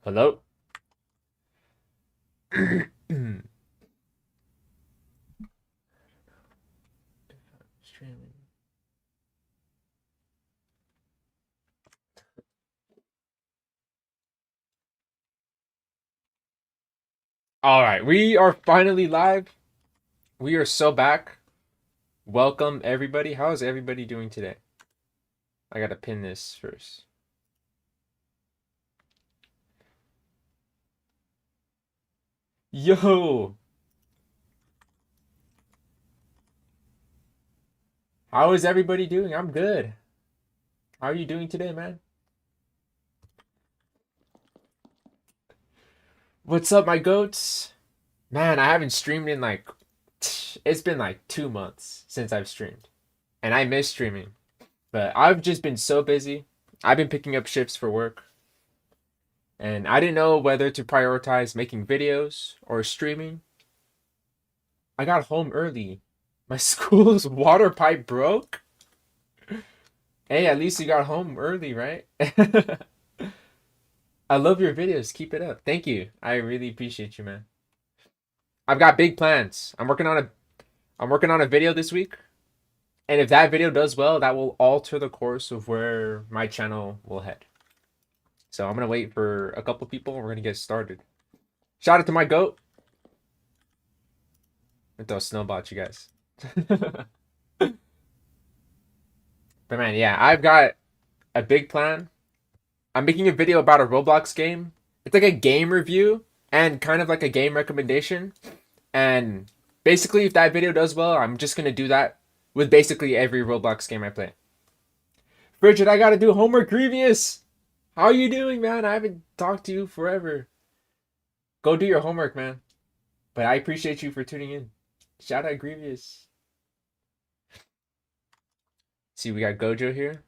Hello? Streaming. All right, we are finally live. We are so back. Welcome, everybody. How is everybody doing today? I gotta pin this first. Yo! How is everybody doing? I'm good. How are you doing today, man? What's up, my goats? Man, I haven't streamed in like... It's been like 2 months since I've streamed. And I miss streaming. But I've just been so busy. I've been picking up shifts for work. And I didn't know whether to prioritize making videos or streaming. I got home early. My school's water pipe broke. Hey, at least you got home early, right? I love your videos. Keep it up. Thank you. I really appreciate you, man. I've got big plans. I'm working on a video this week. And if that video does well, that will alter the course of where my channel will head. So I'm gonna wait for a couple people and we're gonna get started. Shout out to my goat. I'm gonna throw a snowball at you guys. But man, yeah, I've got a big plan. I'm making a video about a Roblox game. It's like a game review and kind of like a game recommendation. And basically, if that video does well, I'm just gonna do that with basically every Roblox game I play. Bridget, I gotta do homework. Grievous, how are you doing, man? I haven't talked to you forever. Go do your homework, man. But I appreciate you for tuning in. Shout out Grievous. See, we got Gojo here.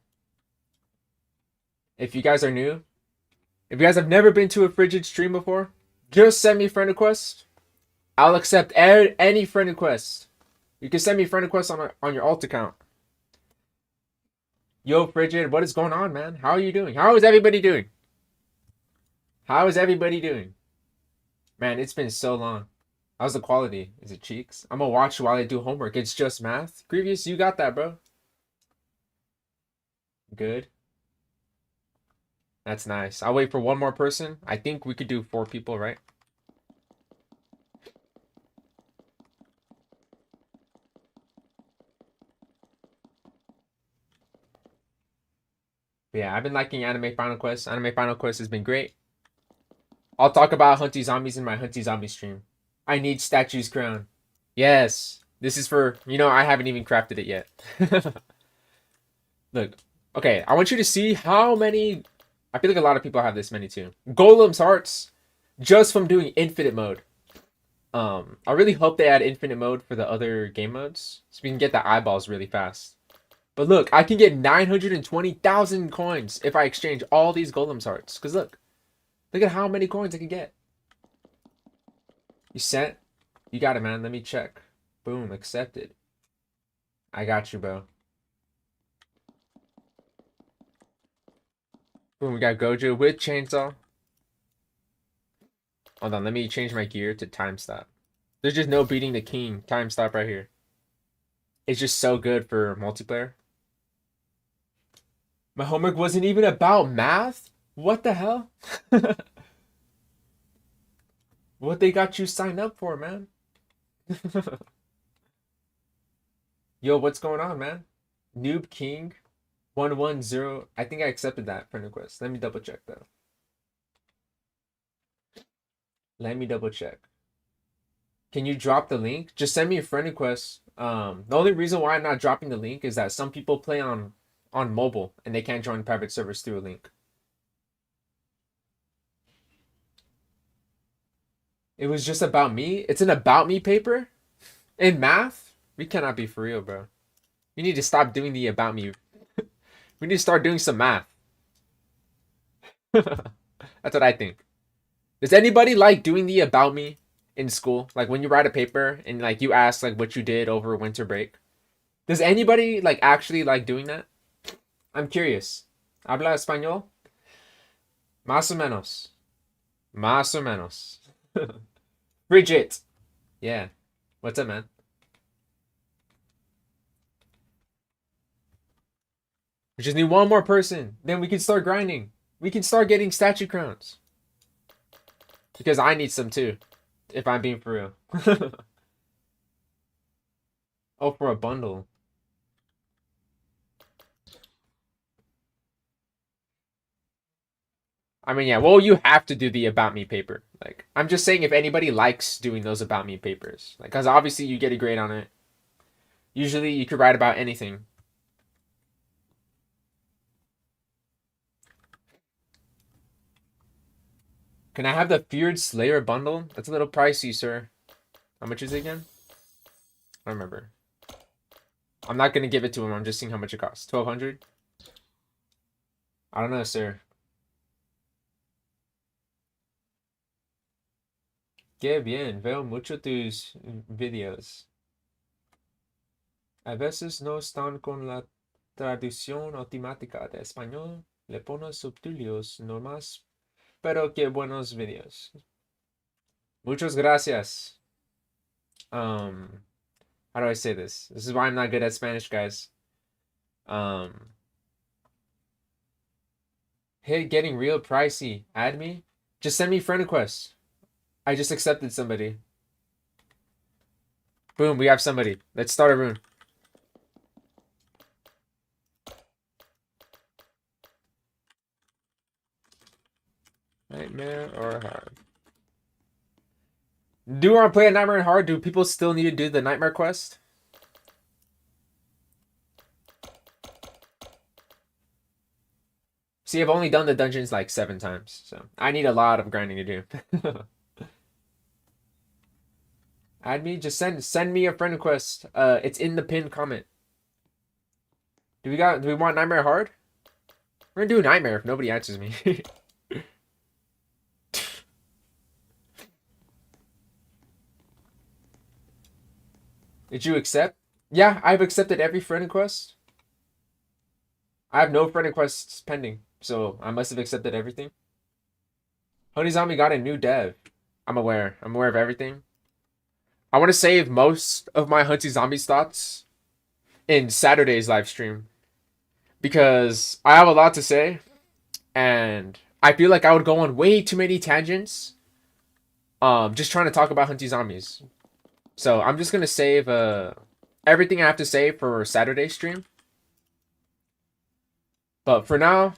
If you guys are new, if you guys have never been to a Frigid stream before, just send me friend requests. I'll accept any friend request. You can send me friend requests on your alt account. Yo, Frigid, what is going on, man? How are you doing? How is everybody doing? How is everybody doing? Man, it's been so long. How's the quality? Is it cheeks? I'm gonna watch while I do homework. It's just math. Grievous, you got that, bro. Good. That's nice. I'll wait for one more person. I think we could do 4 people, right? But yeah, I've been liking Anime Final Quest. Anime Final Quest has been great. I'll talk about Hunty Zombies in my Hunty Zombie stream. I need statues crown. Yes. This is for, I haven't even crafted it yet. Look. Okay, I want you to see how many... I feel like a lot of people have this many too. Golem's hearts. Just from doing infinite mode. I really hope they add infinite mode for the other game modes. So we can get the eyeballs really fast. But look, I can get 920,000 coins if I exchange all these Golem's hearts. Because look. Look at how many coins I can get. You sent? You got it, man. Let me check. Boom, accepted. I got you, bro. Boom, we got Gojo with chainsaw. Hold on, let me change my gear to time stop. There's just no beating the king. Time stop right here. It's just so good for multiplayer. My homework wasn't even about math? What the hell? What they got you signed up for, man? Yo, what's going on, man? Noob King 110. I think I accepted that friend request. Let me double check though. Let me double check. Can you drop the link? Just send me a friend request. The only reason why I'm not dropping the link is that some people play on mobile and they can't join private servers through a link. It was just about me. It's an about me paper in math. We cannot be for real, bro. We need to stop doing the about me. We need to start doing some math. That's what I think. Does anybody like doing the about me in school? Like when you write a paper and like you ask like what you did over winter break. Does anybody like actually like doing that? I'm curious. Habla español? Más o menos. Más o menos. Bridget. Yeah. What's up, man? We just need one more person. Then we can start grinding. We can start getting statue crowns. Because I need some too. If I'm being for real. Oh, for a bundle. I mean, yeah, well, you have to do the About Me paper. Like, I'm just saying if anybody likes doing those About Me papers. Like, because obviously you get a grade on it. Usually you could write about anything. Can I have the FEAREDSLAYER bundle? That's a little pricey, sir. How much is it again? I don't remember. I'm not going to give it to him. I'm just seeing how much it costs. 1,200? I don't know, sir. Qué bien. Veo mucho tus videos. A veces no están con la traducción automática de español. Le pones subtítulos nomás. Pero qué buenos videos. Muchas gracias. How do I say this? This is why I'm not good at Spanish, guys. Hey, getting real pricey. Add me? Just send me friend requests. I just accepted somebody. Boom, we have somebody. Let's start a room. Nightmare or hard? Do you want to play a Nightmare and Hard? Do people still need to do the Nightmare quest? See, I've only done the dungeons like 7 times, so I need a lot of grinding to do. Add me, just send me a friend request. It's in the pinned comment. Do we want Nightmare Hard? We're gonna do Nightmare if nobody answers me. Did you accept? Yeah, I've accepted every friend request. I have no friend requests pending, so I must have accepted everything. Honey Zombie got a new dev. I'm aware. I'm aware of everything. I want to save most of my Hunty Zombies thoughts in Saturday's live stream because I have a lot to say and I feel like I would go on way too many tangents just trying to talk about Hunty Zombies. So I'm just going to save everything I have to say for Saturday's stream. But for now,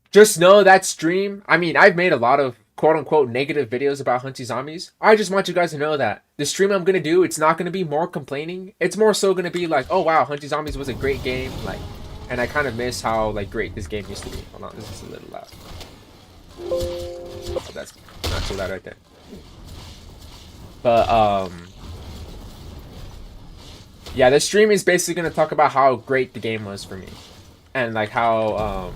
just know that stream, I mean, I've made a lot of quote-unquote negative videos about Hunty Zombies. I just want you guys to know that the stream I'm going to do, it's not going to be more complaining. It's more so going to be like, oh, wow, Hunty Zombies was a great game. Like, and I kind of miss how, like, great this game used to be. Hold on, this is a little loud. Oh, that's not too loud right there. But, yeah, the stream is basically going to talk about how great the game was for me. And, like, how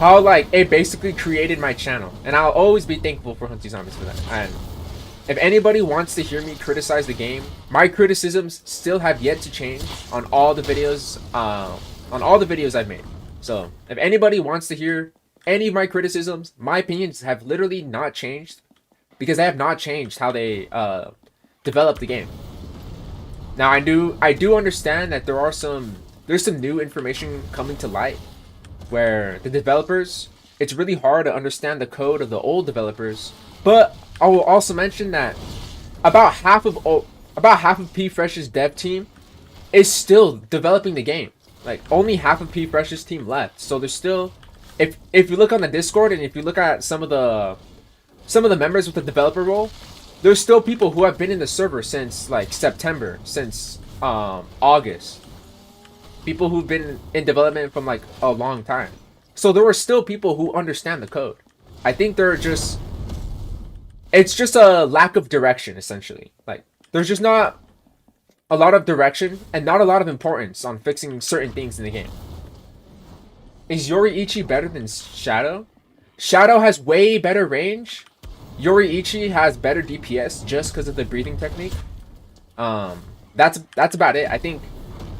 like it basically created my channel, and I'll always be thankful for Hunty Zombies for that. And if anybody wants to hear me criticize the game, my criticisms still have yet to change on all the videos I've made. So if anybody wants to hear any of my criticisms, my opinions have literally not changed because I have not changed how they develop the game. Now I do understand that there's some new information coming to light where the developers, it's really hard to understand the code of the old developers. But I will also mention that about half of P-Fresh's dev team is still developing the game. Like only half of P-Fresh's team left. So there's still, if you look on the Discord and if you look at some of the members with the developer role, there's still people who have been in the server since like September, since August. People who've been in development from like a long time. So there are still people who understand the code. I think it's just a lack of direction, essentially. Like, there's just not a lot of direction and not a lot of importance on fixing certain things in the game. Is Yoriichi better than Shadow? Shadow has way better range. Yoriichi has better DPS just because of the breathing technique. That's about it. I think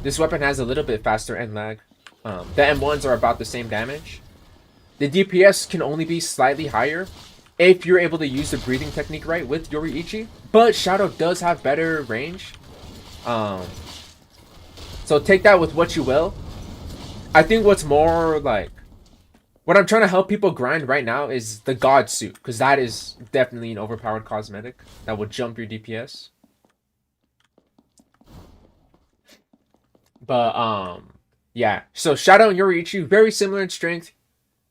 this weapon has a little bit faster end lag. The M1s are about the same damage. the DPS can only be slightly higher if you're able to use the breathing technique right with Yoriichi. But Shadow does have better range. So take that with what you will. I think what's more like, what I'm trying to help people grind right now is the God suit, because that is definitely an overpowered cosmetic that will jump your DPS. But yeah, so Shadow and Yoriichi very similar in strength.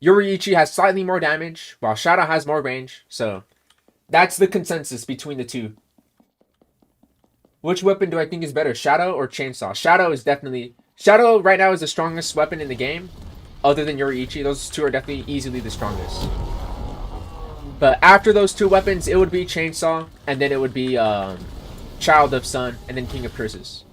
Yoriichi has slightly more damage while Shadow has more range. So that's the consensus between the two. Which weapon do I think is better, Shadow or Chainsaw? Shadow right now is the strongest weapon in the game, other than Yoriichi. Those two are definitely easily the strongest. But after those two weapons, it would be Chainsaw, and then it would be Child of Sun, and then King of Curses.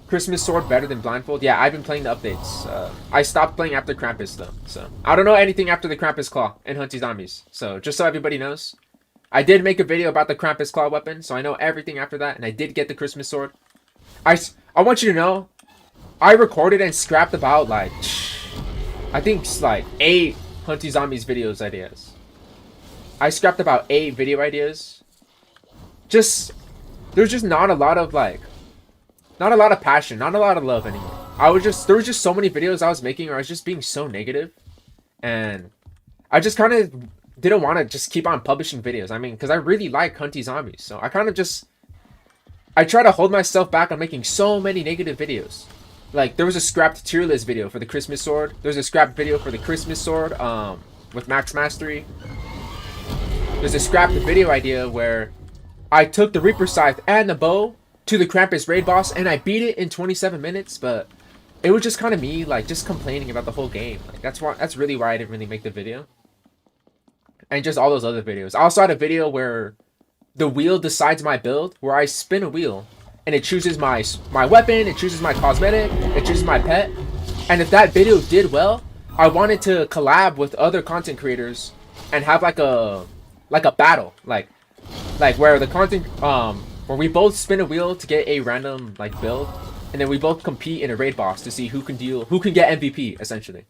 Christmas Sword better than Blindfold? Yeah, I've been playing the updates. I stopped playing after Krampus though, so I don't know anything after the Krampus Claw and Hunty Zombies. So just so everybody knows, I did make a video about the Krampus Claw weapon, so I know everything after that, and I did get the Christmas Sword. I want you to know, I recorded and scrapped about like, I think like 8 Hunty Zombies videos ideas. I scrapped about 8 video ideas. There's just not a lot of like, not a lot of passion, not a lot of love anymore. There was just so many videos I was making where I was just being so negative, and I just kind of didn't want to just keep on publishing videos. I mean, because I really like Hunty Zombies, so I kind of just, I try to hold myself back on making so many negative videos. Like, there was a scrapped tier list video for the Christmas Sword. There's a scrapped video for the Christmas Sword with Max Mastery. There's a scrapped video idea where I took the Reaper Scythe and the bow to the Krampus raid boss, and I beat it in 27 minutes, but it was just kind of me, like, just complaining about the whole game. Like, that's really why I didn't really make the video. And just all those other videos. I also had a video where the wheel decides my build, where I spin a wheel, and it chooses my weapon, it chooses my cosmetic, it chooses my pet. And if that video did well, I wanted to collab with other content creators and have like a battle, like where the content where we both spin a wheel to get a random like build, and then we both compete in a raid boss to see who can get MVP essentially.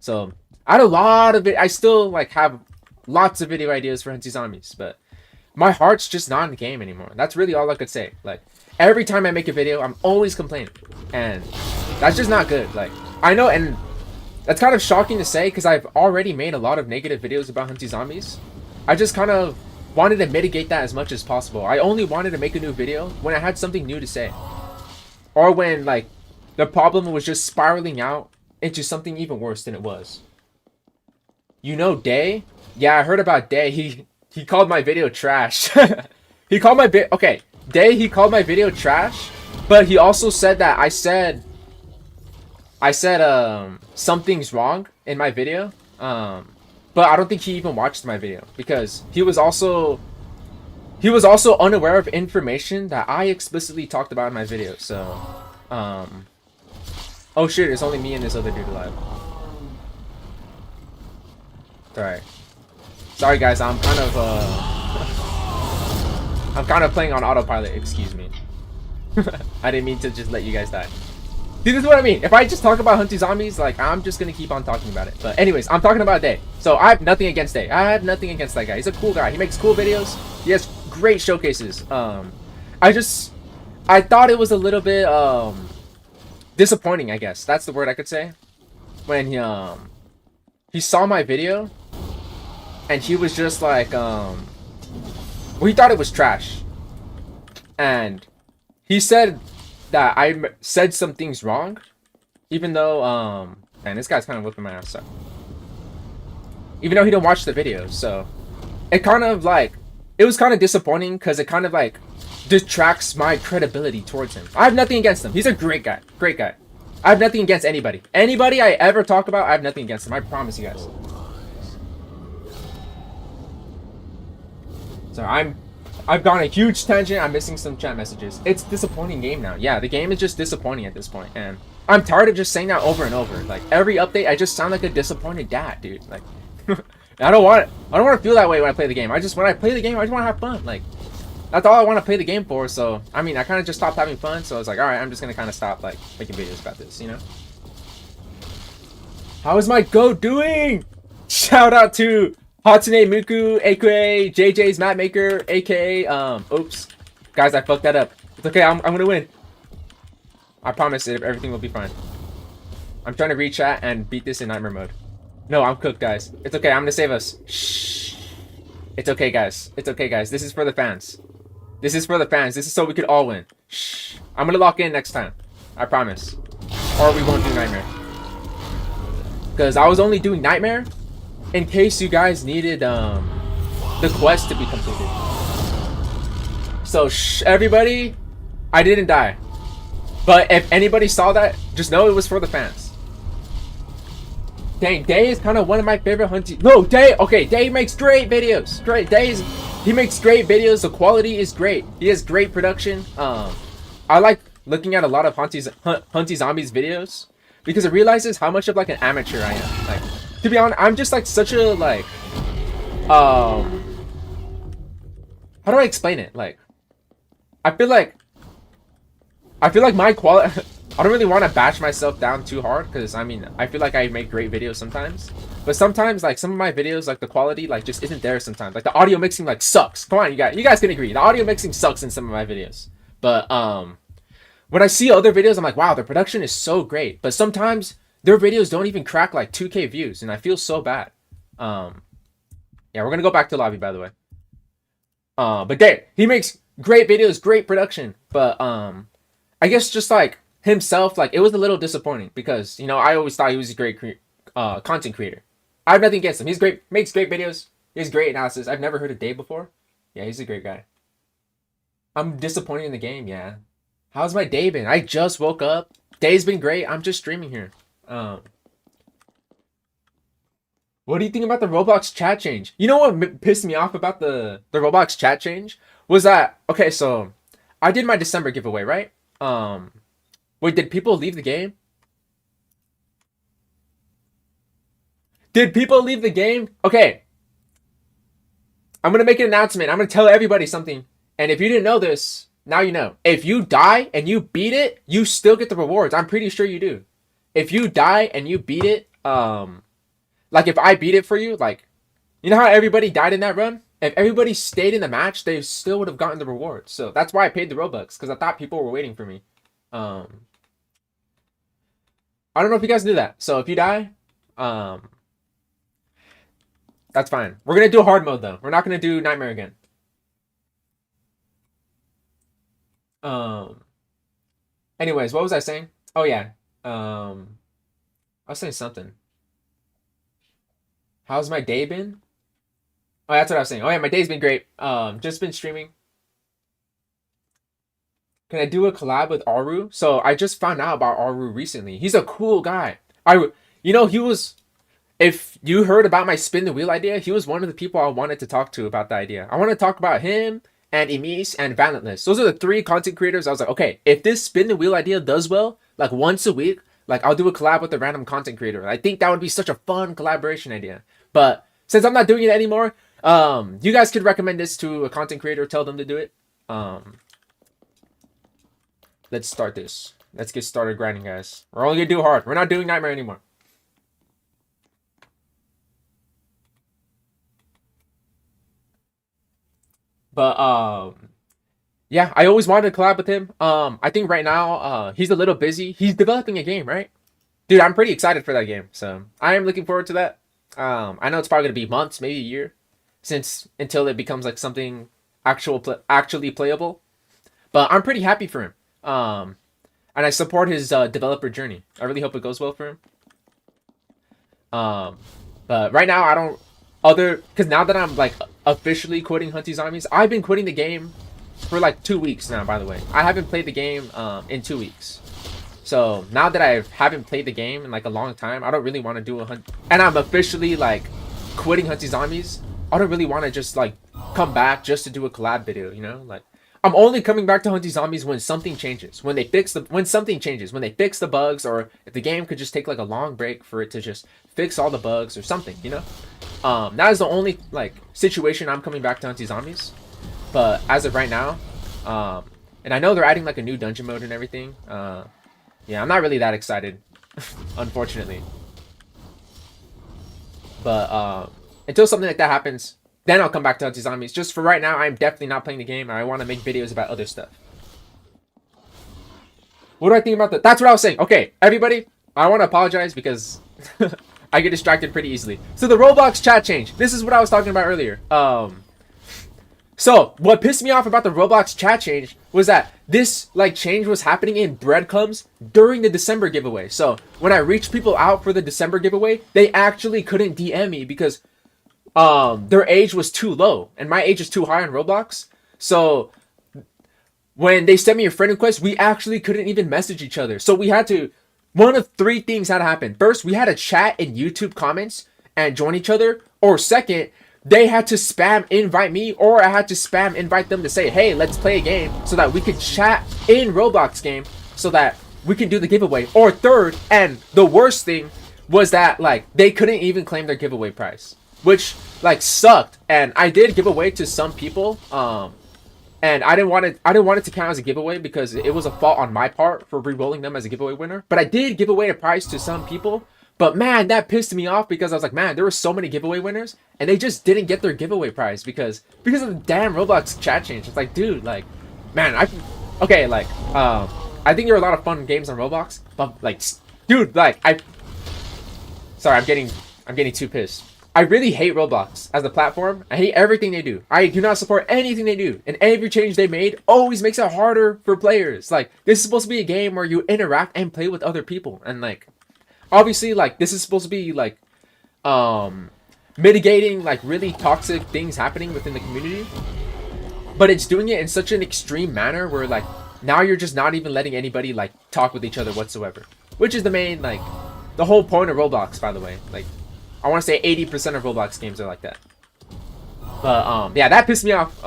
So I had a lot of it. I still like have lots of video ideas for Hunty Zombies, but my heart's just not in the game anymore. That's really all I could say. Like, every time I make a video, I'm always complaining, and that's just not good. Like, I know, and that's kind of shocking to say because I've already made a lot of negative videos about Hunty Zombies. I just kind of wanted to mitigate that as much as possible. I only wanted to make a new video when I had something new to say, or when like the problem was just spiraling out into something even worse than it was. You know, Day? Yeah, I heard about Day. He called my video trash. He called my Day, he called my video trash, but he also said that I said something's wrong in my video. But I don't think he even watched my video because he was also unaware of information that I explicitly talked about in my video. So oh shit, it's only me and this other dude alive. Alright. Sorry guys, I'm kind of playing on autopilot, excuse me. I didn't mean to just let you guys die. See, this is what I mean. If I just talk about Hunty Zombies, like, I'm just gonna keep on talking about it. But anyways, I'm talking about Day. So I have nothing against Day. I have nothing against that guy. He's a cool guy. He makes cool videos. He has great showcases. I thought it was a little bit disappointing, I guess. That's the word I could say. When he saw my video and he was just like well, he thought it was trash. And he said that I said some things wrong, even though man, this guy's kind of whipping my ass up. Even though he didn't watch the video, so it kind of like, it was kind of disappointing because it kind of like detracts my credibility towards him. I have nothing against him. He's a great guy. Great guy. I have nothing against anybody. Anybody I ever talk about, I have nothing against him. I promise you guys. So I've gone a huge tangent. I'm missing some chat messages. It's a disappointing game now. Yeah, the game is just disappointing at this point, and I'm tired of just saying that over and over. Like, every update, I just sound like a disappointed dad, dude. Like, I don't want to feel that way when I play the game. When I play the game, I just want to have fun. Like, that's all I want to play the game for. So, I mean, I kind of just stopped having fun. So I was like, all right, I'm just gonna kind of stop like making videos about this, you know. How is my goat doing? Shout out to Hatsune Miku, aka JJ's Map Maker, aka oops. Guys, I fucked that up. It's okay, I'm gonna win. I promise everything will be fine. I'm trying to reach chat and beat this in nightmare mode. No, I'm cooked, guys. It's okay, I'm gonna save us. Shh. It's okay, guys. It's okay, guys. This is for the fans. This is for the fans. This is so we could all win. Shh. I'm gonna lock in next time. I promise. Or we won't do nightmare. Because I was only doing nightmare in case you guys needed the quest to be completed. So shh, everybody, I didn't die. But if anybody saw that, just know it was for the fans. Dang, Day is kind of one of my favorite Hunty. No, Day, okay, Day makes great videos. He makes great videos. The quality is great. He has great production. I like looking at a lot of Hunty Zombies videos because it realizes how much of like an amateur I am. Like, to be honest, I'm just like such a like, how do I explain it? Like, I feel like my quality. I don't really want to bash myself down too hard because I mean I feel like I make great videos sometimes, but sometimes like some of my videos like the quality like just isn't there sometimes. Like the audio mixing like sucks. Come on, you guys can agree. The audio mixing sucks in some of my videos. But when I see other videos, I'm like, wow, their production is so great. But sometimes their videos don't even crack like 2K views, and I feel so bad. Yeah, we're gonna go back to lobby by the way. But there, he makes great videos, great production. But I guess just like himself, like it was a little disappointing because you know I always thought he was a great content creator. I have nothing against him. He's great, makes great videos. He has great analysis. I've never heard of Dave before. Yeah, he's a great guy. I'm disappointed in the game. Yeah. How's my day been? I just woke up. Day's been great. I'm just streaming here. What do you think about the Roblox chat change? You know what pissed me off about the Roblox chat change was that okay. So I did my December giveaway, right? Wait, did people leave the game? Did people leave the game? Okay. I'm going to make an announcement. I'm going to tell everybody something. And if you didn't know this, now you know. If you die and you beat it, you still get the rewards. I'm pretty sure you do. If you die and you beat it, like if I beat it for you, like, you know how everybody died in that run? If everybody stayed in the match, they still would have gotten the rewards. So that's why I paid the Robux, because I thought people were waiting for me. I don't know if you guys knew that. So if you die, that's fine. We're going to do hard mode, though. We're not going to do nightmare again. Anyways, what was I saying? Oh, yeah. I was saying something. How's my day been? Oh, that's what I was saying. Oh, yeah, my day's been great. Just been streaming. Can I do a collab with Aru? So I just found out about Aru recently. He's a cool guy. You know, he was, if you heard about my spin the wheel idea, he was one of the people I wanted to talk to about the idea. I want to talk about him and Emise and Valentless. Those are the 3 content creators. I was like, okay, if this spin the wheel idea does well, like once a week, like I'll do a collab with a random content creator. I think that would be such a fun collaboration idea. But since I'm not doing it anymore, you guys could recommend this to a content creator, tell them to do it. Let's start this. Let's get started grinding, guys. We're only gonna do hard. We're not doing nightmare anymore. But yeah, I always wanted to collab with him. I think right now he's a little busy. He's developing a game, right? Dude, I'm pretty excited for that game. So I am looking forward to that. I know it's probably gonna be months, maybe a year, until it becomes like something actually playable. But I'm pretty happy for him. And I support his developer journey. I really hope it goes well for him. But right now I don't because now that I'm like officially quitting Hunty Zombies, I've been quitting the game for like 2 weeks now, by the way. I haven't played the game in 2 weeks. So now that I haven't played the game in like a long time, I don't really want to do a hunt, and I'm officially like quitting Hunty Zombies. I don't really want to just like come back just to do a collab video, you know? Like I'm only coming back to Hunty Zombies when something changes. When something changes, when they fix the bugs, or if the game could just take like a long break for it to just fix all the bugs or something, you know? That is the only like situation I'm coming back to Hunty Zombies. But as of right now, and I know they're adding like a new dungeon mode and everything. Yeah, I'm not really that excited, unfortunately. But until something like that happens, then I'll come back to Hunty Zombies. Just for right now, I'm definitely not playing the game, and I want to make videos about other stuff. What do I think about that? That's what I was saying. Okay, everybody, I want to apologize because I get distracted pretty easily. So the Roblox chat change. This is what I was talking about earlier. So what pissed me off about the Roblox chat change was that this like change was happening in breadcrumbs during the December giveaway. So when I reached people out for the December giveaway, they actually couldn't DM me because their age was too low and my age is too high on Roblox. So when they sent me a friend request, we actually couldn't even message each other. So we had to, one of three things had to happen. First, we had to chat in YouTube comments and join each other. Or second, they had to spam invite me, or I had to spam invite them to say, hey, let's play a game, so that we could chat in Roblox game so that we can do the giveaway. Or third, and the worst thing was that like they couldn't even claim their giveaway prize, which like sucked. And I did give away to some people, and I didn't want it to count as a giveaway because it was a fault on my part for re-rolling them as a giveaway winner. But I did give away a prize to some people. But man, that pissed me off because I was like, man, there were so many giveaway winners and they just didn't get their giveaway prize because of the damn Roblox chat change. It's like, dude, like, man, I think there are a lot of fun games on Roblox, but like, dude, like, sorry, I'm getting too pissed. I really hate Roblox as a platform. I hate everything they do. I do not support anything they do. And every change they made always makes it harder for players. Like, this is supposed to be a game where you interact and play with other people. And like, obviously, like, this is supposed to be like mitigating like really toxic things happening within the community, but it's doing it in such an extreme manner where like now you're just not even letting anybody like talk with each other whatsoever, which is the main, like, the whole point of Roblox, by the way. Like, I want to say 80% of Roblox games are like that. But yeah, that pissed me off.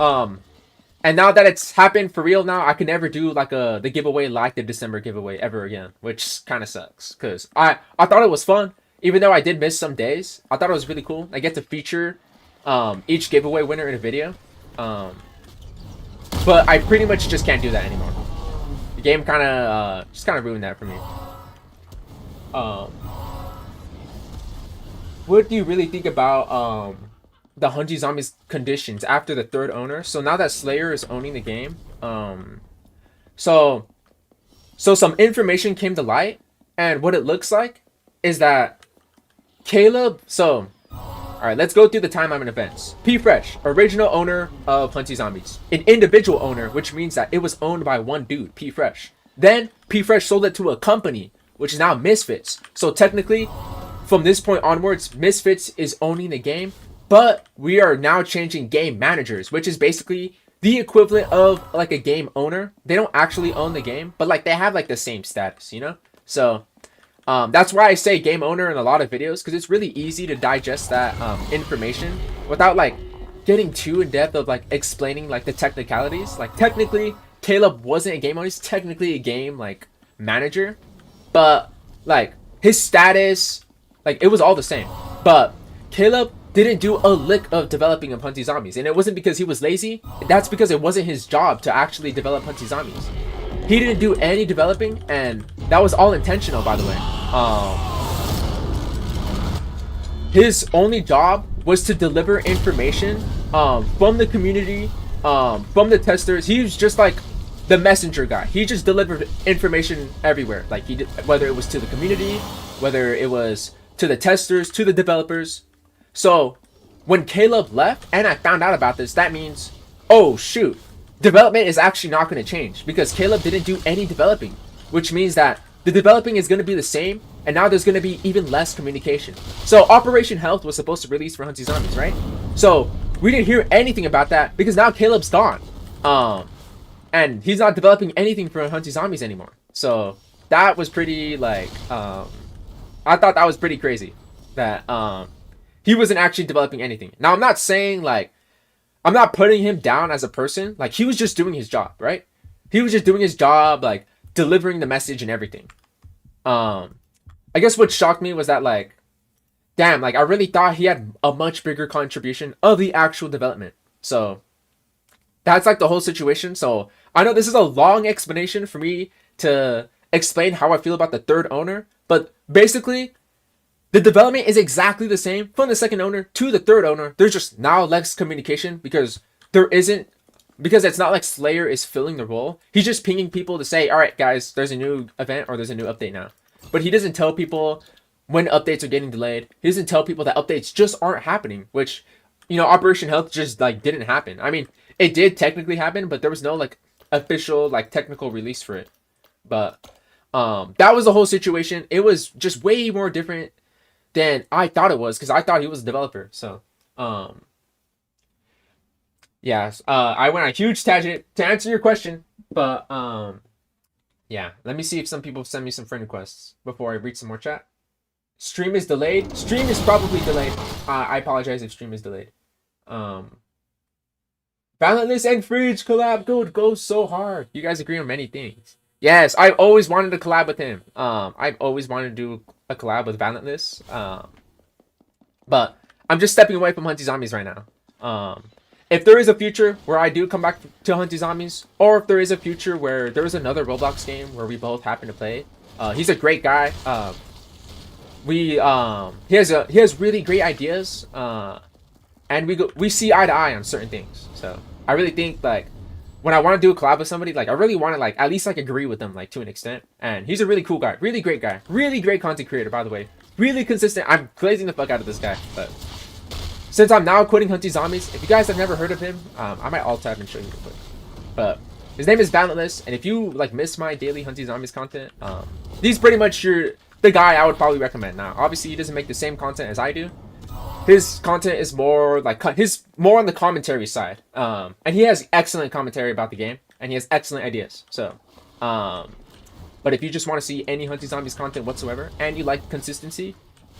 And now that it's happened for real, now I can never do like the giveaway like the December giveaway ever again, which kind of sucks because I thought it was fun, even though I did miss some days. I thought it was really cool. I get to feature each giveaway winner in a video, but I pretty much just can't do that anymore. The game kind of ruined that for me. What do you really think about the Hunty Zombies conditions after the third owner? So now that Slayer is owning the game, so some information came to light, and what it looks like is that Caleb. So, all right, let's go through the timeline and events. P Fresh, original owner of Hunty Zombies, an individual owner, which means that it was owned by one dude, P Fresh. Then P Fresh sold it to a company, which is now Misfits. So technically, from this point onwards, Misfits is owning the game. But we are now changing game managers, which is basically the equivalent of like a game owner. They don't actually own the game, but like they have like the same status, you know? So that's why I say game owner in a lot of videos, because it's really easy to digest that information without like getting too in depth of like explaining like the technicalities. Like technically, Caleb wasn't a game owner. He's technically a game like manager, but like his status, like it was all the same. But Caleb didn't do a lick of developing of Hunty Zombies, and it wasn't because he was lazy. That's because it wasn't his job to actually develop Hunty Zombies. He didn't do any developing, and that was all intentional, by the way. His only job was to deliver information from the community, from the testers. He was just like the messenger guy. He just delivered information everywhere. Like he did, whether it was to the community, whether it was to the testers, to the developers. So when Caleb left and I found out about this, that means, oh shoot, development is actually not going to change because Caleb didn't do any developing, which means that the developing is going to be the same, and now there's going to be even less communication. So Operation Health was supposed to release for Hunty Zombies, right? So we didn't hear anything about that because now Caleb's gone. And he's not developing anything for Hunty Zombies anymore. So that was pretty like, I thought that was pretty crazy that he wasn't actually developing anything. Now I'm not saying like, I'm not putting him down as a person. Like he was just doing his job, right? He was just doing his job, like delivering the message and everything. I guess what shocked me was that like, damn, like I really thought he had a much bigger contribution of the actual development. So that's like the whole situation. So I know this is a long explanation for me to explain how I feel about the third owner, but basically The development is exactly the same from the second owner to the third owner. There's just now less communication because it's not like Slayer is filling the role. He's just pinging people to say, all right, guys, there's a new event or there's a new update now. But he doesn't tell people when updates are getting delayed. He doesn't tell people that updates just aren't happening, which, Operation Health just like didn't happen. I mean, it did technically happen, but there was no like official like technical release for it. But that was the whole situation. It was just way more different than I thought it was because I thought he was a developer. So, yeah, I went on a huge tangent to answer your question, but yeah, let me see if some people send me some friend requests before I read some more chat. Stream is delayed. Stream is probably delayed. I apologize if stream is delayed. Balantless and Fridge collab, dude, goes so hard. You guys agree on many things. Yes, I've always wanted to collab with him. I've always wanted to do a collab with Balantless. But I'm just stepping away from Hunty Zombies right now. If there is a future where I do come back to Hunty Zombies, or if there is a future where there is another Roblox game where we both happen to play, he's a great guy. He has really great ideas, and we see eye to eye on certain things. So I really think like when I want to do a collab with somebody, like I really want to like at least like agree with them like to an extent. And he's a really cool guy, really great guy, really great content creator, by the way, really consistent. I'm glazing the fuck out of this guy, but since I'm now quitting Hunty Zombies, if you guys have never heard of him, I might alt tab and show you real quick. But his name is Balantless, and if you like miss my daily Hunty Zombies content, he's pretty much the guy I would probably recommend. Now, obviously, he doesn't make the same content as I do. His content is more like more on the commentary side, and he has excellent commentary about the game, and he has excellent ideas. So, but if you just want to see any Hunty Zombies content whatsoever, and you like consistency,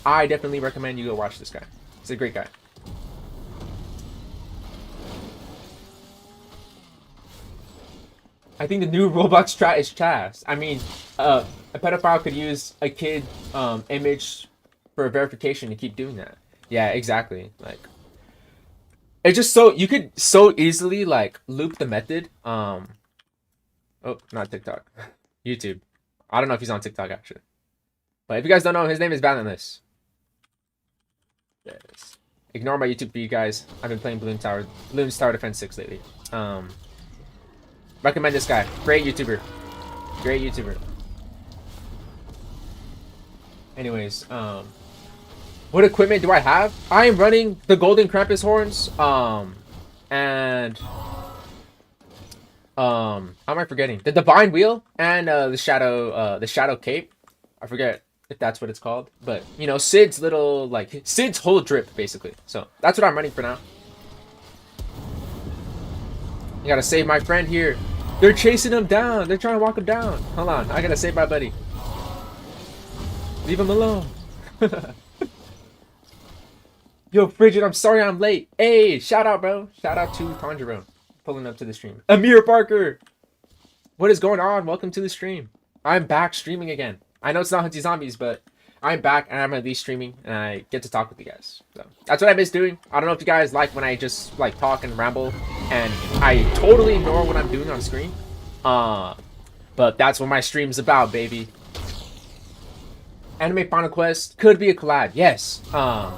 I definitely recommend you go watch this guy. He's a great guy. I think the new Roblox strat is Chaz. I mean, a pedophile could use a kid image for verification to keep doing that. Yeah, exactly. Like, it's just you could so easily like loop the method. Oh, not TikTok, YouTube. I don't know if he's on TikTok actually. But if you guys don't know, his name is Balantless. Yes. Ignore my YouTube feed, guys. I've been playing Bloons Tower Defense 6 lately. Recommend this guy. Great YouTuber. Great YouTuber. Anyways, what equipment do I have? I am running the Golden Krampus horns. And how am I forgetting? The Divine Wheel and the Shadow Cape. I forget if that's what it's called, but Sid's Sid's whole drip basically. So that's what I'm running for now. You gotta save my friend here. They're chasing him down. They're trying to walk him down. Hold on. I gotta save my buddy. Leave him alone. Yo, Frigid, I'm sorry I'm late. Hey, shout out, bro. Shout out to Tanjiro pulling up to the stream. Amir Parker. What is going on? Welcome to the stream. I'm back streaming again. I know it's not Hunty Zombies, but I'm back and I'm at least streaming and I get to talk with you guys. So that's what I miss doing. I don't know if you guys like when I just like talk and ramble and I totally ignore what I'm doing on screen. But that's what my stream's about, baby. Anime Final Quest could be a collab. Yes. I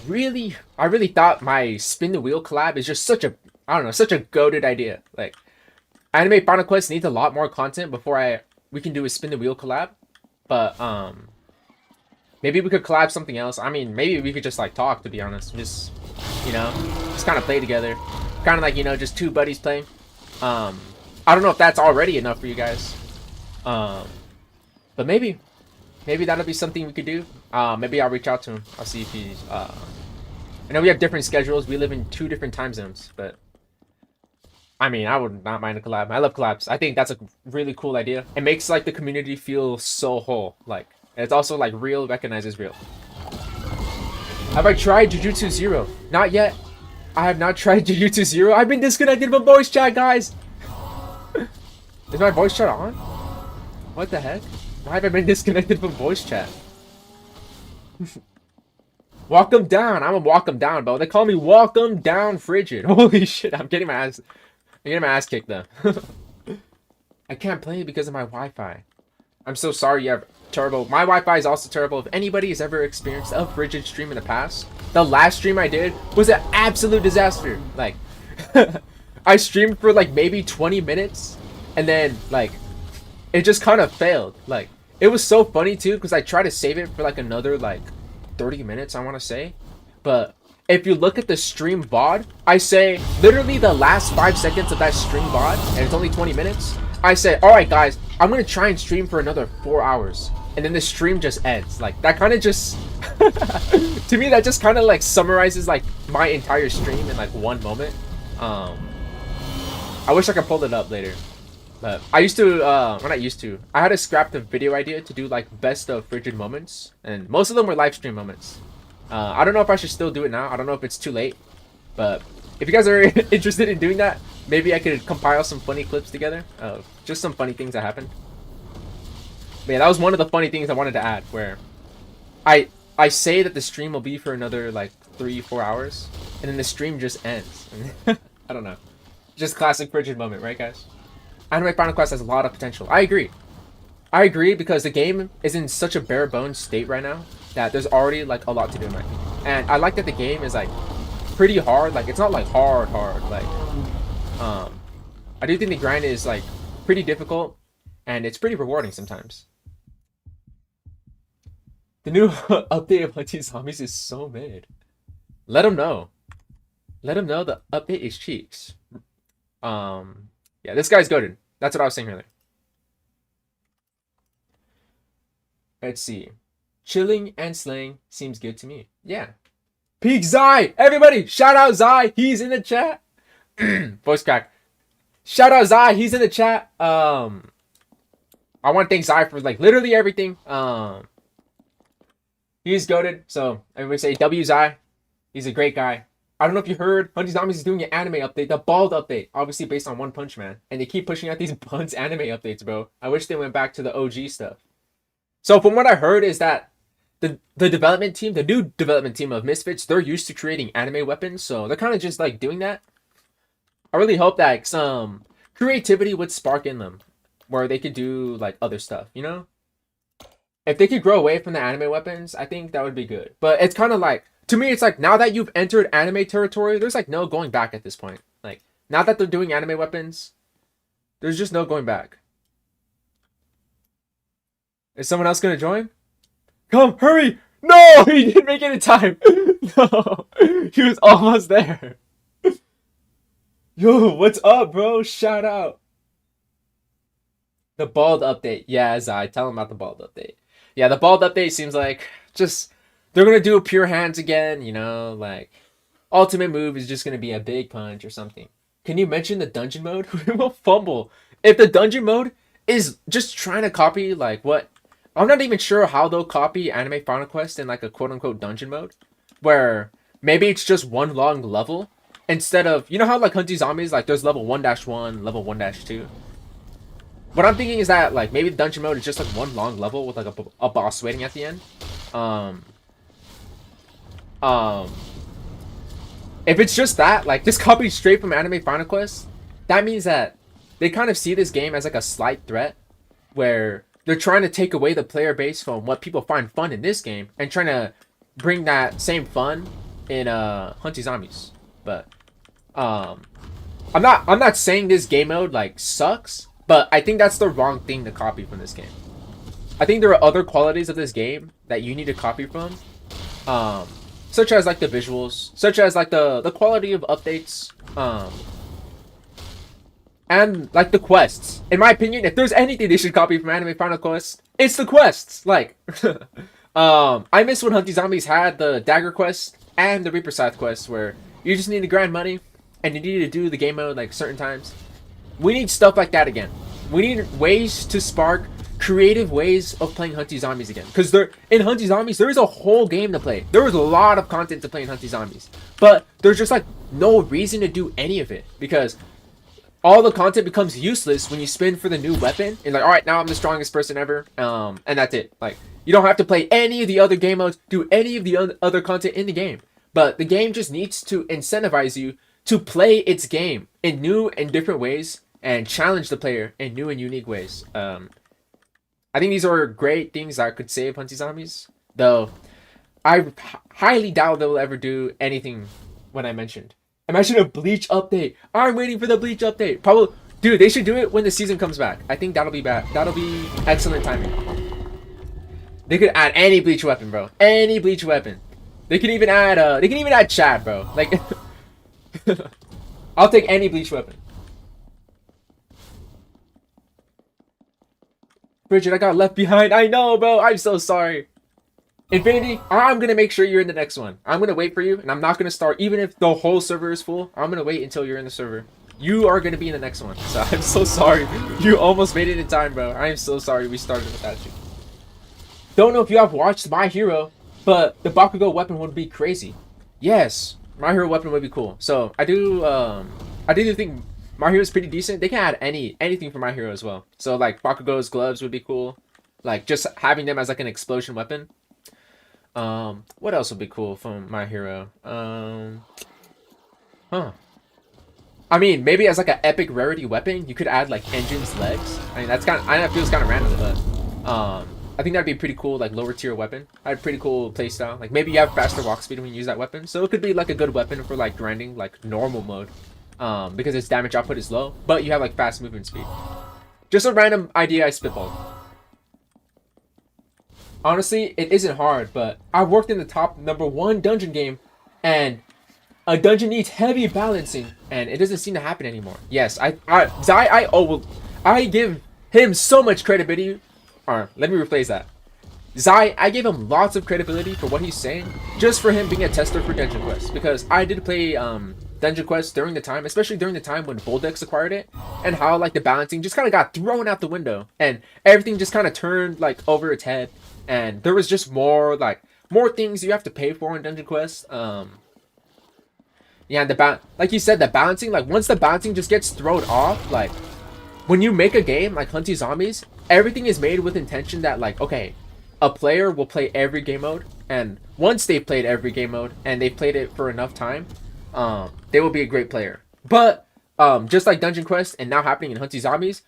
really thought my Spin the Wheel collab is just such a goated idea. Like, Anime Final Quest needs a lot more content before we can do a Spin the Wheel collab. But maybe we could collab something else. I mean, maybe we could just like talk, to be honest. Just kind of play together. Kind of like, just two buddies playing. I don't know if that's already enough for you guys. But maybe that'll be something we could do. Maybe I'll reach out to him. I'll see if he's I know we have different schedules. We live in 2 different time zones, but I mean, I would not mind a collab. I love collabs. I think that's a really cool idea. It makes like the community feel so whole. Like, and it's also like real recognizes real. Have I tried Jujutsu Zero? Not yet. I have not tried Jujutsu Zero. I've been disconnected from voice chat, guys. Is my voice chat on? What the heck? Why have I been disconnected from voice chat? Walk 'em down. I'm gonna walk 'em down, bro. They call me Walk 'em down Frigid. Holy shit! I'm getting my ass kicked though. I can't play because of my Wi-Fi. I'm so sorry you terrible. My Wi-Fi is also terrible. If anybody has ever experienced a frigid stream in the past, the last stream I did was an absolute disaster. Like, I streamed for like maybe 20 minutes, and then like, it just kind of failed. Like, it was so funny too, because I tried to save it for like another like 30 minutes, I want to say. But if you look at the stream VOD, I say literally the last 5 seconds of that stream VOD, and it's only 20 minutes. I say, all right, guys, I'm going to try and stream for another 4 hours. And then the stream just ends. Like, that kind of just, to me, that just kind of like summarizes like my entire stream in like one moment. I wish I could pull it up later. But I used to, well, not used to, I had to scrap the video idea to do like best of frigid moments. And most of them were live stream moments. I don't know if I should still do it now. I don't know if it's too late. But if you guys are interested in doing that, maybe I could compile some funny clips together of just some funny things that happened. But yeah, that was one of the funny things I wanted to add, where I say that the stream will be for another like 3-4 hours, and then the stream just ends. I don't know. Just classic frigid moment, right, guys? Anime Final Quest has a lot of potential. I agree. I agree, because the game is in such a bare bones state right now that there's already like a lot to do in my opinion. And I like that the game is like pretty hard. Like, it's not like hard. Like, I do think the grind is like pretty difficult, and it's pretty rewarding sometimes. The new update of Hunty Zombies is so mid. Let them know. Let them know the update is cheeks. Yeah, this guy's goated. That's what I was saying earlier. Let's see. Chilling and slaying seems good to me. Yeah. Peak Zai! Everybody, shout out Zai. He's in the chat. Voice crack. Shout out Zai. He's in the chat. I want to thank Zai for like literally everything. He's goated. So everybody say W Zai. He's a great guy. I don't know if you heard, Hunty Zombies is doing an anime update, the Bald update, obviously based on One Punch Man. And they keep pushing out these Buns anime updates, bro. I wish they went back to the OG stuff. So from what I heard is that the development team, the new development team of Misfits, they're used to creating anime weapons. So they're kind of just like doing that. I really hope that some creativity would spark in them, where they could do like other stuff, you know? If they could grow away from the anime weapons, I think that would be good. But it's kind of like, to me, it's like, now that you've entered anime territory, there's like no going back at this point. Like, now that they're doing anime weapons, there's just no going back. Is someone else gonna join? Come, hurry! No, he didn't make it in time. No, he was almost there. Yo, what's up, bro? Shout out. The Bald update. Yeah, Zai, tell him about the Bald update. Yeah, the Bald update seems like just, they're going to do pure hands again, you know, like ultimate move is just going to be a big punch or something. Can you mention the dungeon mode? We will fumble. If the dungeon mode is just trying to copy like what, I'm not even sure how they'll copy Anime Final Quest in like a quote unquote dungeon mode, where maybe it's just one long level instead of, you know how like Hunty Zombies, like there's level 1-1, level 1-2. What I'm thinking is that like maybe the dungeon mode is just like one long level with like a boss waiting at the end. If it's just that, like just copied straight from Anime Final Quest, that means that they kind of see this game as like a slight threat, where they're trying to take away the player base from what people find fun in this game and trying to bring that same fun in Hunty Zombies. But I'm not saying this game mode like sucks. But I think that's the wrong thing to copy from this game. I think there are other qualities of this game that you need to copy from. Such as like the visuals, such as like the quality of updates, and like the quests. In my opinion, if there's anything they should copy from Anime Final Quest, it's the quests. Like, I miss when Hunty Zombies had the Dagger quest and the Reaper Scythe quest, where you just need to grind money and you need to do the game mode like certain times. We need stuff like that again. We need ways to spark creative ways of playing Hunty Zombies again. Because in Hunty Zombies, there is a whole game to play. There is a lot of content to play in Hunty Zombies. But there's just like no reason to do any of it. Because all the content becomes useless when you spin for the new weapon. And like, alright, now I'm the strongest person ever. And that's it. Like, you don't have to play any of the other game modes, do any of the other content in the game. But the game just needs to incentivize you to play its game in new and different ways, and challenge the player in new and unique ways. I I think these are great things that could save Hunty zombies. Though, I highly doubt they'll ever do anything when I mentioned. Imagine a Bleach update. I'm waiting for the Bleach update. Probably, dude, they should do it when the season comes back. I think that'll be bad. That'll be excellent timing. They could add any Bleach weapon, bro. Any Bleach weapon. They can even add Chad, bro. Like, I'll take any Bleach weapon. Bridget, I got left behind. I know, bro. I'm so sorry. Infinity, I'm going to make sure you're in the next one. I'm going to wait for you, and I'm not going to start. Even if the whole server is full, I'm going to wait until you're in the server. You are going to be in the next one. So I'm so sorry. You almost made it in time, bro. I'm so sorry we started without you. Don't know if you have watched My Hero, but the Bakugo weapon would be crazy. Yes, My Hero weapon would be cool. So I do think My Hero is pretty decent. They can add anything for My Hero as well. So like Bakugo's gloves would be cool. Like just having them as like an explosion weapon. What else would be cool from My Hero? I mean, maybe as like an epic rarity weapon, you could add like Engine's legs. I mean, that's kind of, I know it feels kind of random, but I think that'd be a pretty cool like lower tier weapon. I had pretty cool playstyle. Like maybe you have faster walk speed when you use that weapon, so it could be like a good weapon for like grinding like normal mode, because its damage output is low, but you have like fast movement speed. Just a random idea I spitballed. Honestly, it isn't hard, but I worked in the top #1 dungeon game, and a dungeon needs heavy balancing, and it doesn't seem to happen anymore. Yes, I give him so much credibility. Or let me rephrase that. Zai, I gave him lots of credibility for what he's saying, just for him being a tester for Dungeon Quest, because I did play Dungeon Quest during the time, especially during the time when Voldex acquired it, and how like the balancing just kind of got thrown out the window, and everything just kind of turned like over its head, and there was just more things you have to pay for in Dungeon Quest. Yeah, like you said, the balancing, like once the balancing just gets thrown off, like when you make a game like Hunty Zombies, everything is made with intention that like, okay, a player will play every game mode, and once they've played every game mode and they've played it for enough time, they will be a great player. But just like Dungeon Quest and now happening in Hunty Zombies,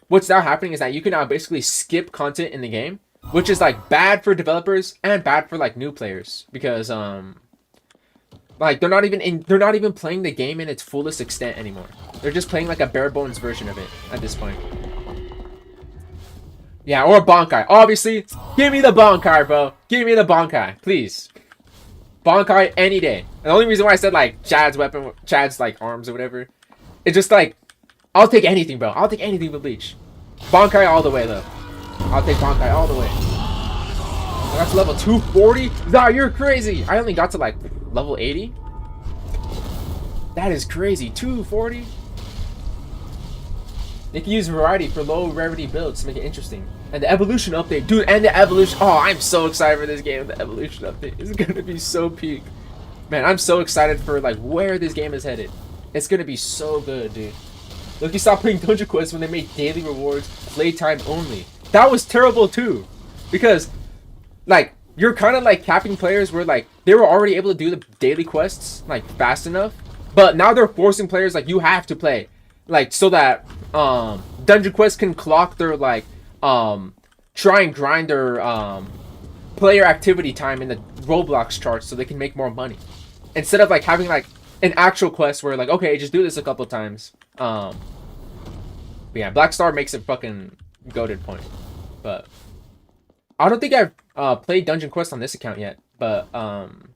what's now happening is that you can now basically skip content in the game, which is like bad for developers and bad for like new players, because like they're not even playing the game in its fullest extent anymore. They're just playing like a bare bones version of it at this point. Yeah, or a Bankai. Obviously, give me the Bankai, bro. Give me the Bankai, please. Bankai any day. And the only reason why I said like Chad's weapon, Chad's like arms or whatever, it's just like, I'll take anything, bro. I'll take anything with Bleach. Bankai all the way, though. I'll take Bankai all the way. I got to level 240? Nah, you're crazy. I only got to like level 80? That is crazy. 240? They can use variety for low rarity builds to make it interesting. And the evolution update, dude, and the evolution. Oh, I'm so excited for this game. The evolution update is gonna be so peak. Man, I'm so excited for like where this game is headed. It's gonna be so good, dude. Look, you stopped playing Dungeon Quest when they made daily rewards playtime only. That was terrible too, because like you're kind of like capping players where like they were already able to do the daily quests like fast enough, but now they're forcing players like you have to play, like so that Dungeon Quest can clock their like try and grind their player activity time in the Roblox charts so they can make more money, instead of like having like an actual quest where like, okay, just do this a couple times. But yeah, Black Star makes it fucking goated point. But I don't think I've played Dungeon Quest on this account yet, but on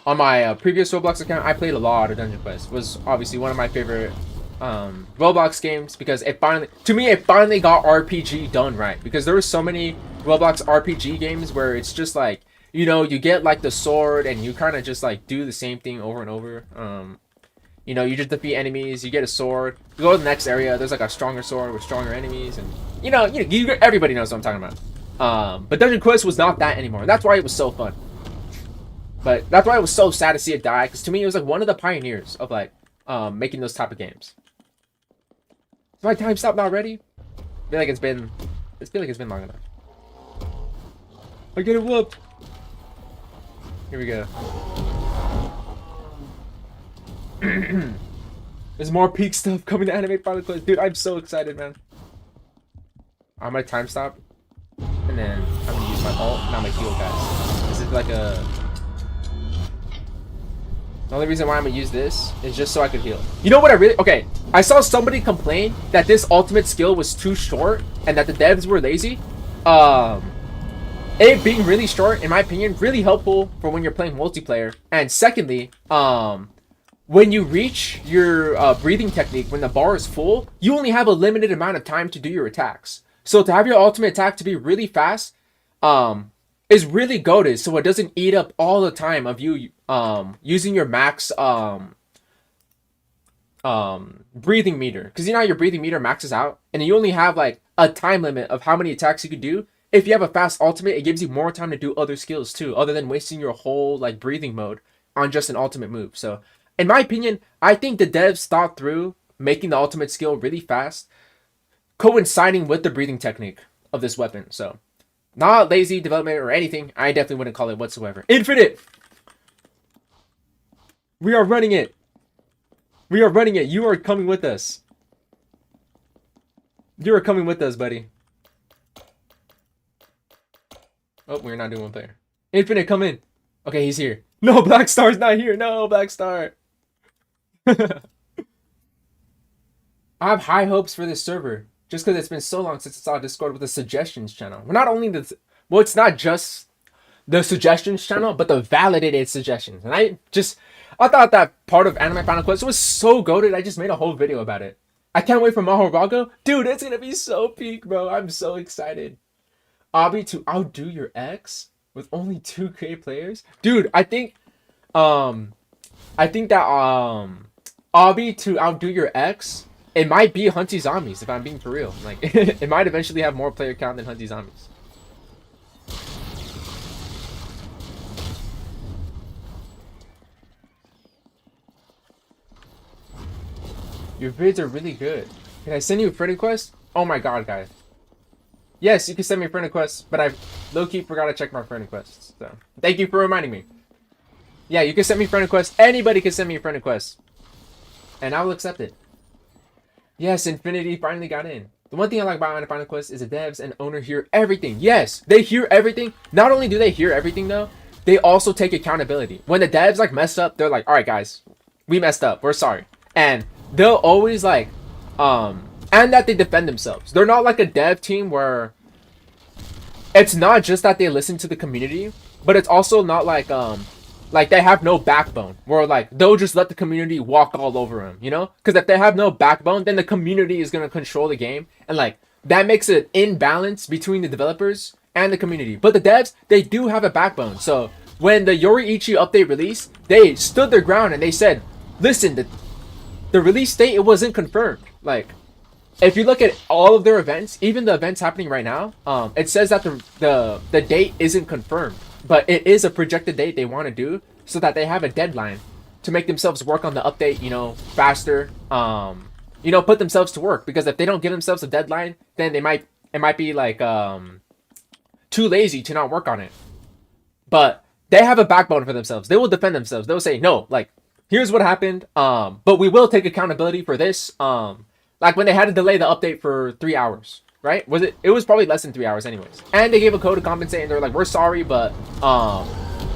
my previous Roblox account, I played a lot of Dungeon Quest. It was obviously one of my favorite Roblox games, because it finally got RPG done right, because there were so many Roblox RPG games where it's just like, you know, you get like the sword and you kind of just like do the same thing over and over. You know, you just defeat enemies, you get a sword, you go to the next area, there's like a stronger sword with stronger enemies, and you know, everybody knows what I'm talking about. But Dungeon Quest was not that anymore. That's why it was so fun. But that's why it was so sad to see it die, because to me it was like one of the pioneers of like making those type of games. Is my time stop not ready? I feel like it's been long enough. I get it whooped. Here we go. There's more peak stuff coming to Animate Final Quest. Dude, I'm so excited, man. I'm gonna time stop, and then I'm gonna use my ult, and I'm gonna heal, guys. This is like a... The only reason why I'm gonna use this is just so I could heal. You know what I really... Okay, I saw somebody complain that this ultimate skill was too short, and that the devs were lazy. It being really short, in my opinion, really helpful for when you're playing multiplayer. And secondly, when you reach your breathing technique, when the bar is full, you only have a limited amount of time to do your attacks. So to have your ultimate attack to be really fast is really goated, so it doesn't eat up all the time of you using your max breathing meter. Because you know how your breathing meter maxes out, and you only have like a time limit of how many attacks you can do. If you have a fast ultimate, it gives you more time to do other skills too, other than wasting your whole like breathing mode on just an ultimate move. So in my opinion, I think the devs thought through making the ultimate skill really fast, coinciding with the breathing technique of this weapon. So not lazy development or anything. I definitely wouldn't call it whatsoever. Infinite! We are running it. We are running it. You are coming with us. You are coming with us, buddy. Oh, we're not doing one player. Infinite, come in. Okay, he's here. No, Black Star's not here. No, Black Star. I have high hopes for this server. Just because it's been so long since I saw Discord with a suggestions channel. Well, not only the... Well, it's not just the suggestions channel, but the validated suggestions. And I thought that part of Anime Final Quest was so goated. I just made a whole video about it. I can't wait for Mahorago. Dude, it's going to be so peak, bro. I'm so excited. Obby to outdo your ex with only 2K players, dude. I think that Obby to outdo your ex, it might be Hunty Zombies if I'm being for real. Like it might eventually have more player count than Hunty Zombies. Your vids are really good. Can I send you a friend request? Oh my god, guys. Yes, you can send me a friend request, but I low-key forgot to check my friend requests. So thank you for reminding me. Yeah, you can send me a friend request. Anybody can send me a friend request. And I will accept it. Yes, Infinity finally got in. The one thing I like about Final Quest is the devs and owner hear everything. Yes, they hear everything. Not only do they hear everything though, they also take accountability. When the devs like mess up, they're like, alright guys, we messed up. We're sorry. And they'll always like, and that they defend themselves. They're not like a dev team where it's not just that they listen to the community, but it's also not like they have no backbone where like they'll just let the community walk all over them, you know? Because if they have no backbone, then the community is going to control the game, and like that makes an imbalance between the developers and the community. But the devs, they do have a backbone. So when the Yoriichi update released, they stood their ground and they said, listen, the release date, it wasn't confirmed. Like, if you look at all of their events, even the events happening right now, it says that the date isn't confirmed, but it is a projected date they want to do so that they have a deadline to make themselves work on the update, you know, faster, you know, put themselves to work. Because if they don't give themselves a deadline, then it might be like too lazy to not work on it. But they have a backbone for themselves. They will defend themselves. They'll say, no, like, here's what happened, but we will take accountability for this. Like when they had to delay the update for 3 hours, right? It was probably less than 3 hours anyways. And they gave a code to compensate, and they're like, we're sorry, but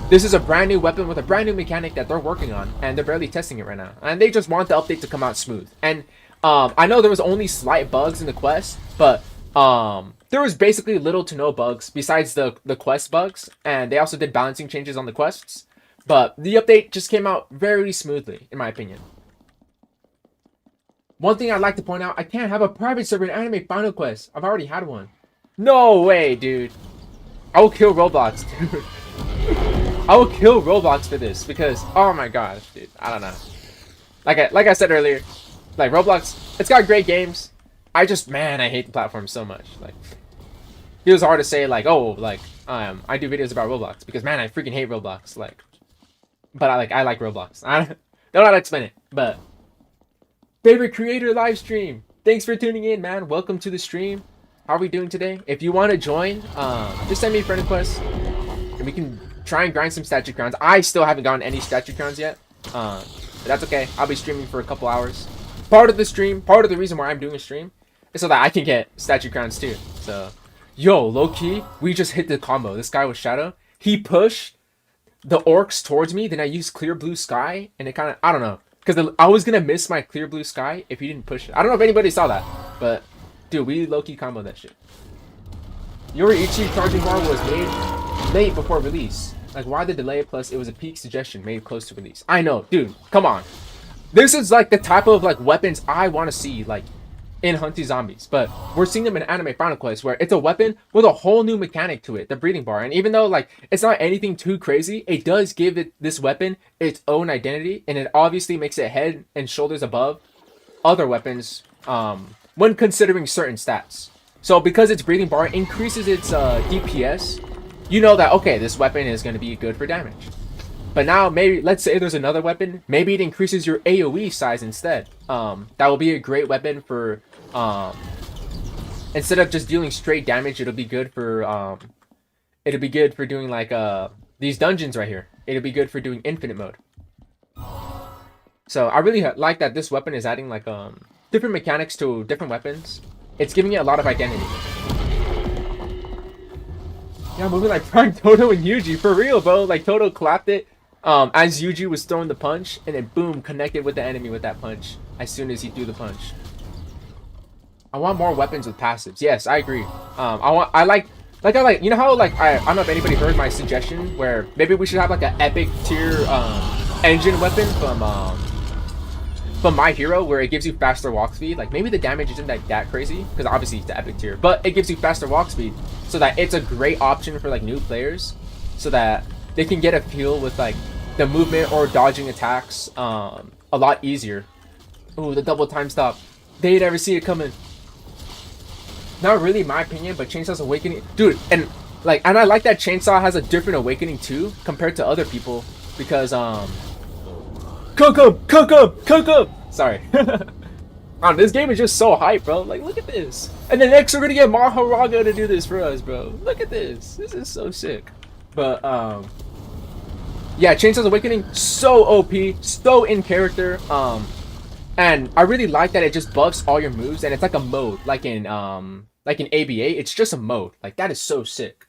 this is a brand new weapon with a brand new mechanic that they're working on, and they're barely testing it right now. And they just want the update to come out smooth. And I know there was only slight bugs in the quest, but there was basically little to no bugs besides the quest bugs. And they also did balancing changes on the quests. But the update just came out very smoothly, in my opinion. One thing I'd like to point out, I can't have a private server in Anime Final Quest. I've already had one. No way, dude. I will kill Roblox, dude. I will kill Roblox for this because, oh my gosh, dude. I don't know. Like I said earlier, like Roblox, it's got great games. I hate the platform so much. Like, it was hard to say like, oh, like, I do videos about Roblox because, man, I freaking hate Roblox. Like, but I like Roblox. I don't know how to explain it, but favorite creator live stream. Thanks for tuning in, man. Welcome to the stream. How are we doing today? If you want to join, just send me a friend request, and we can try and grind some statue crowns. I still haven't gotten any statue crowns yet, but that's okay. I'll be streaming for a couple hours. Part of the reason why I'm doing a stream is so that I can get statue crowns too. So, yo, low key, we just hit the combo. This guy with Shadow, he pushed the orcs towards me. Then I used clear blue sky, and it kind of, I don't know, because I was gonna miss my clear blue sky if he didn't push it. I don't know if anybody saw that, but dude, we low key combo that shit. Yoriichi charging bar was made late before release. Like, why the delay? Plus, it was a peak suggestion made close to release. I know, dude. Come on. This is like the type of like weapons I want to see like in Hunty Zombies, but we're seeing them in Anime Final Quest where it's a weapon with a whole new mechanic to it, the breathing bar. And even though like it's not anything too crazy, it does give this weapon its own identity, and it obviously makes it head and shoulders above other weapons when considering certain stats. So because its breathing bar increases its DPS, you know that, okay, this weapon is going to be good for damage. But now, maybe, let's say there's another weapon, maybe it increases your AoE size instead. That will be a great weapon for, instead of just dealing straight damage, it'll be good for doing like, these dungeons right here. It'll be good for doing infinite mode. So, I really like that this weapon is adding like, different mechanics to different weapons. It's giving it a lot of identity. Yeah, moving like Prime Toto and Yuji. For real, bro. Like, Toto clapped it as Yuji was throwing the punch, and then boom, connected with the enemy with that punch as soon as he threw the punch. I want more weapons with passives. Yes, I agree. I like, you know how, like, I don't know if anybody heard my suggestion where maybe we should have, like, an epic tier engine weapon from My Hero, where it gives you faster walk speed. Like, maybe the damage isn't that crazy, because obviously it's the epic tier, but it gives you faster walk speed, so that it's a great option for like new players, so that they can get a feel with like the movement or dodging attacks a lot easier. Ooh, the double time stop. They'd ever see it coming. Not really my opinion, but Chainsaw's Awakening, dude, and I like that Chainsaw has a different awakening too compared to other people, because Cook. Sorry. This game is just so hype, bro. Like, look at this. And then next we're gonna get Maharaga to do this for us, bro. Look at this. This is so sick. But yeah, Chainsaw's Awakening, so OP, so in character. And I really like that it just buffs all your moves, and it's like a mode, like in ABA. It's just a mode. Like, that is so sick.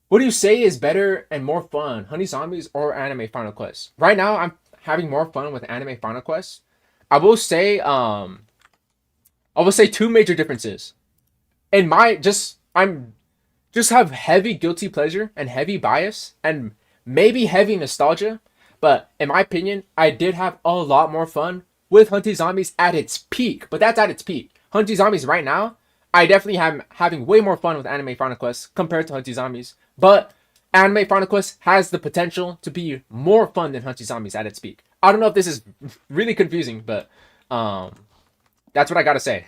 What do you say is better and more fun, Hunty Zombies or Anime Final Quest? Right now, I'm having more fun with Anime Final Quest. I will say two major differences. In my I'm just have heavy guilty pleasure and heavy bias and maybe heavy nostalgia, but in my opinion, I did have a lot more fun with Hunty Zombies at its peak. But that's at its peak. Hunty Zombies right now, I definitely am having way more fun with Anime Final Quest compared to Hunty Zombies. But Anime Final Quest has the potential to be more fun than Hunty Zombies at its peak. I don't know if this is really confusing, but that's what I gotta say.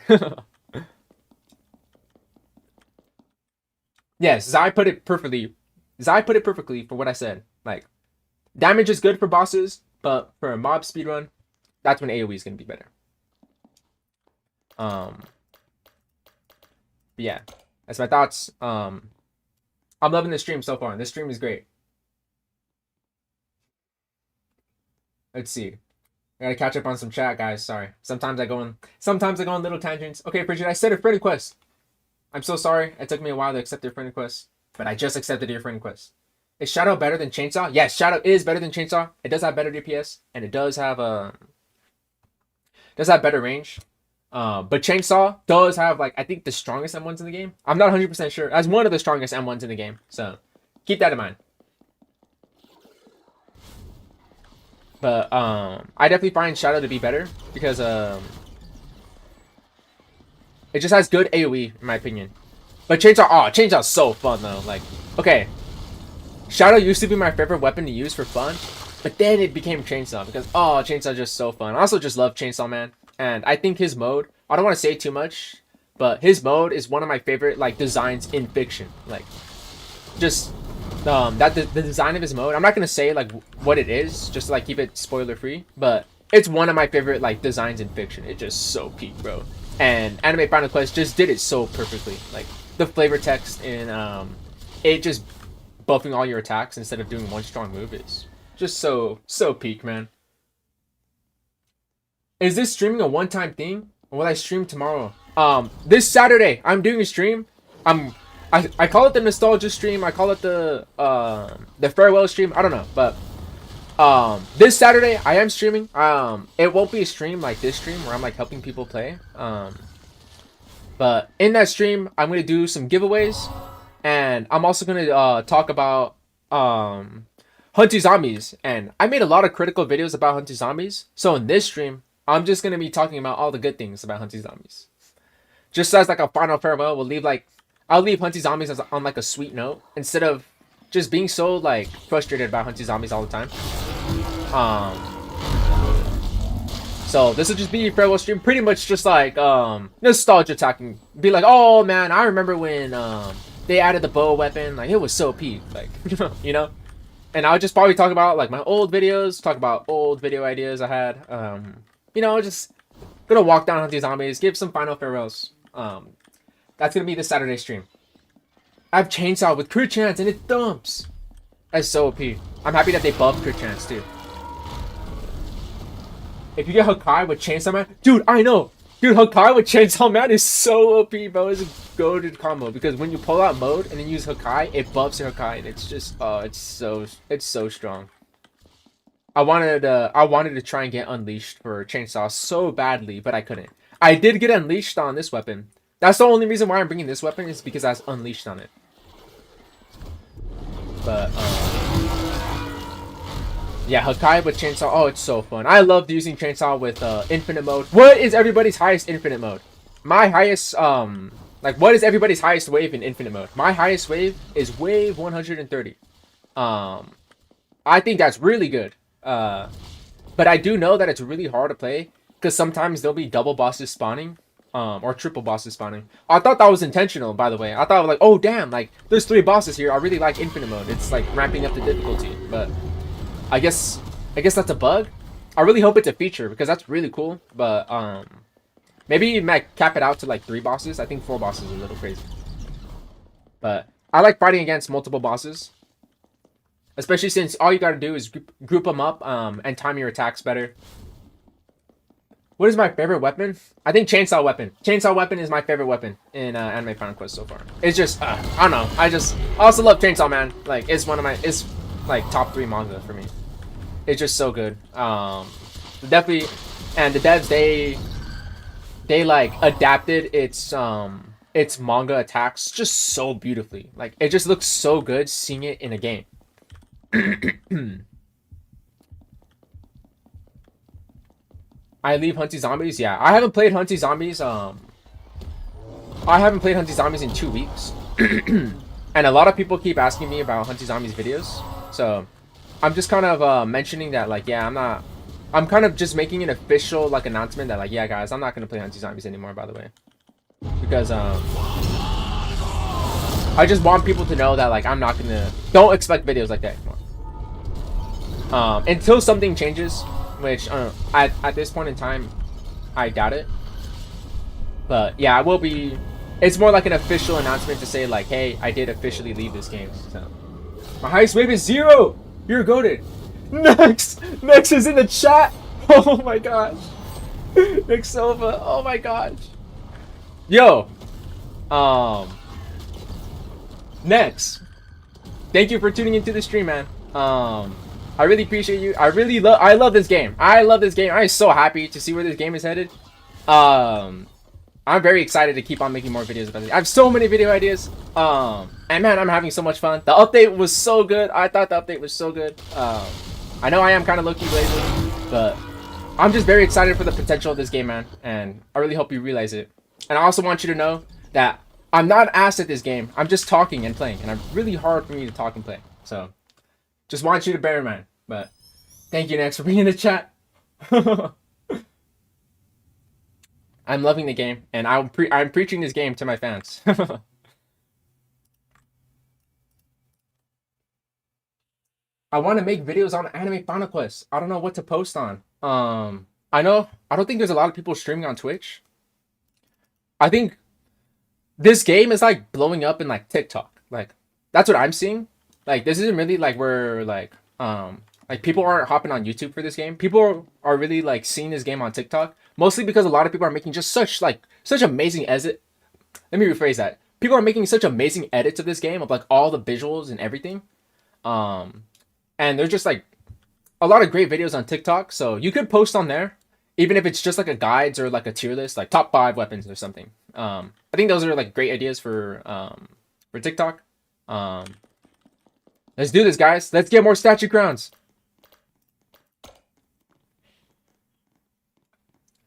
Yes, Zai put it perfectly. Zai put it perfectly for what I said. Like, damage is good for bosses, but for a mob speedrun, that's when AoE is gonna be better. But yeah, that's my thoughts. I'm loving this stream so far. This stream is great. Let's see. I gotta catch up on some chat, guys. Sorry. Sometimes I go on little tangents. Okay, Bridget, I said a friend request. I'm so sorry. It took me a while to accept your friend request, but I just accepted your friend request. Is Shadow better than Chainsaw? Yes, Shadow is better than Chainsaw. It does have better DPS, and it does have better range. But Chainsaw does have, like, I think the strongest M1s in the game. I'm not 100% sure. As one of the strongest M1s in the game. So keep that in mind. But I definitely find Shadow to be better because it just has good AoE in my opinion. But Chainsaw's so fun though. Like, okay, Shadow used to be my favorite weapon to use for fun, but then it became Chainsaw because Chainsaw's just so fun. I also just love Chainsaw Man, and I think his mode, I don't want to say too much, but his mode is one of my favorite like designs in fiction. Like, just the design of his mode, I'm not gonna say like what it is, just to like keep it spoiler free, but it's one of my favorite like designs in fiction. It's just so peak, bro. And Anime Final Quest just did it so perfectly. Like, the flavor text in it just buffing all your attacks instead of doing one strong move is just so peak, man. Is this streaming a one-time thing, or will I stream tomorrow? This Saturday I'm doing a stream. I call it the nostalgia stream. I call it the farewell stream. I don't know, but this Saturday I am streaming. It won't be a stream like this stream where I'm like helping people play. But in that stream I'm gonna do some giveaways, and I'm also gonna talk about Hunty Zombies. And I made a lot of critical videos about Hunty Zombies, so in this stream I'm just gonna be talking about all the good things about Hunty Zombies. Just as like a final farewell, I'll leave Hunty Zombies on like a sweet note, instead of just being so like frustrated about Hunty Zombies all the time. So this will just be a farewell stream, pretty much just like nostalgia talking. Be like, oh man, I remember when they added the bow weapon, like it was so peak, like you know. And I'll just probably talk about like my old videos, talk about old video ideas I had. You know, just gonna walk down Hunty Zombies, give some final farewells. That's gonna be the Saturday stream. I have Chainsaw with crit chance and it thumps. That's so OP. I'm happy that they buffed crit chance too. If you get Hakai with Chainsaw Man, dude, I know. Dude, Hakai with Chainsaw Man is so OP, bro. It's a goated combo, because when you pull out mode and then use Hakai, it buffs your Hakai, and it's just it's so strong. I wanted to try and get Unleashed for Chainsaw so badly, but I couldn't. I did get Unleashed on this weapon. That's the only reason why I'm bringing this weapon, is because I was Unleashed on it. But yeah, Hakai with Chainsaw. Oh, it's so fun. I loved using Chainsaw with infinite mode. What is everybody's highest infinite mode? My highest like, what is everybody's highest wave in infinite mode? My highest wave is wave 130. I think that's really good. But I do know that it's really hard to play, because sometimes there'll be double bosses spawning, or triple bosses spawning. I thought that was intentional, by the way. I thought like, oh damn, like there's 3 bosses here. I really like infinite mode. It's like ramping up the difficulty, but I guess that's a bug. I really hope it's a feature, because that's really cool. But maybe you might cap it out to like 3 bosses. I think 4 bosses is a little crazy. But I like fighting against multiple bosses, especially since all you gotta do is group them up and time your attacks better. What is my favorite weapon? I think Chainsaw Weapon. Chainsaw Weapon is my favorite weapon in Anime Final Quest so far. It's just, I don't know. I also love Chainsaw Man. Like, it's like top 3 manga for me. It's just so good. Definitely, and the devs, they like adapted its manga attacks just so beautifully. Like, it just looks so good seeing it in a game. I leave Hunty Zombies. Yeah, I haven't played Hunty Zombies. I haven't played Hunty Zombies in 2 weeks, and a lot of people keep asking me about Hunty Zombies videos. So I'm just kind of mentioning that, like, yeah, I'm kind of just making an official like announcement that, like, yeah, guys, I'm not gonna play Hunty Zombies anymore. By the way, because I just want people to know that, like, don't expect videos like that anymore. Until something changes. Which, at this point in time, I doubt it. But, yeah, I will be... It's more like an official announcement to say, like, hey, I did officially leave this game. So, my highest wave is 0! You're goated! Next is in the chat! Oh my gosh! Nick Silva, oh my gosh! Yo! Next! Thank you for tuning into the stream, man. I really appreciate you. I love this game. I love this game. I'm so happy to see where this game is headed. I'm very excited to keep on making more videos about this. I have so many video ideas. And man, I'm having so much fun. The update was so good. I thought the update was so good. I know I am kind of low-key lazy, but I'm just very excited for the potential of this game, man. And I really hope you realize it. And I also want you to know that I'm not ass at this game. I'm just talking and playing. And it's really hard for me to talk and play. So just want you to bear in mind. But thank you, Nex, for being in the chat. I'm loving the game, and I'm preaching this game to my fans. I want to make videos on Anime Final Quest. I don't know what to post on. I don't think there's a lot of people streaming on Twitch. I think this game is like blowing up in like TikTok. Like, that's what I'm seeing. Like, this isn't really like where like people aren't hopping on YouTube for this game. People are really like seeing this game on TikTok, mostly because a lot of people are making just such amazing edits. Let me rephrase that. people are making such amazing edits of this game, of like all the visuals and everything. And there's just like a lot of great videos on TikTok, so you could post on there, even if it's just like a guides or like a tier list, like top 5 weapons or something. I think those are like great ideas for TikTok. Let's do this, guys. Let's get more statue crowns.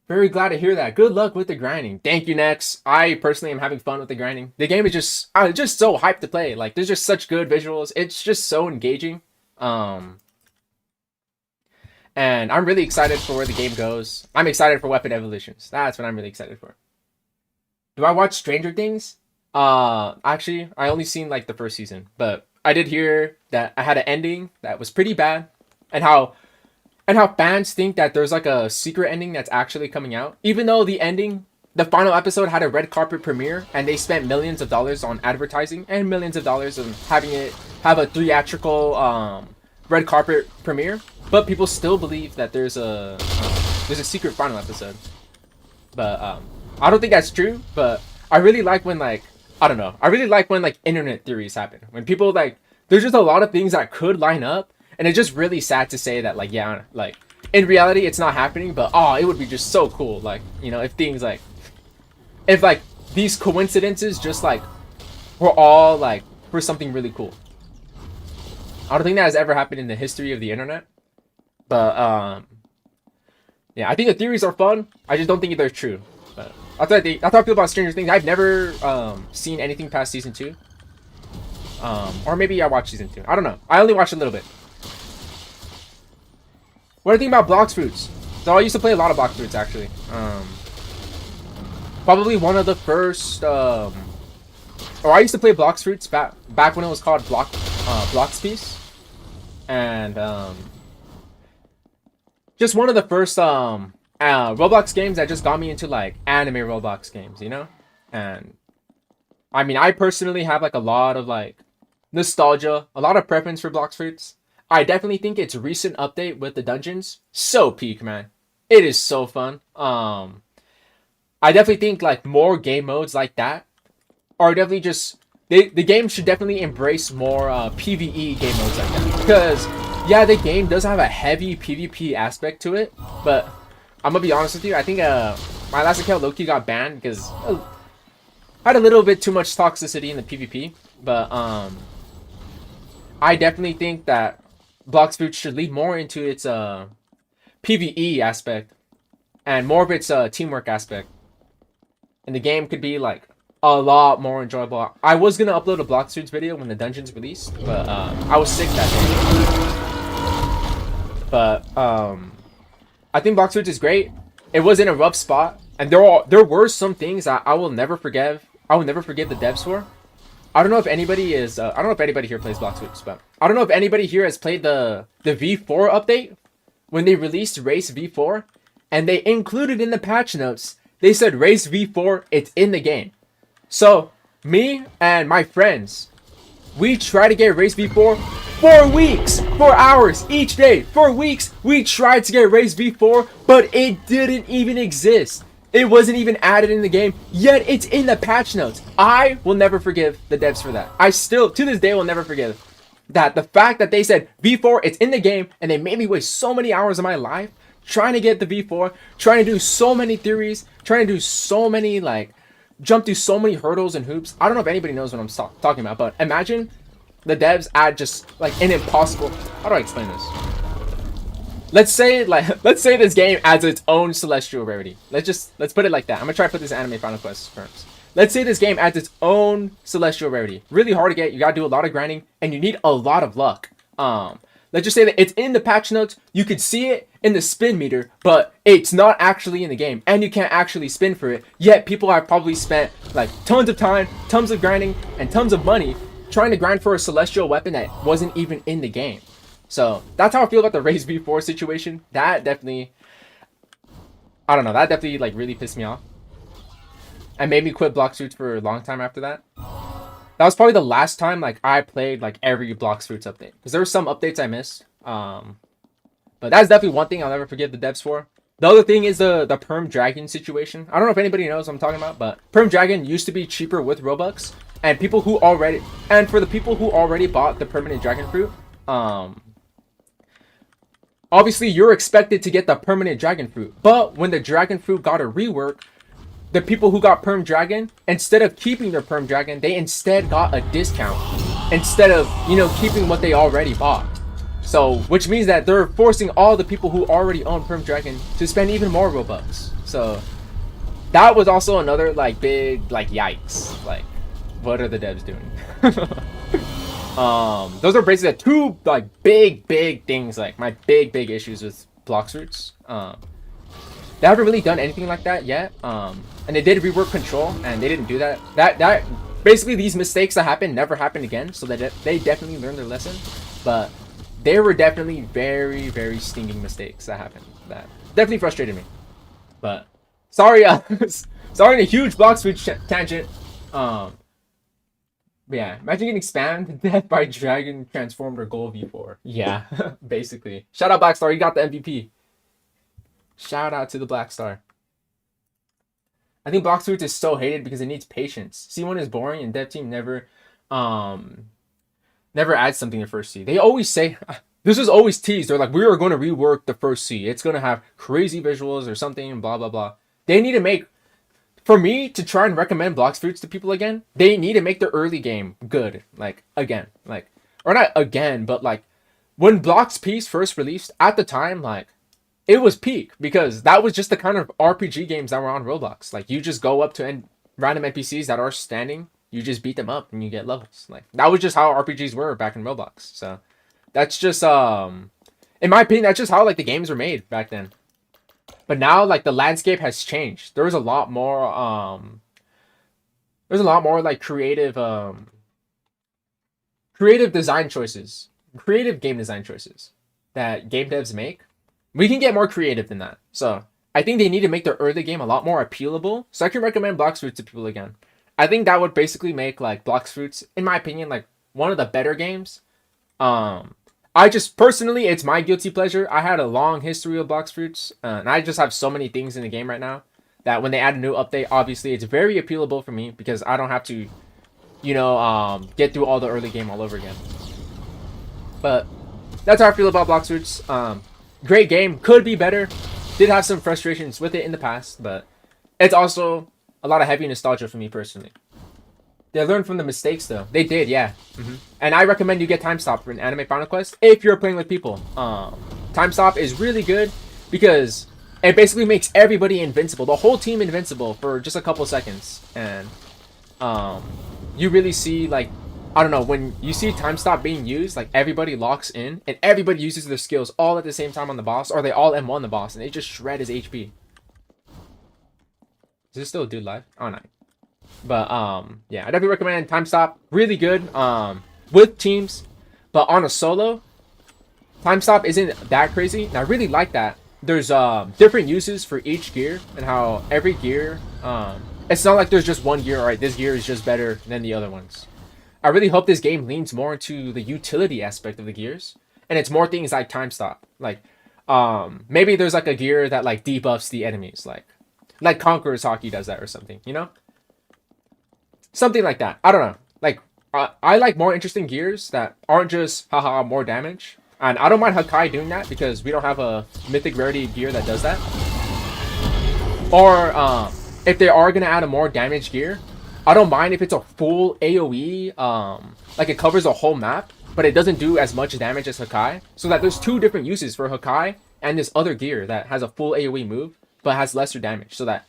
Very glad to hear that. Good luck with the grinding. Thank you, Nex. I personally am having fun with the grinding. The game is just so hyped to play. Like, there's just such good visuals. It's just so engaging. And I'm really excited for where the game goes. I'm excited for weapon evolutions. That's what I'm really excited for. Do I watch Stranger Things? Actually, I only seen like the first season, but I did hear that I had an ending that was pretty bad, and how fans think that there's like a secret ending that's actually coming out, even though the final episode had a red carpet premiere, and they spent millions of dollars on advertising and millions of dollars on having it have a theatrical red carpet premiere, but people still believe that there's a secret final episode. But I don't think that's true. But I really like when like I really like when like internet theories happen, when people like there's just a lot of things that could line up. And it's just really sad to say that, like, yeah, like, in reality, it's not happening, but, oh, it would be just so cool, like, you know, if things, like, if, like, these coincidences just, like, were all, like, for something really cool. I don't think that has ever happened in the history of the internet, but, yeah, I think the theories are fun. I just don't think they're true. But that's what I feel about Stranger Things. I've never, seen anything past season 2. Or maybe I watched season 2. I don't know. I only watched a little bit. What do you think about Blox Fruits? So I used to play a lot of Blox Fruits, actually. Probably one of the first, or I used to play Blox Fruits back when it was called Blox Piece. And, just one of the first, Roblox games that just got me into, like, anime Roblox games, you know? And, I mean, I personally have, like, a lot of, like, nostalgia, a lot of preference for Blox Fruits. I definitely think its recent update with the dungeons, so peak, man. It is so fun. I definitely think like more game modes like that are definitely just the game should definitely embrace more PvE game modes like that. Because yeah, the game does have a heavy PvP aspect to it, but I'm gonna be honest with you, I think my last account low-key got banned because I had a little bit too much toxicity in the PvP. But I definitely think that Blox Fruits should lead more into its PvE aspect and more of its teamwork aspect, and the game could be like a lot more enjoyable. I was gonna upload a Blox Fruits video when the dungeons released, but I was sick that day. But I think Blox Fruits is great. It was in a rough spot, and there were some things that I will never forgive. I will never forgive the devs for. I don't know if anybody is. I don't know if anybody here plays Blox Fruits, but I don't know if anybody here has played the V4 update when they released Race V4, and they included in the patch notes. They said Race V4, it's in the game. So me and my friends, we try to get Race V4 for weeks, 4 hours each day. For weeks, we tried to get Race V4, but it didn't even exist. It wasn't even added in the game, yet it's in the patch notes. I will never forgive the devs for that. I still, to this day, will never forgive that. The fact that they said V4, it's in the game, and they made me waste so many hours of my life trying to get the V4, trying to do so many theories, trying to do so many, like, jump through so many hurdles and hoops. I don't know if anybody knows what I'm talking about, but imagine the devs add just, like, an impossible... How do I explain this? Let's say this game adds its own celestial rarity. Let's put it like that. I'm gonna try to put this anime Final Quest first. Let's say this game adds its own celestial rarity. Really hard to get. You gotta do a lot of grinding, and you need a lot of luck. Let's just say that it's in the patch notes. You could see it in the spin meter, but it's not actually in the game, and you can't actually spin for it. Yet people have probably spent like tons of time, tons of grinding, and tons of money trying to grind for a celestial weapon that wasn't even in the game. So that's how I feel about the Race V4 situation. That definitely, I don't know, that definitely like really pissed me off and made me quit Blox Fruits for a long time after that. That was probably the last time like I played like every Blox Fruits update, because there were some updates I missed. But that's definitely one thing I'll never forgive the devs for. The other thing is the perm dragon situation. I don't know if anybody knows what I'm talking about, but perm dragon used to be cheaper with Robux, and for the people who already bought the permanent dragon fruit, obviously you're expected to get the permanent dragon fruit. But when the dragon fruit got a rework, the people who got perm dragon, instead of keeping their perm dragon, they instead got a discount instead of, you know, keeping what they already bought. So, which means that they're forcing all the people who already own Perm Dragon to spend even more Robux. So, that was also another, like, big, like, yikes. Like, what are the devs doing? Those are basically the two, like, big things, like, my big issues with Blox Roots. They haven't really done anything like that yet. And they did rework Control, and they didn't do that. That basically, these mistakes that happened never happened again, so that they definitely learned their lesson. But there were definitely very stinging mistakes that happened that definitely frustrated me. But sorry, sorry, a huge Blox Food tangent. But yeah, imagine getting spammed to death by Dragon Transformed or Gold V4. Yeah, basically. Shout out Black Star, you got the MVP. Shout out to the Black Star. I think Blox Food is so hated because it needs patience. C1 is boring and dev team never adds something to first C. They always say, this is always teased. They're like, we are going to rework the first C. It's going to have crazy visuals or something, blah, blah, blah. They need to make, for me to try and recommend Blox Fruits to people again, they need to make the early game good. Like, again. Like, or not again, but like, when Blox Peace first released, at the time, like, it was peak. Because that was just the kind of RPG games that were on Roblox. Like, you just go up to random NPCs that are standing, you just beat them up and you get levels. Like, that was just how RPGs were back in Roblox. So that's just in my opinion, that's just how like the games were made back then. But now like the landscape has changed. There's a lot more like creative design choices, creative game design choices that game devs make. We can get more creative than that. So I think they need to make their early game a lot more appealable. So I can recommend Blox Fruits to people again. I think that would basically make like Blox Fruits, in my opinion, like one of the better games. I just personally, it's my guilty pleasure. I had a long history of Blox Fruits, and I just have so many things in the game right now that when they add a new update, obviously it's very appealable for me because I don't have to, you know, get through all the early game all over again. But that's how I feel about Blox Fruits. Great game, could be better. Did have some frustrations with it in the past, but it's also a lot of heavy nostalgia for me personally. They learned from the mistakes though. They did, yeah. And I recommend you get Time Stop for an anime Final Quest if you're playing with people. Time Stop is really good because it basically makes everybody invincible, the whole team invincible for just a couple seconds. And you really see, like, I don't know, when you see Time Stop being used, like everybody locks in and everybody uses their skills all at the same time on the boss, or they all M1 the boss and they just shred his HP. Is this still a dude live? Oh, no. But, yeah, I definitely recommend Time Stop. Really good, with teams. But on a solo, Time Stop isn't that crazy. And I really like that. There's, different uses for each gear. And how every gear, it's not like there's just one gear. Alright, this gear is just better than the other ones. I really hope this game leans more into the utility aspect of the gears. And it's more things like Time Stop. Like, maybe there's like a gear that, like, debuffs the enemies. Like Conqueror's Hockey does that or something, you know? Something like that. I don't know. Like, I like more interesting gears that aren't just, haha, more damage. And I don't mind Hakai doing that because we don't have a mythic rarity gear that does that. Or, if they are going to add a more damage gear, I don't mind if it's a full AoE, like it covers a whole map, but it doesn't do as much damage as Hakai. So that there's two different uses for Hakai and this other gear that has a full AoE move, but has lesser damage. So that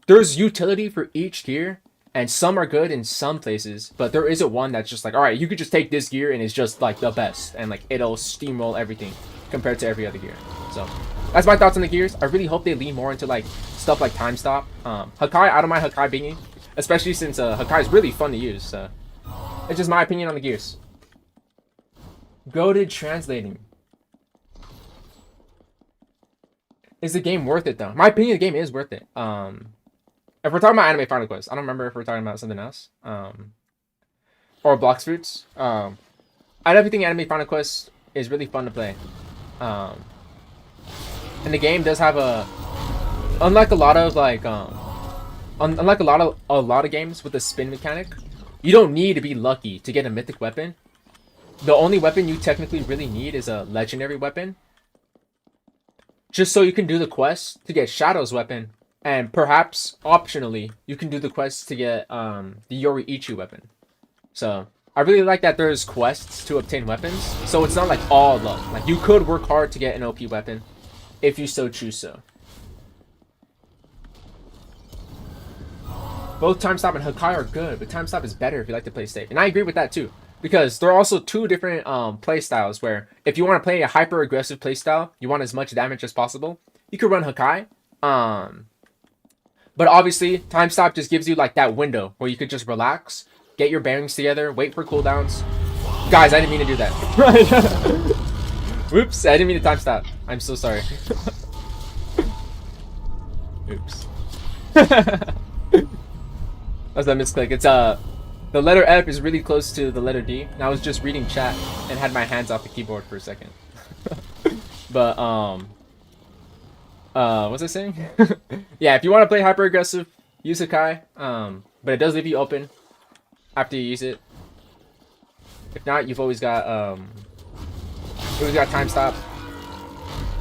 there's utility for each gear, and some are good in some places, but there isn't one that's just like, alright, you could just take this gear and it's just like the best, and like it'll steamroll everything compared to every other gear. So that's my thoughts on the gears. I really hope they lean more into like stuff like Time Stop. Hakai, I don't mind Hakai being, especially since Hakai is really fun to use. So it's just my opinion on the gears. Goated translating. Is the game worth it though? My opinion, the game is worth it. If we're talking about anime Final Quest, I don't remember if we're talking about something else. Or Blox Fruits. I definitely think anime Final Quest is really fun to play. And the game does have a, unlike a lot of like unlike a lot of games with a spin mechanic, you don't need to be lucky to get a mythic weapon. The only weapon you technically really need is a legendary weapon, just so you can do the quest to get Shadow's weapon, and perhaps optionally you can do the quest to get the Yoriichi weapon. So I really like that there's quests to obtain weapons, so it's not like all luck. Like, you could work hard to get an OP weapon if you so choose so. Both Time Stop and Hakai are good, but Time Stop is better if you like to play safe. And I agree with that too, because there are also two different play styles where if you want to play a hyper aggressive play style, you want as much damage as possible, you could run Hakai. But obviously Time Stop just gives you like that window where you could just relax, get your bearings together, wait for cooldowns. Guys, I didn't mean to do that. Whoops, I didn't mean to Time Stop. I'm so sorry. Oops. That's a misclick. It's the letter F is really close to the letter D. And I was just reading chat and had my hands off the keyboard for a second. But what's I saying? Yeah, if you want to play hyper aggressive, use Hakai. But it does leave you open after you use it. If not, you've always got Time Stop.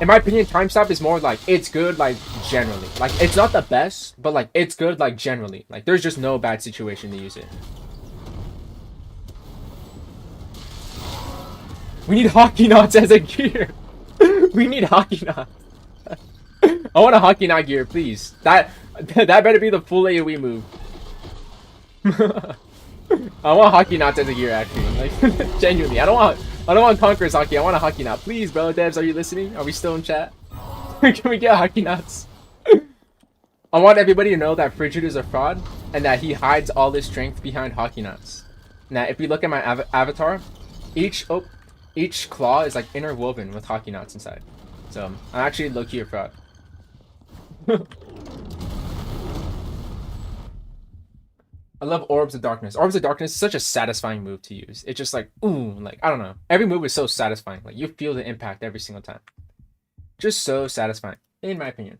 In my opinion, Time Stop is more like, it's good like generally. Like, it's not the best, but like it's good like generally. Like, there's just no bad situation to use it. We need hockey knots as a gear. We need hockey knots. I want a hockey knot gear, please. That better be the full AoE move. I want hockey knots as a gear, actually. Like, genuinely, I don't want Conqueror's hockey. I want a hockey knot, please, bro. Devs, are you listening? Are we still in chat? Can we get hockey knots? I want everybody to know that Frigid is a fraud and that he hides all his strength behind hockey knots. Now, if we look at my avatar, each claw is like interwoven with hockey knots inside. So I'm actually low-key a fraud. I love Orbs of Darkness. Orbs of Darkness is such a satisfying move to use. It's just like, ooh, like, I don't know. Every move is so satisfying. Like, you feel the impact every single time. Just so satisfying, in my opinion.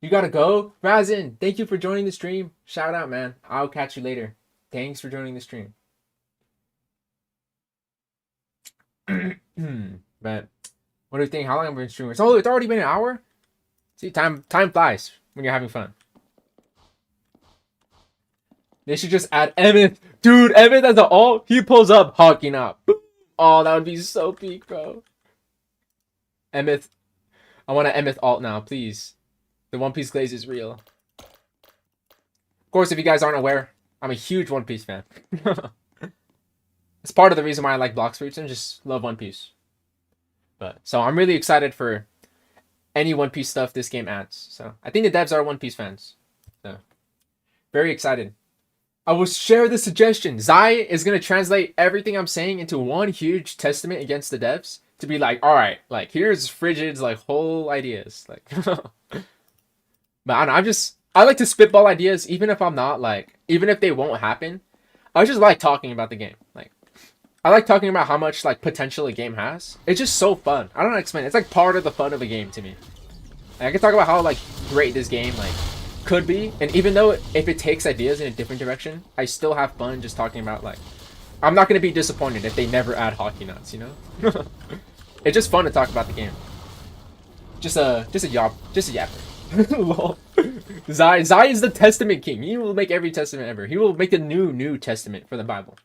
You gotta go. Razin, thank you for joining the stream. Shout out, man. I'll catch you later. Thanks for joining the stream. But what do you think? How long have we been streaming? Oh, it's already been an hour? See, time flies when you're having fun. They should just add Emmett. Dude, Emmett as an ult, he pulls up hockey knot. Oh, that would be so peak, bro. Emmett. I want an Emmett ult now, please. The One Piece glaze is real. Of course, if you guys aren't aware, I'm a huge One Piece fan. It's part of the reason why I like Blox Fruits and just love One Piece. But so I'm really excited for any One Piece stuff this game adds. So I think the devs are One Piece fans. So very excited. I will share the suggestion. Zai is going to translate everything I'm saying into one huge testament against the devs to be like, all right, like, here's Frigid's like whole ideas. Like, but I don't know, I like to spitball ideas, even if I'm not like, even if they won't happen. I just like talking about the game. Like, I like talking about how much like potential a game has. It's just so fun. I don't know how to explain it. It's like part of the fun of a game to me. Like, I can talk about how like great this game like could be, and even though if it takes ideas in a different direction, I still have fun just talking about like, I'm not going to be disappointed if they never add hockey nuts, you know? It's just fun to talk about the game. Just a yapper. Lol. Zai is the testament king. He will make every testament ever. He will make a new testament for the Bible.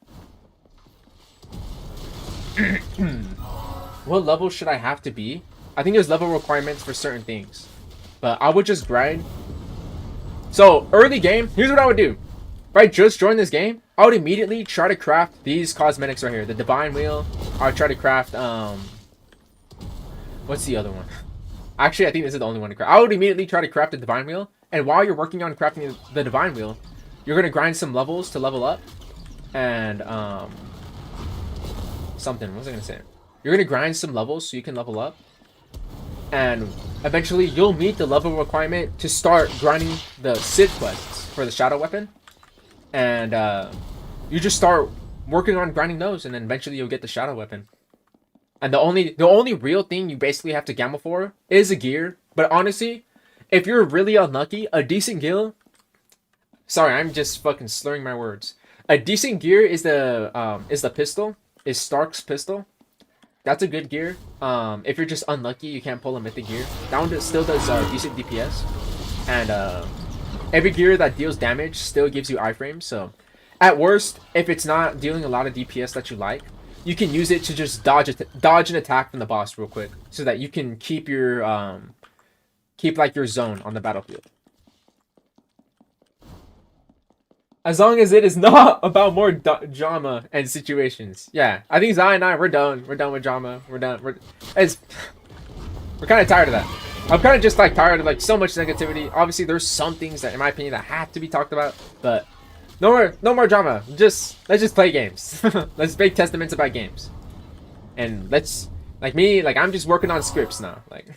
What level should I have to be? I think there's level requirements for certain things, but I would just grind. So, early game, here's what I would do. If I just joined this game, I would immediately try to craft these cosmetics right here. The Divine Wheel. I would try to craft, what's the other one? Actually, I think this is the only one to craft. I would immediately try to craft the Divine Wheel. And while you're working on crafting the Divine Wheel, you're going to grind some levels to level up. And, something. What was I going to say? You're going to grind some levels so you can level up. And eventually you'll meet the level requirement to start grinding the Scythe quests for the shadow weapon. And you just start working on grinding those, and then eventually you'll get the shadow weapon. And the only real thing you basically have to gamble for is a gear But honestly, if you're really unlucky, a decent gear. Sorry, I'm just fucking slurring my words. A decent gear is the pistol. Is Stark's pistol. That's a good gear. If you're just unlucky, you can't pull a mythic gear. That one still does decent DPS. And every gear that deals damage still gives you iframes. So at worst, if it's not dealing a lot of DPS that you like, you can use it to just dodge an attack from the boss real quick, so that you can keep your keep like your zone on the battlefield. As long as it is not about more drama and situations. Yeah, I think Zai and I, we're done. We're done with drama. We're done. We're kind of tired of that. I'm kind of just like tired of like so much negativity. Obviously, there's some things that, in my opinion, that have to be talked about, but no more drama. Let's just play games. Let's make testaments about games, and I'm just working on scripts now. Like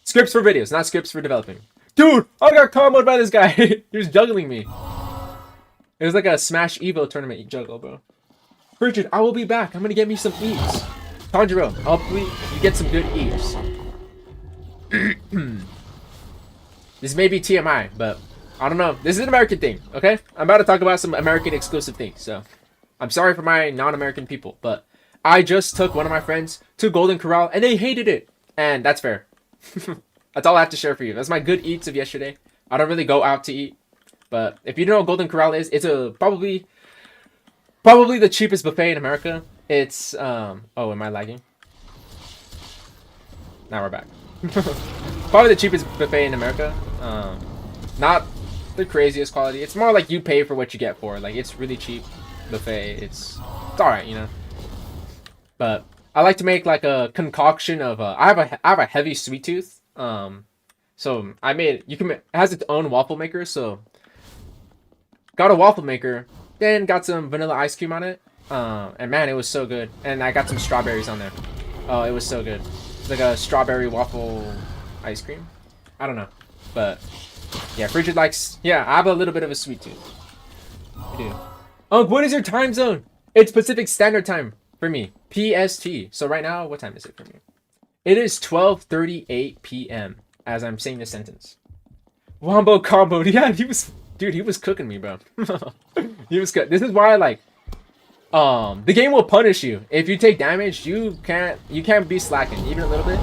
scripts for videos, not scripts for developing. Dude, I got comboed by this guy. He was juggling me. It was like a Smash Evo tournament juggle, bro. Bridget, I will be back. I'm gonna get me some eats. Tanjiro, hopefully you get some good eats. This may be TMI, but I don't know. This is an American thing, okay? I'm about to talk about some American exclusive things, so I'm sorry for my non-American people, but I just took one of my friends to Golden Corral, and they hated it. And that's fair. That's all I have to share for you. That's my good eats of yesterday. I don't really go out to eat. But if you don't know what Golden Corral is, it's probably the cheapest buffet in America. It's oh, am I lagging? Now we're back. Probably the cheapest buffet in America. Not the craziest quality. It's more like you pay for what you get for. Like, it's really cheap buffet. It's alright, you know. But I like to make like a concoction of I have a heavy sweet tooth. So I made it has its own waffle maker, so got a waffle maker, then got some vanilla ice cream on it. And man, it was so good. And I got some strawberries on there. Oh, it was so good. It's like a strawberry waffle ice cream. I don't know. But yeah, Frigid likes, yeah, I have a little bit of a sweet tooth. I do. Oh, what is your time zone? It's Pacific Standard Time for me. PST. So right now, what time is it for me? It is 12:38 p.m. as I'm saying this sentence. Wombo combo. Yeah, he was cooking me, bro. He was good. This is why I like the game will punish you. If you take damage, you can't be slacking even a little bit.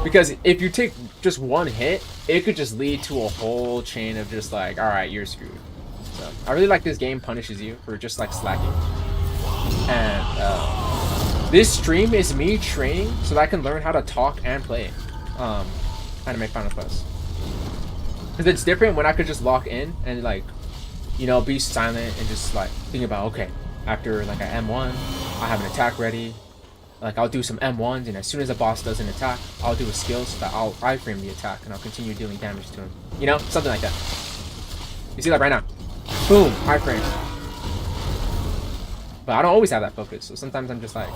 Because if you take just one hit, it could just lead to a whole chain of just like, alright, you're screwed. So I really like this game punishes you for just like slacking. And this stream is me training so that I can learn how to talk and play Anime Final Quest. Because it's different when I could just lock in and like, you know, be silent and just like think about, okay, after like an M1, I have an attack ready. Like I'll do some M1s, and as soon as a boss does an attack, I'll do a skill so that I'll iframe the attack and I'll continue dealing damage to him. You know, something like that. You see that right now? Boom, iframe. But I don't always have that focus, so sometimes I'm just like,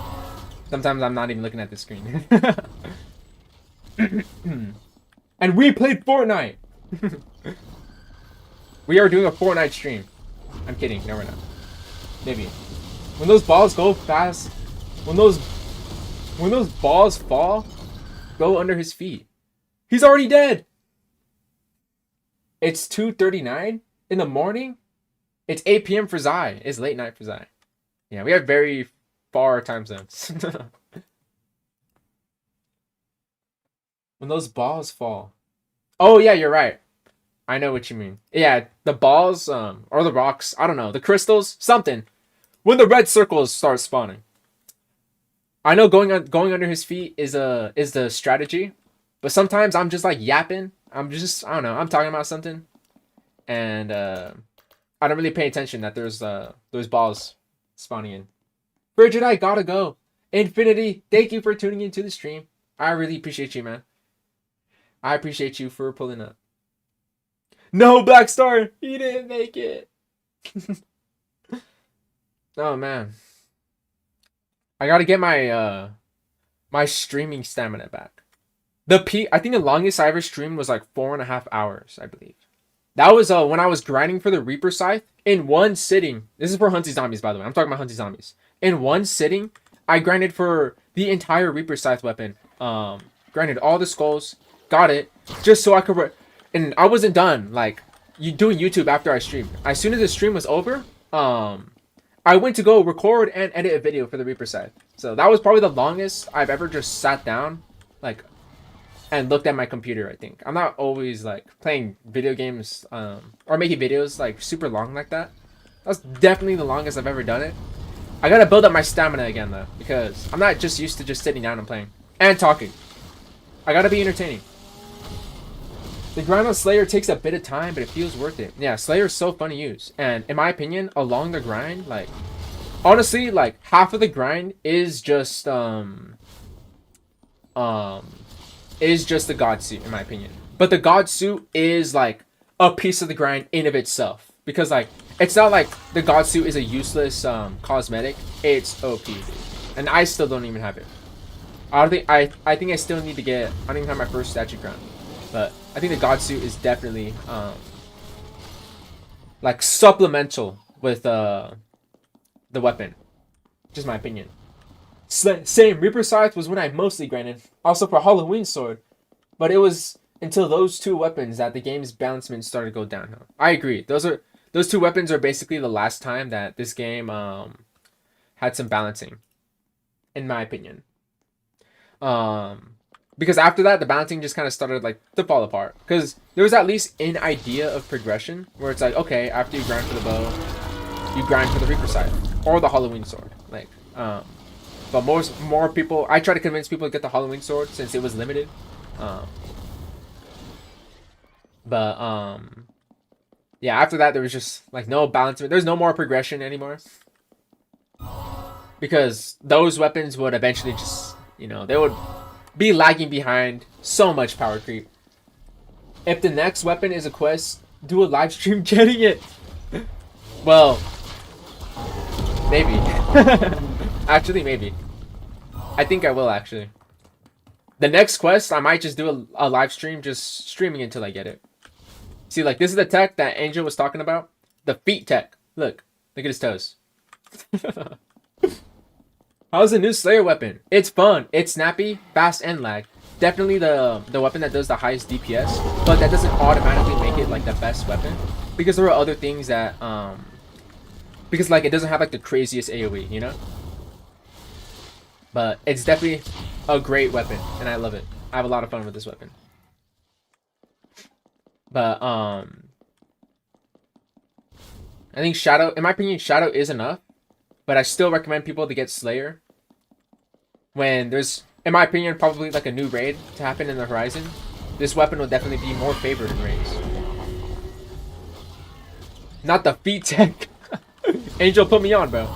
sometimes I'm not even looking at the screen. And we played Fortnite. We are doing a Fortnite stream. I'm kidding. No, we're not. Maybe. When those balls go fast, when those balls fall, go under his feet. He's already dead. It's 2:39 in the morning. It's 8 p.m. for Zai. It's late night for Zai. Yeah, we have very far time zones. When those balls fall. Oh yeah, you're right. I know what you mean. Yeah, the balls, or the rocks, I don't know, the crystals, something. When the red circles start spawning. I know going under his feet is the strategy, but sometimes I'm just like yapping. I don't know, I'm talking about something, and I don't really pay attention that there's balls spawning in. Bridget, I gotta go. Infinity, thank you for tuning into the stream. I really appreciate you, man. I appreciate you for pulling up. No, Black Star, he didn't make it. Oh man, I gotta get my my streaming stamina back. I think the longest I ever streamed was like 4.5 hours, I believe. That was when I was grinding for the Reaper Scythe in one sitting. This is for Hunty Zombies, by the way. I'm talking about Hunty Zombies. In one sitting, I grinded for the entire Reaper Scythe weapon. Grinded all the skulls, got it just so I could. And I wasn't done like doing YouTube after I streamed. As soon as the stream was over, I went to go record and edit a video for the Reaper Scythe. So that was probably the longest I've ever just sat down, like, and looked at my computer. I think I'm not always like playing video games or making videos like super long like that. That's definitely the longest I've ever done it. I gotta build up my stamina again though, because I'm not just used to just sitting down and playing and talking. I gotta be entertaining. The grind on Slayer takes a bit of time, but it feels worth it. Yeah, Slayer is so fun to use, and in my opinion, along the grind, like, honestly, like half of the grind is just the god suit, in my opinion. But the god suit is like a piece of the grind in of itself, because like it's not like the god suit is a useless cosmetic. It's OP, dude. And I still don't even have it. I think I still need to get. I don't even have my first statue crown, but I think the god suit is definitely like supplemental with the weapon. Just my opinion. Same, Reaper Scythe was when I mostly grinded. Also for Halloween Sword, but it was until those two weapons that the game's balancement started to go downhill. I agree. Those two weapons are basically the last time that this game had some balancing, in my opinion. Because after that, the balancing just kind of started like to fall apart. Because there was at least an idea of progression where it's like, okay, after you grind for the bow, you grind for the Reaper Scythe or the Halloween Sword. Like, but more people, I try to convince people to get the Halloween Sword since it was limited. Yeah, after that there was just like no balance. There's no more progression anymore, because those weapons would eventually just, you know, they would be lagging behind. So much power creep. If the next weapon is a quest, do a live stream getting it. Well, maybe. Actually, maybe. I think I will, actually. The next quest, I might just do a live stream, just streaming until I get it. See, like, this is the tech that Angel was talking about. The feet tech. Look at his toes. How's the new Slayer weapon? It's fun. It's snappy, fast, and lag. Definitely the weapon that does the highest DPS, but that doesn't automatically make it like the best weapon, because there are other things that because like it doesn't have like the craziest AoE, you know. But it's definitely a great weapon, and I love it. I have a lot of fun with this weapon. But I think Shadow, in my opinion, Shadow is enough. But I still recommend people to get Slayer when there's, in my opinion, probably like a new raid to happen in the horizon. This weapon will definitely be more favored in raids. Not the feet tech. Angel, put me on, bro.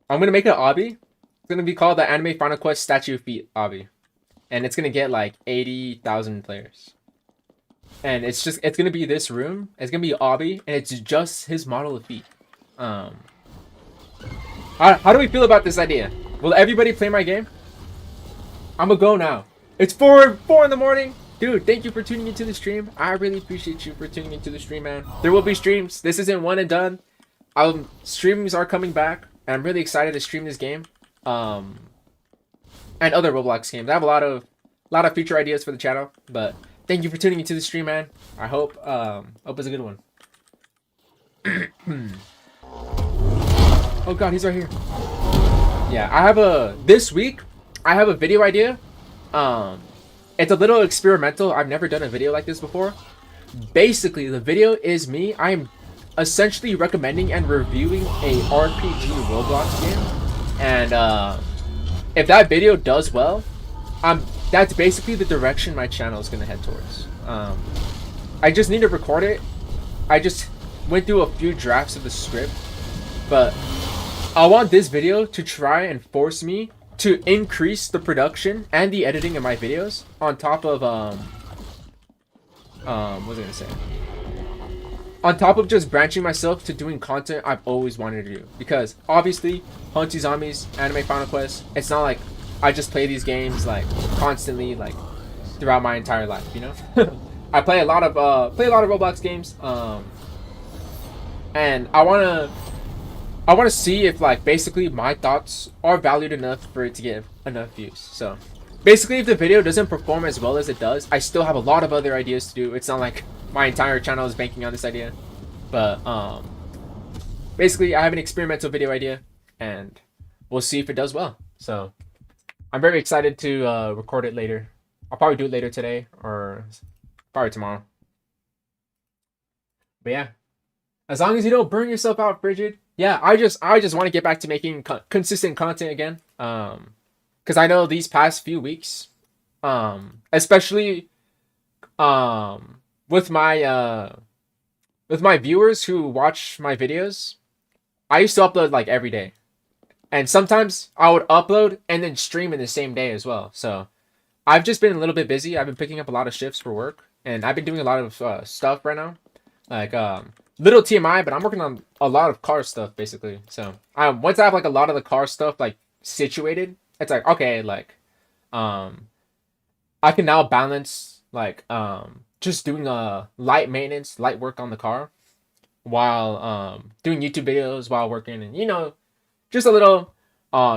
I'm gonna make an obby. It's gonna be called the Anime Final Quest Statue of Feet obby, and it's gonna get like 80,000 players. And it's gonna be this room. It's gonna be obby, and it's just his model of feet. How do we feel about this idea? Will everybody play my game? I'm gonna go now. It's 4 in the morning. Dude, thank you for tuning into the stream. I really appreciate you for tuning into the stream, man. There will be streams. This isn't one and done. Streams are coming back, and I'm really excited to stream this game. And other Roblox games. I have a lot of future ideas for the channel, but thank you for tuning into the stream, man. I hope it's a good one. Oh god, he's right here. Yeah, this week I have a video idea. It's a little experimental. I've never done a video like this before. Basically, the video is me. I'm essentially recommending and reviewing a RPG Roblox game. And if that video does well, that's basically the direction my channel is gonna head towards. I just need to record it. I just went through a few drafts of the script, but I want this video to try and force me to increase the production and the editing of my videos on top of what was I gonna say? On top of just branching myself to doing content I've always wanted to do. Because obviously, Hunty Zombies, Anime Final Quest, it's not like I just play these games like constantly, like throughout my entire life, you know. I play a lot of Roblox games, and I wanna I want to see if like basically my thoughts are valued enough for it to get enough views. So basically, if the video doesn't perform as well as it does, I still have a lot of other ideas to do. It's not like my entire channel is banking on this idea, but basically I have an experimental video idea and we'll see if it does well. So I'm very excited to record it later. I'll probably do it later today or probably tomorrow. But yeah, as long as you don't burn yourself out, Frigid. Yeah, I just want to get back to making consistent content again. Because I know these past few weeks, especially with my viewers who watch my videos, I used to upload like every day, and sometimes I would upload and then stream in the same day as well. So I've just been a little bit busy. I've been picking up a lot of shifts for work, and I've been doing a lot of stuff right now, like little TMI, but I'm working on a lot of car stuff basically. So once I have like a lot of the car stuff like situated, it's like okay, like I can now balance like just doing light maintenance, light work on the car while doing YouTube videos while working, and you know, just a little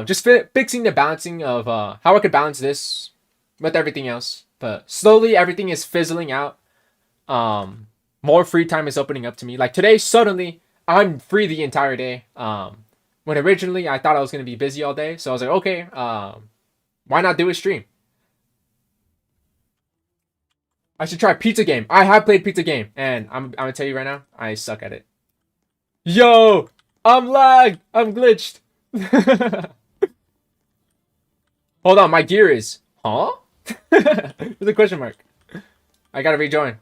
just fixing the balancing of how I could balance this with everything else. But slowly everything is fizzling out. More free time is opening up to me. Like today, suddenly I'm free the entire day. When originally I thought I was gonna be busy all day, so I was like, okay, why not do a stream? I should try Pizza Game. I have played Pizza Game, and I'm gonna tell you right now, I suck at it. Yo, I'm lagged. I'm glitched. Hold on, my gear is huh? There's a question mark. I gotta rejoin.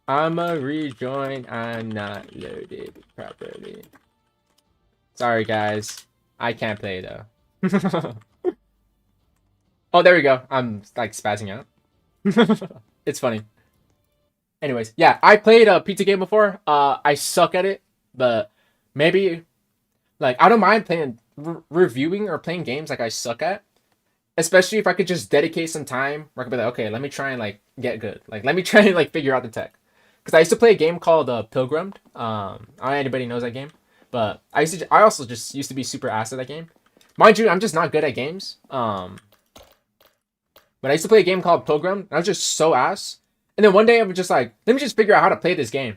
I'ma rejoin. I'm not loaded properly. Sorry, guys. I can't play, though. Oh, there we go. I'm, like, spazzing out. It's funny. Anyways, yeah. I played a Pizza Game before. I suck at it. But maybe, like, I don't mind playing, reviewing or playing games like I suck at. Especially if I could just dedicate some time where I could be like, okay, let me try and, like, get good. Like, let me try and, like, figure out the tech. Because I used to play a game called Pilgrimed. I don't know if anybody knows that game. But I also just used to be super ass at that game. Mind you, I'm just not good at games. But I used to play a game called Pilgrim. And I was just so ass. And then one day I was just like, let me just figure out how to play this game.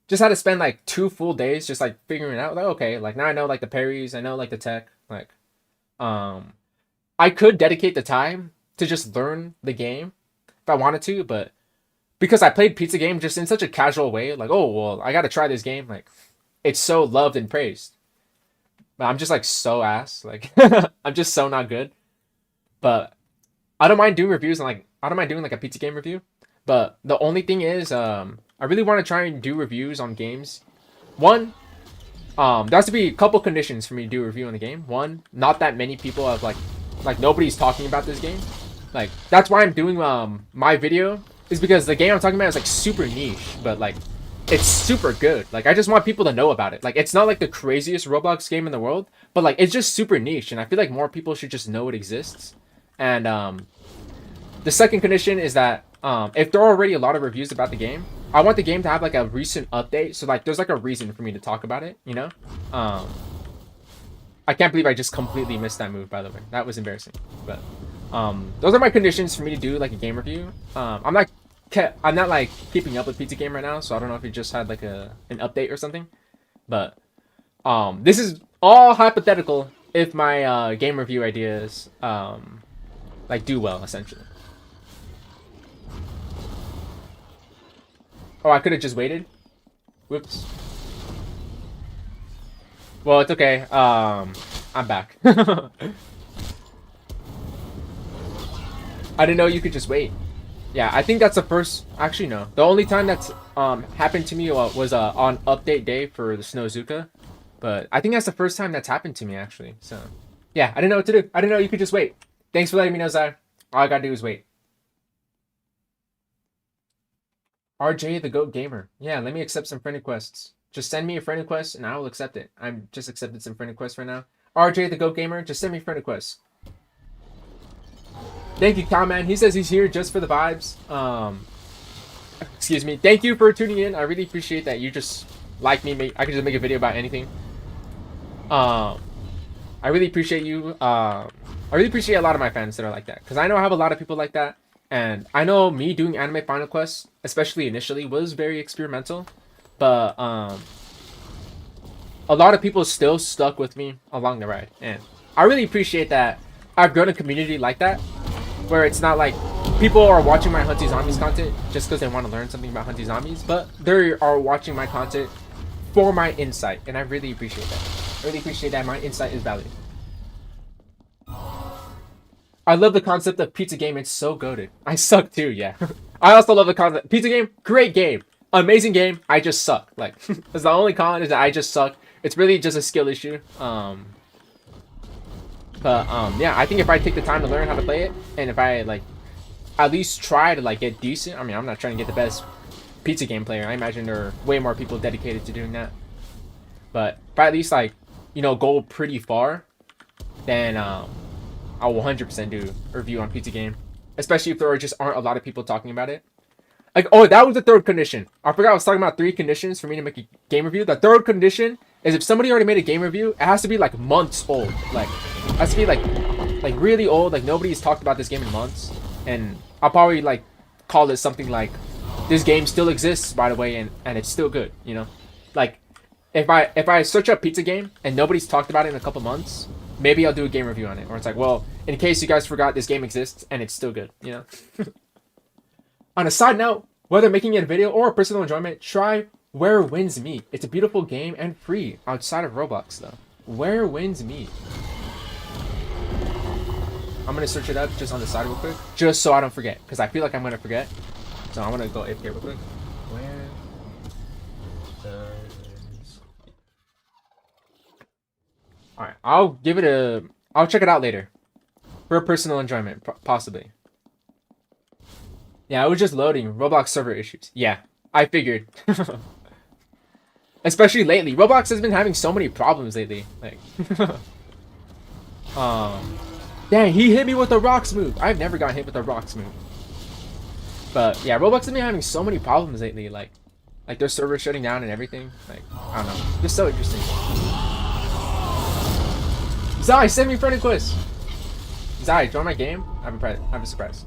Just had to spend like 2 full days just like figuring it out. Like, okay, like now I know like the parries. I know like the tech. Like, I could dedicate the time to just learn the game if I wanted to. But because I played Pizza Game just in such a casual way, like, oh, well, I got to try this game. Like, it's so loved and praised. But I'm just, like, so ass. Like, I'm just so not good. But I don't mind doing reviews. And, like, I don't mind doing, like, a Pizza Game review. But the only thing is, I really want to try and do reviews on games. One, there has to be a couple conditions for me to do a review on the game. One, not that many people have, like nobody's talking about this game. Like, that's why I'm doing, my video. Is because the game I'm talking about is like super niche, but like it's super good. Like I just want people to know about it. Like it's not like the craziest Roblox game in the world, but like it's just super niche, and I feel like more people should just know it exists. And the second condition is that if there are already a lot of reviews about the game, I want the game to have like a recent update, so like there's like a reason for me to talk about it, you know. I can't believe I just completely missed that move, by the way. That was embarrassing. But those are my conditions for me to do like a game review. I'm not like keeping up with Pizza Game right now, so I don't know if he just had like an update or something. But this is all hypothetical if my game review ideas like do well, essentially. Oh, I could have just waited. Whoops. Well, it's okay. I'm back. I didn't know you could just wait. Yeah, I think that's the first... Actually, no. The only time that's happened to me was on update day for the Snowzuka. But I think that's the first time that's happened to me, actually. So, yeah, I didn't know what to do. I didn't know you could just wait. Thanks for letting me know, Zai. All I gotta do is wait. RJ the Goat Gamer. Yeah, let me accept some friend requests. Just send me a friend request and I will accept it. I'm just accepted some friend requests right now. RJ the Goat Gamer, just send me friend requests. Thank you, Cowman. He says he's here just for the vibes. Excuse me. Thank you for tuning in. I really appreciate that you just like me. I can just make a video about anything. Um, I really appreciate you. I really appreciate a lot of my fans that are like that, because I know I have a lot of people like that, and I know me doing anime Final Quest, especially initially, was very experimental, but a lot of people still stuck with me along the ride, and I really appreciate that. I've grown a community like that, where it's not like people are watching my Hunty Zombies content just because they want to learn something about Hunty Zombies, but they are watching my content for my insight, and I really appreciate that. I really appreciate that my insight is valued. I love the concept of pizza game. It's so goated. I suck too, yeah. I also love the concept. Pizza game, great game. Amazing game. I just suck. Like, that's the only con is that I just suck. It's really just a skill issue. Yeah, I think if I take the time to learn how to play it, and if I, like, at least try to, like, get decent. I mean, I'm not trying to get the best pizza game player. I imagine there are way more people dedicated to doing that. But if I at least, like, you know, go pretty far, then, I will 100% do a review on pizza game. Especially if there just aren't a lot of people talking about it. Like, oh, that was the third condition. I forgot I was talking about 3 conditions for me to make a game review. The third condition is if somebody already made a game review, it has to be, like, months old. Like, it has to be, like really old. Like, nobody's talked about this game in months. And I'll probably, like, call it something like, this game still exists, by the way, and it's still good, you know? Like, if I search up pizza game and nobody's talked about it in a couple months, maybe I'll do a game review on it. Or it's like, well, in case you guys forgot, this game exists and it's still good, you know? On a side note, whether making it a video or a personal enjoyment, try Where Winds Meet. It's a beautiful game and free outside of Roblox, though. Where Winds Meet. I'm going to search it up just on the side real quick, just so I don't forget, because I feel like I'm going to forget. So I'm going to go AFK real quick. Where does... Alright, I'll check it out later. For personal enjoyment, possibly. Yeah, it was just loading. Roblox server issues. Yeah, I figured. Especially lately. Roblox has been having so many problems lately. Like, dang, he hit me with a rocks move. I've never gotten hit with a rocks move. But yeah, Roblox has been having so many problems lately. Like their server shutting down and everything. Like, I don't know. Just so interesting. Zai, send me friend request. Zai, join my game. I'm a surprise.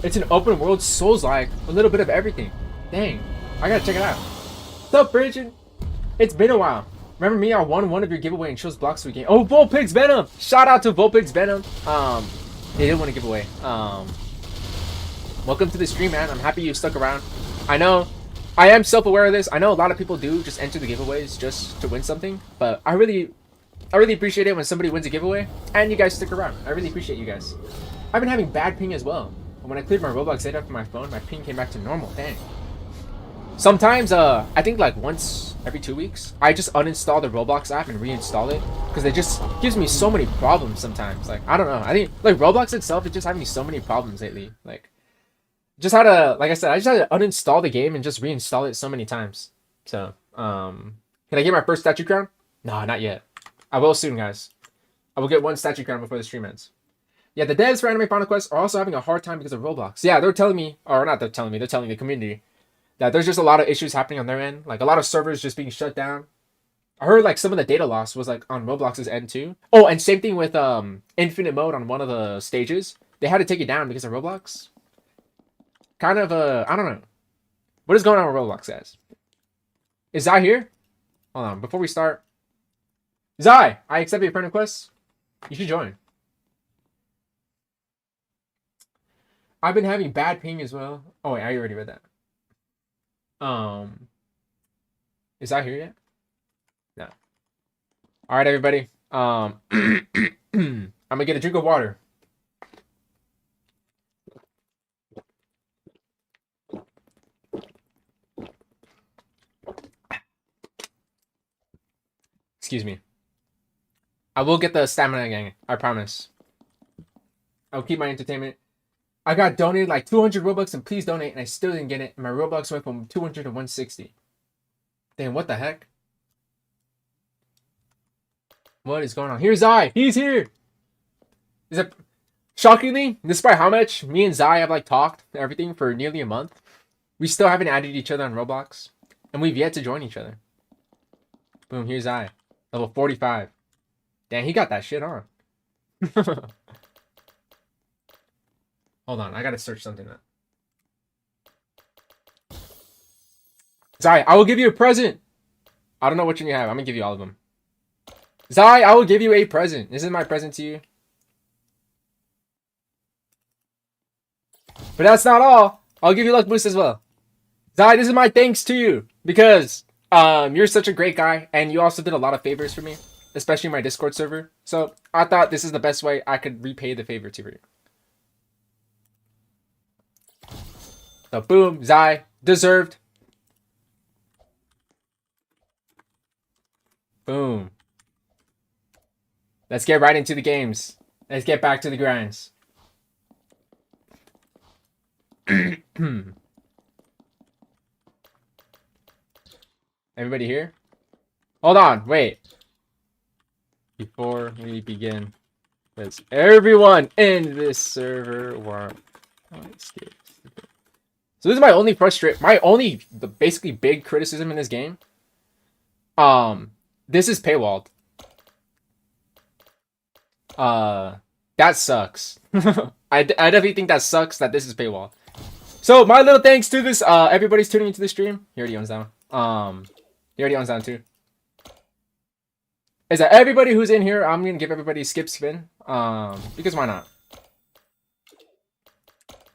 It's an open world Souls-like, a little bit of everything. Dang, I gotta check it out. What's up, Bridget? It's been a while. Remember me? I won one of your giveaway and chose Blox for a game. Oh, Volpix Venom! Shout out to Volpix Venom. They did want a giveaway. Welcome to the stream, man. I'm happy you stuck around. I know, I am self-aware of this. I know a lot of people do just enter the giveaways just to win something, but I really appreciate it when somebody wins a giveaway and you guys stick around. I really appreciate you guys. I've been having bad ping as well. When I cleared my Roblox data from my phone, my ping came back to normal. Dang. Sometimes, I think like once every 2 weeks, I just uninstall the Roblox app and reinstall it, because it just gives me so many problems sometimes. Like, I don't know. I think like Roblox itself is just having so many problems lately. Like, just had to, like I said, I just had to uninstall the game and just reinstall it so many times. So, can I get my first statue crown? No, not yet. I will soon, guys. I will get one statue crown before the stream ends. Yeah, the devs for Anime Final Quest are also having a hard time because of Roblox. Yeah, they're telling me, or not they're telling me, they're telling the community that there's just a lot of issues happening on their end. Like, a lot of servers just being shut down. I heard, like, some of the data loss was, like, on Roblox's end, too. Oh, and same thing with Infinite Mode on one of the stages. They had to take it down because of Roblox. Kind of, I don't know. What is going on with Roblox, guys? Is Zai here? Hold on, before we start. Zai, I accept your friend request. You should join. I've been having bad ping as well. Oh wait, I already read that. Is that here yet? No. All right, everybody. I'm gonna get a drink of water. Excuse me. I will get the stamina gang. I promise. I'll keep my entertainment. I got donated like 200 Robux and please donate, and I still didn't get it. And my Robux went from 200 to 160. Damn, what the heck? What is going on? Here's Zai. He's here. Is it shockingly, despite how much me and Zai have like talked and everything for nearly a month, we still haven't added each other on Roblox. And we've yet to join each other. Boom, here's I. Level 45. Damn, he got that shit on. Hold on, I gotta search something up. Zai, I will give you a present. I don't know which one you have. I'm gonna give you all of them. Zai, I will give you a present. This is my present to you. But that's not all. I'll give you luck boost as well. Zai, this is my thanks to you. Because you're such a great guy. And you also did a lot of favors for me. Especially my Discord server. So I thought this is the best way I could repay the favor to you. So boom, Zai. Deserved. Boom. Let's get right into the games. Let's get back to the grinds. Everybody here? Hold on, wait. Before we begin, does everyone in this server want... So this is my only basically big criticism in this game. This is paywalled. That sucks. I definitely think that sucks that this is paywall. So my little thanks to this, everybody's tuning into the stream. He already owns down. He already owns down too. Is that everybody who's in here? I'm gonna give everybody a skip spin. Because why not?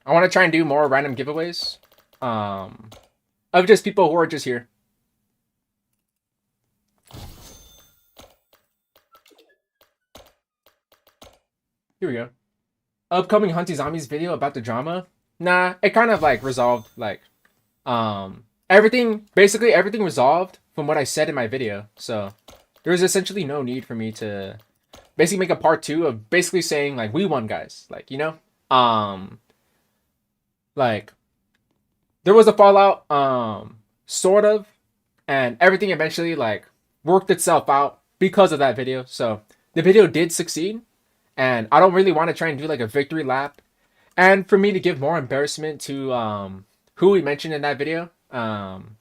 I want to try and do more random giveaways. Of just people who are just here. Here we go. Upcoming Hunty Zombies video about the drama. Nah, it kind of like resolved like everything resolved from what I said in my video. So there was essentially no need for me to basically make a part 2 of basically saying like we won, guys. Like, you know? Like there was a fallout, sort of, and everything eventually like worked itself out because of that video. So the video did succeed. And I don't really want to try and do like a victory lap. And for me to give more embarrassment to who we mentioned in that video. I'm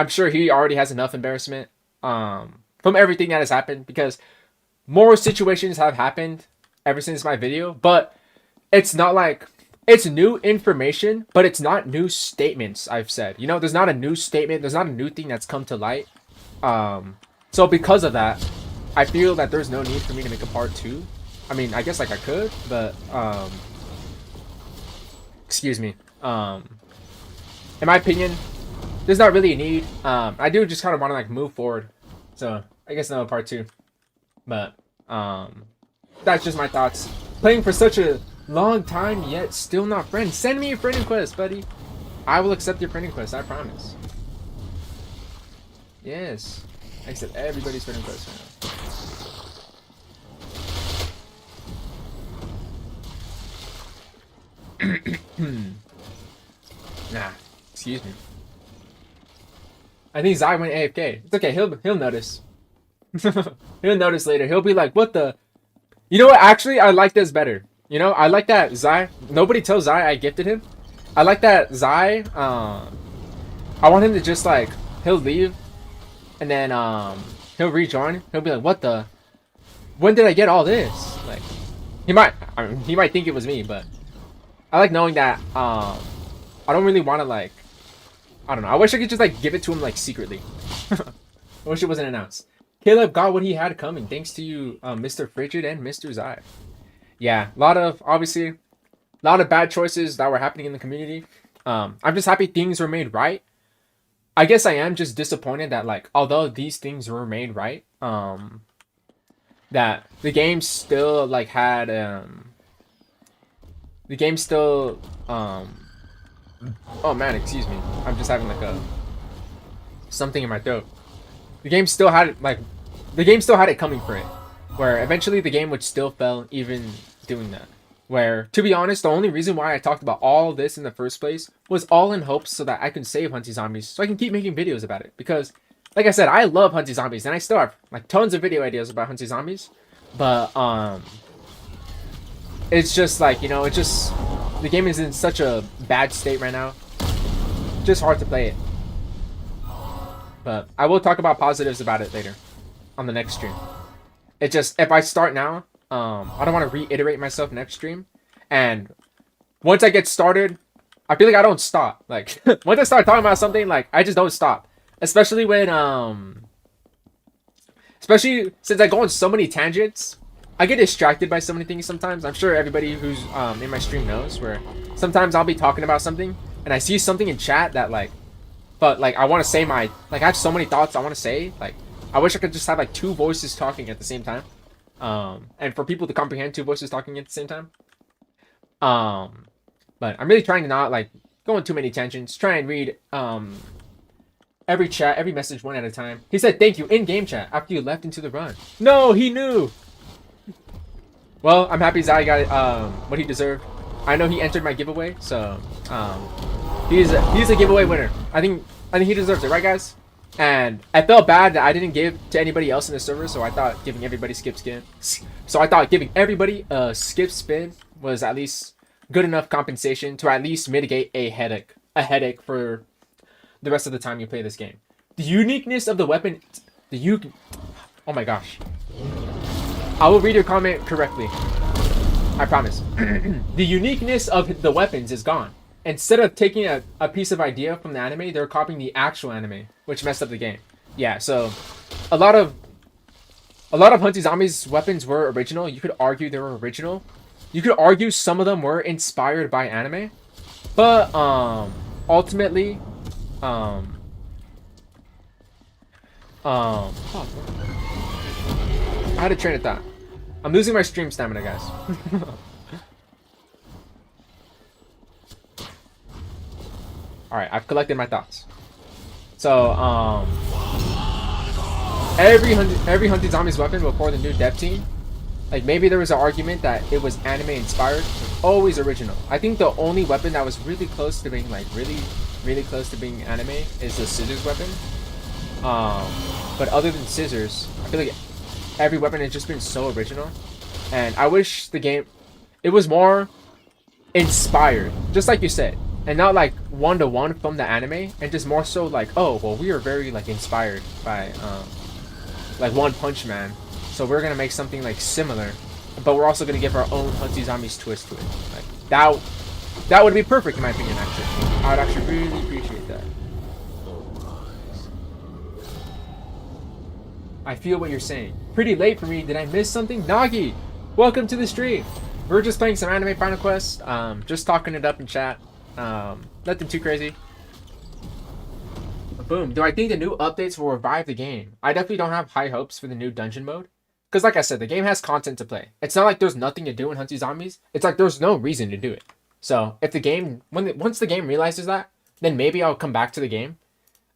sure he already has enough embarrassment from everything that has happened. Because more situations have happened ever since my video. But it's not like... It's new information, but it's not new statements I've said. You know, there's not a new statement. There's not a new thing that's come to light. So because of that, I feel that there's no need for me to make a part 2. I mean, I guess like I could, but excuse me. In my opinion, there's not really a need. I do just kind of want to like move forward. So I guess no part 2. But that's just my thoughts. Playing for such a long time yet still not friends. Send me a friend request, buddy. I will accept your friend request, I promise. Yes. I accept everybody's friend request right now. Nah, excuse me. I think Zai went AFK. It's okay, he'll notice. He'll notice later. He'll be like, what the... You know what, actually, I like this better. You know, I like that Zai... Nobody tells Zai I gifted him. I like that Zai, I want him to just like... He'll leave. And then, he'll rejoin. He'll be like, what the... When did I get all this? Like, he might think it was me, but... I like knowing that, I don't really want to, like, I don't know. I wish I could just, like, give it to him, like, secretly. I wish it wasn't announced. Caleb got what he had coming, thanks to you, Mr. Frigid and Mr. Zai. Yeah, obviously, a lot of bad choices that were happening in the community. I'm just happy things were made right. I guess I am just disappointed that, like, although these things were made right, that the game still, like, had, the game still, oh man, excuse me. I'm just having like something in my throat. The game still had it, like, the game still had it coming for it. Where eventually the game would still fail even doing that. Where, to be honest, the only reason why I talked about all this in the first place was all in hopes so that I can save Hunty Zombies. So I can keep making videos about it. Because, like I said, I love Hunty Zombies. And I still have, like, tons of video ideas about Hunty Zombies. But, it's just like, you know, the game is in such a bad state right now. Just hard to play it. But I will talk about positives about it later on the next stream. It just, if I start now, I don't want to reiterate myself next stream. And once I get started, I feel like I don't stop. Like, once I start talking about something, like, I just don't stop. Especially when, especially since I go on so many tangents, I get distracted by so many things sometimes. I'm sure everybody who's in my stream knows, where sometimes I'll be talking about something, and I see something in chat that, like, but, like, I want to say my, like, I have so many thoughts I want to say. Like, I wish I could just have, like, 2 voices talking at the same time. And for people to comprehend 2 voices talking at the same time. But I'm really trying to not, like, go on too many tangents. Try and read, every chat, every message one at a time. He said thank you in game chat after you left into the run. No, he knew. Well, I'm happy Zai got what he deserved. I know he entered my giveaway, so he's a giveaway winner. I think he deserves it, right, guys? And I felt bad that I didn't give to anybody else in the server, so I thought giving everybody skip spin. So I thought giving everybody a skip spin was at least good enough compensation to at least mitigate a headache for the rest of the time you play this game. The uniqueness of the weapon, oh my gosh. I will read your comment correctly. I promise. The uniqueness of the weapons is gone. Instead of taking a piece of idea from the anime, they're copying the actual anime, which messed up the game. Yeah, so a lot of Hunty Zombies weapons were original. You could argue they were original. You could argue some of them were inspired by anime. But ultimately I had a train of thought. I'm losing my stream stamina, guys. Alright, I've collected my thoughts. So, every Hunty Zombies weapon before the new dev team, like, maybe there was an argument that it was anime inspired, was always original. I think the only weapon that was really close to being, like, really close to being anime is the scissors weapon. But other than scissors, I feel like every weapon has just been so original. And I wish the game, it was more inspired, just like you said. And not like one-to-one from the anime, and just more so like, oh, well, we are very, like, inspired by, like, One Punch Man. So we're gonna make something, like, similar, but we're also gonna give our own Hunty Zombies twist to it. Like, that would be perfect in my opinion, actually. I would actually really appreciate that. I feel what you're saying. Pretty late for me. Did I miss something? Nagi, welcome to the stream. We're just playing some anime Final Quest. Just talking it up in chat. Nothing too crazy. Boom. Do I think the new updates will revive the game? I definitely don't have high hopes for the new dungeon mode. Because like I said, the game has content to play. It's not like there's nothing to do in Hunty Zombies. It's like there's no reason to do it. So if the game, once the game realizes that, then maybe I'll come back to the game.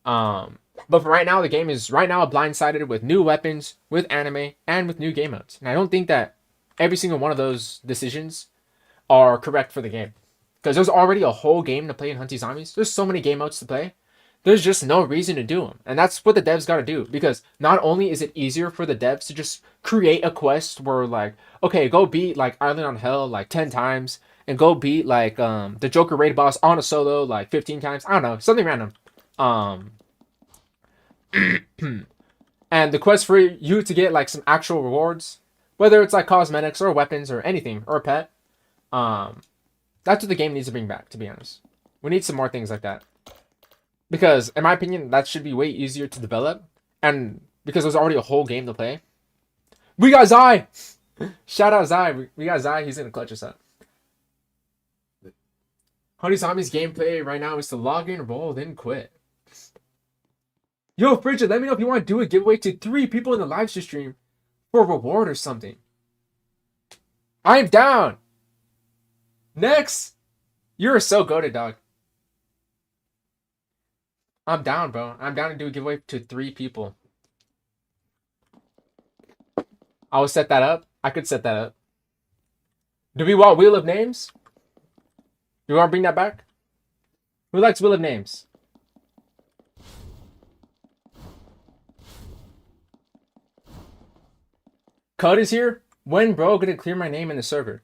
But for right now, the game is right now blindsided with new weapons, with anime, and with new game modes. And I don't think that every single one of those decisions are correct for the game. Because there's already a whole game to play in Hunty Zombies. There's so many game modes to play. There's just no reason to do them. And that's what the devs got to do. Because not only is it easier for the devs to just create a quest where, like, okay, go beat, like, Island on Hell, like, 10 times. And go beat, like, the Joker raid boss on a solo, like, 15 times. I don't know. Something random. And the quest for you to get, like, some actual rewards. Whether it's, like, cosmetics or weapons or anything. Or a pet. That's what the game needs to bring back, to be honest. We need some more things like that. Because, in my opinion, that should be way easier to develop. And because there's already a whole game to play. We got Zai! Shout out Zai. We got Zai. He's going to clutch us up. Hunty Zombies gameplay right now is to log in, roll, then quit. Yo, Frigid, let me know if you want to do a giveaway to 3 people in the live stream for a reward or something. I'm down! Next! You're so goated, dog. I'm down, bro. I'm down to do a giveaway to 3 people. I will set that up. I could set that up. Do we want Wheel of Names? Do we want to bring that back? Who likes Wheel of Names? Cud is here. When, bro, gonna clear my name in the server?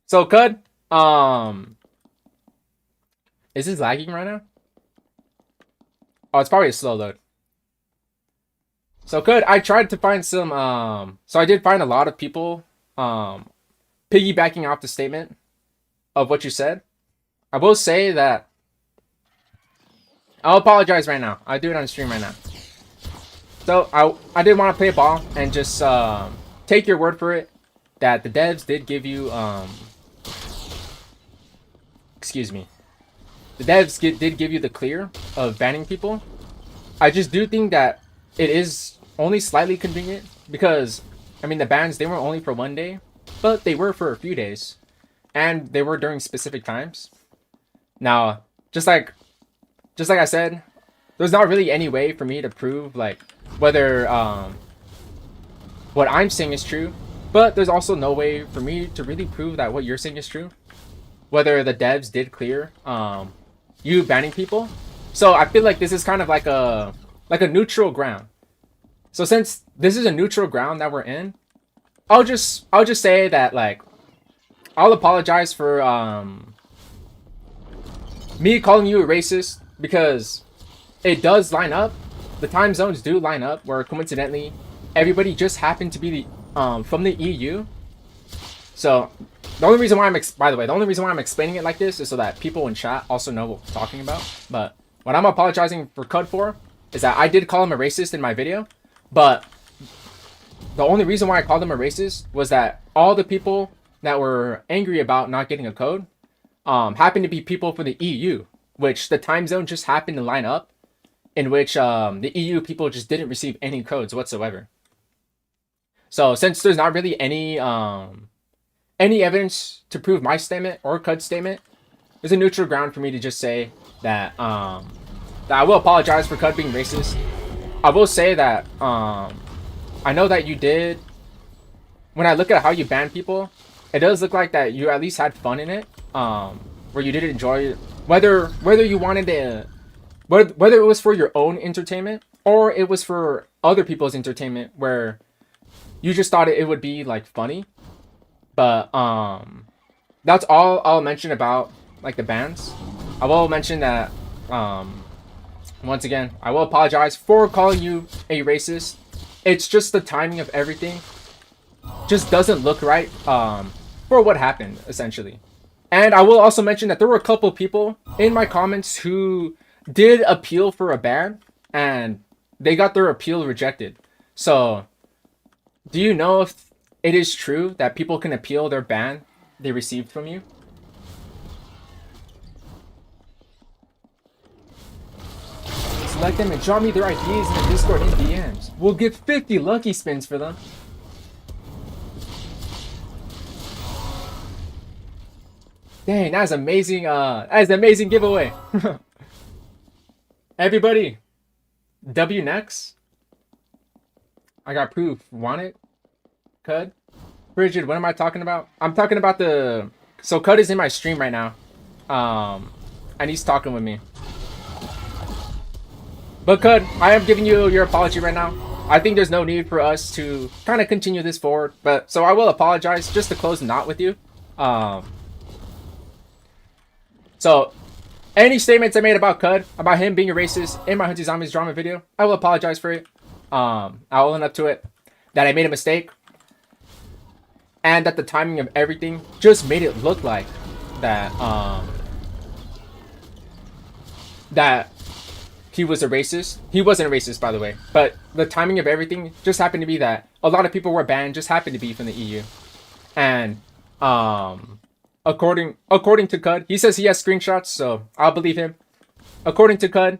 So, Cud, is this lagging right now? Oh, it's probably a slow load. So good. I tried to find some. So I did find a lot of people piggybacking off the statement of what you said. I will say that I'll apologize right now. I'll do it on stream right now. So I did want to play ball and just take your word for it that the devs did give you excuse me. The devs did give you the clear of banning people. I just do think that it is only slightly convenient because, I mean, the bans, they were only for 1 day, but they were for a few days, and they were during specific times. Now, just like I said, there's not really any way for me to prove like whether what I'm saying is true, but there's also no way for me to really prove that what you're saying is true. Whether the devs did clear you banning people. So I feel like this is kind of like a neutral ground. So since this is a neutral ground that we're in, I'll just say that, like, I'll apologize for me calling you a racist, because it does line up. The time zones do line up where coincidentally everybody just happened to be the from the EU. So the only reason why the only reason why I'm explaining it like this is so that people in chat also know what we're talking about. But what I'm apologizing for Cud for is that I did call him a racist in my video, but the only reason why I called him a racist was that all the people that were angry about not getting a code happened to be people from the EU, which the time zone just happened to line up, in which the EU people just didn't receive any codes whatsoever. So since there's not really any evidence to prove my statement or Cud's statement, there's a neutral ground for me to just say that that I will apologize for Cud being racist. I will say that I know that you did. When I look at how you ban people, it does look like that you at least had fun in it, where you did enjoy it. Whether you wanted to, whether it was for your own entertainment or it was for other people's entertainment, where you just thought it would be like funny. But that's all I'll mention about like the bans. I will mention that once again, I will apologize for calling you a racist. It's just the timing of everything just doesn't look right for what happened, essentially. And I will also mention that there were a couple people in my comments who did appeal for a ban, and they got their appeal rejected. So, do you know if it is true that people can appeal their ban they received from you? Select them and draw me their IDs in the Discord in DMs. We'll give 50 lucky spins for them. Dang, that's amazing. That's an amazing giveaway. Everybody, W next. I got proof. Want it? Cud? Frigid, what am I talking about? I'm talking about the... So Cud is in my stream right now. And he's talking with me. But Cud, I am giving you your apology right now. I think there's no need for us to kind of continue this forward. But so I will apologize just to close the knot with you. So any statements I made about Cud, about him being a racist in my Hunty Zombies drama video, I will apologize for it. I'll own up to it. That I made a mistake. And that the timing of everything just made it look like that that he was a racist. He wasn't a racist, by the way. But the timing of everything just happened to be that a lot of people were banned just happened to be from the EU. And according to Cud, he says he has screenshots, so I'll believe him. According to Cud,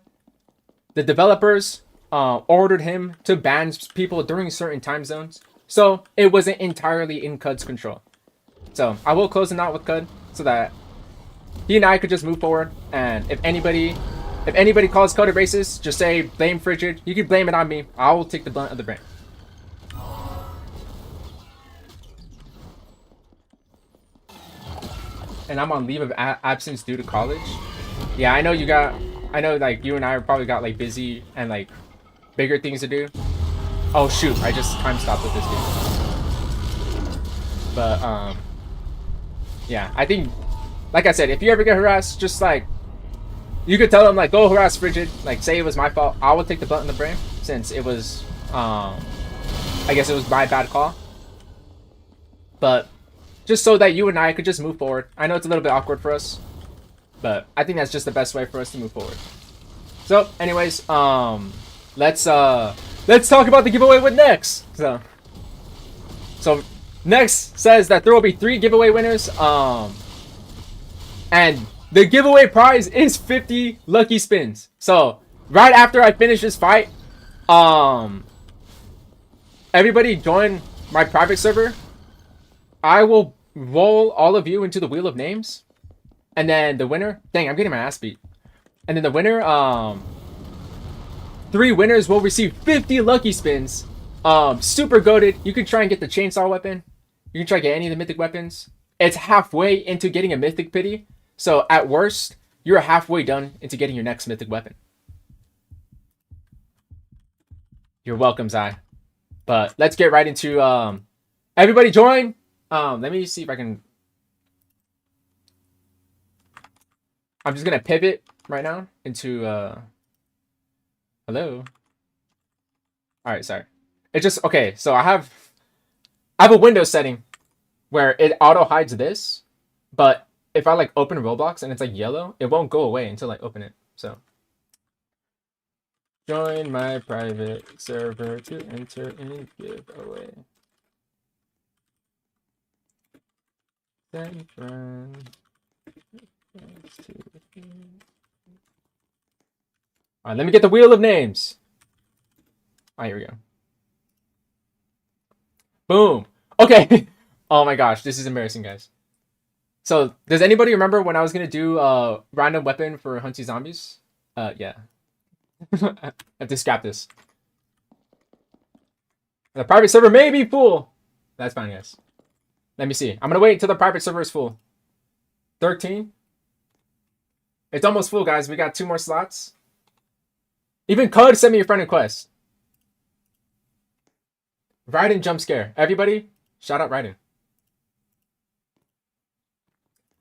the developers ordered him to ban people during certain time zones. So it wasn't entirely in Cud's control. So I will close the knot with Cud so that he and I could just move forward. And if anybody calls Cud a racist, just say blame Frigid. You can blame it on me. I will take the blunt of the blame. And I'm on leave of absence due to college. Yeah, I know like you and I probably got like busy and like bigger things to do. Oh shoot, I just time stopped with this dude. But yeah, I think, like I said, if you ever get harassed, just like, you could tell him like, go harass Frigid, like say it was my fault. I will take the blunt in the brain since it was I guess it was my bad call. But just so that you and I could just move forward. I know it's a little bit awkward for us, but I think that's just the best way for us to move forward. So, anyways, let's talk about the giveaway with Nex. So Nex says that there will be 3 giveaway winners. And the giveaway prize is 50 lucky spins. So right after I finish this fight, everybody join my private server. I will roll all of you into the wheel of names, and then the winner. Dang, I'm getting my ass beat. And then the winner, 3 winners will receive 50 lucky spins. Super goated. You can try and get the chainsaw weapon. You can try to get any of the mythic weapons. It's halfway into getting a mythic pity. So at worst, you're halfway done into getting your next mythic weapon. You're welcome, Zai. But let's get right into everybody join. Let me see if I can. I'm just gonna pivot right now into hello. All right, sorry. It just okay. So I have a Windows setting where it auto hides this, but if I like open Roblox and it's like yellow, it won't go away until I open it. So join my private server to enter any giveaway. Send friends. All right, let me get the wheel of names. All right, here we go. Boom. Okay. Oh my gosh, this is embarrassing, guys. So, does anybody remember when I was gonna do random weapon for Hunty zombies? Yeah. I have to scrap this. The private server may be full. That's fine, guys. Let me see. I'm gonna wait until the private server is full. 13. It's almost full, guys. We got 2 more slots. Even Code sent me a friend request. Raiden jump scare. Everybody, shout out Raiden.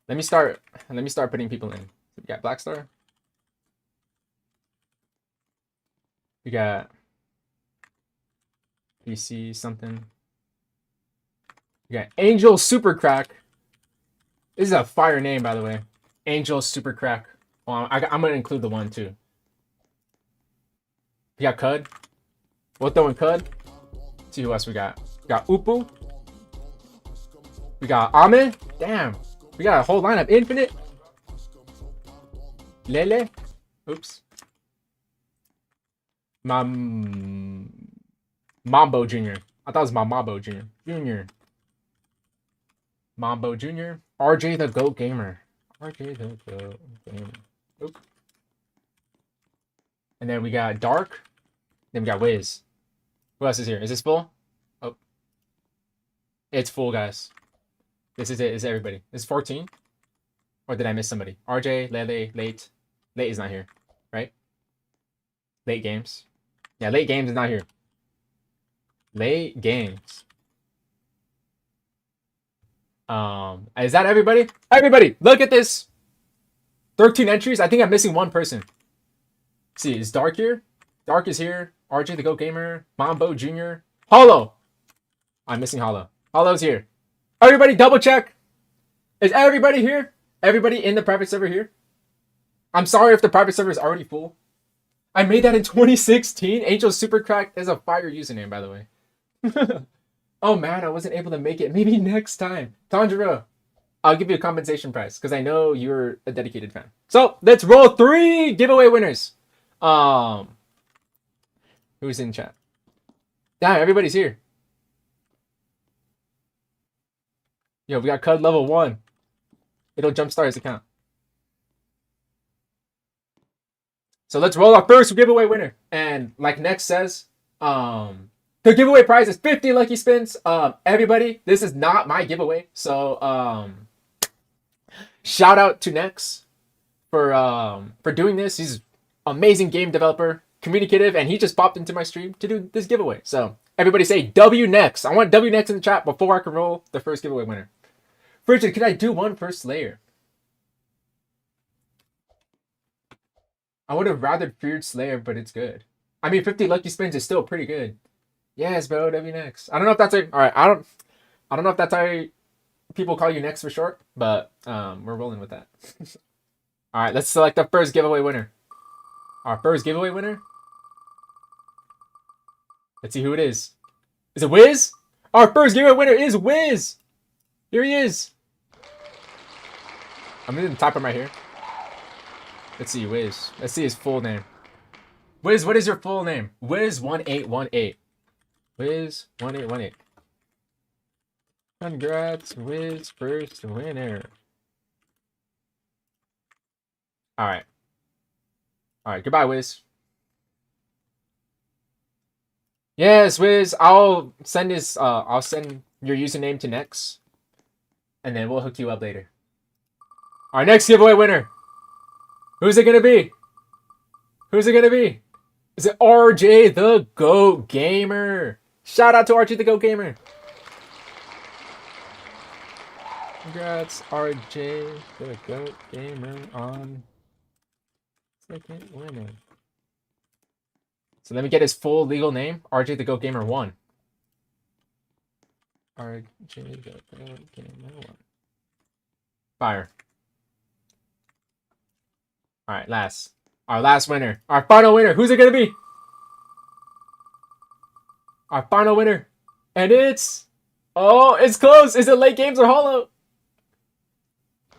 Let me start putting people in. We got Blackstar. We got PC something. We got Angel Super Crack. This is a fire name, by the way. Angel Super Crack. Well, I'm gonna include the one too. We got Cud. We'll throw in Cud. Let's see who else we got. We got Upu. We got Ame. Damn. We got a whole lineup. Infinite. Lele. Oops. Mambo Jr. I thought it was Mambo Jr. Mambo Jr. RJ the GOAT Gamer. RJ the GOAT Gamer. Oop. And then we got Dark. Then we got Wiz. Who else is here? Is this full? Oh. It's full, guys. This is it. Is everybody. This is 14? Or did I miss somebody? RJ, Lele, Late. Late is not here, right? Late Games. Yeah, Late Games is not here. Late Games. Is that everybody? Everybody, look at this. 13 entries. I think I'm missing one person. Let's see, is Dark here? Dark is here. RJ the GOAT Gamer. Mambo Jr. Hollow. I'm missing Hollow. Hollow's here. Everybody double check. Is everybody here? Everybody in the private server here? I'm sorry if the private server is already full. I made that in 2016. Angel Super Crack is a fire username, by the way. Oh man, I wasn't able to make it. Maybe next time. Tanjiro, I'll give you a compensation prize because I know you're a dedicated fan. So let's roll 3 giveaway winners. Who's in chat? Damn, everybody's here. Yo, we got Cud level 1. It'll jumpstart his account. So let's roll our first giveaway winner. And like Nex says, the giveaway prize is 50 lucky spins. Everybody, this is not my giveaway. So shout out to Nex for doing this. He's an amazing game developer, communicative, and he just popped into my stream to do this giveaway. So everybody say W Nex. I want W Nex in the chat before I can roll the first giveaway winner. Frigid, can I do one for Slayer? I would have rather feared Slayer, but it's good. I mean, 50 lucky spins is still pretty good. Yes, bro. W next. I don't know if that's a. All right. I don't know if that's how people call you next for short, but we're rolling with that. All right. Let's select the first giveaway winner. Our first giveaway winner. Let's see who it is. Is it Wiz? Our first giveaway winner is Wiz. Here he is. I'm gonna type him right here. Let's see, Wiz. Let's see his full name. Wiz, what is your full name? Wiz1818. Wiz1818. Congrats, Wiz, first winner. Alright. Alright, goodbye, Wiz. Yes, Wiz, I'll send your username to Nex. And then we'll hook you up later. Our next giveaway winner. Who's it gonna be? Who's it gonna be? Is it RJ the Goat Gamer? Shout out to RJ the Goat Gamer. Congrats, RJ the Goat Gamer on second winner. So let me get his full legal name. RJ the Goat Gamer 1. RJ the Goat Gamer 1. Fire. Alright, our last winner. Our final winner. Who's it gonna be? Our final winner. And it's... Oh, it's close. Is it late games or hollow?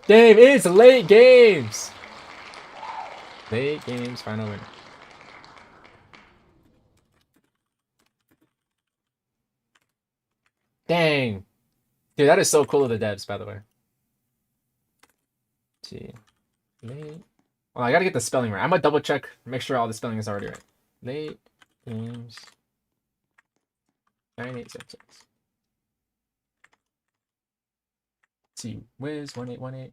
Damn, it's late games. Late games, final winner. Dang. Dude, that is so cool of the devs, by the way. Let's see. Late. Well, I gotta get the spelling right. I'm gonna double check, make sure all the spelling is already right. Late games 9866. Let's see, Wiz1818.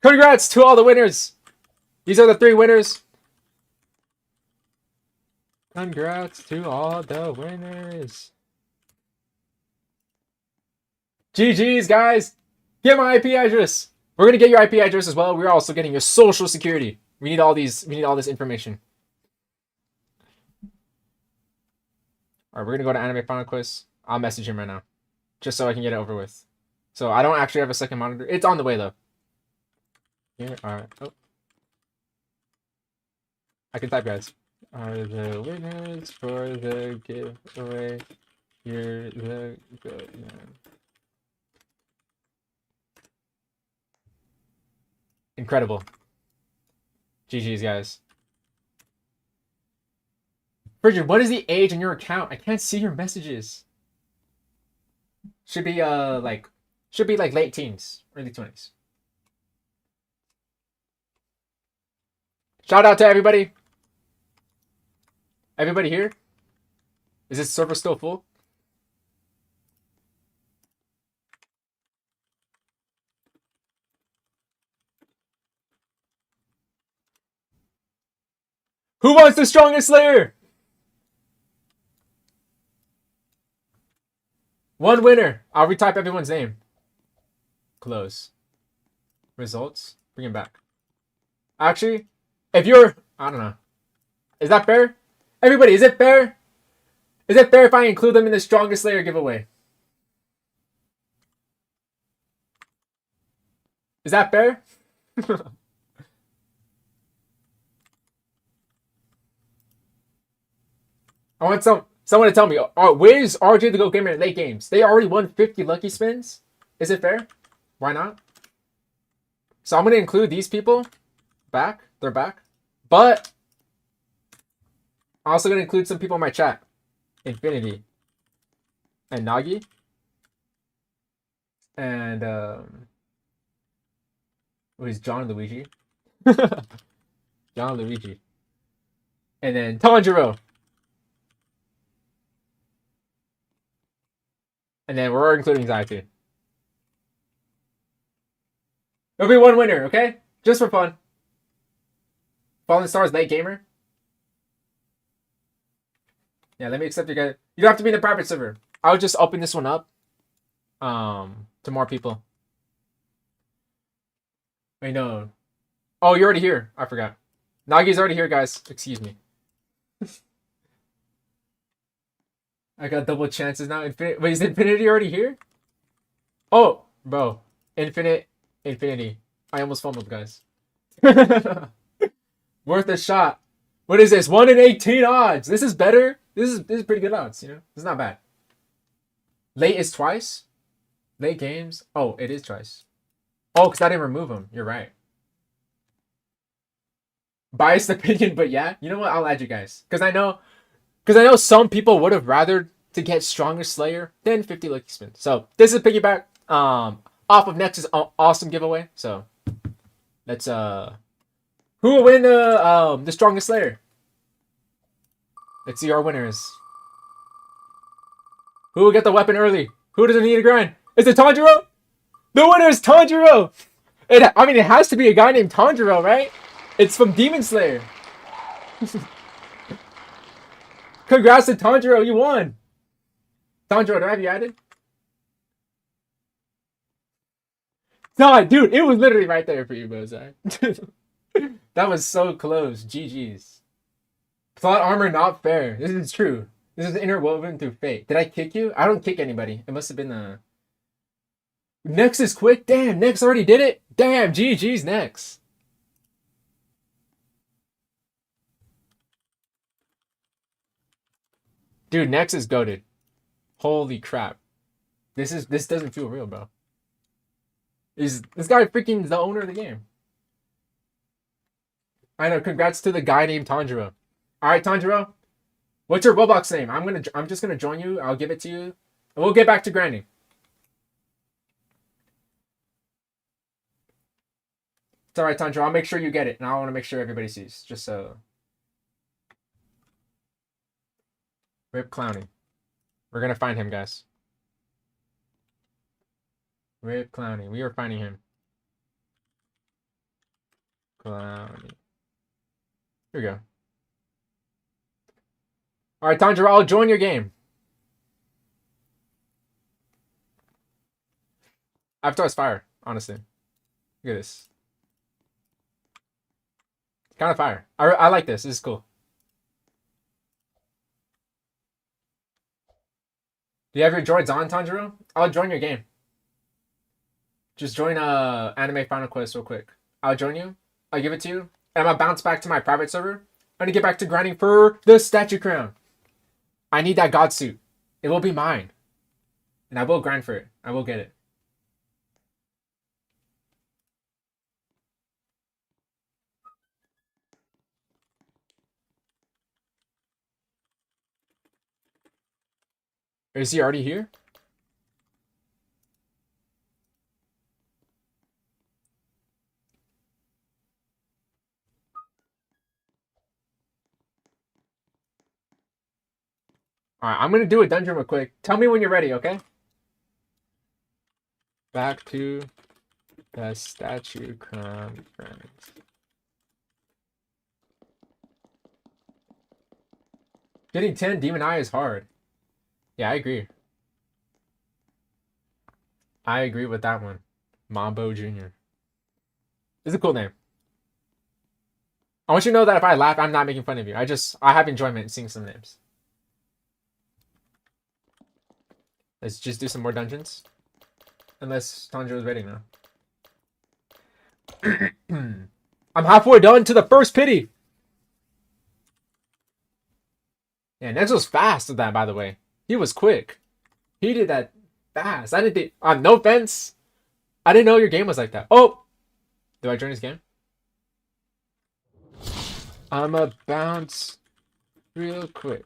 Congrats to all the winners! These are the 3 winners. Congrats to all the winners. GG's, guys! Get my IP address! We're gonna get your IP address as well. We're also getting your social security. We need all this information. Alright, we're gonna go to Anime Final Quiz. I'll message him right now. Just so I can get it over with. So I don't actually have a second monitor. It's on the way though. Here are I can type, guys. Are the winners for the giveaway? You're the good man. Incredible. GG's, guys. Bridget, what is the age on your account? I can't see your messages. Should be like late teens, early 20s. Shout out to everybody. Everybody here? Is this server still full? Who wants the strongest Slayer? One winner. I'll retype everyone's name. Close. Results. Bring him back. Actually, if you're... I don't know. Is that fair? Everybody, is it fair? Is it fair if I include them in the strongest Slayer giveaway? Is that fair? I want someone to tell me, where's RJ the Go Gamer in late games? They already won 50 lucky spins. Is it fair? Why not? So I'm going to include these people back. They're back. But I'm also going to include some people in my chat. Infinity. And Nagi. And, what is John Luigi? John Luigi. And then Tanjiro. And then we're including Scythe. There'll be one winner, okay? Just for fun. Fallen Stars late gamer. Yeah, let me accept you guys. You don't have to be in the private server. I'll just open this one up to more people. Wait, no. Oh, you're already here. I forgot. Nagi's already here, guys. Excuse me. I got double chances now. Infinite. Wait, is Infinity already here? Oh, bro. Infinity. I almost fumbled, guys. Worth a shot. What is this? 1 in 18 odds. This is better. This is pretty good odds, you know? It's not bad. Late is twice? Late games? Oh, it is twice. Oh, because I didn't remove him. You're right. Biased opinion, but yeah. You know what? I'll add you guys. Because I know some people would have rather to get stronger Slayer than 50 lucky spins. So this is piggyback off of Nex's awesome giveaway. So let's who will win the strongest Slayer? Let's see our winners. Who will get the weapon early? Who doesn't need to grind? Is it Tanjiro? The winner is Tanjiro! I mean, it has to be a guy named Tanjiro, right? It's from Demon Slayer. Congrats to Tanjiro, you won! Tanjiro, do I have you added? No, dude, it was literally right there for you, Bozai. That was so close. GG's. Plot armor not fair. This is true. This is interwoven through fate. Did I kick you? I don't kick anybody. It must have been Nex is quick. Damn, Nex already did it. Damn, GG's Nex. Dude, Nex is goated. Holy crap. This doesn't feel real, bro. This guy freaking the owner of the game. I know, congrats to the guy named Tanjiro. Alright, Tanjiro. What's your Roblox name? I'm just gonna join you. I'll give it to you. And we'll get back to grinding. It's alright, Tanjiro. I'll make sure you get it. And I want to make sure everybody sees. Just so. Rip Clowny. We're gonna find him, guys. Rip Clowny. We are finding him. Clowny. Here we go. Alright, Tanjiro, I'll join your game. Avatar's fire, honestly. Look at this. Kind of fire. I like this. This is cool. Do you have your droids on, Tanjiro? I'll join your game. Just join Anime Final Quest real quick. I'll join you. I'll give it to you. And I'm gonna bounce back to my private server. I'm gonna get back to grinding for the statue crown. I need that god suit. It will be mine. And I will grind for it. I will get it. Is he already here? Alright, I'm gonna do a dungeon real quick. Tell me when you're ready, okay? Back to the statue crown friends. Getting 10 Demon Eye is hard. Yeah, I agree. I agree with that one. Mambo Jr. It's a cool name. I want you to know that if I laugh, I'm not making fun of you. I have enjoyment in seeing some names. Let's just do some more dungeons. Unless Tanjiro is ready now. I'm halfway done to the first pity. Yeah, Nex was fast with that, by the way. He was quick. He did that fast. I didn't think... no offense. I didn't know your game was like that. Oh! Do I join his game? I'ma bounce real quick.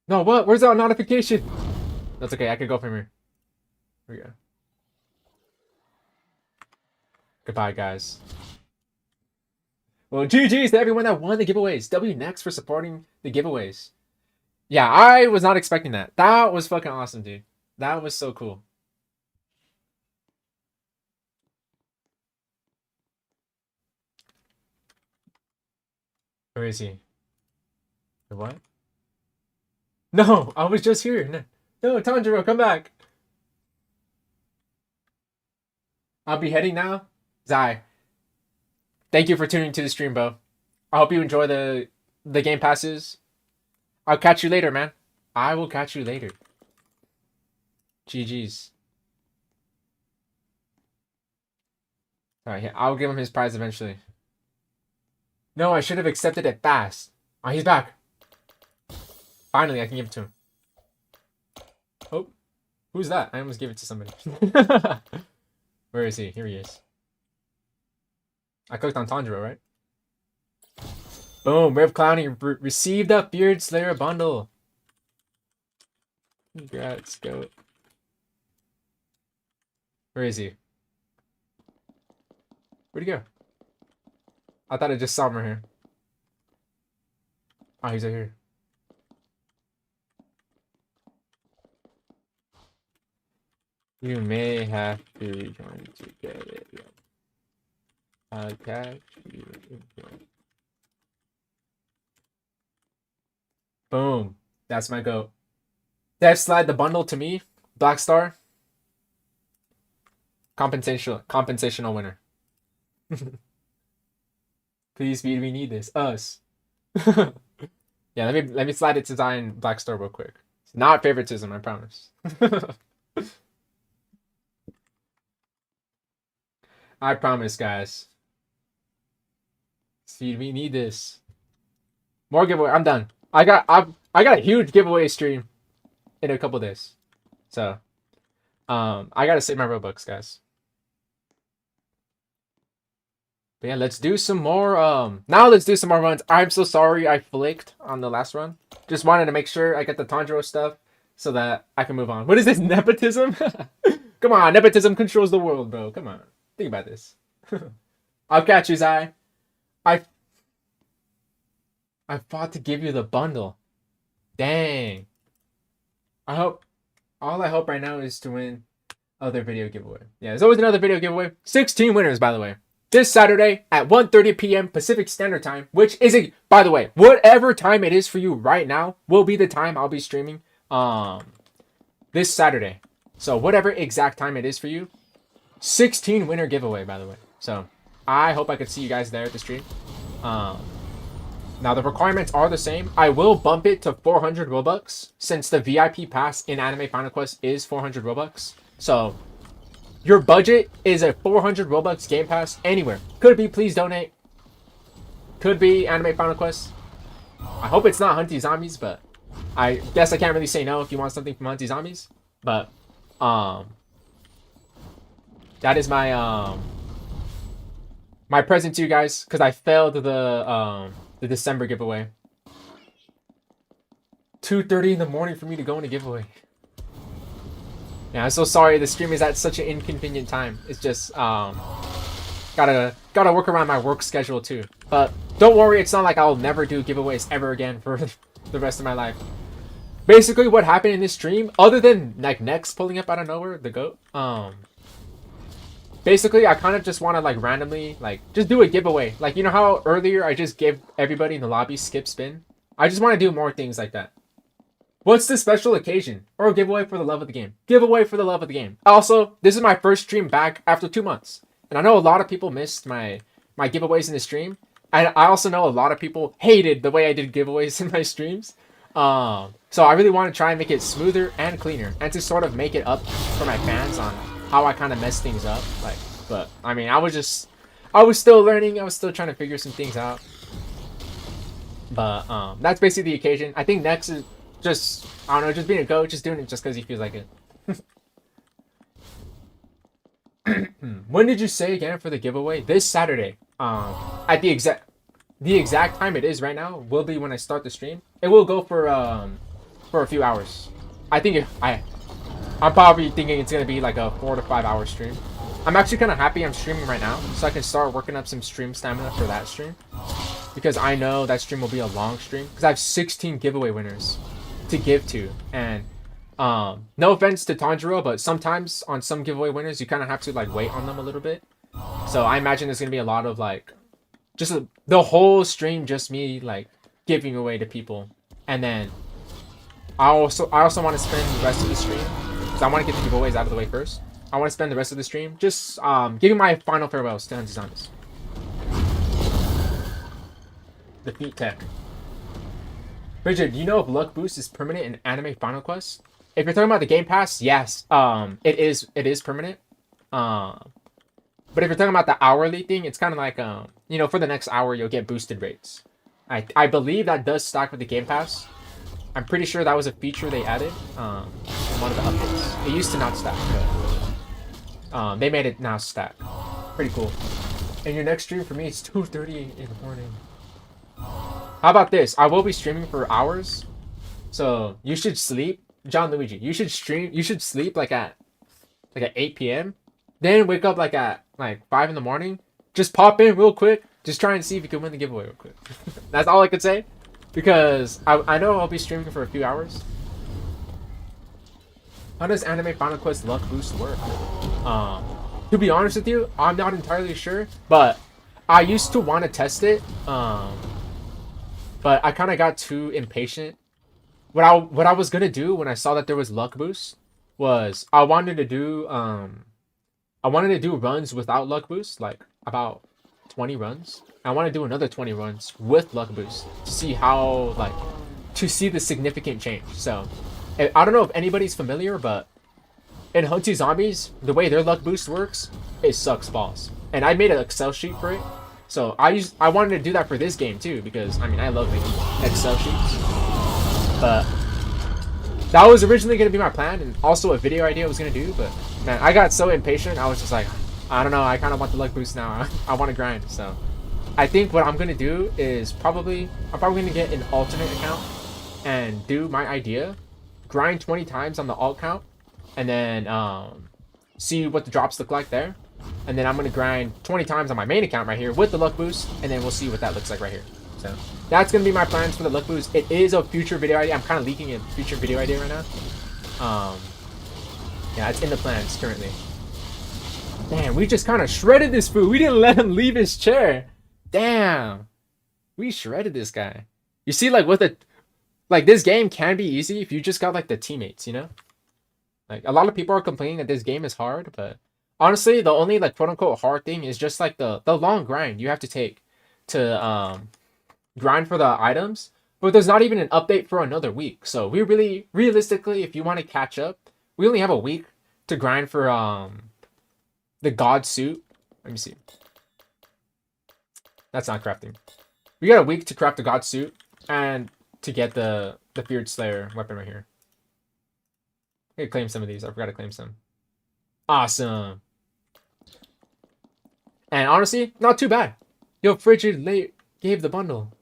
No, what? Where's that notification? That's okay. I can go from here. Here we go. Goodbye, guys. Well, GG's to everyone that won the giveaways. W Next for supporting the giveaways. Yeah, I was not expecting that. That was fucking awesome, dude. That was so cool. Where is he? The what? No, I was just here. No, Tanjiro, come back. I'll be heading now. Zai. Thank you for tuning to the stream, Bo. I hope you enjoy the game passes. I'll catch you later, man. I will catch you later. GG's. Alright, I'll give him his prize eventually. No, I should have accepted it fast. Oh, he's back. Finally, I can give it to him. Oh, who's that? I almost gave it to somebody. Where is he? Here he is. I clicked on Tanjiro, right? Boom, Rev Clowny received a FEAREDSLAYER bundle. Congrats, goat. Where is he? Where'd he go? I thought I just saw him right here. Oh, he's right here. You may have to rejoin to get it. I'll catch you again. Boom. That's my goat. Dev slide the bundle to me. Black Star. Compensational winner. Please, we need this. Us. Yeah, let me slide it to Zion Black Star real quick. It's not favoritism, I promise. I promise, guys. See, we need this. More giveaway. I'm done. I got a huge giveaway stream in a couple days. So I gotta save my Robux, guys. But yeah, let's do some more now let's do some more runs. I'm so sorry I flicked on the last run. Just wanted to make sure I get the Tanjiro stuff so that I can move on. What is this, nepotism? Come on, nepotism controls the world, bro. Come on. Think about this. I'll catch you, Zai. I fought to give you the bundle. Dang. All I hope right now is to win other video giveaway. Yeah, there's always another video giveaway. 16 winners, by the way. This Saturday at 1:30 p.m. Pacific Standard Time, which is by the way, whatever time it is for you right now will be the time I'll be streaming this Saturday. So whatever exact time it is for you, 16 winner giveaway, by the way. So I hope I could see you guys there at the stream. Now the requirements are the same. I will bump it to 400 Robux since the VIP pass in Anime Final Quest is 400 Robux. So your budget is a 400 Robux game pass anywhere. Could be Please Donate. Could be Anime Final Quest. I hope it's not Hunty Zombies, but I guess I can't really say no if you want something from Hunty Zombies. But that is my my present to you guys because I failed the December giveaway. 2:30 in the morning for me to go in a giveaway. Yeah, I'm so sorry. The stream is at such an inconvenient time. It's just gotta work around my work schedule too. But don't worry, it's not like I'll never do giveaways ever again for the rest of my life. Basically, what happened in this stream, other than like Nex pulling up out of nowhere, the goat. Basically, I kind of just want to like randomly like just do a giveaway. Like, you know how earlier I just gave everybody in the lobby skip spin? I just want to do more things like that. What's the special occasion? Or a giveaway for the love of the game. Giveaway for the love of the game. Also, this is my first stream back after 2 months. And I know a lot of people missed my giveaways in the stream. And I also know a lot of people hated the way I did giveaways in my streams. So I really want to try and make it smoother and cleaner. And to sort of make it up for my fans on how I kind of mess things up. Like, but I mean, I was still learning. I was still trying to figure some things out. But that's basically the occasion. I think Nex is just, I don't know, just being a goat, just doing it just because he feels like it. When did you say again for the giveaway? This Saturday. At the exact time it is right now will be when I start the stream. It will go for a few hours. I think I'm probably thinking it's gonna be like a 4 to 5 hour stream. I'm actually kind of happy I'm streaming right now, so I can start working up some stream stamina for that stream. Because I know that stream will be a long stream. Because I have 16 giveaway winners to give to. And no offense to Tanjiro, but sometimes on some giveaway winners, you kind of have to like wait on them a little bit. So I imagine there's gonna be a lot of like, just the whole stream, just me like giving away to people. And then I also want to spend the rest of the stream, because I want to get the giveaways out of the way first. I want to spend the rest of the stream just giving my final farewells to Hunty Zombies. Defeat tech. Bridget, do you know if luck boost is permanent in anime Final Quest? If you're talking about the Game Pass, yes. It is permanent. But if you're talking about the hourly thing, it's kind of like you know, for the next hour you'll get boosted rates. I believe that does stack with the Game Pass. I'm pretty sure that was a feature they added in one of the updates. It used to not stack, but they made it now stack. Pretty cool. And your next stream for me is 2:30 in the morning. How about this? I will be streaming for hours, so you should sleep. John Luigi, you should stream. You should sleep like at 8 p.m. Then wake up like at 5 in the morning. Just pop in real quick. Just try and see if you can win the giveaway real quick. That's all I could say, because I know I'll be streaming for a few hours. How does anime Final Quest luck boost work? To be honest with you, I'm not entirely sure, but I used to want to test it. But I kind of got too impatient. What I was gonna do when I saw that there was luck boost was I wanted to do runs without luck boost, like about 20 runs. I want to do another 20 runs with luck boost to see how to see the significant change. So I don't know if anybody's familiar, but in Hunty Zombies, the way their luck boost works, it sucks balls. And I made an Excel sheet for it. So I wanted to do that for this game too, because I mean I love making Excel sheets. But that was originally gonna be my plan, and also a video idea I was gonna do, but man, I got so impatient. I was just like, I don't know, I kind of want the luck boost now. I want to grind. So I think what I'm gonna do is I'm probably gonna get an alternate account and do my idea, grind 20 times on the alt count, and then see what the drops look like there. And then I'm going to grind 20 times on my main account right here with the luck boost, and then we'll see what that looks like right here. So that's going to be my plans for the luck boost. It is a future video idea. I'm kind of leaking a future video idea right now. Yeah, it's in the plans currently. Damn, we just kind of shredded this fool. We didn't let him leave his chair. Damn. We shredded this guy. You see, this game can be easy if you just got the teammates, you know? Like, a lot of people are complaining that this game is hard, but honestly, the only quote unquote hard thing is just the long grind you have to take to grind for the items. But there's not even an update for another week. So we really, realistically, if you want to catch up, we only have a week to grind for the god suit. Let me see. That's not crafting. We got a week to craft the god suit and to get the FEAREDSLAYER weapon right here. I could claim some of these. I forgot to claim some. Awesome. And honestly, not too bad. Yo, Frigid late gave the bundle.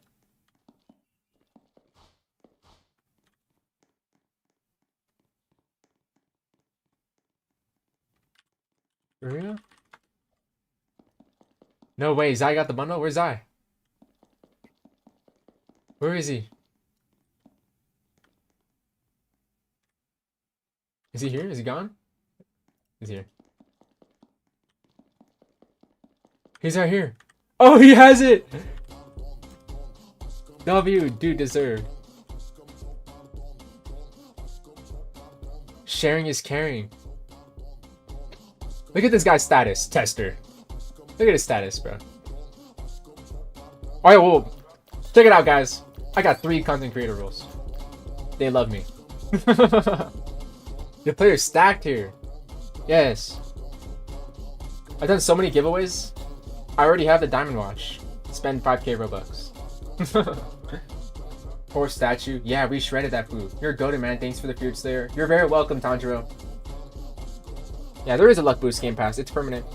For real? No way, Zai got the bundle? Where's Zai? Where is he? Is he here? Is he gone? He's here. He's right here. Oh, he has it! W, dude, deserved. Sharing is caring. Look at this guy's status, tester. Look at his status, bro. Alright, well, check it out, guys. I got 3 content creator roles. They love me. The player's stacked here. Yes. I've done so many giveaways. I already have the diamond watch. Spend 5k Robux. Poor statue. Yeah, we shredded that food. You're a goated, man. Thanks for the FEAREDSLAYER. You're very welcome, Tanjiro. Yeah, there is a luck boost game pass. It's permanent.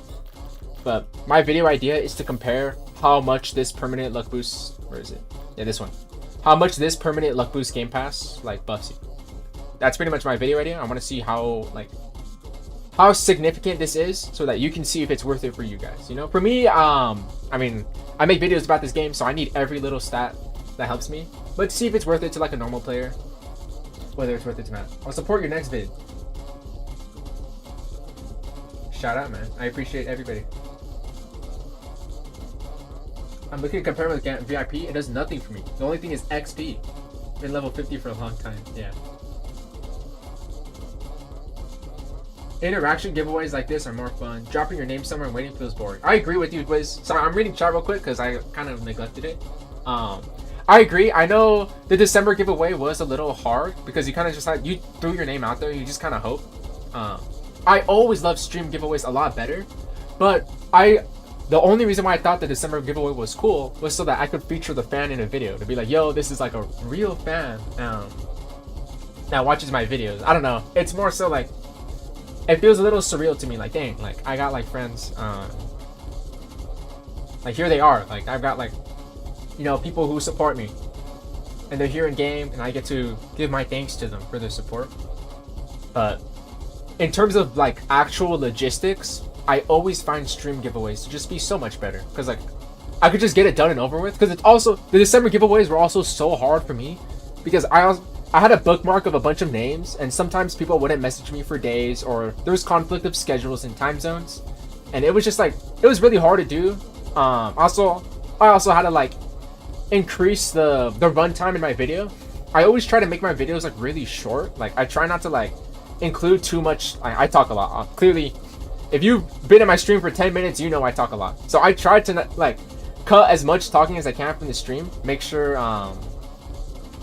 But my video idea is to compare how much this permanent luck boost... Where is it? Yeah, this one. How much this permanent luck boost game pass buffs you. That's pretty much my video idea. I want to see how significant this is, so that you can see if it's worth it for you guys. You know, for me, I mean, I make videos about this game, so I need every little stat that helps me. But to see if it's worth it to a normal player, whether it's worth it to not. I'll support your next vid. Shout out, man. I appreciate everybody. I'm looking to compare with VIP. It does nothing for me. The only thing is XP. Been level 50 for a long time. Yeah. Interaction giveaways like this are more fun. Dropping your name somewhere and waiting feels boring. I agree with you, Wiz. Sorry, I'm reading chat real quick because I kind of neglected it. I agree. I know the December giveaway was a little hard because you kind of just had, you threw your name out there. You just kind of hope. I always love stream giveaways a lot better, but the only reason why I thought the December giveaway was cool was so that I could feature the fan in a video to be like, yo, this is like a real fan that watches my videos. I don't know. It's more so like, it feels a little surreal to me. Like, dang, like I got like friends, like here they are. Like I've got like, you know, people who support me and they're here in game and I get to give my thanks to them for their support. But in terms of like actual logistics, I always find stream giveaways to just be so much better because like I could just get it done and over with. Because it's also, the December giveaways were also so hard for me because I had a bookmark of a bunch of names and sometimes people wouldn't message me for days or there was conflict of schedules and time zones and it was just like, it was really hard to do. I also had to like increase the runtime in my video. I always try to make my videos like really short. Like I try not to like include too much. I talk a lot. Clearly, if you've been in my stream for 10 minutes, you know I talk a lot. So I try to like cut as much talking as I can from the stream. Make sure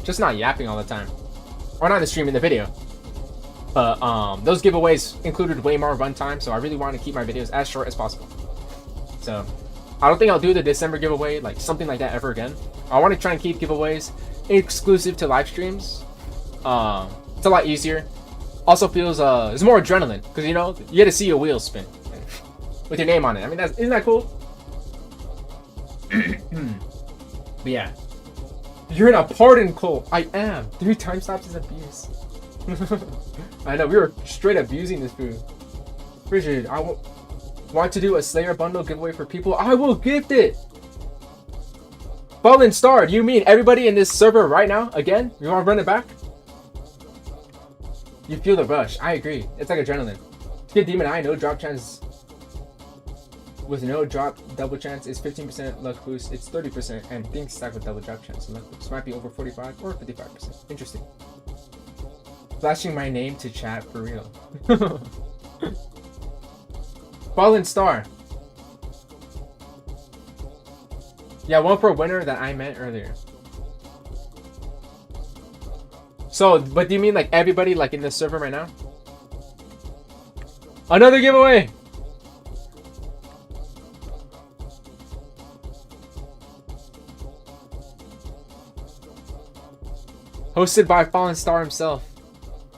just not yapping all the time. Or not in the stream, in the video. But those giveaways included way more runtime, so I really want to keep my videos as short as possible. So I don't think I'll do the December giveaway, like something like that ever again. I want to try and keep giveaways exclusive to live streams. It's a lot easier. Also feels it's more adrenaline because you know you get to see your wheels spin with your name on it. I mean, isn't that cool? But yeah, you're in a pardon, Cole. I am. 3 time stops is abuse. I know we were straight abusing this food. Richard, I want to do a Slayer bundle giveaway for people. I will gift it. Fallen Star, do you mean everybody in this server right now? Again? You want to run it back? You feel the rush. I agree. It's like adrenaline. Skip Demon Eye, no drop chance. With no drop, double chance is 15% luck boost. It's 30%, and things stack with double drop chance. Luck boost might be over 45 or 55%. Interesting. Flashing my name to chat for real. Fallen Star. Yeah, one for a winner that I meant earlier. So, but do you mean like everybody like in the server right now? Another giveaway! Hosted by Fallen Star himself.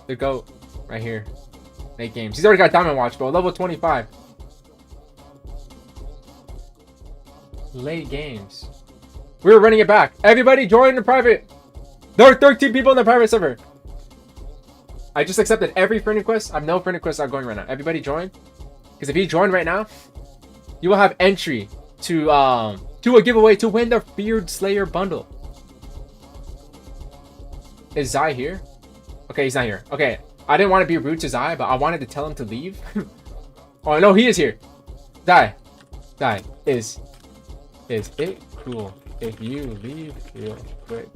The GOAT. Right here. Make games. He's already got Diamond Watch, bro. Level 25. Late games. We were running it back. Everybody join the private. There are 13 people in the private server. I just accepted every friend request. I have no friend requests are going right now. Everybody join. Because if you join right now, you will have entry to a giveaway to win the FEAREDSLAYER bundle. Is Zai here? Okay, he's not here. Okay, I didn't want to be rude to Zai, but I wanted to tell him to leave. Oh no, he is here. Zai, is it cool if you leave real quick?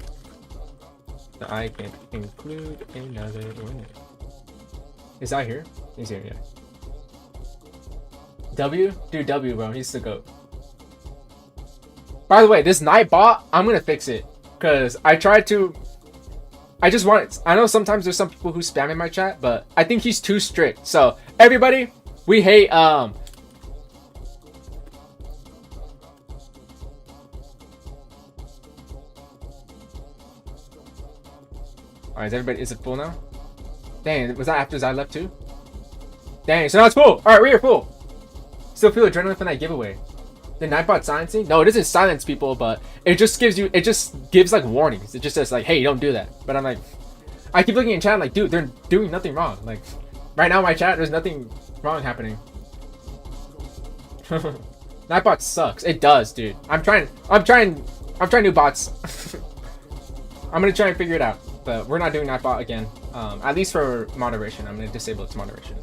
So I can include another winner. Is Zai here? He's here, yeah. W? Dude, W, bro. He's the GOAT. By the way, this night bot, I'm gonna fix it. Because I tried to... I just want it. I know sometimes there's some people who spam in my chat, but I think he's too strict. So, everybody, we hate... Alright, is it full now? Dang, was that after Zai left too? Dang, so now it's full! Alright, we are full! Still feel adrenaline from that giveaway. The Nightbot silencing? No, it doesn't silence people, but it just gives you, it just gives like warnings. It just says like, hey, don't do that. But I'm like, I keep looking in chat like, dude, they're doing nothing wrong. Like, right now in my chat, there's nothing wrong happening. Nightbot sucks. It does, dude. I'm trying new bots. I'm gonna try and figure it out. But we're not doing Nightbot again. At least for moderation. I'm gonna disable its moderation.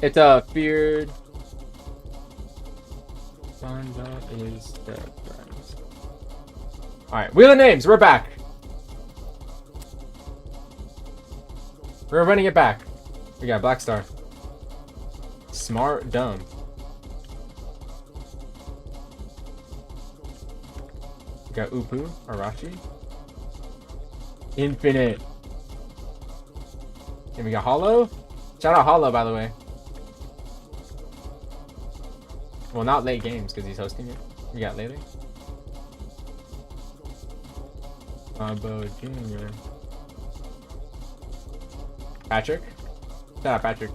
It's feared. Is the friends. Alright, Wheel of Names, we're back. We're running it back. We got Black Star. Smart, dumb. got Upu, Arashi. Infinite. And we got Hollow. Shout out Hollow, by the way. Well, not late games because he's hosting it. We got Lele. Bobo Jr. Patrick. Shout out Patrick.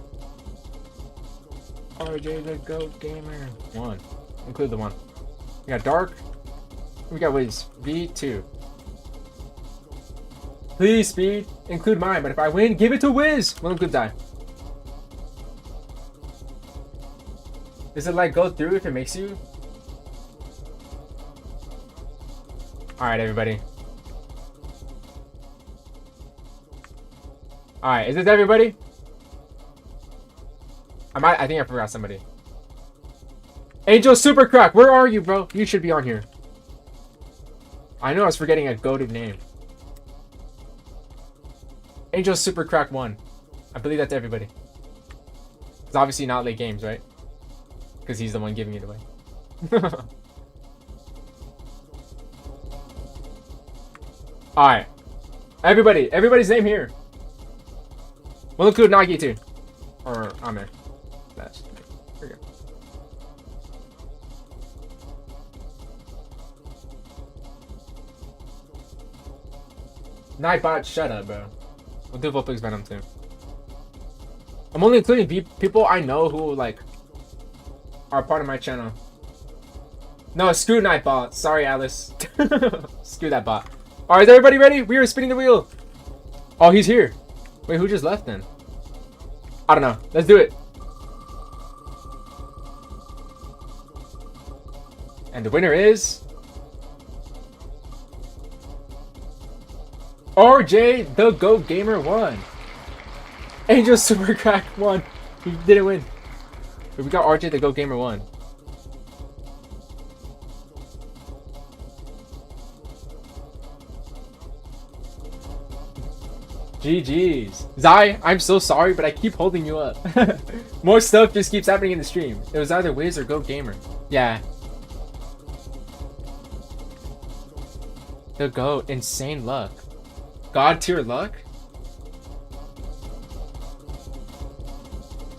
RJ the GOAT Gamer. 1. Include the 1. We got Dark. We got Wiz. V2. Please, Speed. Include mine, but if I win, give it to Wiz. We'll include die. Does it like go through if it makes you? Alright, everybody. Alright, is this everybody? I think I forgot somebody. Angel Super Crack, where are you, bro? You should be on here. I know I was forgetting a goated name. Angel Super Crack 1. I believe that's everybody. It's obviously not late games, right? Because he's the one giving it away. Alright. Everybody's name here. We'll include Nagi too. Or Amir. That's here we go. Nightbot, shut up, bro. We'll do Vulpix Venom too. I'm only including people I know who like are part of my channel. No, screw Nightbot. Sorry, Alice. Screw that bot. Alright, is everybody ready? We are spinning the wheel. Oh, he's here. Wait, who just left then? I don't know. Let's do it. And the winner is RJ the GOAT Gamer 1. Angel Super Crack 1. He didn't win. But we got RJ the GOAT Gamer 1. GG's. Zai, I'm so sorry, but I keep holding you up. More stuff just keeps happening in the stream. It was either Wiz or GOAT Gamer. Yeah. The GOAT. Insane luck. God tier luck?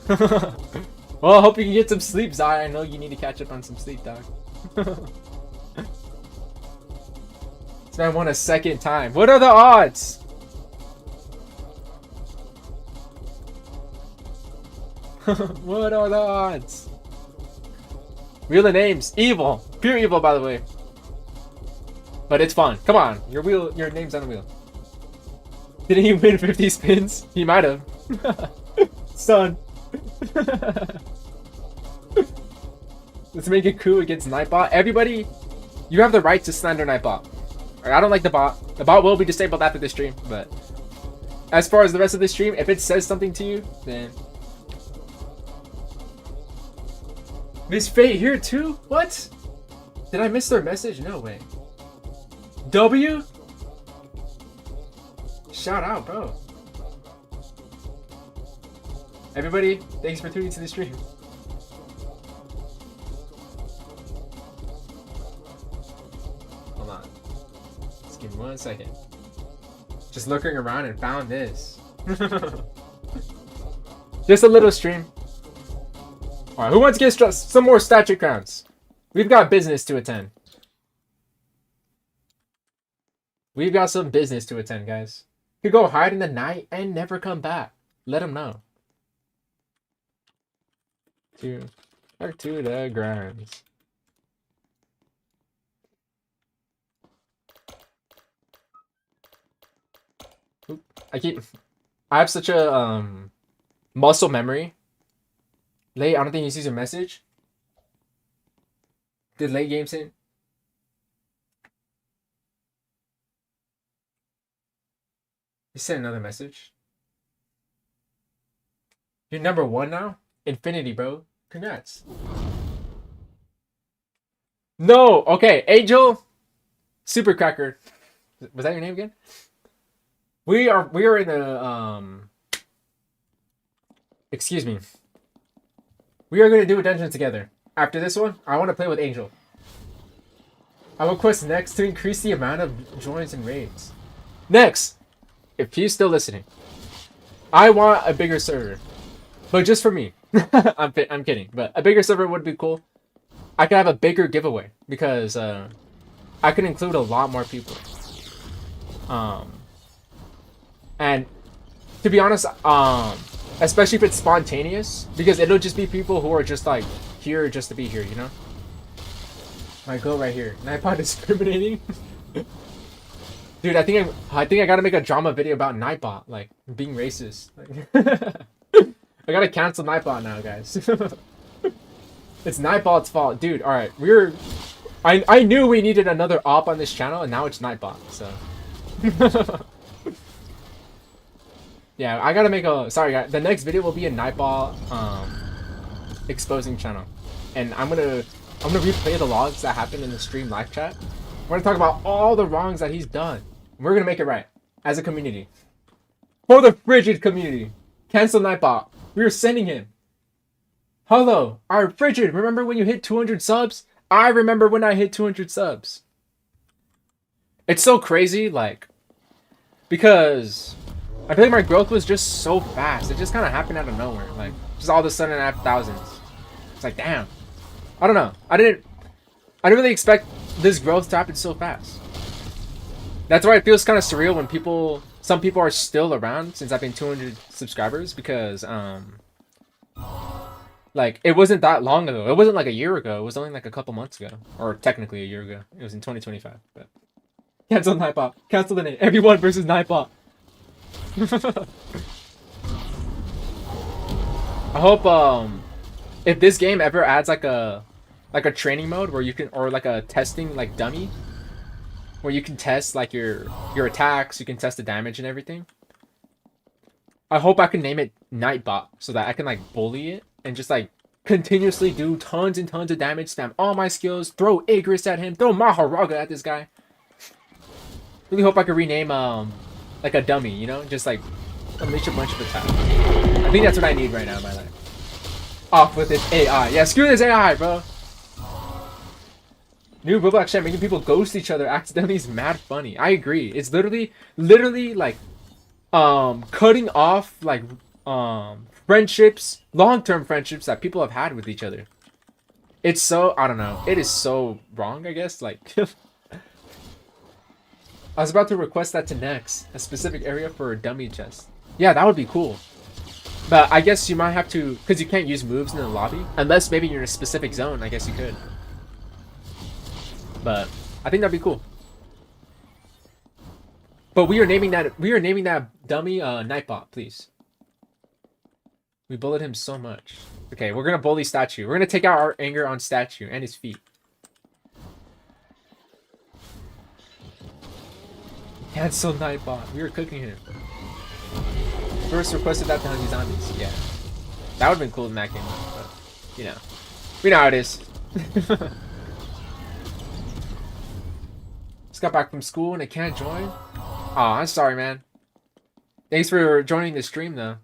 Well, I hope you can get some sleep, Zai. I know you need to catch up on some sleep, dog. This man won a second time. What are the odds? What are the odds? Wheel of names. Evil. Pure evil, by the way. But it's fun. Come on. Your name's on the wheel. Didn't he win 50 spins? He might have. Son. Let's make a coup against Nightbot. Everybody, you have the right to slander Nightbot. I don't like the bot. The bot will be disabled after this stream, but as far as the rest of the stream, if it says something to you, then... Miss Fate here too? What? Did I miss their message? No way. W? Shout out, bro. Everybody, thanks for tuning to the stream. Hold on. Just give me 1 second. Just looking around and found this. Just a little stream. Alright, who wants to get some more statue crowns? We've got business to attend. We've got some business to attend, guys. You could go hide in the night and never come back. Let them know. Back to the grinds. Oop, I have such a muscle memory. Late, I don't think he sees a message. Did late game in? He sent another message. You're number 1 now? Infinity, bro. Congrats. No! Okay, Angel Supercracker. Was that your name again? We are in a excuse me. We are gonna do a dungeon together. After this one, I want to play with Angel. I will request next to increase the amount of joins and raids. Next, if he's still listening, I want a bigger server, but just for me. I'm kidding, but a bigger server would be cool. I could have a bigger giveaway because I could include a lot more people. And to be honest, especially if it's spontaneous, because it'll just be people who are just like here just to be here, you know. My goal right here. Nightbot discriminating. Dude, I think I gotta make a drama video about Nightbot, like being racist. Like, I gotta cancel Nightbot now, guys. It's Nightbot's fault, dude. All right, I knew we needed another op on this channel, and now it's Nightbot. So. Yeah, I gotta make a. Sorry, guys. The next video will be a Nightbot exposing channel, and I'm gonna replay the logs that happened in the stream live chat. We're gonna talk about all the wrongs that he's done. We're gonna make it right as a community. For the frigid community. Cancel Nightbot. We are sending him. Hello, our frigid. Remember when you hit 200 subs? I remember when I hit 200 subs. It's so crazy, like, because I feel like my growth was just so fast. It just kind of happened out of nowhere. Like, just all of a sudden I have thousands. It's like, damn. I don't know. I didn't really expect this growth to happen so fast. That's why it feels kind of surreal when some people are still around since I've been 200 subscribers, because like, it wasn't that long ago. It wasn't like a year ago. It was only like a couple months ago, or technically a year ago. It was in 2025. But cancel Nightbot. Cancel the name. Everyone versus Nightbot. I hope if this game ever adds like a training mode where you can, or like a testing like dummy, where you can test like your attacks, you can test the damage and everything. I hope I can name it Nightbot so that I can like bully it and just like continuously do tons and tons of damage, spam all my skills, throw Igris at him, throw Maharaga at this guy. Really hope I could rename like a dummy, you know, just like unleash a bunch of attacks. I think that's what I need right now in my life. Off with this AI. Yeah, screw this AI, bro. New Roblox chat making people ghost each other accidentally is mad funny. I agree. It's literally like cutting off like friendships, long-term friendships that people have had with each other. It's so, I don't know. It is so wrong, I guess. Like, I was about to request that to next, a specific area for a dummy chest. Yeah, that would be cool. But I guess you might have to, because you can't use moves in the lobby, unless maybe you're in a specific zone. I guess you could. But I think that'd be cool. But we are naming that dummy Nightbot, please. We bullied him so much. Okay, we're gonna bully Statue. We're gonna take out our anger on Statue and his feet. Cancel Nightbot. We were cooking him. First requested that to Hunty Zombies. Yeah. That would've been cool in that game, but you know. We know how it is. Just got back from school and I can't join. Aw, I'm sorry, man. Thanks for joining the stream, though.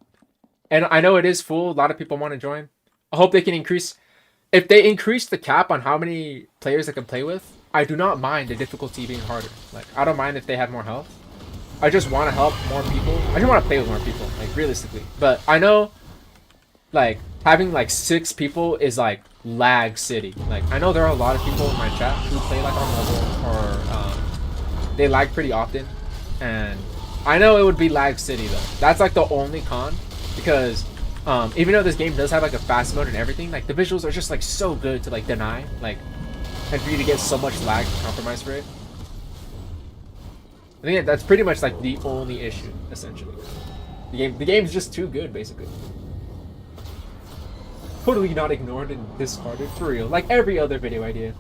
And I know it is full. A lot of people want to join. I hope they can increase. If they increase the cap on how many players they can play with, I do not mind the difficulty being harder. Like, I don't mind if they have more health. I just want to help more people. I just want to play with more people, like, realistically. But I know, like, having, like, 6 people is, like, lag city. Like, I know there are a lot of people in my chat who play, like, on mobile, or, they lag pretty often. And I know it would be lag city, though. That's, like, the only con. Because, even though this game does have, like, a fast mode and everything, like, the visuals are just, like, so good to, like, deny. Like, and for you to get so much lag to compromise for it. I think that's pretty much like the only issue, essentially. The game's just too good, basically. Totally not ignored and discarded, for real. Like every other video idea.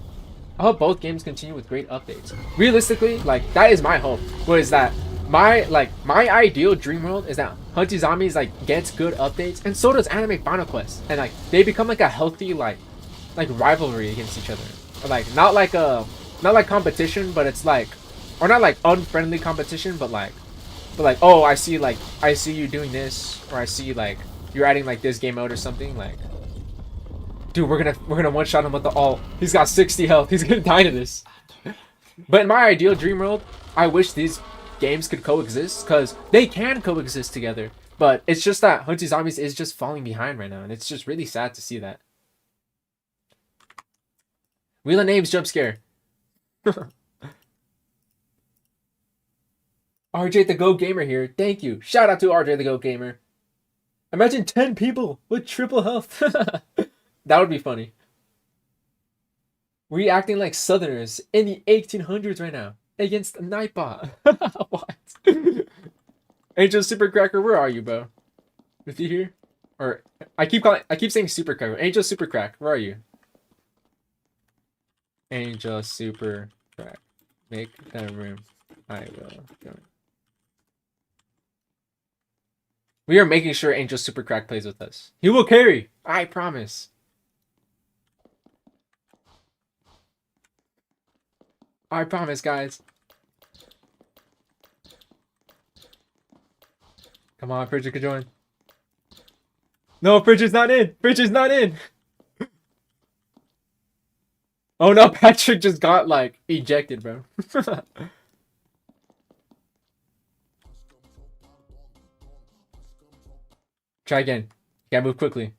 I hope both games continue with great updates. Realistically, like, that is my hope. What is that? My ideal dream world is that Hunty Zombies, like, gets good updates, and so does Anime Final Quest. And, like, they become, like, a healthy, like rivalry against each other. Or, like, not like competition, but it's like, or not like unfriendly competition, but like, oh, I see you doing this, or I see like you're adding like this game mode or something. Like, Dude, we're gonna one shot him with the ult. He's got 60 health. He's gonna die to this. But in my ideal dream world, I wish these games could coexist, because they can coexist together. But it's just that Hunty Zombies is just falling behind right now, and it's just really sad to see that. Wheel of Names jump scare. RJ the Go Gamer here. Thank you. Shout out to RJ the Go Gamer. Imagine 10 people with triple health. That would be funny. We acting like Southerners in the 1800s right now against a Nightbot. What? Angel Supercracker, where are you, bro? Is he here? Or I keep saying Supercracker. Angel Supercrack, where are you? Angel Supercrack. Make that room. I will go. We are making sure Angel Supercrack plays with us. He will carry. I promise. I promise, guys. Come on, Bridget could join. No, Bridget's not in. Bridget's not in. Oh no, Patrick just got like ejected, bro. Try again. Gotta move quickly.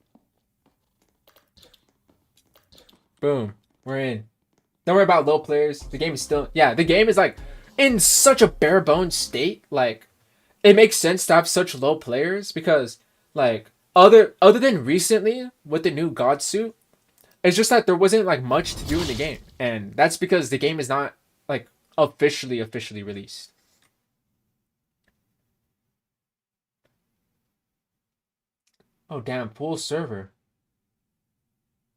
Boom. We're in. Don't worry about low players. The game is still... Yeah, the game is like in such a bare bones state. Like, it makes sense to have such low players because like other than recently with the new God suit, it's just that there wasn't like much to do in the game. And that's because the game is not like officially released. Oh damn, full server.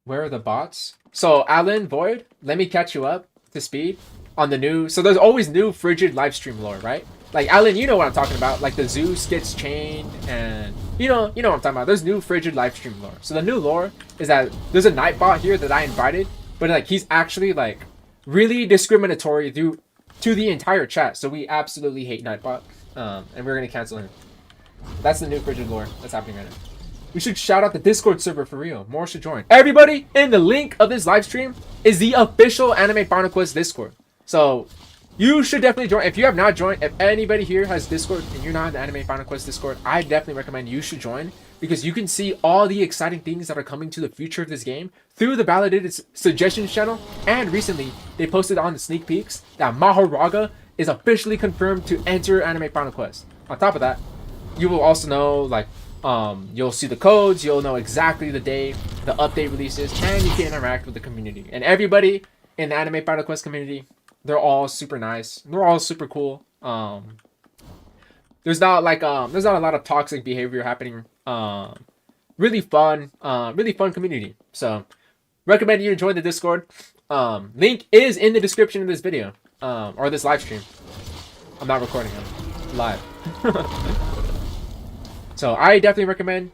Where are the bots? So Alan Void, let me catch you up to speed on the new. So there's always new frigid livestream lore, right? Like Alan, you know what I'm talking about. Like the Zeus gets chained, and you know what I'm talking about. There's new frigid livestream lore. So the new lore is that there's a Nightbot here that I invited, but like he's actually like really discriminatory to the entire chat. So we absolutely hate Nightbot, and we're gonna cancel him. That's the new frigid lore that's happening right now. We should shout out the Discord server for real. More should join. Everybody in the link of this live stream is the official Anime Final Quest Discord. So you should definitely join. If you have not joined, if anybody here has Discord and you're not in the Anime Final Quest Discord, I definitely recommend you should join because you can see all the exciting things that are coming to the future of this game through the validated suggestions channel. And recently, they posted on the sneak peeks that Mahoraga is officially confirmed to enter Anime Final Quest. On top of that, you will also know like you'll see the codes, you'll know exactly the day the update releases, and you can interact with the community. And everybody in the Anime Final Quest community, they're all super nice. They're all super cool. There's not a lot of toxic behavior happening. Really fun community. So recommend you join the Discord. Link is in the description of this video, or this live stream. I'm not recording it live. So I definitely recommend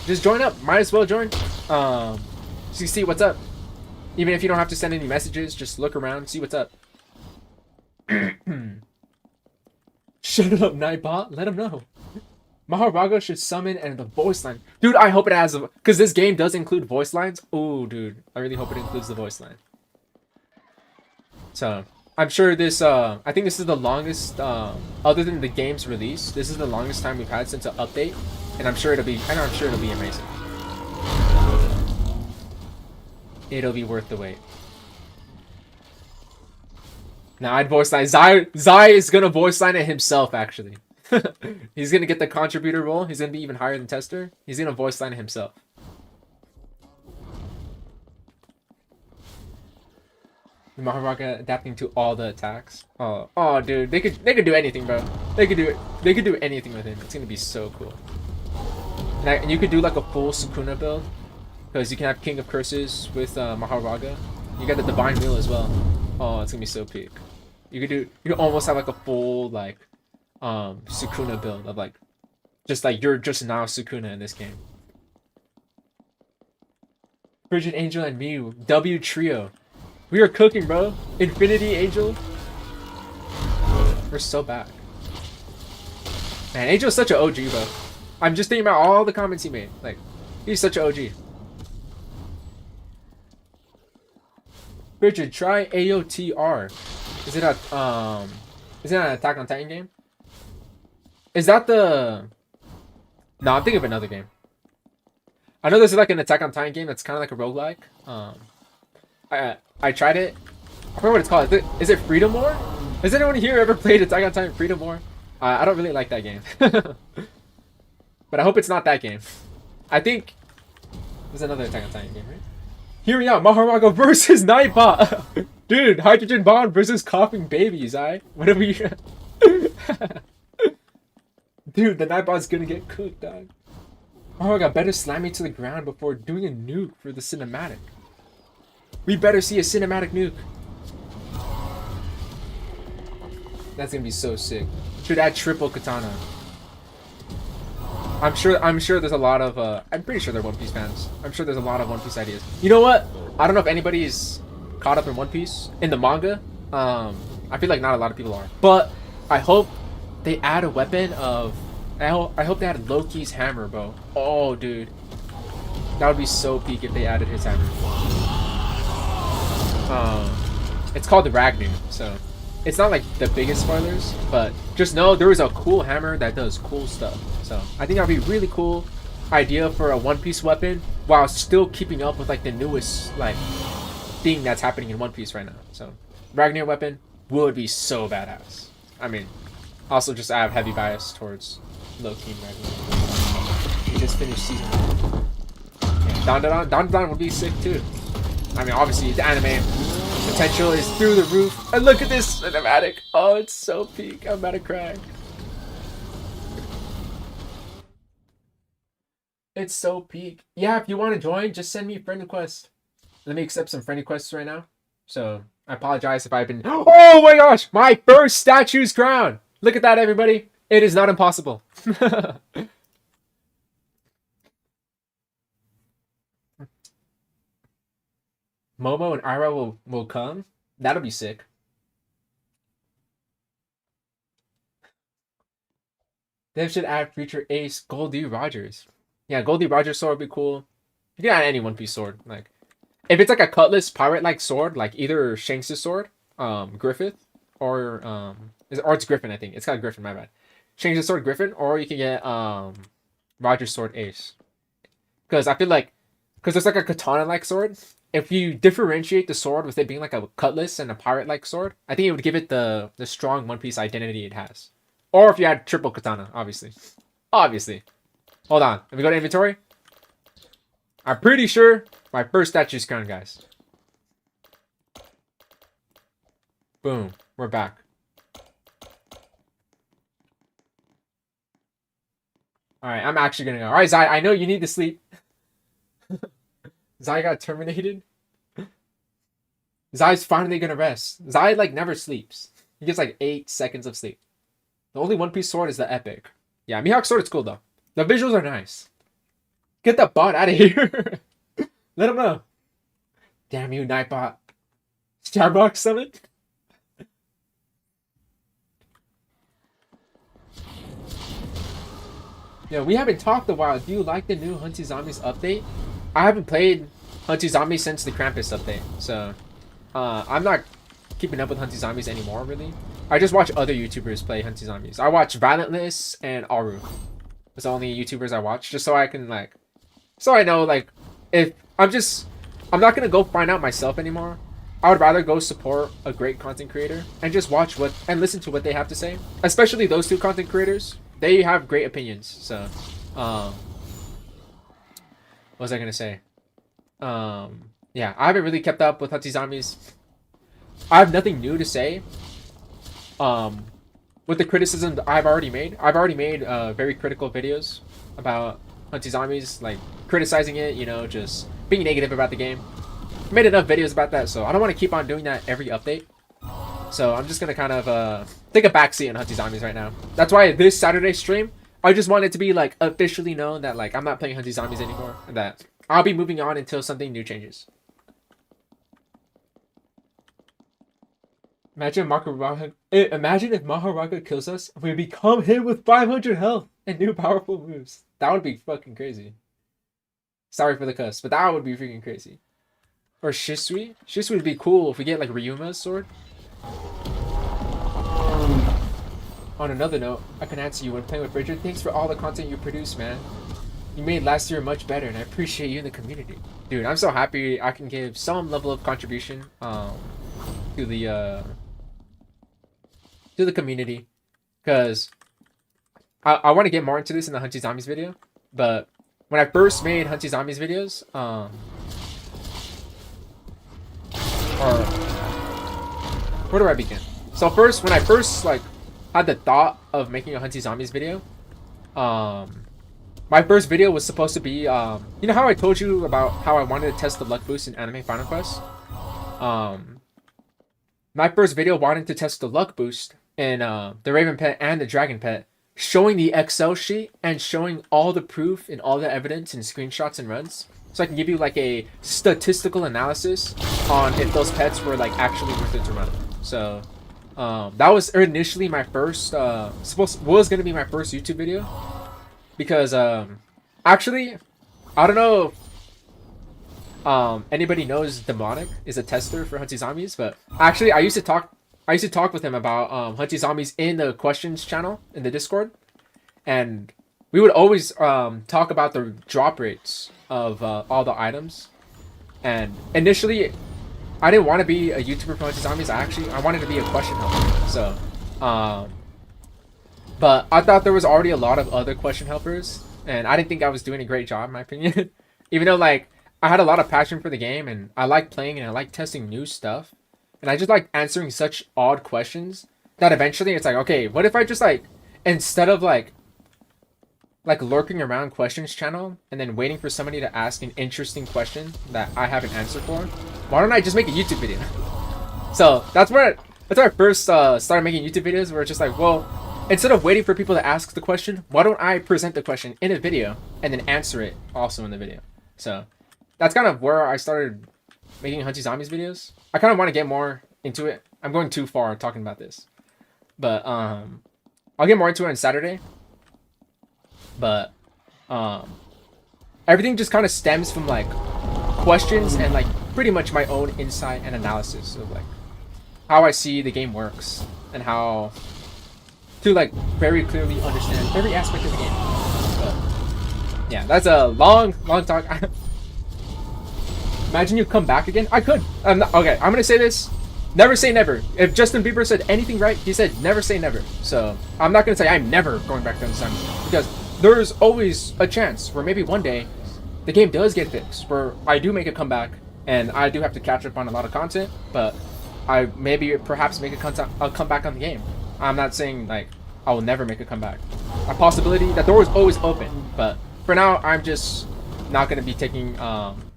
just join up. Might as well join. So you see what's up. Even if you don't have to send any messages, just look around, see what's up. Shut up, Nightbot. Let him know. Mahoraga should summon and the voice line. Dude, I hope it has because this game does include voice lines. Oh, dude. I really hope it includes the voice line. So I'm sure this, I think this is the longest, other than the game's release, this is the longest time we've had since an update, and I'm sure it'll be amazing. It'll be worth the wait. Now I'd voice line, Zai is gonna voice line it himself, actually. He's gonna get the contributor role, he's gonna be even higher than tester, he's gonna voice line it himself. Mahoraga adapting to all the attacks. Oh, dude, they could do anything, bro. They could do anything with him. It's gonna be so cool. And you could do like a full Sukuna build, because you can have King of Curses with Mahoraga. You got the Divine Wheel as well. Oh, it's gonna be so peak. You could almost have like a full like Sukuna build of like just like you're just now Sukuna in this game. Frigid Angel and Mew W trio. We are cooking, bro. Infinity Angel. We're so back. Man, Angel's such an OG, bro. I'm just thinking about all the comments he made. Like, he's such an OG. Richard, try AOTR. Is it an Attack on Titan game? Is that the... No, I'm thinking of another game. I know there's like an Attack on Titan game that's kind of like a roguelike. I tried it. I forget what it's called. Is it Freedom War? Has anyone here ever played Attack on Titan Freedom War? I don't really like that game. But I hope it's not that game. I think there's another Attack on Titan game, right? Hear me out. Maharaga versus Nightbot. Dude, Hydrogen Bomb versus Coughing Babies, whatever you... Dude, the Nightbot's gonna get cooked, dog. Maharaga better slam me to the ground before doing a nuke for the cinematic. We better see a cinematic nuke. That's gonna be so sick. Should add triple katana. I'm sure there's a lot of I'm pretty sure they're One Piece fans. I'm sure there's a lot of One Piece ideas. You know what? I don't know if anybody's caught up in One Piece in the manga. I feel like not a lot of people are. But I hope they add a weapon of I hope they add Loki's hammer, bro. Oh, dude. That would be so peak if they added his hammer. It's called the Ragnar, so it's not like the biggest spoilers, but just know there is a cool hammer that does cool stuff. So I think that'd be a really cool idea for a One Piece weapon while still keeping up with like the newest like thing that's happening in One Piece right now. So Ragnar weapon would be so badass. I mean, also just I have heavy bias towards Loki and Ragnar. We just finished season 1. Yeah, Don would be sick too. I mean, obviously the anime potential is through the roof. And look at this cinematic. Oh, it's so peak. I'm about to cry. It's so peak. Yeah, if you want to join, just send me a friend request. Let me accept some friend requests right now. So I apologize if I've been... Oh my gosh! My first statue's crown! Look at that, everybody. It is not impossible. Momo and Ira will come. That'll be sick. They should add feature Ace Goldie Rogers. Yeah, Goldie Rogers sword would be cool. You can add any One Piece sword. Like, if it's like a cutlass pirate-like sword, like either Shanks' sword, Griffith, or it's Griffin, I think. It's got Griffin, my bad. Shanks' sword, Griffin, or you can get Rogers' sword, Ace. Because I feel like, because it's like a katana-like sword. If you differentiate the sword with it being like a cutlass and a pirate-like sword, I think it would give it the strong One Piece identity it has. Or if you add triple katana, obviously. Obviously. Hold on. Let me go to inventory. I'm pretty sure my first statue's crown, guys. Boom. We're back. Alright, I'm actually gonna go. Alright, Zai, I know you need to sleep. Zai got terminated. Zai's finally gonna rest. Zai like never sleeps. He gets like 8 seconds of sleep. The only One Piece sword is the epic. Yeah, Mihawk's sword is cool though. The visuals are nice. Get that bot out of here. Let him know. Damn you, Nightbot. Starbucks summon? Yeah, we haven't talked a while. Do you like the new Hunty Zombies update? I haven't played Hunty Zombies since the Krampus update, so I'm not keeping up with Hunty Zombies anymore, really. I just watch other YouTubers play Hunty Zombies. I watch Violentless and Aru. That's the only YouTubers I watch, just so I can, like... So I know, like, if... I'm not gonna go find out myself anymore. I would rather go support a great content creator and just watch what... and listen to what they have to say. Especially those two content creators. They have great opinions, so... what was I gonna say? Yeah, I haven't really kept up with Hunty Zombies. I have nothing new to say. With the criticism that I've already made. I've already made very critical videos about Hunty Zombies, like criticizing it, you know, just being negative about the game. I made enough videos about that, so I don't want to keep on doing that every update. So I'm just gonna kind of take a backseat on Hunty Zombies right now. That's why this Saturday stream, I just want it to be like officially known that like I'm not playing Hunty Zombies anymore, and that I'll be moving on until something new changes. Imagine if Maharaga kills us and we become him with 500 health and new powerful moves. That would be fucking crazy. Sorry for the cuss, but that would be freaking crazy. Or Shisui. Shisui would be cool if we get like Ryuma's sword. On another note, I can answer you when playing with Bridget. Thanks for all the content you produce, man. You made last year much better, and I appreciate you in the community. Dude, I'm so happy I can give some level of contribution to the community, because I want to get more into this in the Hunty Zombies video. But when I first made Hunty Zombies videos, or where do I begin? So first, when I first like had the thought of making a Hunty Zombies video, my first video was supposed to be, you know how I told you about how I wanted to test the luck boost in Anime Final Quest? My first video wanted to test the luck boost in the Raven Pet and the Dragon Pet, showing the Excel sheet and showing all the proof and all the evidence and screenshots and runs. So I can give you like a statistical analysis on if those pets were like actually worth it to run. So that was initially my first, was going to be my first YouTube video. Because actually, I don't know if anybody knows Demonic is a tester for Hunty Zombies, but actually I used to talk with him about Hunty Zombies in the questions channel in the Discord, and we would always talk about the drop rates of all the items. And initially, I didn't want to be a YouTuber for Hunty Zombies. I wanted to be a question helper. So but I thought there was already a lot of other question helpers, and I didn't think I was doing a great job, in my opinion. Even though, like, I had a lot of passion for the game, and I like playing, and I like testing new stuff, and I just like answering such odd questions that eventually it's like, okay, what if I just like, instead of like lurking around questions channel and then waiting for somebody to ask an interesting question that I have an answer for, why don't I just make a YouTube video? So that's where I first started making YouTube videos, where it's just like, well, instead of waiting for people to ask the question, why don't I present the question in a video and then answer it also in the video? So that's kind of where I started making Hunty Zombies videos. I kind of want to get more into it. I'm going too far talking about this, but I'll get more into it on Saturday. But everything just kind of stems from like questions and like pretty much my own insight and analysis of like how I see the game works and how to like very clearly understand every aspect of the game. But yeah, that's a long talk. Imagine you come back again. I could. Okay, I'm gonna say this. Never say never. If Justin Bieber said anything right, he said never say never. So I'm not gonna say I'm never going back to the sun, because there's always a chance where maybe one day the game does get fixed, where I do make a comeback and I do have to catch up on a lot of content, but I perhaps make a comeback on the game. I'm not saying like I will never make a comeback. A possibility, that door is always open, but for now I'm just not going to be taking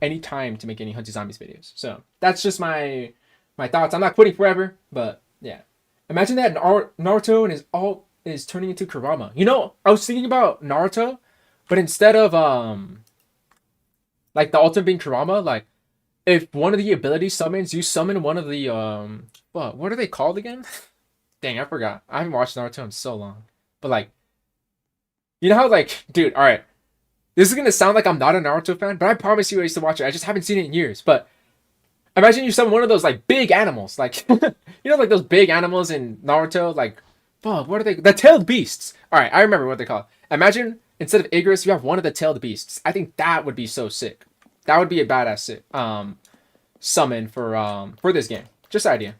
any time to make any Hunty Zombies videos. So that's just my thoughts. I'm not quitting forever, but yeah. Imagine that Naruto and his alt is turning into Kurama. You know, I was thinking about Naruto, but instead of like the ultimate being Kurama, like if one of the ability summons, you summon one of the what are they called again? Dang, I forgot. I haven't watched Naruto in so long. But like, you know how like, dude, alright. This is gonna sound like I'm not a Naruto fan, but I promise you I used to watch it. I just haven't seen it in years. But imagine you summon one of those like big animals. Like you know, like those big animals in Naruto, like what are they? The tailed beasts. Alright, I remember what they call it. Imagine instead of Igris, you have one of the tailed beasts. I think that would be so sick. That would be a badass summon for this game. Just idea.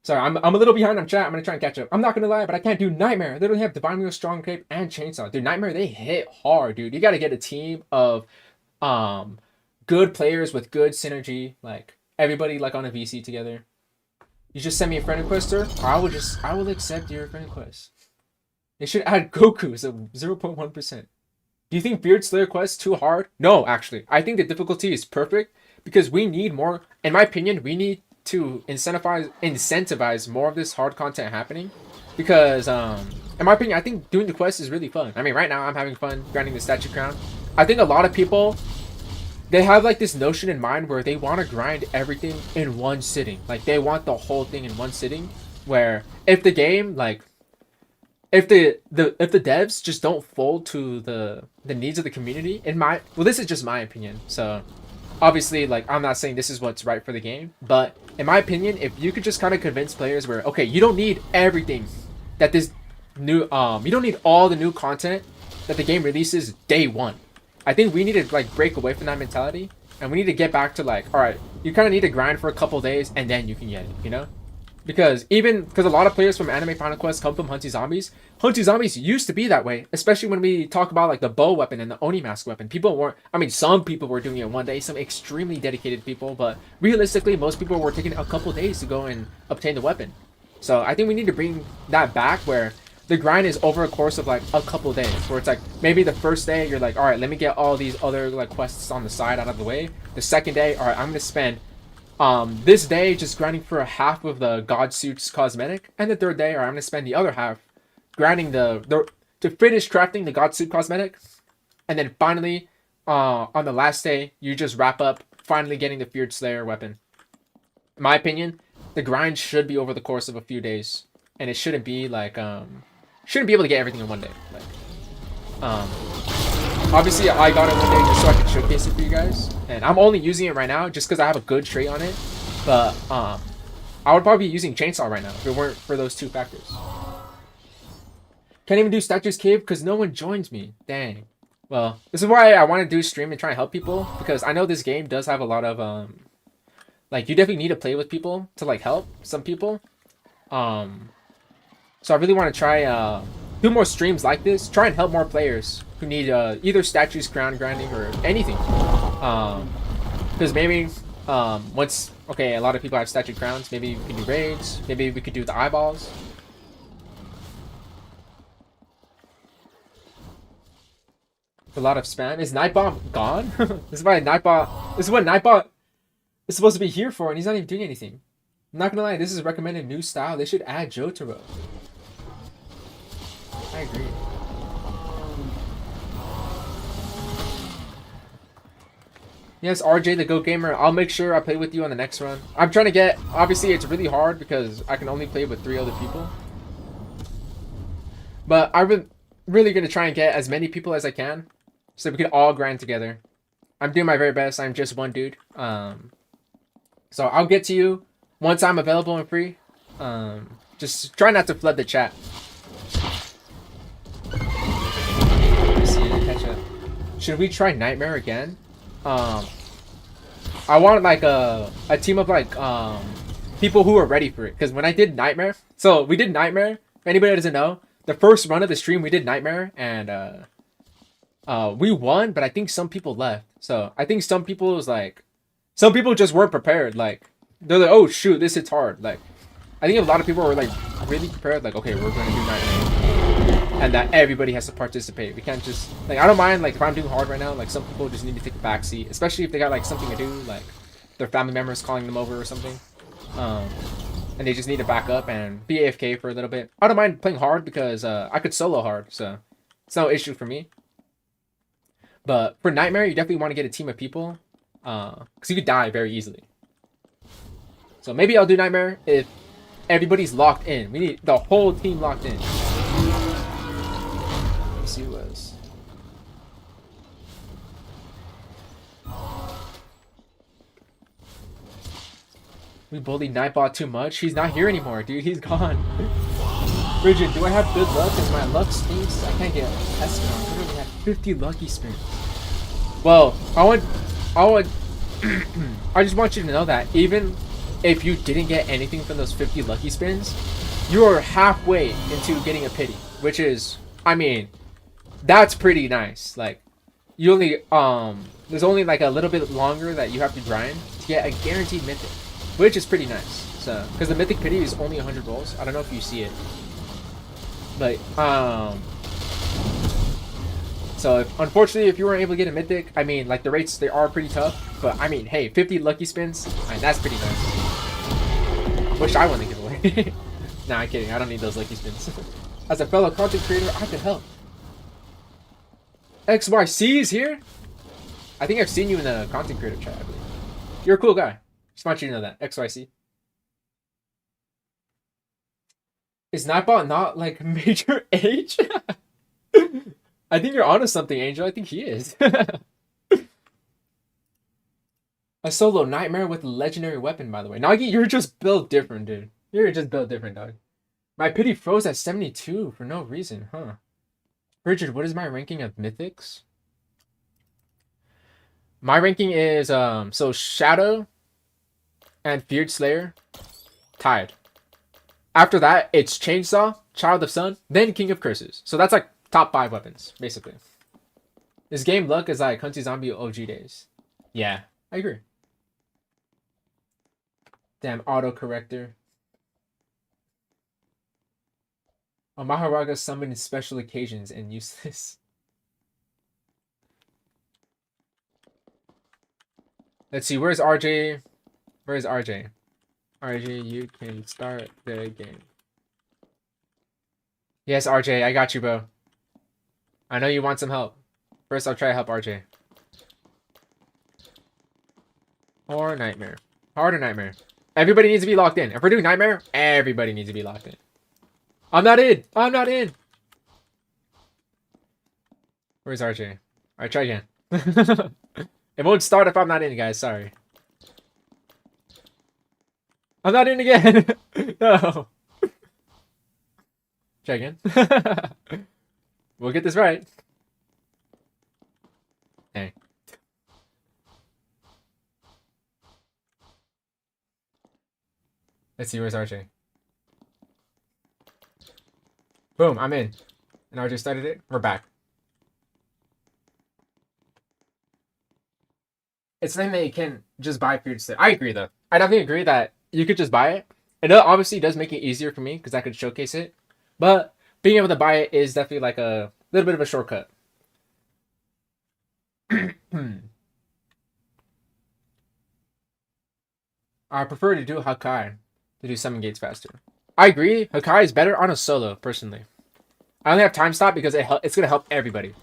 Sorry, I'm a little behind on chat. I'm going to try and catch up. I'm not going to lie, but I can't do Nightmare. They literally have Divine Wheel, Strong Cape, and Chainsaw. Dude, Nightmare, they hit hard, dude. You got to get a team of good players with good synergy. Like, everybody like on a VC together. You just send me a friend request, sir. I will accept your friend request. They should add Goku, so 0.1%. Do you think FEAREDSLAYER quest too hard? No, actually. I think the difficulty is perfect because we need more. In my opinion, we need to incentivize more of this hard content happening, because in my opinion, I think doing the quest is really fun. I mean, right now I'm having fun grinding the statue crown. I think a lot of people, they have like this notion in mind where they want to grind everything in one sitting. Like they want the whole thing in one sitting, where if the game like if the devs just don't fold to the needs of the community, this is just my opinion. So obviously, like, I'm not saying this is what's right for the game, but in my opinion, if you could just kind of convince players where, okay, you don't need everything that this new you don't need all the new content that the game releases day one. I think we need to like break away from that mentality, and we need to get back to like, all right, you kind of need to grind for a couple days and then you can get it, you know? Because a lot of players from Anime Final Quest come from Hunty Zombies. Hunty Zombies used to be that way, especially when we talk about like the bow weapon and the Oni mask weapon. People weren't, I mean, some people were doing it one day, some extremely dedicated people, but realistically, most people were taking a couple days to go and obtain the weapon. So I think we need to bring that back where the grind is over a course of like a couple days, where it's like maybe the first day you're like, all right, let me get all these other like quests on the side out of the way. The second day, all right, I'm gonna spend this day just grinding for a half of the God Suits cosmetic, and the third day, or I'm gonna spend the other half grinding to finish crafting the God Suit cosmetic, and then finally, on the last day, you just wrap up finally getting the FEAREDSLAYER weapon. In my opinion, the grind should be over the course of a few days, and it shouldn't be like shouldn't be able to get everything in one day. Like, obviously, I got it one day just so I could showcase it for you guys. And I'm only using it right now just because I have a good trait on it. But I would probably be using Chainsaw right now if it weren't for those two factors. Can't even do Statue's Cave because no one joins me. Dang. Well, this is why I want to do stream and try and help people. Because I know this game does have a lot of... like, you definitely need to play with people to, like, help some people. So I really want to try... do more streams like this. Try and help more players who need either statues, crown grinding, or anything. Because maybe once, okay, a lot of people have statue crowns. Maybe we can do raids. Maybe we could do the eyeballs. A lot of spam. Is Nightbot gone? This is why Nightbot. This is what Nightbot is supposed to be here for, and he's not even doing anything. I'm not gonna lie. This is recommended new style. They should add Jotaro. I agree. Yes, RJ the Go Gamer. I'll make sure I play with you on the next run. I'm trying to get... Obviously, it's really hard because I can only play with 3 other people. But I'm really going to try and get as many people as I can so we can all grind together. I'm doing my very best. I'm just one dude. So I'll get to you once I'm available and free. Just try not to flood the chat. Should we try Nightmare again? I want like a team of like people who are ready for it. Because when I did Nightmare, so we did Nightmare. If anybody doesn't know, the first run of the stream we did Nightmare, and we won, but I think some people left. So I think some people just weren't prepared. Like they're like, oh shoot, this hits hard. Like I think a lot of people were like really prepared. Like okay, we're gonna do Nightmare, and that everybody has to participate. We can't just like, I don't mind like if I'm doing hard right now. Like some people just need to take a back seat, especially if they got like something to do, like their family members calling them over or something. And they just need to back up and be AFK for a little bit. I don't mind playing hard because I could solo hard, so it's no issue for me. But for Nightmare, you definitely want to get a team of people, because you could die very easily. So maybe I'll do Nightmare if everybody's locked in. We need the whole team locked in. Let's see who was. We bullied Nightbot too much. He's not here anymore, dude. He's gone. Bridget, do I have good luck? Because my luck stinks. I can't get tested on. I literally have 50 lucky spins. Well, I just want you to know that even if you didn't get anything from those 50 lucky spins, you are halfway into getting a pity, which is, I mean, that's pretty nice. Like, you only, there's only like a little bit longer that you have to grind to get a guaranteed mythic, which is pretty nice. So, because the mythic pity is only 100 rolls. I don't know if you see it, but so unfortunately, if you weren't able to get a mythic, I mean, like the rates, they are pretty tough. But I mean, hey, 50 lucky spins, I mean, that's pretty nice. Wish I won the giveaway. Nah, I'm kidding. I don't need those lucky spins. As a fellow content creator, I can help. XYC is here. I think I've seen you in the content creator chat, I believe. You're a cool guy. Just want you to know that. XYC. Is Nightbot not like major age? I think you're onto something, Angel. I think he is. A solo nightmare with a legendary weapon, by the way. Nagi, you're just built different, dude. You're just built different, dog. My pity froze at 72 for no reason, huh? Bridget, what is my ranking of mythics? My ranking is so Shadow and Feared Slayer tied. After that, it's Chainsaw, Child of Sun, then King of Curses. So that's like top 5 weapons, basically. This game luck is like Hunty Zombie OG days. Yeah, I agree. Damn autocorrector. Oh, Maharaga summoned in special occasions and useless. Let's see, where's RJ? Where's RJ? RJ, you can start the game. Yes, RJ, I got you, bro. I know you want some help. First, I'll try to help RJ. Or Nightmare. Hard or Nightmare? Everybody needs to be locked in. If we're doing Nightmare, everybody needs to be locked in. I'm not in! I'm not in! Where's RJ? Alright, try again. It won't start if I'm not in, guys. Sorry. I'm not in again! No! Try again. We'll get this right. Dang. Let's see, where's RJ? Boom, I'm in. And RJ started it. We're back. It's something that you can just buy Feared Slayer. I agree, though. I definitely agree that you could just buy it. It obviously does make it easier for me because I could showcase it. But being able to buy it is definitely like a little bit of a shortcut. I prefer to do Hakai to do summon gates faster. I agree. Hakai is better on a solo, personally. I only have time stop because it's going to help everybody.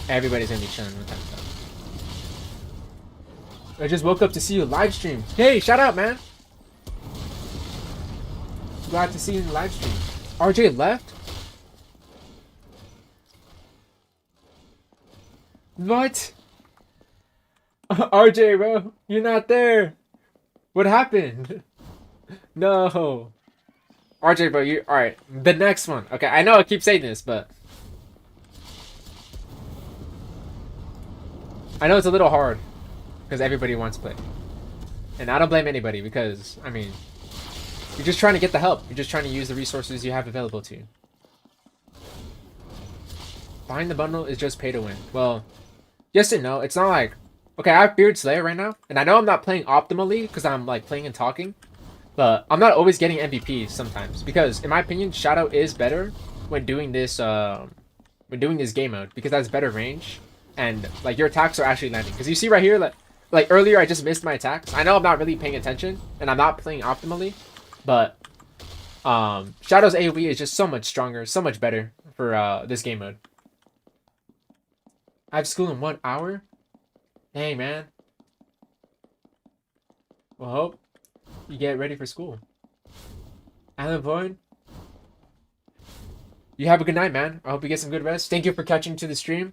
Everybody's going to be chilling with time stop. I just woke up to see you live stream. Hey, shout out, man. Glad to see you in the live stream. RJ left? What? RJ, bro, you're not there. What happened? No. RJ, bro, you alright. The next one. Okay, I know I keep saying this, but I know it's a little hard because everybody wants to play. And I don't blame anybody because, I mean, you're just trying to get the help. You're just trying to use the resources you have available to you. Buying the bundle is just pay to win. Well, yes and no. It's not like... Okay, I have Feared Slayer right now. And I know I'm not playing optimally because I'm like playing and talking. But I'm not always getting MVPs sometimes. Because, in my opinion, Shadow is better when doing this game mode. Because that's better range. And like your attacks are actually landing. Because you see right here, like earlier I just missed my attacks. I know I'm not really paying attention. And I'm not playing optimally. But Shadow's AoE is just so much stronger, so much better for this game mode. I have school in 1 hour? Dang, man. Well, hope you get ready for school. Alan Void, you have a good night, man. I hope you get some good rest. Thank you for catching to the stream.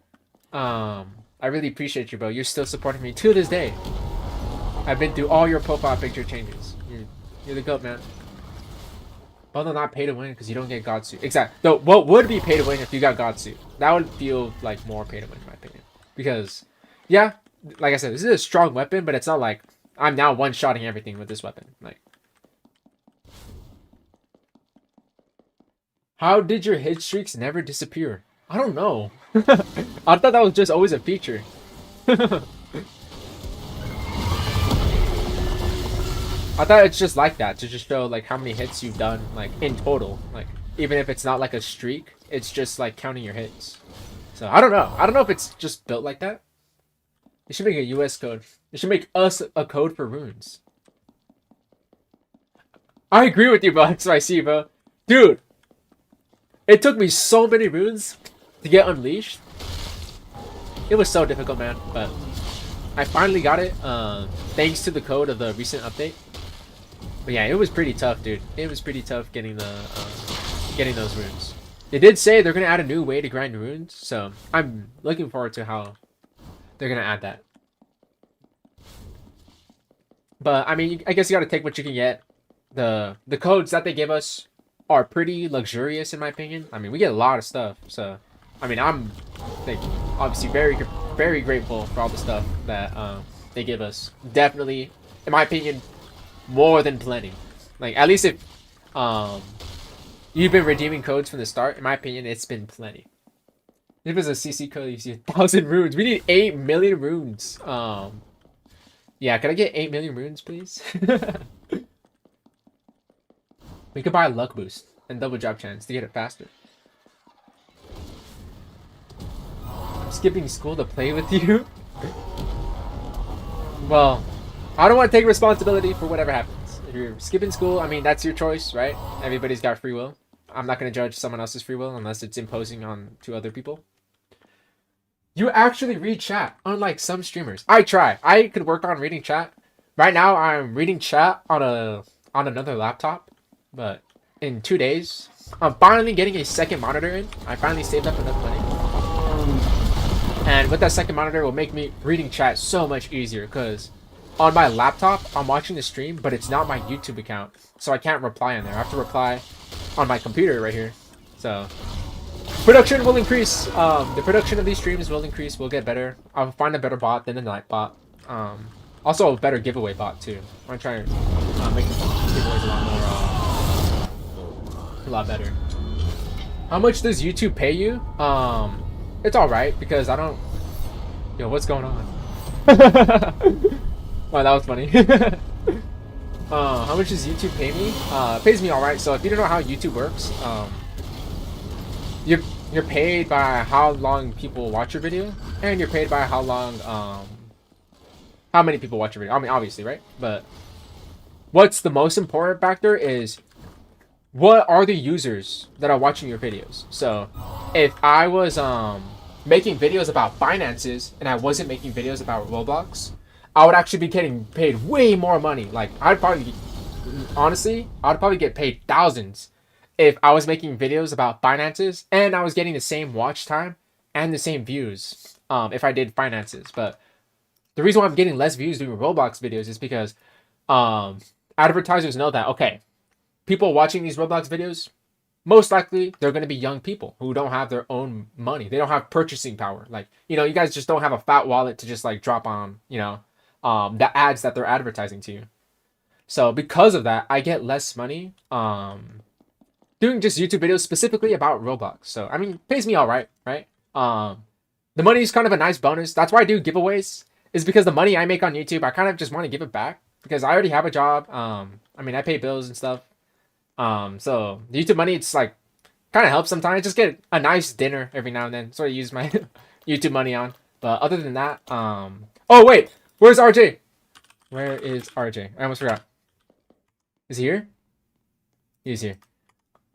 I really appreciate you, bro. You're still supporting me to this day. I've been through all your profile picture changes. You're the GOAT, man. Bundle not pay to win because you don't get God Suit. Exactly. Though, what would be pay to win if you got God Suit? That would feel like more pay to win, in my opinion. Because, yeah, like I said, this is a strong weapon, but it's not like I'm now one-shotting everything with this weapon. Like, how did your hit streaks never disappear? I don't know. I thought that was just always a feature. I thought it's just like that to just show like how many hits you've done like in total. Like even if it's not like a streak, it's just like counting your hits. So I don't know. I don't know if it's just built like that. They should make a US code. They should make us a code for runes. I agree with you, Blox. I see, bro. Dude, it took me so many runes to get unleashed. It was so difficult, man. But I finally got it. Thanks to the code of the recent update. But yeah, it was pretty tough, dude. It was pretty tough getting the getting those runes. They did say they're gonna add a new way to grind runes, so I'm looking forward to how they're gonna add that. But I mean, I guess you gotta take what you can get. The codes that they give us are pretty luxurious in my opinion. I mean, we get a lot of stuff, so I mean, I'm like, obviously very grateful for all the stuff that they give us. Definitely, in my opinion, more than plenty. Like, at least if you've been redeeming codes from the start, in my opinion, it's been plenty. If it's a CC code, you see 1,000 runes. We need 8 million runes. Yeah, can I get 8 million runes, please? We could buy a luck boost and double drop chance to get it faster. I'm skipping school to play with you? Well, I don't want to take responsibility for whatever happens. If you're skipping school, I mean, that's your choice, right? Everybody's got free will. I'm not going to judge someone else's free will unless it's imposing on to other people. You actually read chat, unlike some streamers. I try. I could work on reading chat. Right now, I'm reading chat on another laptop, but in 2 days, I'm finally getting a second monitor in. I finally saved up enough money, and with that second monitor, it will make me reading chat so much easier. Cause on my laptop, I'm watching the stream, but it's not my YouTube account, so I can't reply on there. I have to reply on my computer right here. So production will increase. The production of these streams will increase. We'll get better. I'll find a better bot than the night bot. Also a better giveaway bot too. I'm trying to make the giveaways a lot better. How much does YouTube pay you? It's all right because I don't. Yo, what's going on? Wow, that was funny. How much does YouTube pay me? It pays me all right. So if you don't know how YouTube works, you're paid by how long people watch your video, and you're paid by how long how many people watch your video. I mean, obviously, right? But what's the most important factor is what are the users that are watching your videos. So if I was making videos about finances and I wasn't making videos about Roblox, I would actually be getting paid way more money. Like, I'd probably get paid thousands if I was making videos about finances and I was getting the same watch time and the same views if I did finances. But the reason why I'm getting less views doing Roblox videos is because advertisers know that, okay, people watching these Roblox videos, most likely they're going to be young people who don't have their own money. They don't have purchasing power. Like, you know, you guys just don't have a fat wallet to just like drop on, you know, the ads that they're advertising to you. So because of that, I get less money doing just YouTube videos specifically about Roblox. So, I mean, it pays me all right, right? The money is kind of a nice bonus. That's why I do giveaways, is because the money I make on YouTube, I kind of just want to give it back because I already have a job. I mean, I pay bills and stuff. So the YouTube money, it's like kind of helps sometimes. I just get a nice dinner every now and then. So I use my YouTube money on. But other than that, oh wait, where's RJ? Where is RJ? I almost forgot. Is he here? He's here.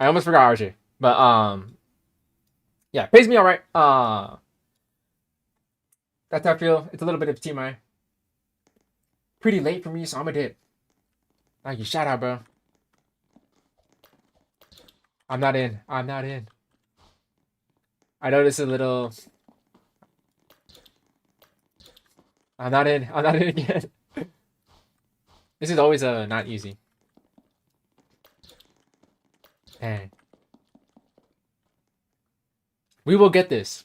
I almost forgot RJ. But yeah, pays me all right. That's how I feel. It's a little bit of TMI. Pretty late for me, so I'm a dip. Thank you. Shout out, bro. I'm not in. I'm not in. I know this is a little. I'm not in. I'm not in again. This is always not easy. Dang. We will get this.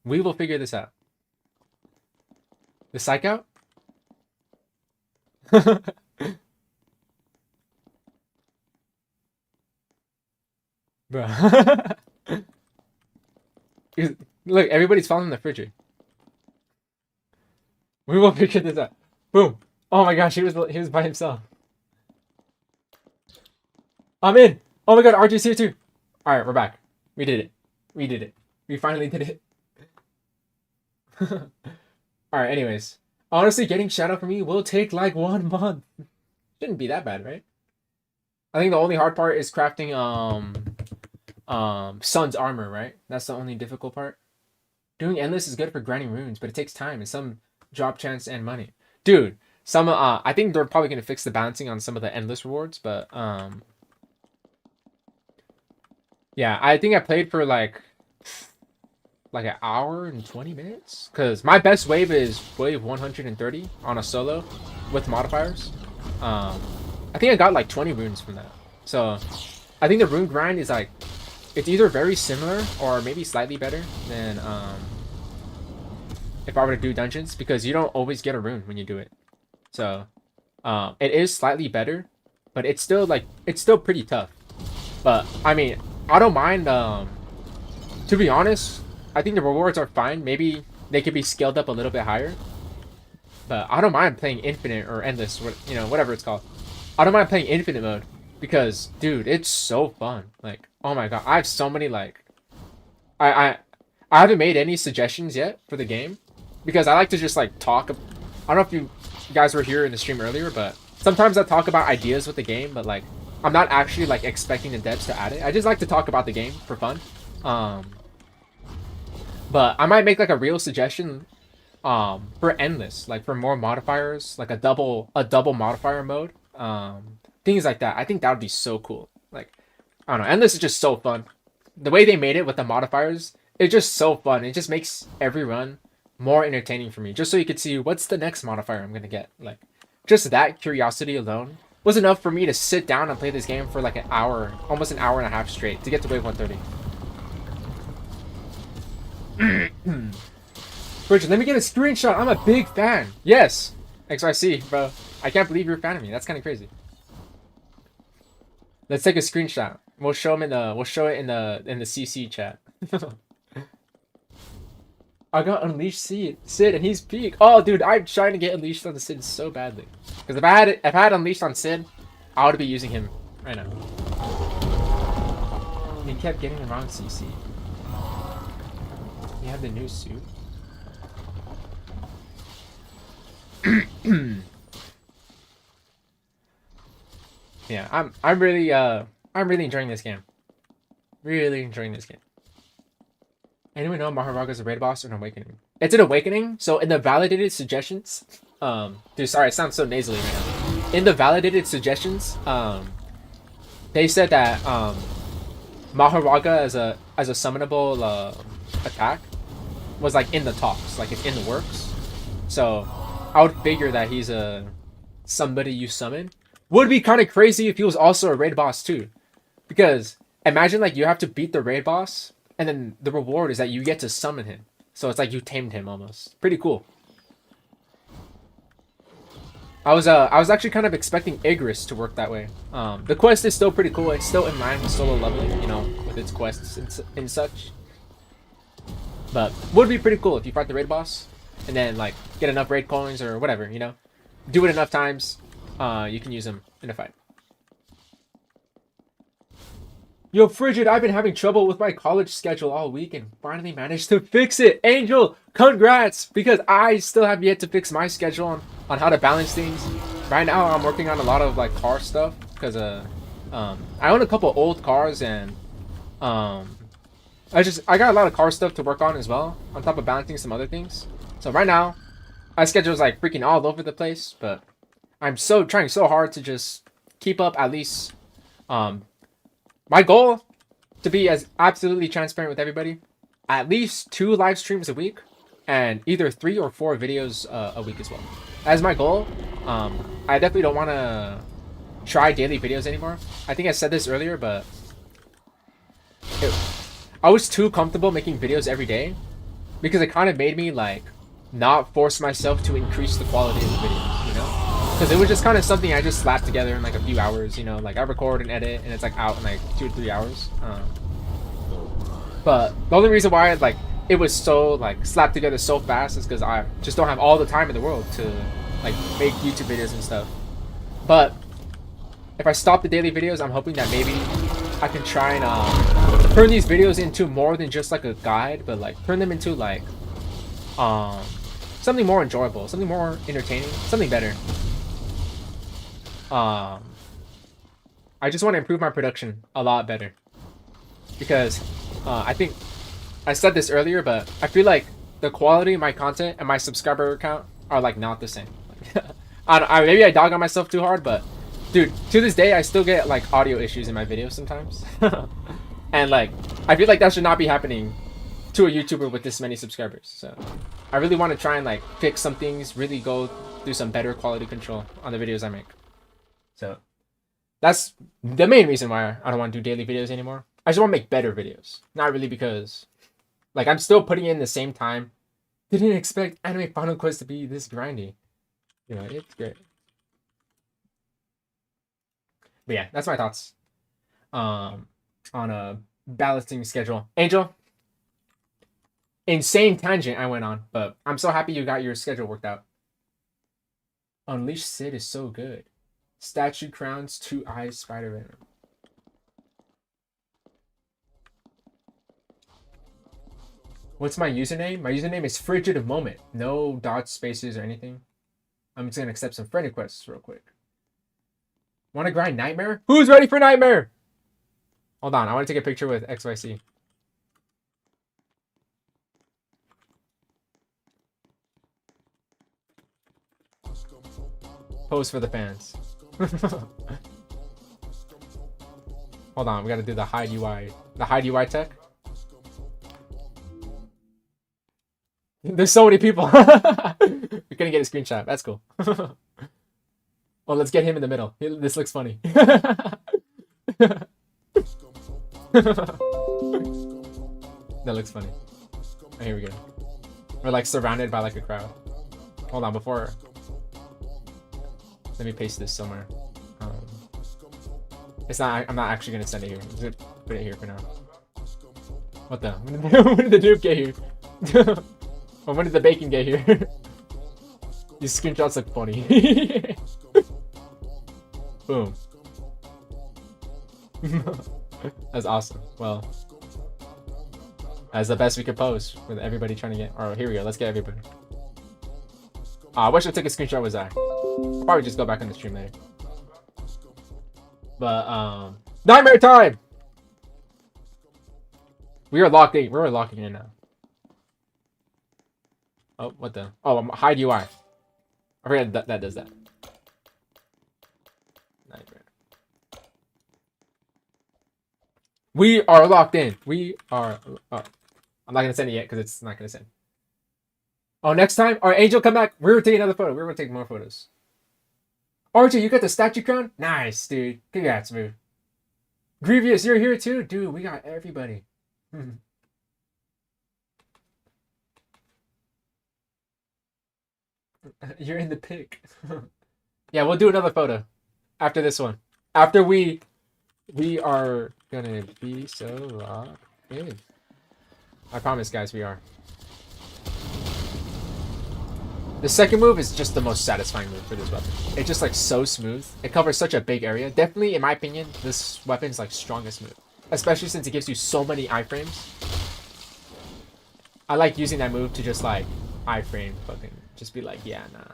We will figure this out. The psych out? Bro. Look, everybody's following the fridge. We will figure this out. Boom. Oh my gosh, he was by himself. I'm in. Oh my god, RJ's here too. Alright, we're back. We did it. We did it. We finally did it. Alright, anyways. Honestly, getting shadow for me will take like 1 month. Shouldn't be that bad, right? I think the only hard part is crafting Sun's armor, right? That's the only difficult part. Doing endless is good for grinding runes, but it takes time and some drop chance and money. Dude, some I think they're probably gonna fix the balancing on some of the endless rewards, but Yeah, I think I played for like an hour and 20 minutes. Because my best wave is wave 130 on a solo with modifiers. I think I got like 20 runes from that. So I think the rune grind is like, it's either very similar or maybe slightly better than if I were to do dungeons, because you don't always get a rune when you do it. So it is slightly better, but it's still pretty tough. But I mean, I don't mind. To be honest, I think the rewards are fine. Maybe they could be scaled up a little bit higher. But I don't mind playing infinite or endless, whatever it's called. I don't mind playing infinite mode because, dude, it's so fun. Like, oh my god, I have so many like, I haven't made any suggestions yet for the game because I like to just like talk. I don't know if you guys were here in the stream earlier, but sometimes I talk about ideas with the game, but like I'm not actually like expecting the devs to add it. I just like to talk about the game for fun. But I might make like a real suggestion for endless, like for more modifiers, like a double modifier mode, things like that. I think that would be so cool. Like, I don't know, endless is just so fun. The way they made it with the modifiers, it's just so fun. It just makes every run more entertaining for me, just so you could see what's the next modifier I'm gonna get. Like, just that curiosity alone was enough for me to sit down and play this game for like an hour, almost an hour and a half straight to get to wave 130. Bridget, let me get a screenshot. I'm a big fan. Yes, XYC, bro. I can't believe you're a fan of me. That's kind of crazy. Let's take a screenshot. We'll show him in the. We'll show it in the CC chat. I got Unleashed Sid, and he's peak. Oh, dude, I'm trying to get Unleashed on the Sid so badly. Because if I had Unleashed on Sid, I would be using him right now. He kept getting the wrong CC. You have the new suit. Yeah, I'm really enjoying this game. Really enjoying this game. Anyone know Maharaga's a raid boss or an awakening? It's an awakening. So in the validated suggestions, dude, sorry, it sounds so nasally right now. In the validated suggestions, they said that Maharaga as a summonable attack was like in the talks, like it's in the works. So I would figure that he's somebody you summon. Would be kind of crazy if he was also a raid boss too, because imagine like you have to beat the raid boss, and then the reward is that you get to summon him. So it's like you tamed him almost. Pretty cool. I was actually kind of expecting Igris to work that way. The quest is still pretty cool. It's still in line with solo leveling, you know, with its quests and such. But would be pretty cool if you fight the raid boss and then like get enough raid coins or whatever, you know, do it enough times. You can use them in a fight. Yo, Frigid, I've been having trouble with my college schedule all week and finally managed to fix it. Angel, congrats! Because I still have yet to fix my schedule on how to balance things. Right now, I'm working on a lot of like car stuff because I own a couple old cars and I got a lot of car stuff to work on as well, on top of balancing some other things. So right now, my schedule is like freaking all over the place, but I'm trying so hard to just keep up at least. My goal to be as absolutely transparent with everybody, at least 2 live streams a week, and either 3 or 4 videos a week as well. That's my goal. I definitely don't want to try daily videos anymore. I think I said this earlier, but I was too comfortable making videos every day because it kind of made me like not force myself to increase the quality of the videos, you know? Because it was just kind of something I just slapped together in like a few hours, you know? Like I record and edit and it's like out in like 2 or 3 hours. But the only reason why like it was so like slapped together so fast is because I just don't have all the time in the world to like make YouTube videos and stuff. But if I stop the daily videos, I'm hoping that maybe I can try and turn these videos into more than just like a guide, but like turn them into like something more enjoyable, something more entertaining, something better. I just want to improve my production a lot better because I think I said this earlier, but I feel like the quality of my content and my subscriber count are like not the same. Maybe I dog on myself too hard, but dude, to this day I still get like audio issues in my videos sometimes. And like, I feel like that should not be happening to a YouTuber with this many subscribers. So I really want to try and like fix some things, really go through some better quality control on the videos I make. So that's the main reason why I don't want to do daily videos anymore. I just want to make better videos. Not really because like I'm still putting in the same time. Didn't expect anime Final Quest to be this grindy. You know, it's great. But yeah, that's my thoughts on a balancing schedule. Angel, insane tangent I went on, but I'm so happy you got your schedule worked out. Unleashed Sid is so good. Statue crowns, 2 eyes, spider venom. What's my username? My username is Frigid of Moment. No dot spaces or anything. I'm just gonna accept some friend requests real quick. Want to grind Nightmare? Who's ready for Nightmare? Hold on, I want to take a picture with XYC. Pose for the fans. Hold on, we gotta do the hide UI. The hide UI tech. There's so many people. We're gonna get a screenshot. That's cool. Well, let's get him in the middle. This looks funny. That looks funny. Oh, here we go. We're like surrounded by like a crowd. Hold on, before. Let me paste this somewhere. It's not. I'm not actually gonna send it here. I'm just gonna put it here for now. What the? When did the noob get here? Or when did the bacon get here? These screenshots look funny. Boom. That's awesome. Well, that's the best we could post with everybody trying to get. All right, here we go. Let's get everybody. I wish I took a screenshot with Zach. I'll probably just go back on the stream later. But Nightmare time. We are locked in. We're locking in now. Oh, what the? Oh, hide UI. I forgot that does that. Nightmare. We are locked in. We are. Oh, I'm not gonna send it yet because it's not gonna send. Oh, next time? All right, Angel, come back. We're taking another photo. We're gonna take more photos. RJ, you got the statue crown? Nice, dude. Congrats, man. Grievous, you're here too? Dude, we got everybody. You're in the pic. Yeah, we'll do another photo after this one. After we are gonna be so locked in. I promise, guys, we are. The second move is just the most satisfying move for this weapon. It's just like so smooth. It covers such a big area. Definitely, in my opinion, this weapon's like strongest move. Especially since it gives you so many iframes. I like using that move to just like iframe fucking just be like, yeah, nah.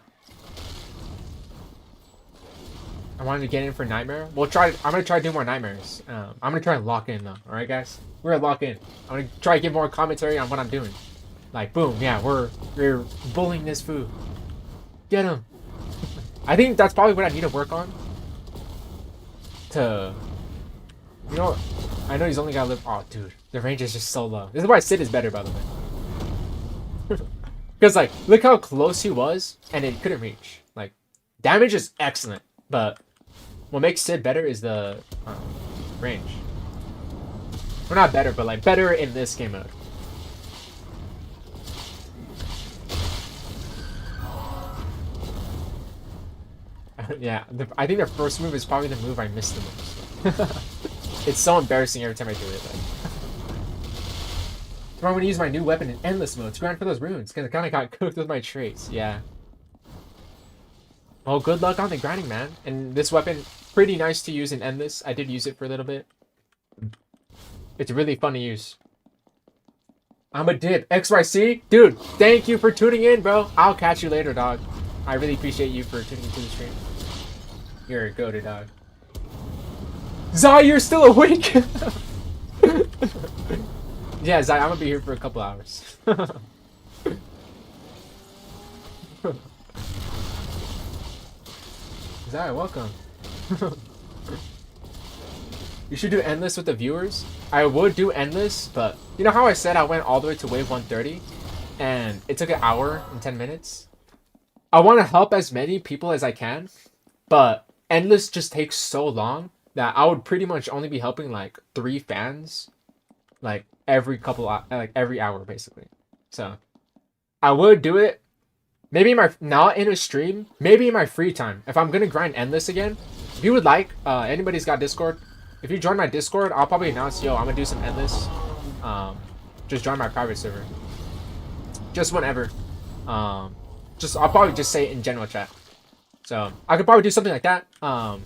I wanted to get in for Nightmare. I'm gonna try to do more Nightmares. I'm gonna try and lock in though. Alright guys? We're gonna lock in. I'm gonna try to give more commentary on what I'm doing. Like, boom, yeah, we're bullying this food. Get him. I think that's probably what I need to work on. To, you know, I know he's only gotta live. Oh, dude, the range is just so low. This is why Sid is better, by the way. Because, like, look how close he was, and it couldn't reach. Like, damage is excellent, but what makes Sid better is the range. Well, not better, but like better in this game mode. Yeah, I think the first move is probably the move I missed the most. It's so embarrassing every time I do it. Like. I want to use my new weapon in endless mode to grind for those runes, because I kind of got cooked with my traits. Yeah. Well, good luck on the grinding, man. And this weapon, pretty nice to use in endless. I did use it for a little bit. It's really fun to use. I'm a dip. XYC? Dude, thank you for tuning in, bro. I'll catch you later, dog. I really appreciate you for tuning into the stream. You're a goated, dog. Zai, you're still awake? Yeah, Zai, I'm gonna be here for a couple hours. Zai, welcome. You should do endless with the viewers. I would do endless, but you know how I said I went all the way to wave 130 and it took an hour and 10 minutes? I want to help as many people as I can, but endless just takes so long that I would pretty much only be helping like 3 fans like every hour basically. So I would do it maybe not in a stream, maybe in my free time. If I'm gonna grind endless again, if you would like, anybody's got Discord, if you join my Discord, I'll probably announce, yo, I'm gonna do some endless. Just join my private server. Just whenever. I'll probably just say it in general chat. So I could probably do something like that. That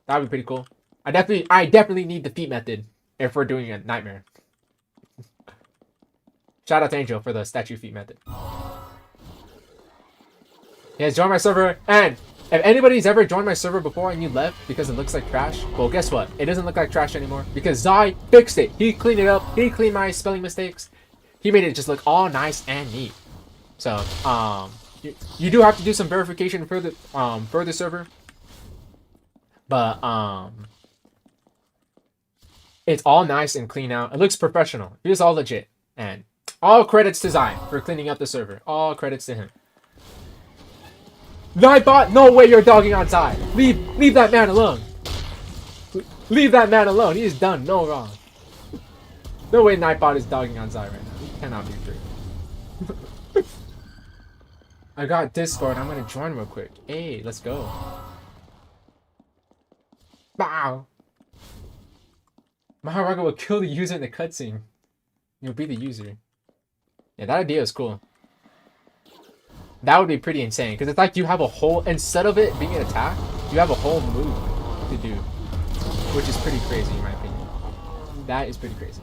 would be pretty cool. I definitely need the feat method if we're doing a nightmare. Shout out to Angel for the statue feat method. Yes, join my server. And if anybody's ever joined my server before and you left because it looks like trash, well, guess what? It doesn't look like trash anymore because Zai fixed it. He cleaned it up. He cleaned my spelling mistakes. He made it just look all nice and neat. So, you do have to do some verification for the server, but it's all nice and clean out. It looks professional. It is all legit, and all credits to Zai for cleaning up the server. All credits to him. Nightbot, no way you're dogging on Zai. Leave that man alone. Leave that man alone. He has done no wrong. No way Nightbot is dogging on Zai right now. He cannot be free. I got Discord. I'm gonna join real quick. Hey, let's go. Bow. Maharaga will kill the user in the cutscene. You'll be the user. Yeah, that idea is cool. That would be pretty insane because it's like you have a whole, instead of it being an attack, you have a whole move to do, which is pretty crazy in my opinion. That is pretty crazy.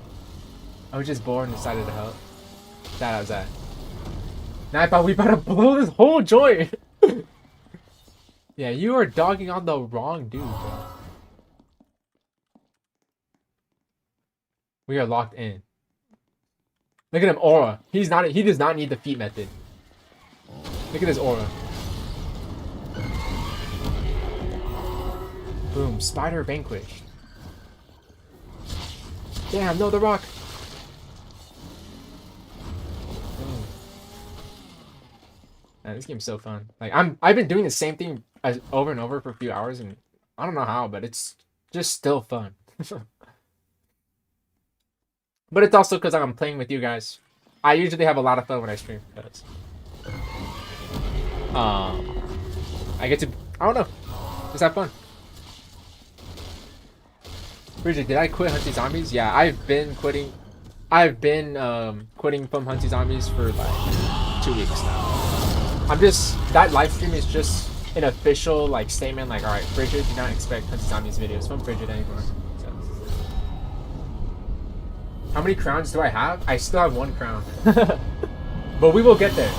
I was just bored and decided to help. That was that. Now I thought we about to blow this whole joint. Yeah, you are dogging on the wrong dude, bro. We are locked in. Look at him, aura. He does not need the feat method. Look at his aura. Boom, spider vanquished. Damn, no, the rock. Boom. Man, this game's so fun. Like I've been doing the same thing over and over for a few hours, and I don't know how, but it's just still fun. But it's also because I'm playing with you guys. I usually have a lot of fun when I stream because I get to, I don't know, just have fun. Bridget, did I quit Hunty Zombies? Yeah, I've been quitting from Hunty Zombies for like 2 weeks now. That live stream is just an official like statement like, alright, Bridget, do not expect Hunty Zombies videos from Bridget anymore. So. How many crowns do I have? I still have 1 crown. But we will get there.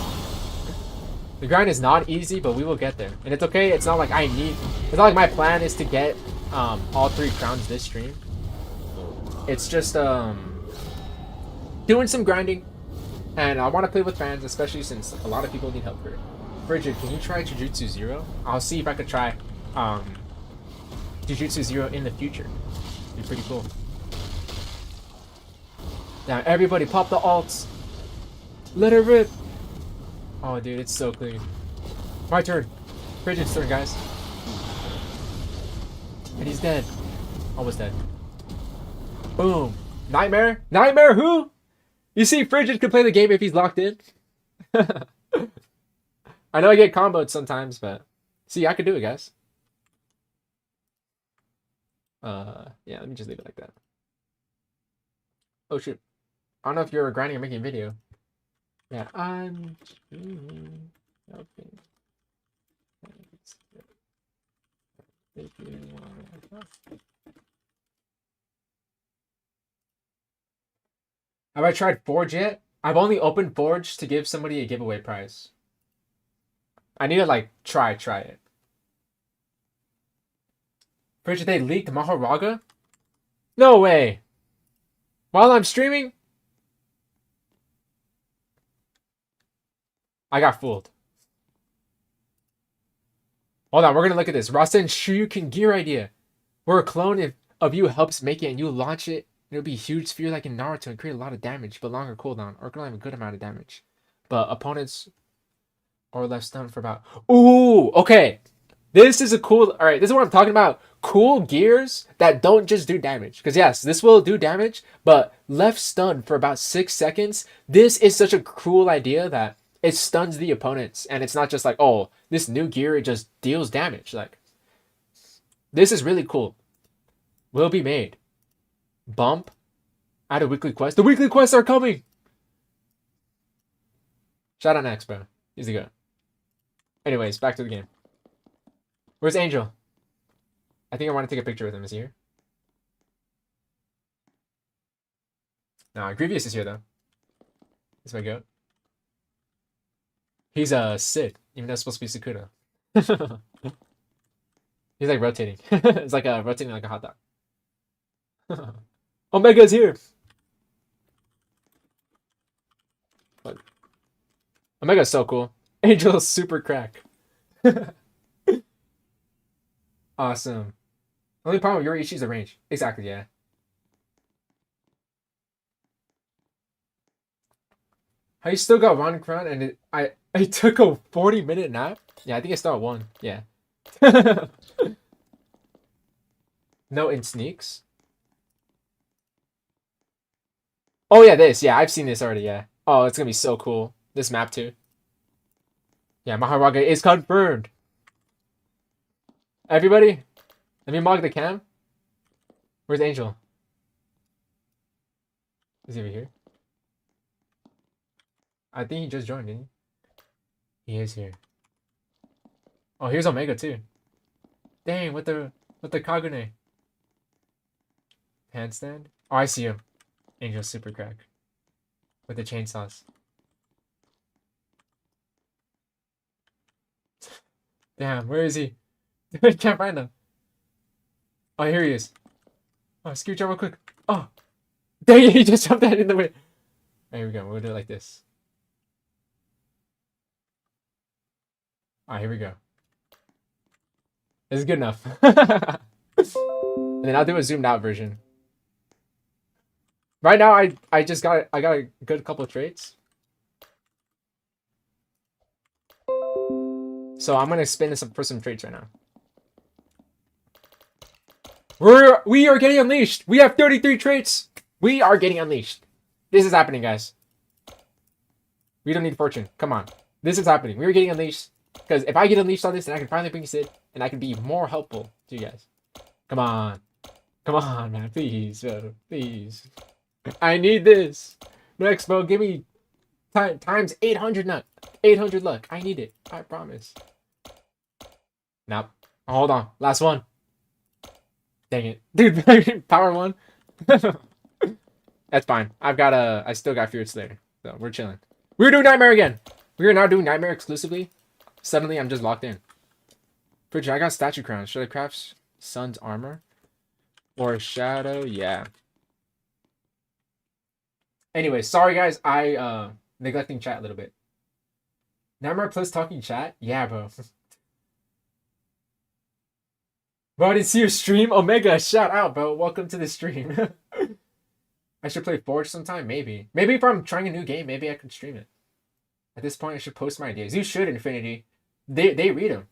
The grind is not easy, but we will get there. And it's okay, it's not like it's not like my plan is to get all 3 crowns this stream. It's just doing some grinding. And I want to play with fans, especially since a lot of people need help for it. Bridget, can you try Jujutsu Zero? I'll see if I could try Jujutsu Zero in the future. It'd be pretty cool. Now everybody pop the alts. Let it rip. Oh dude, it's so clean. My turn. Bridget's turn, guys. And he's dead. Almost dead. Boom. Nightmare? Nightmare who? You see, Frigid can play the game if he's locked in. I know I get comboed sometimes, but see, I could do it, guys. Yeah, let me just leave it like that. Oh shoot. I don't know if you're grinding or making a video. Yeah, I'm streaming. Okay. Have I tried Forge yet? I've only opened Forge to give somebody a giveaway prize. I need to like try it. Bridget, they leaked Maharaga? No way. While I'm streaming? I got fooled. Hold on, we're gonna look at this. Rasen Shuken gear idea. We're a clone if of you helps make it and you launch it, it'll be a huge sphere like in Naruto and create a lot of damage, but longer cooldown, or can have a good amount of damage. But opponents are left stunned for about... Ooh, okay. This is a cool... Alright, this is what I'm talking about. Cool gears that don't just do damage. Because yes, this will do damage, but left stunned for about 6 seconds. This is such a cool idea that it stuns the opponents. And it's not just like, oh, this new gear, it just deals damage. Like, this is really cool. Will be made. Bump. Add a weekly quest. The weekly quests are coming! Shout out Next, bro. He's a go. Anyways, back to the game. Where's Angel? I think I want to take a picture with him. Is he here? Nah, Grievous is here, though. That's my goat. He's a Scythe, even though it's supposed to be Sakura. He's like rotating. It's like rotating like a hot dog. Omega's here! What? Omega's so cool. Angel's super crack. Awesome. Only problem with Yoriichi is the range. Exactly, yeah. I still got one crown and I took a 40-minute nap. Yeah, I think I still at one. Yeah. No, in sneaks. Oh yeah, this. Yeah, I've seen this already, yeah. Oh, it's gonna be so cool. This map too. Yeah, Maharaga is confirmed. Everybody, let me mog the cam. Where's Angel? Is he over here? I think he just joined, didn't he? He is here. Oh, here's Omega too. Dang, with the Kagune. Handstand? Oh, I see him. Angel's super crack. With the chainsaws. Damn, where is he? I can't find him. Oh, here he is. Oh, scooch out real quick. Oh, dang it, he just jumped that in the way. Right, here we go. We'll do it like this. Alright, here we go. This is good enough. And then I'll do a zoomed out version. Right now, I got a good couple of traits. So I'm gonna spin this for some traits right now. We are getting unleashed. We have 33 traits. We are getting unleashed. This is happening, guys. We don't need fortune. Come on. This is happening. We are getting unleashed. Because if I get unleashed on this, then I can finally bring Sid, and I can be more helpful to you guys. Come on. Come on, man. Please, bro. Please. I need this. Next, bro. Give me times 800 nut. 800 luck. I need it. I promise. Nope. Oh, hold on. Last one. Dang it. Dude, power one. That's fine. I still got FEAREDSLAYER. So we're chilling. We're doing Nightmare again. We are now doing Nightmare exclusively. Suddenly, I'm just locked in. Bridget, I got statue crowns. Should I craft Sun's armor? Or Shadow? Yeah. Anyway, sorry guys. I neglecting chat a little bit. Nightmare plus talking chat? Yeah, bro. Bro, I didn't see your stream. Omega, shout out, bro. Welcome to the stream. I should play Forge sometime? Maybe. Maybe if I'm trying a new game, maybe I can stream it. At this point, I should post my ideas. You should, Infinity. They read them.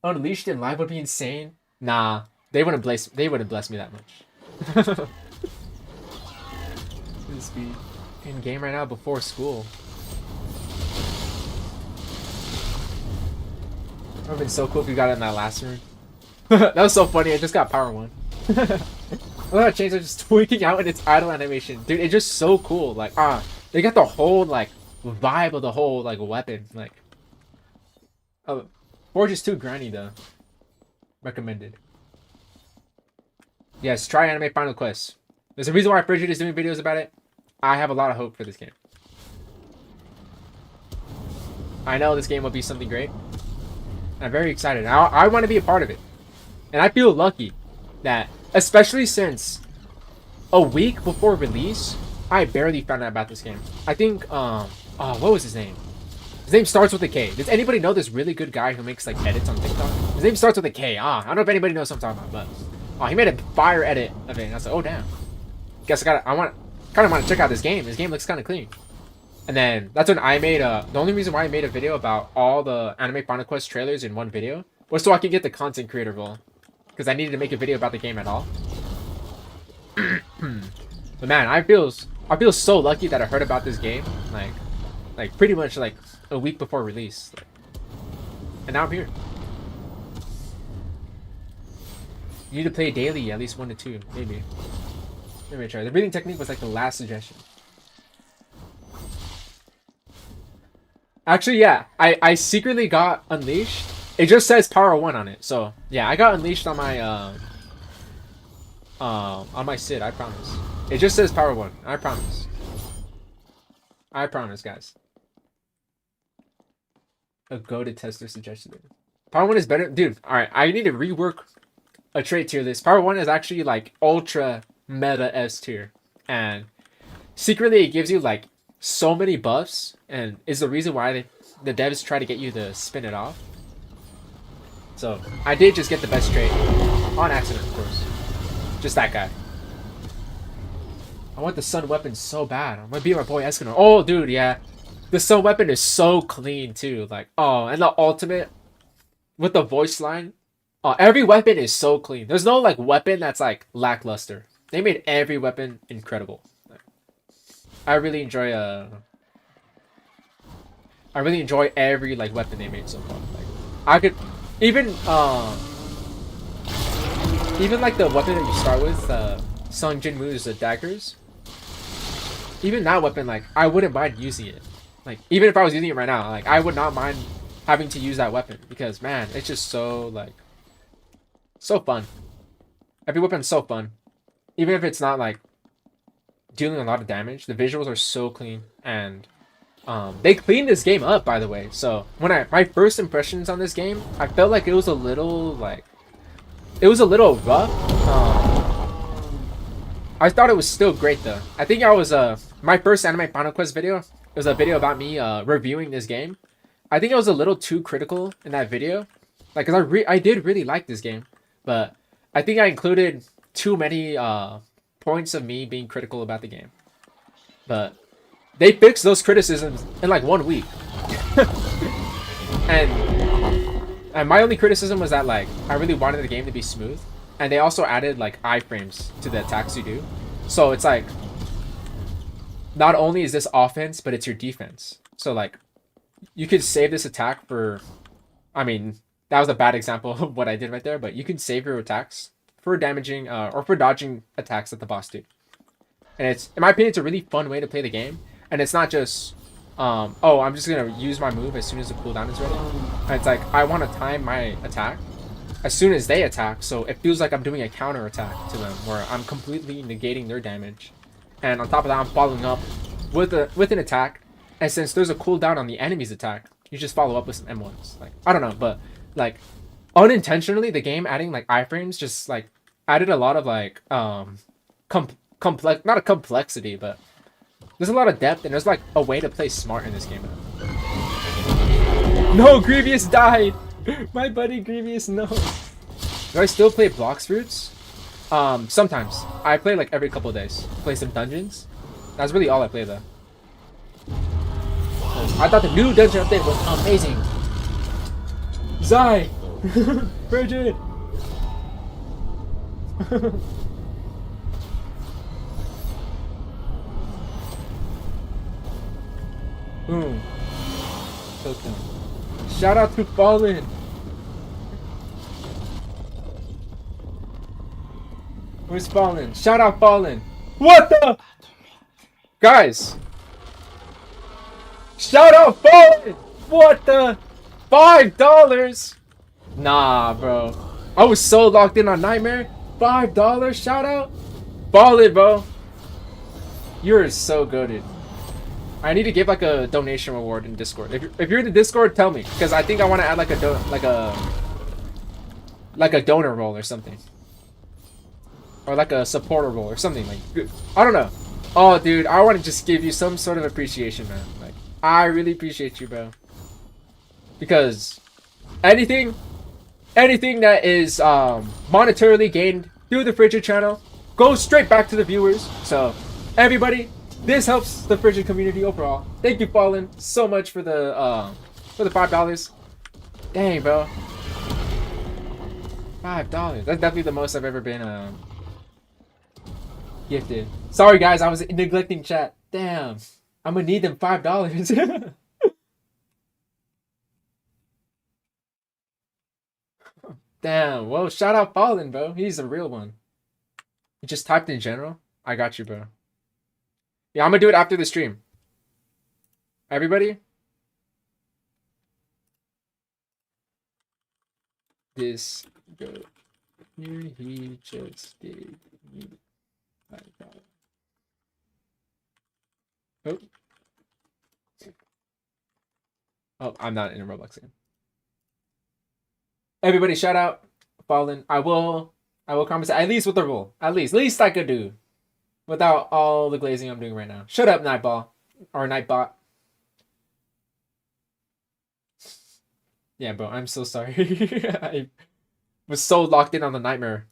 Unleashed in live would be insane. Nah, they wouldn't bless me that much. This be in game right now before school. That would have been so cool if you got it in that last room. That was so funny. I just got power one. Look how Chains are just tweaking out in its idle animation, dude. It's just so cool. Like they got the whole like vibe of the whole like weapon. Like, oh, Forge is too grindy though. Recommended. Yes, try Anime Final Quest. There's a reason why Bridget is doing videos about it. I have a lot of hope for this game. I know this game will be something great. I'm very excited. I want to be a part of it. And I feel lucky that, especially since a week before release, I barely found out about this game. I think, what was his name? His name starts with a K. Does anybody know this really good guy who makes like edits on TikTok? His name starts with a K. I don't know if anybody knows what I'm talking about, but Oh, he made a fire edit of it. And I was like, oh damn. Guess I kind of want to check out this game. This game looks kind of clean. And then that's when I made the only reason why I made a video about all the anime Final Quest trailers in one video was so I could get the content creator role, because I needed to make a video about the game at all. But man, I feel so lucky that I heard about this game like pretty much like a week before release, and now I'm here. You need to play daily, at least 1 to 2, maybe. Maybe I try. The breathing technique was like the last suggestion. Actually, yeah, I secretly got Unleashed. It just says Power 1 on it, so yeah, I got Unleashed on my Sid, I promise. It just says Power 1, I promise. I promise, guys. A go-to tester suggestion. Power 1 is better, dude. Alright, I need to rework a trait tier list. Power 1 is actually like ultra meta S tier, and secretly it gives you like so many buffs, and is the reason why the devs try to get you to spin it off. So I did just get the best trait on accident, of course. Just that guy. I want the sun weapon so bad. I'm gonna beat my boy Escanor. Oh, dude, yeah. The sun weapon is so clean too. Like, oh, and the ultimate with the voice line. Oh, every weapon is so clean. There's no like weapon that's like lackluster. They made every weapon incredible. I really enjoy every like weapon they made so far. Like, I could even like the weapon that you start with, Sung Jinwoo's daggers. Even that weapon, like, I wouldn't mind using it. Like, even if I was using it right now, like, I would not mind having to use that weapon, because man, it's just so like so fun. Every weapon's so fun, even if it's not like dealing a lot of damage. The visuals are so clean, and they cleaned this game up, by the way. So when my first impressions on this game, I felt like it was a little rough. I thought it was still great though. I think I was my first anime Final Quest video. It was a video about me reviewing this game. I think I was a little too critical in that video, like, cause I did really like this game, but I think I included too many points of me being critical about the game. But they fixed those criticisms in like 1 week. and my only criticism was that like I really wanted the game to be smooth, and they also added like iframes to the attacks you do. So it's like not only is this offense, but it's your defense. So like you could save this attack for, I mean, that was a bad example of what I did right there, but you can save your attacks for damaging or for dodging attacks that the boss do. And it's, in my opinion, it's a really fun way to play the game. And it's not just oh, I'm just gonna use my move as soon as the cooldown is ready. And it's like I want to time my attack as soon as they attack, so it feels like I'm doing a counter attack to them, where I'm completely negating their damage, and on top of that I'm following up with an attack. And since there's a cooldown on the enemy's attack, you just follow up with some M1s. Like, I don't know, but like unintentionally the game adding like iframes just like added a lot of like complex, not a complexity, but there's a lot of depth, and there's like a way to play smart in this game. No, Grievous died. My buddy Grievous, no. Do I still play Blox Fruits? Sometimes. I play like every couple of days. Play some dungeons. That's really all I play though. I thought the new dungeon update was amazing. Zai! Virgin! Boom. Token. Shout out to Fallen! Where's Fallen? Shout out Fallen! What the? Guys! Shout out Fallen! What the? $5? Nah, bro. I was so locked in on Nightmare. $5 shout out? Fallen, bro. You're so goated. I need to give like a donation reward in Discord. If you're in the Discord, tell me, because I think I want to add like a donor role or something, or like a supporter role or something. Like, I don't know. Oh, dude, I want to just give you some sort of appreciation, man. Like, I really appreciate you, bro. Because anything that is monetarily gained through the Frigid channel goes straight back to the viewers. So everybody, this helps the Frigid community overall. Thank you, Fallen, so much for the $5. Dang, bro. $5. That's definitely the most I've ever been gifted. Sorry guys, I was neglecting chat. Damn. I'm gonna need them $5. Damn. Well, shout out Fallen, bro. He's a real one. You just typed in general. I got you, bro. Yeah, I'm gonna do it after the stream. Everybody. This go. Here he just gave me $5. Oh. Oh, I'm not in a Roblox game. Everybody, shout out Fallen. I will compensate at least with the roll. At least I could do without all the glazing I'm doing right now. Shut up, Nightball or Nightbot. Yeah, bro, I'm so sorry. I was so locked in on the nightmare.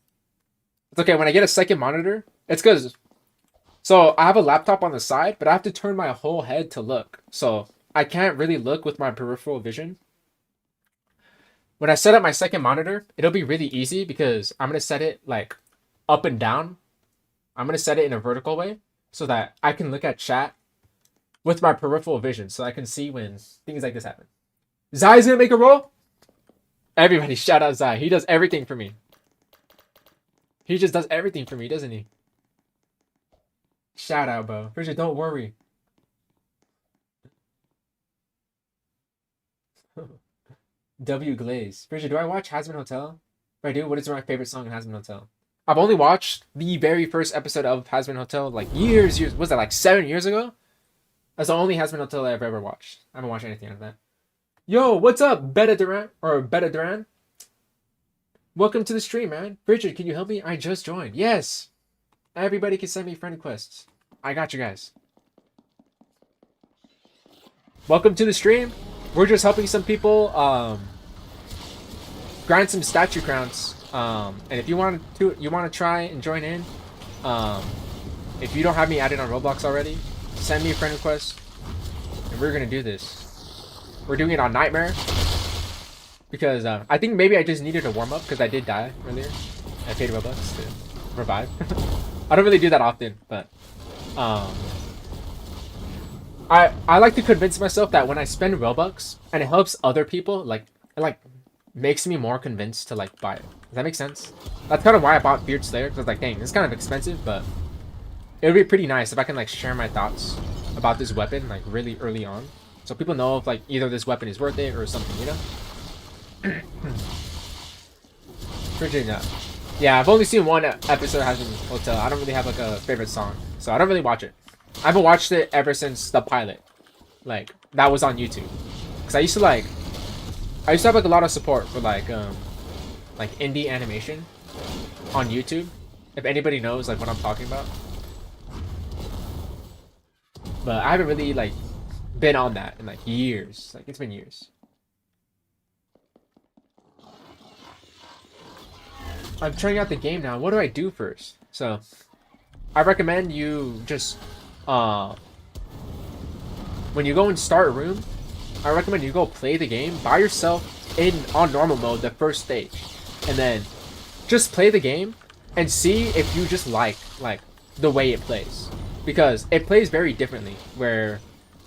It's okay when I get a second monitor. It's because so I have a laptop on the side, but I have to turn my whole head to look. So I can't really look with my peripheral vision. When I set up my second monitor, it'll be really easy because I'm going to set it like up and down. I'm going to set it in a vertical way so that I can look at chat with my peripheral vision so I can see when things like this happen. Zai's going to make a roll? Everybody shout out Zai. He does everything for me. He just does everything for me, doesn't he? Shout out, bro. Bridget, don't worry. W Glaze. Bridget, do I watch Hazbin Hotel? If I do, what is my favorite song in Hazbin Hotel? I've only watched the very first episode of Hazbin Hotel like years. Was that like 7 years ago? That's the only Hazbin Hotel I've ever watched. I haven't watched anything out of that. Yo, what's up, Beta Duran? Welcome to the stream, man. Bridget, can you help me? I just joined. Yes. Everybody can send me friend requests. I got you guys. Welcome to the stream. We're just helping some people grind some statue crowns. And if you want to try and join in, if you don't have me added on Roblox already, send me a friend request, and we're gonna do this. We're doing it on Nightmare because I think maybe I just needed a warm up because I did die earlier. I paid Robux to revive. I don't really do that often, but I like to convince myself that when I spend Robux and it helps other people, it makes me more convinced to like buy it. Does that make sense? That's kind of why I bought FEAREDSLAYER, because I was like, dang, it's kind of expensive, but it would be pretty nice if I can like share my thoughts about this weapon like really early on, so people know if like either this weapon is worth it or something, you know? Virginia. Yeah, I've only seen one episode of Hazbin Hotel. I don't really have like a favorite song, so I don't really watch it. I haven't watched it ever since the pilot. Like, that was on YouTube. Because I used to have like a lot of support for like indie animation on YouTube. If anybody knows like what I'm talking about. But I haven't really like been on that in like years. Like, it's been years. I'm trying out the game now. What do I do first? So, I recommend you just when you go and start a room, I recommend you go play the game by yourself on normal mode the first stage, and then just play the game and see if you just like the way it plays, because it plays very differently where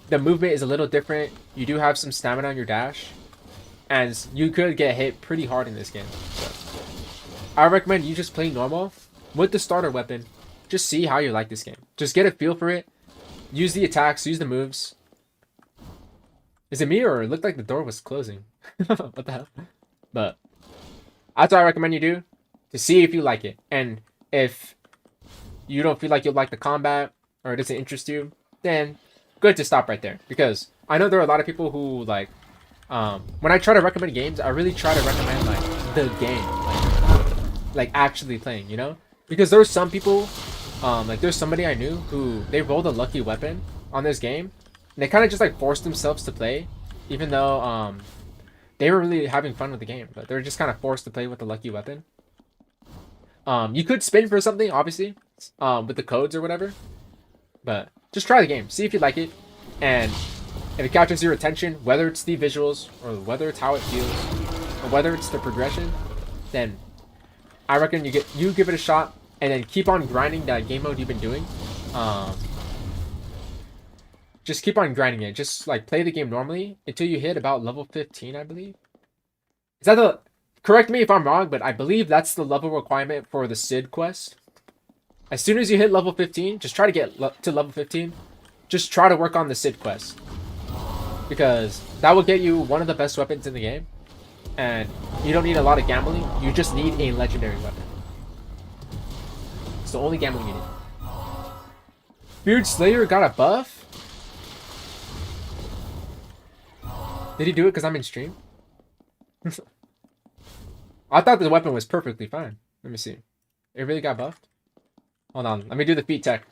the movement is a little different. You do have some stamina on your dash, and you could get hit pretty hard in this game. So I recommend you just play normal with the starter weapon. Just see how you like this game. Just get a feel for it. Use the attacks, use the moves. Is it me, or it looked like the door was closing? What the hell? But that's what I recommend you do, to see if you like it. And if you don't feel like you'll like the combat, or it doesn't interest you, then good to stop right there. Because I know there are a lot of people who like, when I try to recommend games, I really try to recommend like the game, like actually playing, you know? Because there's some people, like there's somebody I knew who they rolled a lucky weapon on this game, and they kind of just like forced themselves to play, even though they were really having fun with the game, but they're just kind of forced to play with the lucky weapon. You could spin for something, obviously, with the codes or whatever. But just try the game, see if you like it, and if it captures your attention, whether it's the visuals or whether it's how it feels or whether it's the progression, then I reckon you give it a shot, and then keep on grinding that game mode you've been doing. Just keep on grinding it. Just like play the game normally until you hit about level 15, I believe. Is that the... Correct me if I'm wrong, but I believe that's the level requirement for the Sid quest. As soon as you hit level 15, just try to get to level 15. Just try to work on the Sid quest. Because that will get you one of the best weapons in the game. And you don't need a lot of gambling. You just need a legendary weapon. It's the only gambling you need. FEAREDSLAYER got a buff? Did he do it because I'm in stream? I thought the weapon was perfectly fine. Let me see. It really got buffed? Hold on. Let me do the feat tech.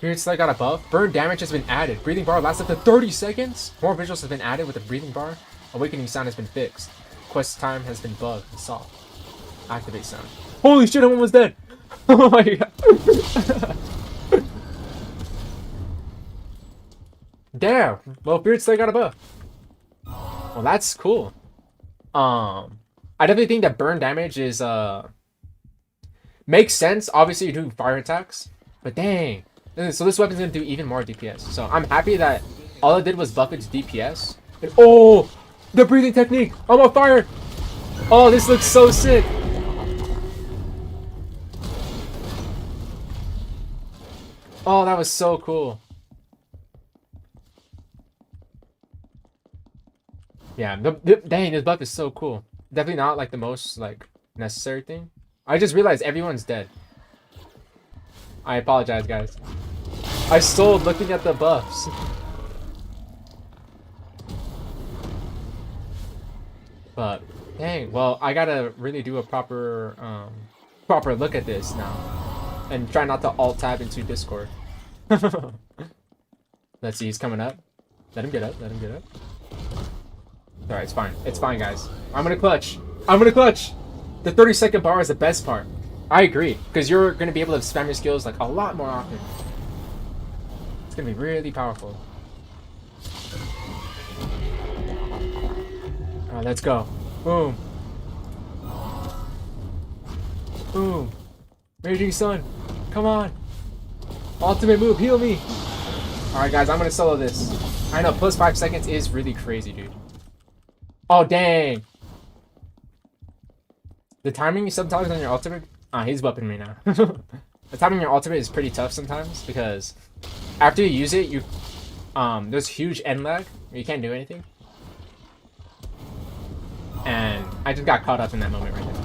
FEAREDSLAYER got a buff. Burn damage has been added. Breathing bar lasts up to 30 seconds. More visuals have been added with the breathing bar. Awakening sound has been fixed. Quest time has been bugged and solved. Activate sound. Holy shit, I'm almost dead. Oh my god. Damn. Well, FEAREDSLAYER got a buff. Well, that's cool. I definitely think that burn damage is makes sense. Obviously, you're doing fire attacks, but dang. So this weapon's gonna do even more DPS. So I'm happy that all it did was buff its DPS. And, oh, the breathing technique. I'm on fire. Oh, this looks so sick. Oh, that was so cool. Yeah, dang, this buff is so cool. Definitely not like the most like necessary thing. I just realized everyone's dead. I apologize, guys. I stole looking at the buffs. But dang, well, I gotta really do a proper look at this now, and try not to alt tab into Discord. Let's see, he's coming up. Let him get up. Let him get up. Alright, it's fine. It's fine, guys. I'm gonna clutch. I'm gonna clutch! The 30-second bar is the best part. I agree, because you're gonna be able to spam your skills like a lot more often. It's gonna be really powerful. Alright, let's go. Boom. Boom. Raging Sun. Come on. Ultimate move, heal me. Alright, guys, I'm gonna solo this. I know, plus 5 seconds is really crazy, dude. Oh, dang. The timing sometimes on your ultimate... he's whooping me now. The timing on your ultimate is pretty tough sometimes, because after you use it, you there's huge end lag, where you can't do anything. And I just got caught up in that moment right there.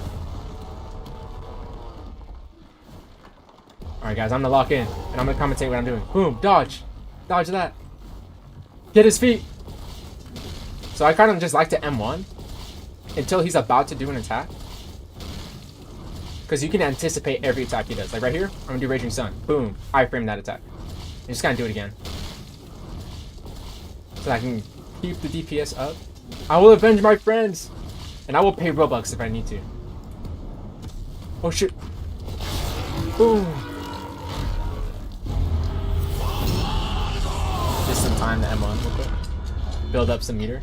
Alright, guys, I'm gonna lock in, and I'm gonna commentate what I'm doing. Boom, dodge. Dodge that. Get his feet. So I kind of just like to M1 until he's about to do an attack. Because you can anticipate every attack he does. Like right here, I'm going to do Raging Sun. Boom. I frame that attack. And just kind of do it again. So I can keep the DPS up. I will avenge my friends. And I will pay Robux if I need to. Oh shit. Boom. Just some time to M1 real quick. Build up some meter.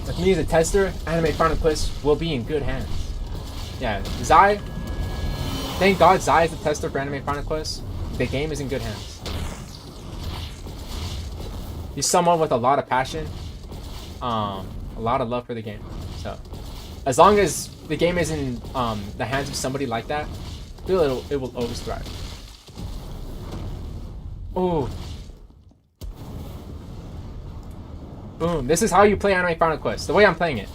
With me as a tester, Anime Final Quest will be in good hands. Yeah, Zai. Thank God Zai is the tester for Anime Final Quest. The game is in good hands. He's someone with a lot of passion, a lot of love for the game. So, as long as the game is in the hands of somebody like that, I feel it will always thrive. Oh. Boom. This is how you play Anime Final Quest. The way I'm playing it.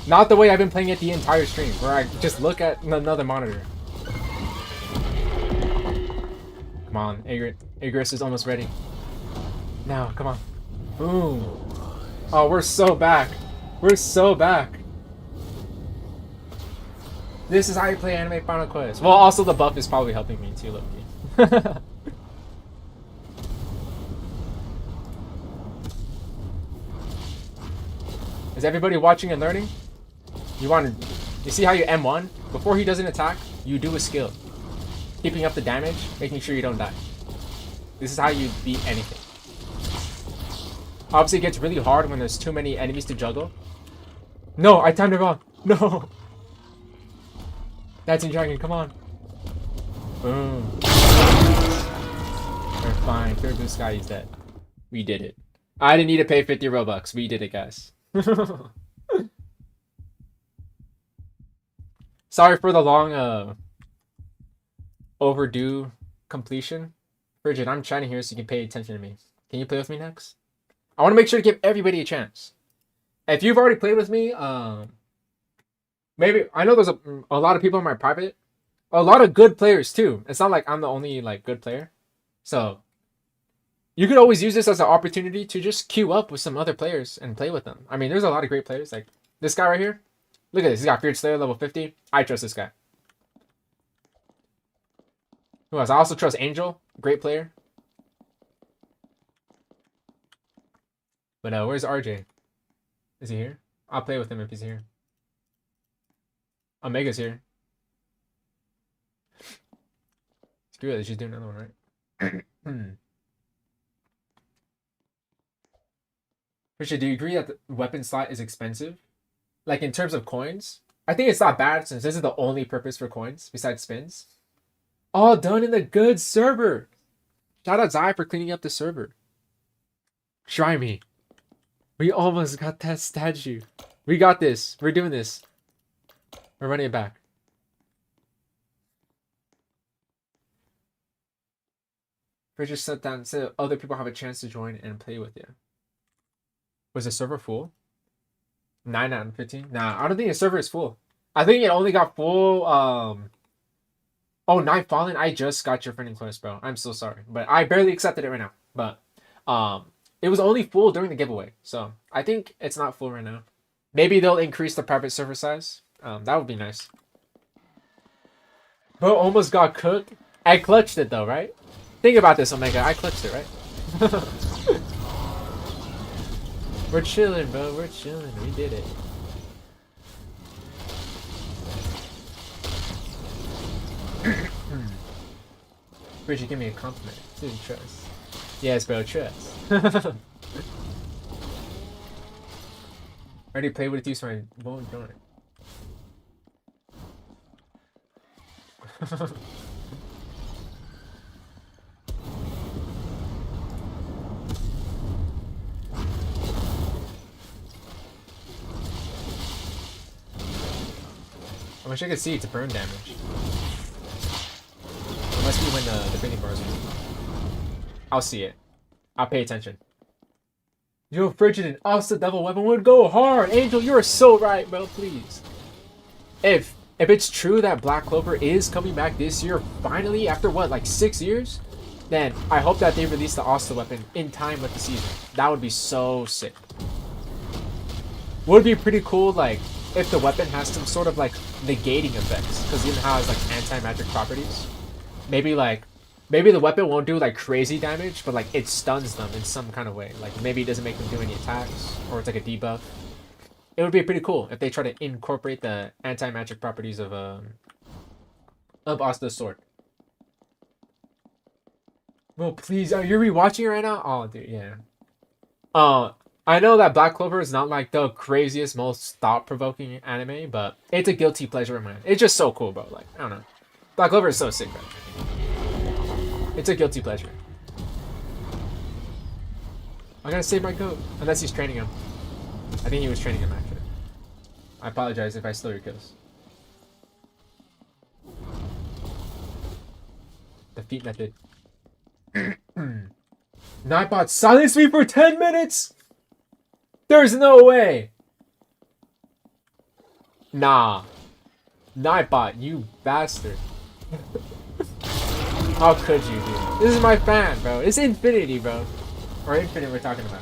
Not the way I've been playing it the entire stream, where I just look at another monitor. Come on, Igris is almost ready. Now, come on. Boom. Oh, we're so back. We're so back. This is how you play Anime Final Quest. Well, also the buff is probably helping me too, low-key. Is everybody watching and learning? You see how you M1? Before he does an attack, you do a skill. Keeping up the damage, making sure you don't die. This is how you beat anything. Obviously, it gets really hard when there's too many enemies to juggle. No, I timed it wrong. No. That's in Dragon, come on. Boom. We're fine. Third blue sky is dead. We did it. I didn't need to pay 50 Robux. We did it, guys. Sorry for the long, overdue completion. Frigid, I'm chatting here so you can pay attention to me. Can you play with me next? I want to make sure to give everybody a chance. If you've already played with me, maybe I know there's a lot of people in my private, a lot of good players too. It's not like I'm the only like good player, so you could always use this as an opportunity to just queue up with some other players and play with them. I mean, there's a lot of great players like this guy right here. Look at this. He's got FEAREDSLAYER level 50. I trust this guy. Who else? I also trust Angel. Great player. But where's RJ? Is he here? I'll play with him if he's here. Omega's here. Screw it, let's just do another one, right? Richard, do you agree that the weapon slot is expensive? Like in terms of coins? I think it's not bad since this is the only purpose for coins besides spins. All done in the good server. Shout out Zai for cleaning up the server. Try me. We almost got that statue. We got this. We're doing this. We're running it back. Bridget sat down and said other people have a chance to join and play with you. Was the server full? 9 out of 15? Nah, I don't think the server is full. I think it only got full. Oh, Night Fallen, I just got your friend request, bro. I'm so sorry. But I barely accepted it right now. But it was only full during the giveaway. So I think it's not full right now. Maybe they'll increase the private server size. That would be nice. Bro almost got cooked. I clutched it though, right? Think about this, Omega. I clutched it, right? We're chilling, bro. We're chilling. We did it. Bridget, give me a compliment. Dude, trust. Yes, bro, trust. Already played with you, so I won't join. I wish I could see it to burn damage. It must be when the breathing bars are. I'll see it. I'll pay attention. Yo, Frigid and Asta Devil Weapon would go hard. Angel, you are so right, bro. Please. If it's true that Black Clover is coming back this year, finally, after what, like 6 years? Then I hope that they release the Asta Weapon in time with the season. That would be so sick. Would be pretty cool, like, if the weapon has some sort of, like, negating effects. Because you know how it's, like, anti-magic properties. Maybe the weapon won't do, like, crazy damage, but, like, it stuns them in some kind of way. Like, maybe it doesn't make them do any attacks, or it's, like, a debuff. It would be pretty cool if they try to incorporate the anti-magic properties of Asta's sword. Well, please, are you rewatching it right now? Oh, dude, yeah. I know that Black Clover is not, like, the craziest, most thought-provoking anime, but it's a guilty pleasure of mine. It's just so cool, bro. Like, I don't know. Black Clover is so sick, bro. It's a guilty pleasure. I gotta save my goat. Unless he's training him. I think he was training him, actually. I apologize if I stole your kills. Defeat method. Nightbot silenced me for 10 minutes! There's no way! Nah. Nightbot, you bastard. How could you, dude? This is my fan, bro. It's Infinity, bro. Or Infinite we're talking about.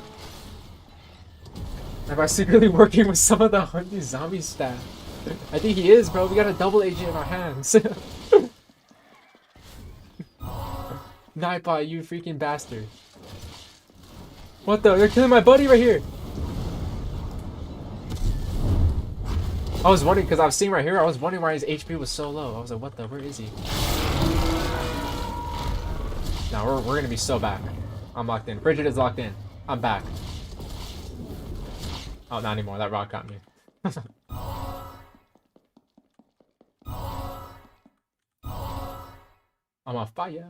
Am I secretly working with some of the Hunty zombie staff? I think he is, bro. We got a double agent in our hands. Nightbot, you freaking bastard. What the? They're killing my buddy right here. I was wondering, because I was seeing right here, I was wondering why his HP was so low. I was like, what the, where is he? No, we're going to be so back. I'm locked in. Frigid is locked in. I'm back. Oh, not anymore. That rock got me. I'm on fire.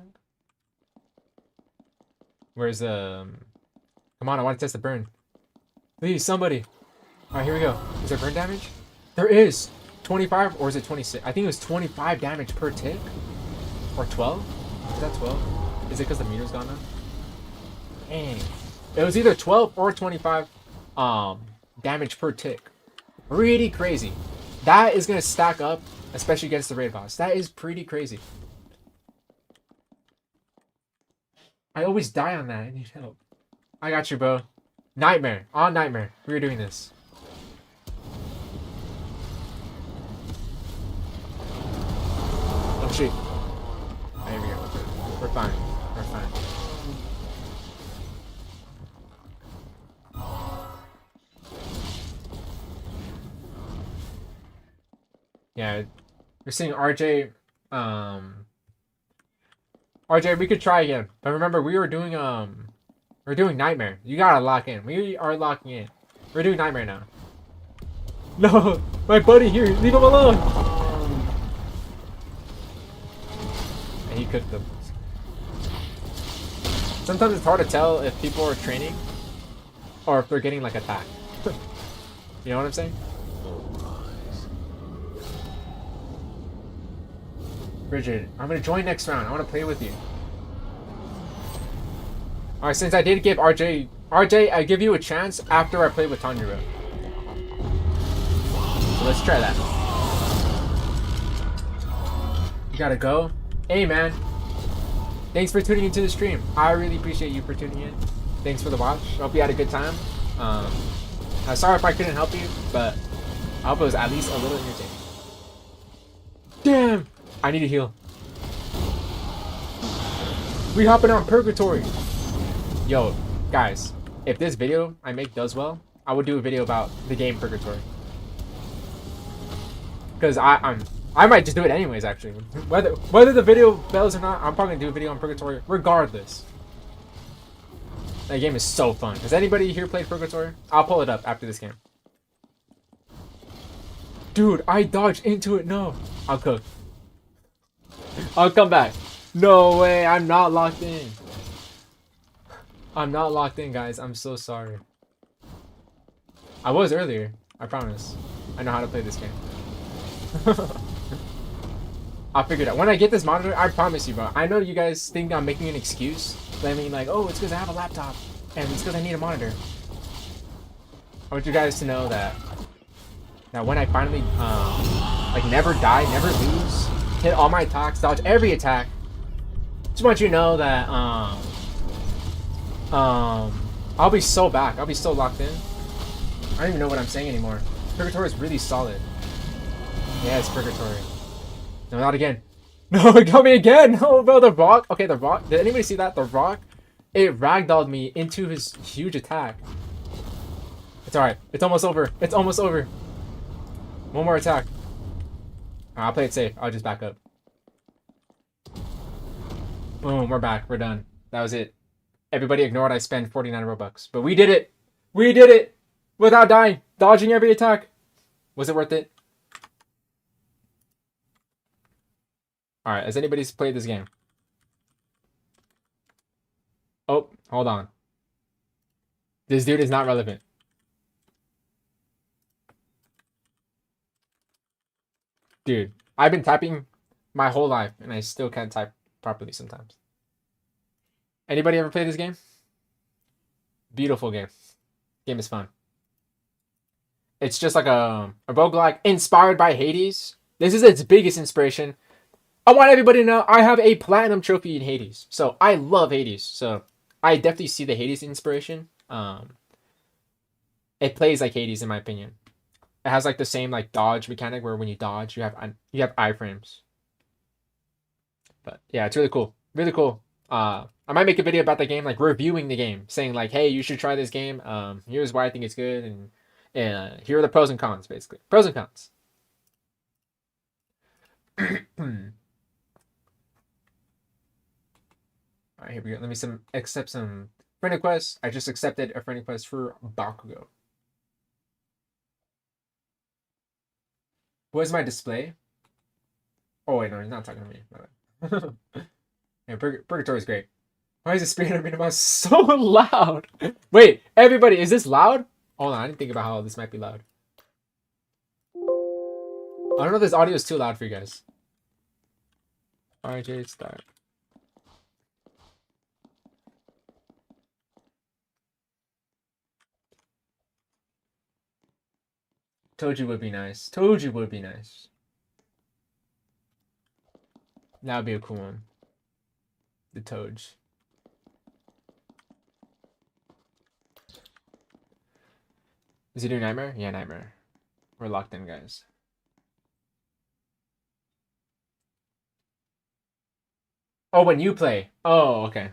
Where's the... Come on, I want to test the burn. Please, somebody. Alright, here we go. Is there burn damage? There is! 25 or is it 26? I think it was 25 damage per tick. Or 12? Is that 12? Is it because the meter's gone up? Dang. It was either 12 or 25 damage per tick. Pretty crazy. That is going to stack up, especially against the raid boss. That is pretty crazy. I always die on that. I need help. I got you, bro. Nightmare. On Nightmare. We're doing this. Oh, shit. There we go. We're fine. We're fine. Yeah. We're seeing RJ. RJ, we could try again. But remember, we're doing Nightmare. You gotta lock in. We are locking in. We're doing Nightmare now. No, my buddy here, leave him alone. And he cooked them. Sometimes it's hard to tell if people are training or if they're getting like attacked. You know what I'm saying? Bridget, I'm gonna join next round. I wanna play with you. Alright, since I did give RJ, I give you a chance after I play with Tanjiro. So let's try that. You gotta go. Hey man, thanks for tuning into the stream. I really appreciate you for tuning in. Thanks for the watch. Hope you had a good time. I'm sorry if I couldn't help you, but I hope it was at least a little entertaining. Damn! I need to heal. We hopping on Purgatory. Yo, guys, if this video I make does well, I would do a video about the game Purgatory. Because I might just do it anyways, actually. Whether the video fails or not, I'm probably gonna do a video on Purgatory regardless. That game is so fun. Has anybody here played Purgatory? I'll pull it up after this game. Dude, I dodged into it. No, I'll cook. I'll come back. No way, I'm not locked in. I'm not locked in, guys. I'm so sorry. I was earlier. I promise. I know how to play this game. I'll figure it out. When I get this monitor, I promise you, bro. I know you guys think I'm making an excuse. But I mean, like, oh, it's because I have a laptop. And it's because I need a monitor. I want you guys to know that when I finally, like, never die, never lose, hit all my attacks, dodge every attack, just want you to know that, I'll be so back. I'll be so locked in. I don't even know what I'm saying anymore. Purgatory is really solid. Yeah, it's Purgatory. No, not again. No, it got me again. No, bro, the rock. Okay, the rock. Did anybody see that? The rock, it ragdolled me into his huge attack. It's alright. It's almost over. It's almost over. One more attack. I'll play it safe. I'll just back up. Boom, we're back. We're done. That was it. Everybody ignored I spent 49 Robux. But we did it! We did it! Without dying! Dodging every attack! Was it worth it? Alright, has anybody played this game? Oh, hold on. This dude is not relevant. Dude, I've been typing my whole life and I still can't type properly sometimes. Anybody ever play this game? Beautiful game. Game is fun. It's just like a roguelike inspired by Hades. This is its biggest inspiration. I want everybody to know I have a platinum trophy in Hades. So I love Hades. So I definitely see the Hades inspiration. It plays like Hades in my opinion. It has like the same like dodge mechanic where when you dodge you have iframes. But yeah, it's really cool. Really cool. I might make a video about the game, like reviewing the game, saying like, hey, you should try this game. Here's why I think it's good, and here are the pros and cons, basically. Pros and cons. Alright, here we go. Let me accept some friend requests. I just accepted a friend request for Bakugo. Where's my display? Oh wait, no, he's not talking to me. Yeah, Purgatory is great. Why is the spirit of Minima so loud? Wait, everybody, is this loud? Hold on, I didn't think about how this might be loud. I don't know if this audio is too loud for you guys. RJ, start. Toji would be nice. Toji would be nice. That would be a cool one. The Toge. Is he doing Nightmare? Yeah, Nightmare. We're locked in, guys. Oh, when you play. Oh, okay.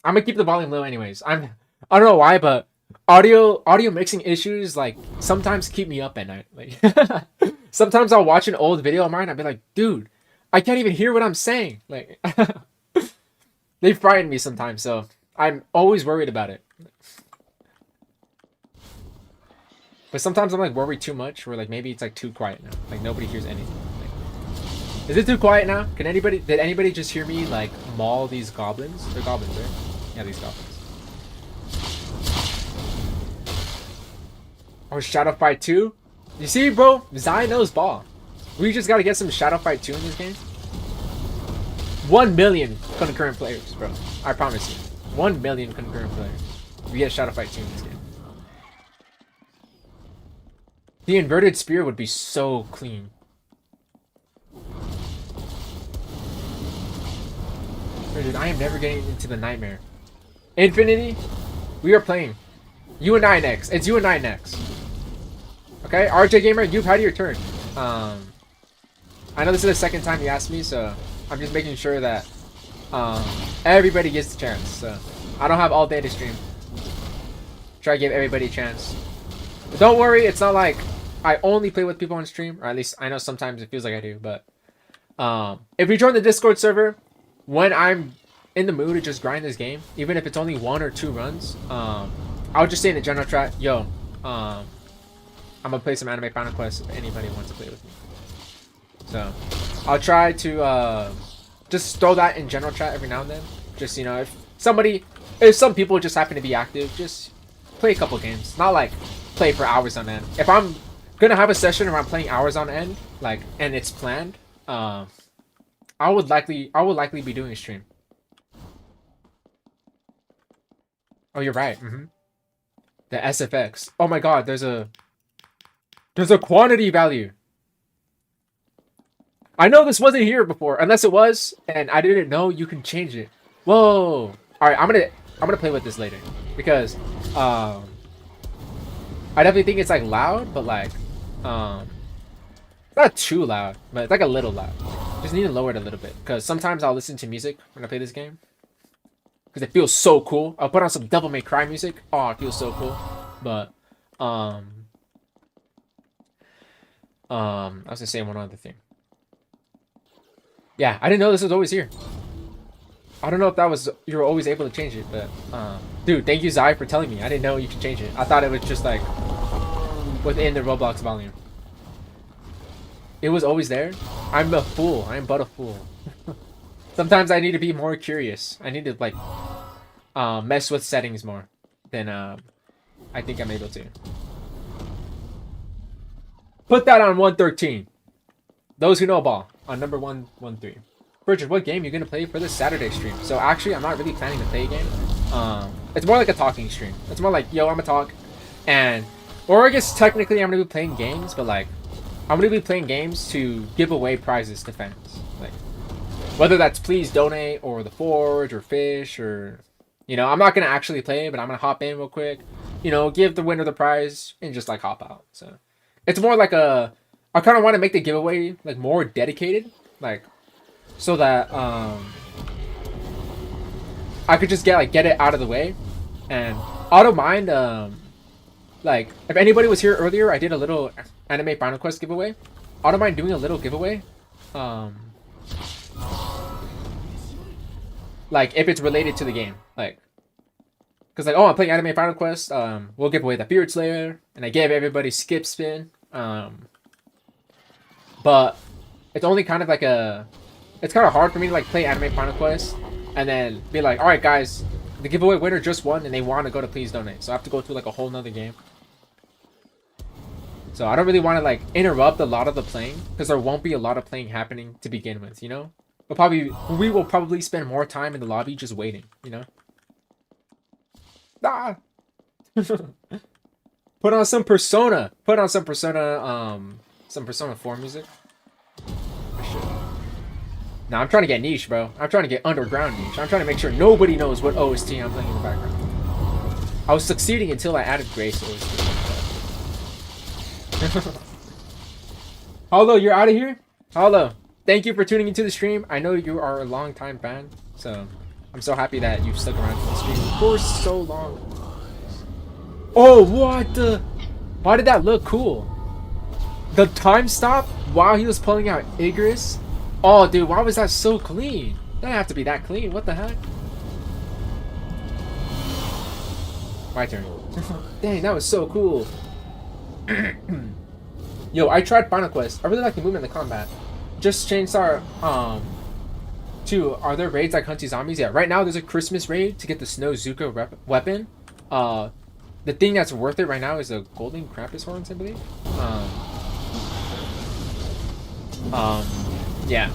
I'm gonna keep the volume low anyways. I don't know why, but audio mixing issues like sometimes keep me up at night. Like sometimes I'll watch an old video of mine, I'll be like, dude, I can't even hear what I'm saying. Like they frighten me sometimes, so I'm always worried about it. But sometimes I'm like worried too much, where like maybe it's like too quiet now. Like nobody hears anything. Like, is it too quiet now? Did anybody just hear me like maul these goblins? They're goblins, right? Yeah, these goblins. Oh, Shadow Fight 2? You see, bro? Zai knows ball. We just gotta get some Shadow Fight 2 in this game. 1 million concurrent players, bro. I promise you. 1 million concurrent players. We get Shadow Fight 2 in this game. The inverted spear would be so clean. Dude, I am never getting into the nightmare. Infinity, we are playing. You and I next. It's you and I next. Okay, RJ Gamer, you've had your turn. I know this is the second time you asked me, so I'm just making sure that everybody gets the chance. So I don't have all day to stream. Try to give everybody a chance. But don't worry, it's not like I only play with people on stream, or at least I know sometimes it feels like I do. But if you join the Discord server, when I'm in the mood to just grind this game, even if it's only 1 or 2 runs, I'll just say in the general chat, yo, I'm gonna play some Anime Final Quest if anybody wants to play with me. So I'll try to just throw that in general chat every now and then. Just, you know, if some people just happen to be active, just play a couple games. Not like play for hours on end. If I'm gonna have a session where I'm playing hours on end, like, and it's planned, I would likely be doing a stream. Oh, you're right. The SFX. Oh my god, there's a quantity value. I know this wasn't here before, unless it was, and I didn't know you can change it. Whoa. All right, I'm gonna play with this later because I definitely think it's like loud, but like not too loud, but it's like a little loud. Just need to lower it a little bit because sometimes I'll listen to music when I play this game because it feels so cool. I'll put on some Devil May Cry music. Oh, it feels so cool. But I was gonna say one other thing. Yeah, I didn't know this was always here. I don't know if you were always able to change it, but dude, thank you Zai for telling me. I didn't know you could change it. I thought it was just like within the Roblox volume. It was always there. I'm a fool. I am but a fool. Sometimes I need to be more curious. I need to like mess with settings more than I think I'm able to. Put that on 113. Those who know ball on number 113. Bridget, what game are you gonna play for this Saturday stream? So actually, I'm not really planning to play a game. It's more like a talking stream. It's more like, yo, I'm gonna talk, or I guess technically I'm gonna be playing games, but like, I'm gonna be playing games to give away prizes to fans. Like, whether that's please donate or the Forge or Fish or, you know, I'm not gonna actually play, but I'm gonna hop in real quick, you know, give the winner the prize and just like hop out. So it's more like I kind of want to make the giveaway like more dedicated, like, so that I could just get it out of the way. And I don't mind like if anybody was here earlier, I did a little Anime Final Quest giveaway. I don't mind doing a little giveaway like if it's related to the game, like, because like, oh, I'm playing Anime Final Quest, we'll give away the FEAREDSLAYER, and I gave everybody skip spin, but it's only kind of like it's kind of hard for me to like play Anime Final Quest and then be like, all right guys, the giveaway winner just won and they want to go to please donate, so I have to go through like a whole nother game. So I don't really want to like interrupt a lot of the playing, because there won't be a lot of playing happening to begin with, you know? We will probably spend more time in the lobby just waiting, you know? Ah! Put on some Persona. Put on some Persona 4 music. Nah, I'm trying to get niche, bro. I'm trying to get underground niche. I'm trying to make sure nobody knows what OST I'm playing in the background. I was succeeding until I added Grace OST. Hello, you're out of here? Hello. Thank you for tuning into the stream. I know you are a long time fan, so I'm so happy that you've stuck around for the stream for so long. Oh, what the? Why did that look cool? The time stop while he was pulling out Igris? Oh, dude, why was that so clean? That didn't have to be that clean. What the heck? My turn. Dang, that was so cool. Yo, I tried Final Quest. I really like the movement and the combat. Just changed our to, are there raids like Hunty Zombies? Yeah, right now there's a Christmas raid to get the Snow Zuka weapon. The thing that's worth it right now is the Golden Krampus horns, I believe. Yeah.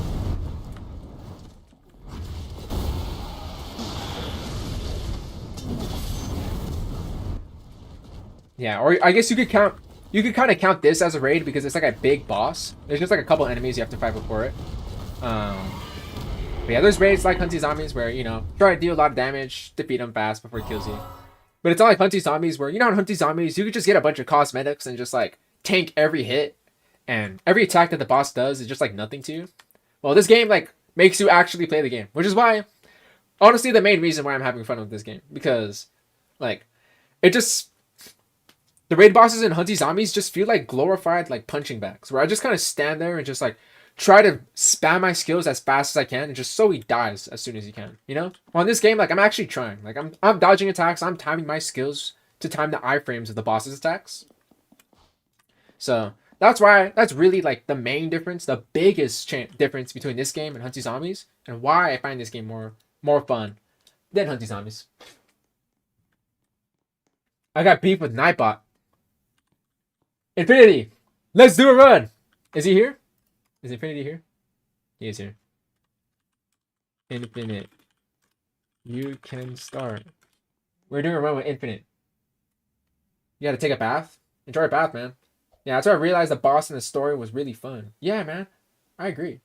Yeah, or I guess you could kind of count this as a raid because it's like a big boss. There's just like a couple enemies you have to fight before it. But yeah, there's raids like Hunty Zombies where, you know, try to deal a lot of damage, defeat them fast before he kills you. But it's not like Hunty Zombies where, you know, in Hunty Zombies, you could just get a bunch of cosmetics and just like tank every hit. And every attack that the boss does is just like nothing to you. Well, this game like makes you actually play the game, which is why, honestly, the main reason why I'm having fun with this game. Because, like, it just... The raid bosses in Hunty Zombies just feel like glorified like punching bags, where I just kind of stand there and just like try to spam my skills as fast as I can, and just so he dies as soon as he can, you know? Well, in this game, like, I'm actually trying. Like, I'm dodging attacks, I'm timing my skills to time the iframes of the boss's attacks. So, that's why, that's really, like, the main difference, the biggest difference between this game and Hunty Zombies, and why I find this game more fun than Hunty Zombies. I got beef with Nightbot. Infinity, let's do a run. Is he here? Is Infinity here? He is here. Infinite, you can start. We're doing a run with Infinite. You gotta take a bath. Enjoy a bath, man. Yeah, that's why I realized the boss in the story was really fun. Yeah, man. I agree.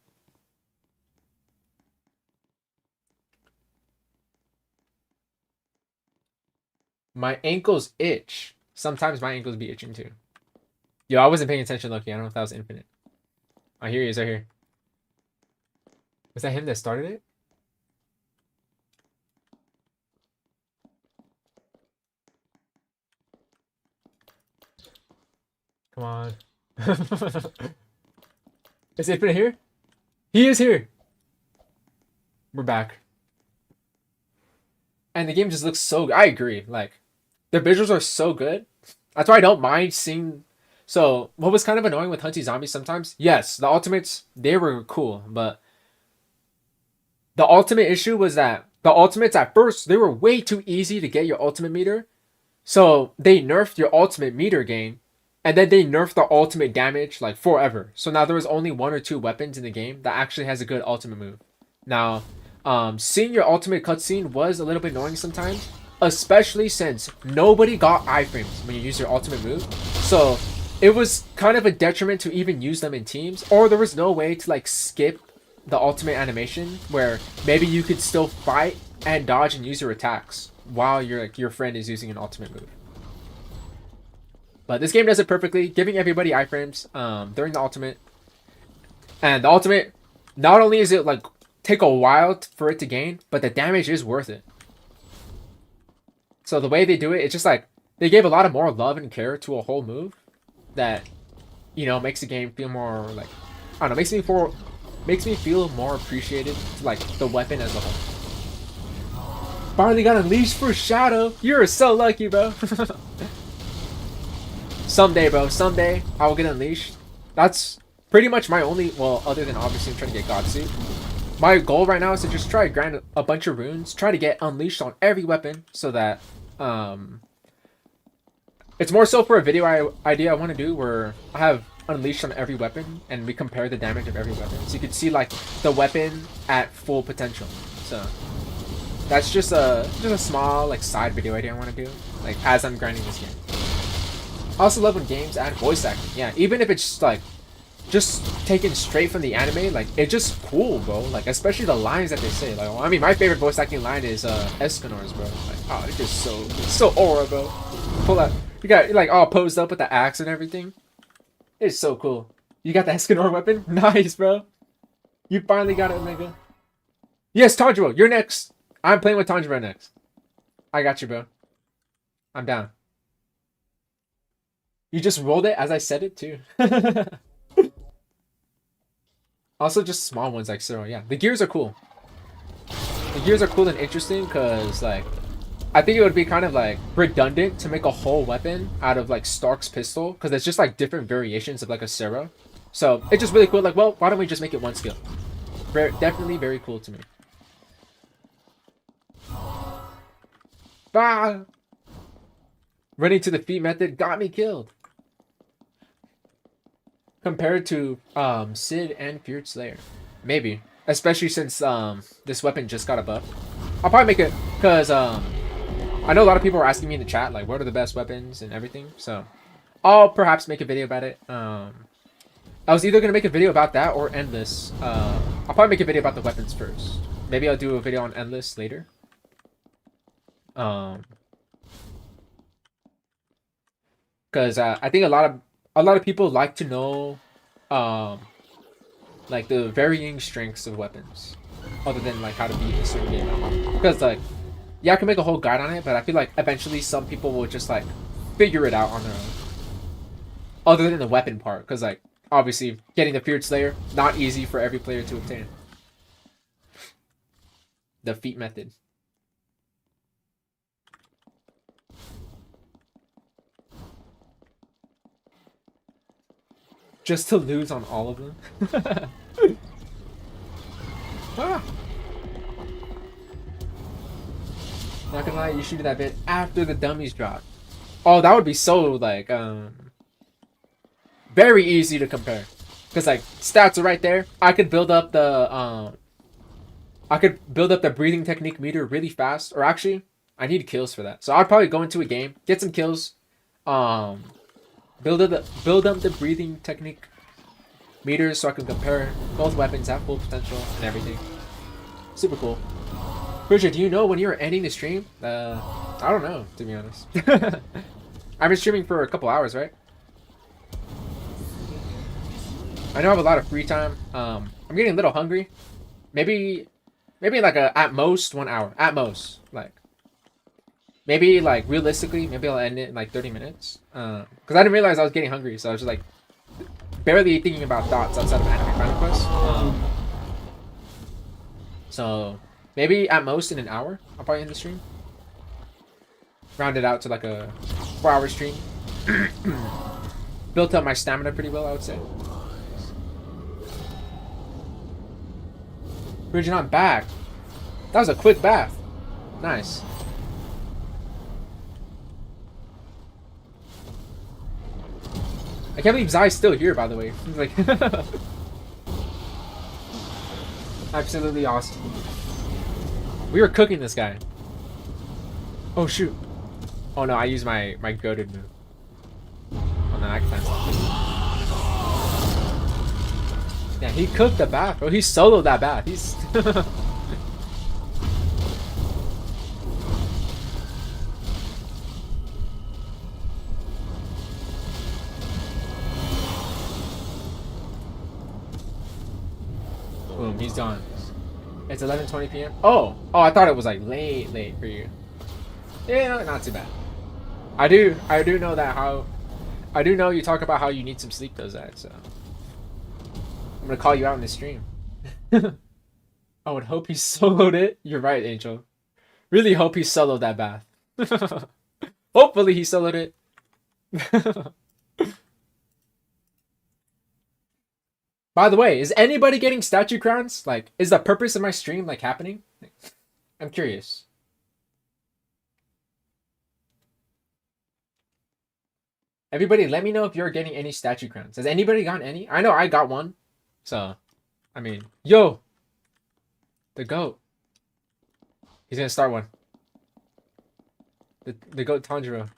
My ankles itch. Sometimes my ankles be itching too. Yo, I wasn't paying attention, Loki. I don't know if that was Infinite. Oh, here he is, right here. Was that him that started it? Come on. Is Infinite here? He is here! We're back. And the game just looks so good. I agree. Like, the visuals are so good. That's why I don't mind seeing... So, what was kind of annoying with Hunty Zombies sometimes? Yes, the ultimates, they were cool, but the ultimate issue was that the ultimates at first, they were way too easy to get your ultimate meter. So, they nerfed your ultimate meter gain, and then they nerfed the ultimate damage, like, forever. So, now there was only 1 or 2 weapons in the game that actually has a good ultimate move. Now, seeing your ultimate cutscene was a little bit annoying sometimes, especially since nobody got iframes when you use your ultimate move. So, it was kind of a detriment to even use them in teams, or there was no way to like skip the ultimate animation where maybe you could still fight and dodge and use your attacks while your friend is using an ultimate move. But this game does it perfectly, giving everybody iframes during the ultimate. And the ultimate, not only is it like take a while for it to gain, but the damage is worth it. So the way they do it, it's just like they gave a lot of more love and care to a whole move that, you know, makes the game feel more like, I don't know, makes me makes me feel more appreciated to like the weapon as a whole. Finally got unleashed for Shadow. You're so lucky, bro. Someday, bro. Someday I will get unleashed. That's pretty much my only, well, other than obviously I'm trying to get Godsuit. My goal right now is to just try to grind a bunch of runes, try to get unleashed on every weapon, so that it's more so for a video idea I want to do where I have unleashed on every weapon and we compare the damage of every weapon, so you can see like the weapon at full potential. So that's just a small like side video idea I want to do, like as I'm grinding this game. I also love when games add voice acting. Yeah, even if it's just like just taken straight from the anime, like it's just cool, bro. Like especially the lines that they say. Like, I mean, my favorite voice acting line is Escanor's, bro. Like, oh, it's just so aura, bro. Pull out, you got like all posed up with the axe and everything. It's so cool. You got the Escanor weapon? Nice, bro. You finally got it, Omega. Yes, Tanjiro, you're next. I'm playing with Tanjiro next. I got you, bro. I'm down. You just rolled it as I said it too. Also, just small ones like Cyril. Yeah, the gears are cool. The gears are cool and interesting because, like, I think it would be kind of like redundant to make a whole weapon out of like Stark's pistol because it's just like different variations of like a Cyril. So it's just really cool. Like, well, why don't we just make it one skill? Definitely very cool to me. Ah! Running to the feet method got me killed. Compared to Sid and FEAREDSLAYER, maybe, especially since this weapon just got a buff. I'll probably make it because I know a lot of people are asking me in the chat like what are the best weapons and everything, so I'll perhaps make a video about it. I was either gonna make a video about that or Endless. I'll probably make a video about the weapons first. Maybe I'll do a video on Endless later. Because I think a lot of people like to know like the varying strengths of weapons other than like how to beat a certain game, because like yeah, I can make a whole guide on it, but I feel like eventually some people will just like figure it out on their own other than the weapon part, because like obviously getting the FEAREDSLAYER not easy for every player to obtain. The feat method. Just to lose on all of them. Ah. Not gonna lie, you shoot that bit after the dummies drop. Oh, that would be so like very easy to compare, because like stats are right there. I could build up the breathing technique meter really fast, or actually I need kills for that, so I'd probably go into a game, get some kills, build up the breathing technique meters so I can compare both weapons at full potential and everything. Super cool. Bridget, do you know when you're ending the stream? I don't know, to be honest. I've been streaming for a couple hours, right? I know I have a lot of free time. I'm getting a little hungry. Maybe like at most 1 hour. At most, like. Maybe like realistically, maybe I'll end it in like 30 minutes. Because I didn't realize I was getting hungry, so I was just like barely thinking about thoughts outside of anime Final Quest. So maybe at most in an hour, I'll probably end the stream. Round it out to like a 4-hour stream. Built up my stamina pretty well, I would say. Bridget, I'm back. That was a quick bath. Nice. I can't believe Zai's still here, by the way. Like, absolutely awesome. We were cooking this guy. Oh shoot. Oh no, I used my goated move. Oh no, I can find something. Yeah, he cooked the bath, bro. He soloed that bath. He's boom, he's done. It's 11:20 p.m. Oh, I thought it was like late for you. Yeah, not too bad. I do know that I do know you talk about how you need some sleep, though, Zach. So I'm gonna call you out in the stream. I would hope he soloed it. You're right, Angel. Really hope he soloed that bath. Hopefully he soloed it. By the way, is anybody getting statue crowns? Like, is the purpose of my stream like happening? I'm curious. Everybody, let me know if you're getting any statue crowns. Has anybody gotten any? I know I got one. So, I mean, yo, the goat. He's gonna start one. The goat Tanjiro.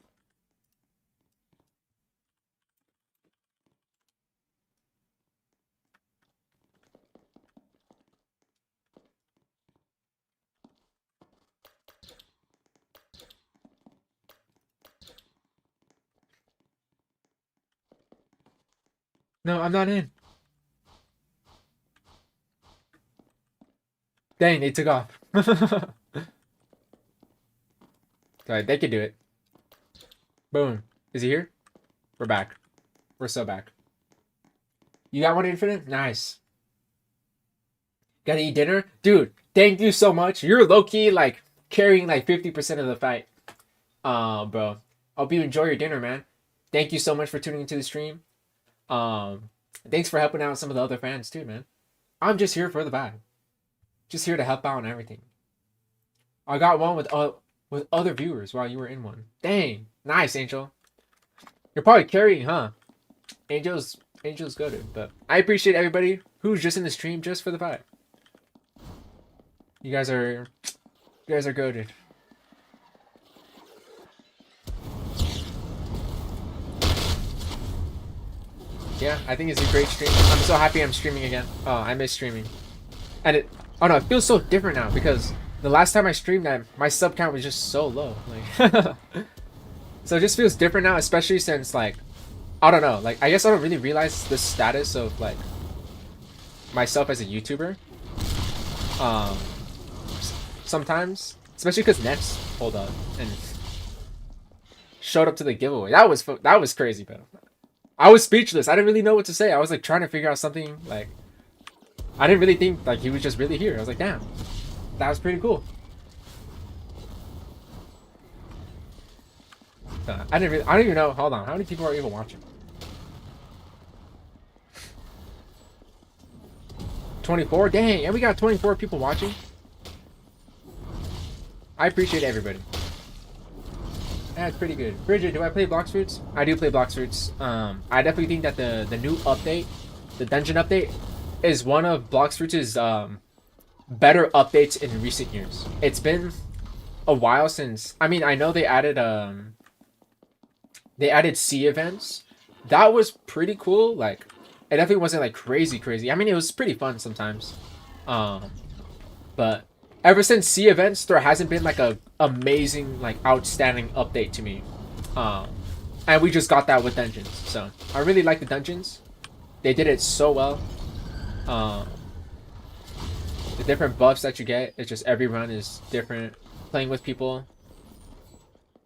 No, I'm not in. Dang, they took off. Sorry, they could do it. Boom. Is he here? We're back. We're so back. You got one infinite? Nice. Gotta eat dinner? Dude, thank you so much. You're low-key, like, carrying, like, 50% of the fight. Bro. Hope you enjoy your dinner, man. Thank you so much for tuning into the stream. Thanks for helping out some of the other fans, too, man. I'm just here for the vibe. Just here to help out and everything. I got one with other viewers while you were in one. Dang. Nice, Angel. You're probably carrying, huh? Angel's goated, but I appreciate everybody who's just in the stream just for the vibe. You guys are goated. Yeah, I think it's a great stream. I'm so happy I'm streaming again. Oh, I miss streaming. And it feels so different now because the last time I streamed, my sub count was just so low. Like, so it just feels different now, especially since, like, I don't know. Like, I guess I don't really realize the status of, like, myself as a YouTuber. Sometimes, especially because Nets pulled up and showed up to the giveaway. That was crazy, bro. I was speechless. I didn't really know what to say. I was like trying to figure out something. Like, I didn't really think like he was just really here. I was like, damn, that was pretty cool. I don't even know. Hold on, how many people are even watching? 24. Dang, and we got 24 people watching. I appreciate everybody. That's pretty good. Bridget, do I play Blox Fruits? I do play Blox Fruits. I definitely think that the new update, the dungeon update, is one of Blox Fruits' better updates in recent years. It's been a while since. I mean, I know they added sea events. That was pretty cool. Like, it definitely wasn't like crazy. I mean, it was pretty fun sometimes. But ever since sea events, there hasn't been like a amazing, like, outstanding update to me. And we just got that with dungeons. So I really like the dungeons. They did it so well. The different buffs that you get, it's just every run is different. Playing with people,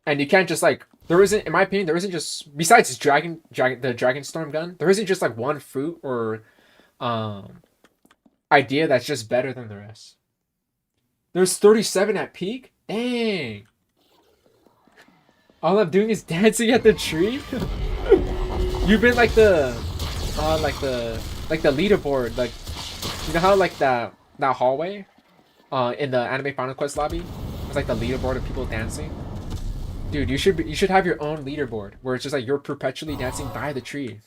and you can't just like, there isn't, in my opinion, there isn't just, besides the dragon storm gun, there isn't just like one fruit or idea that's just better than the rest. There's 37 at peak? Dang. All I'm doing is dancing at the tree? You've been like the leaderboard, like, you know how like that hallway in the Anime Final Quest lobby, it's like the leaderboard of people dancing? Dude, you should have your own leaderboard where it's just like you're perpetually dancing by the tree.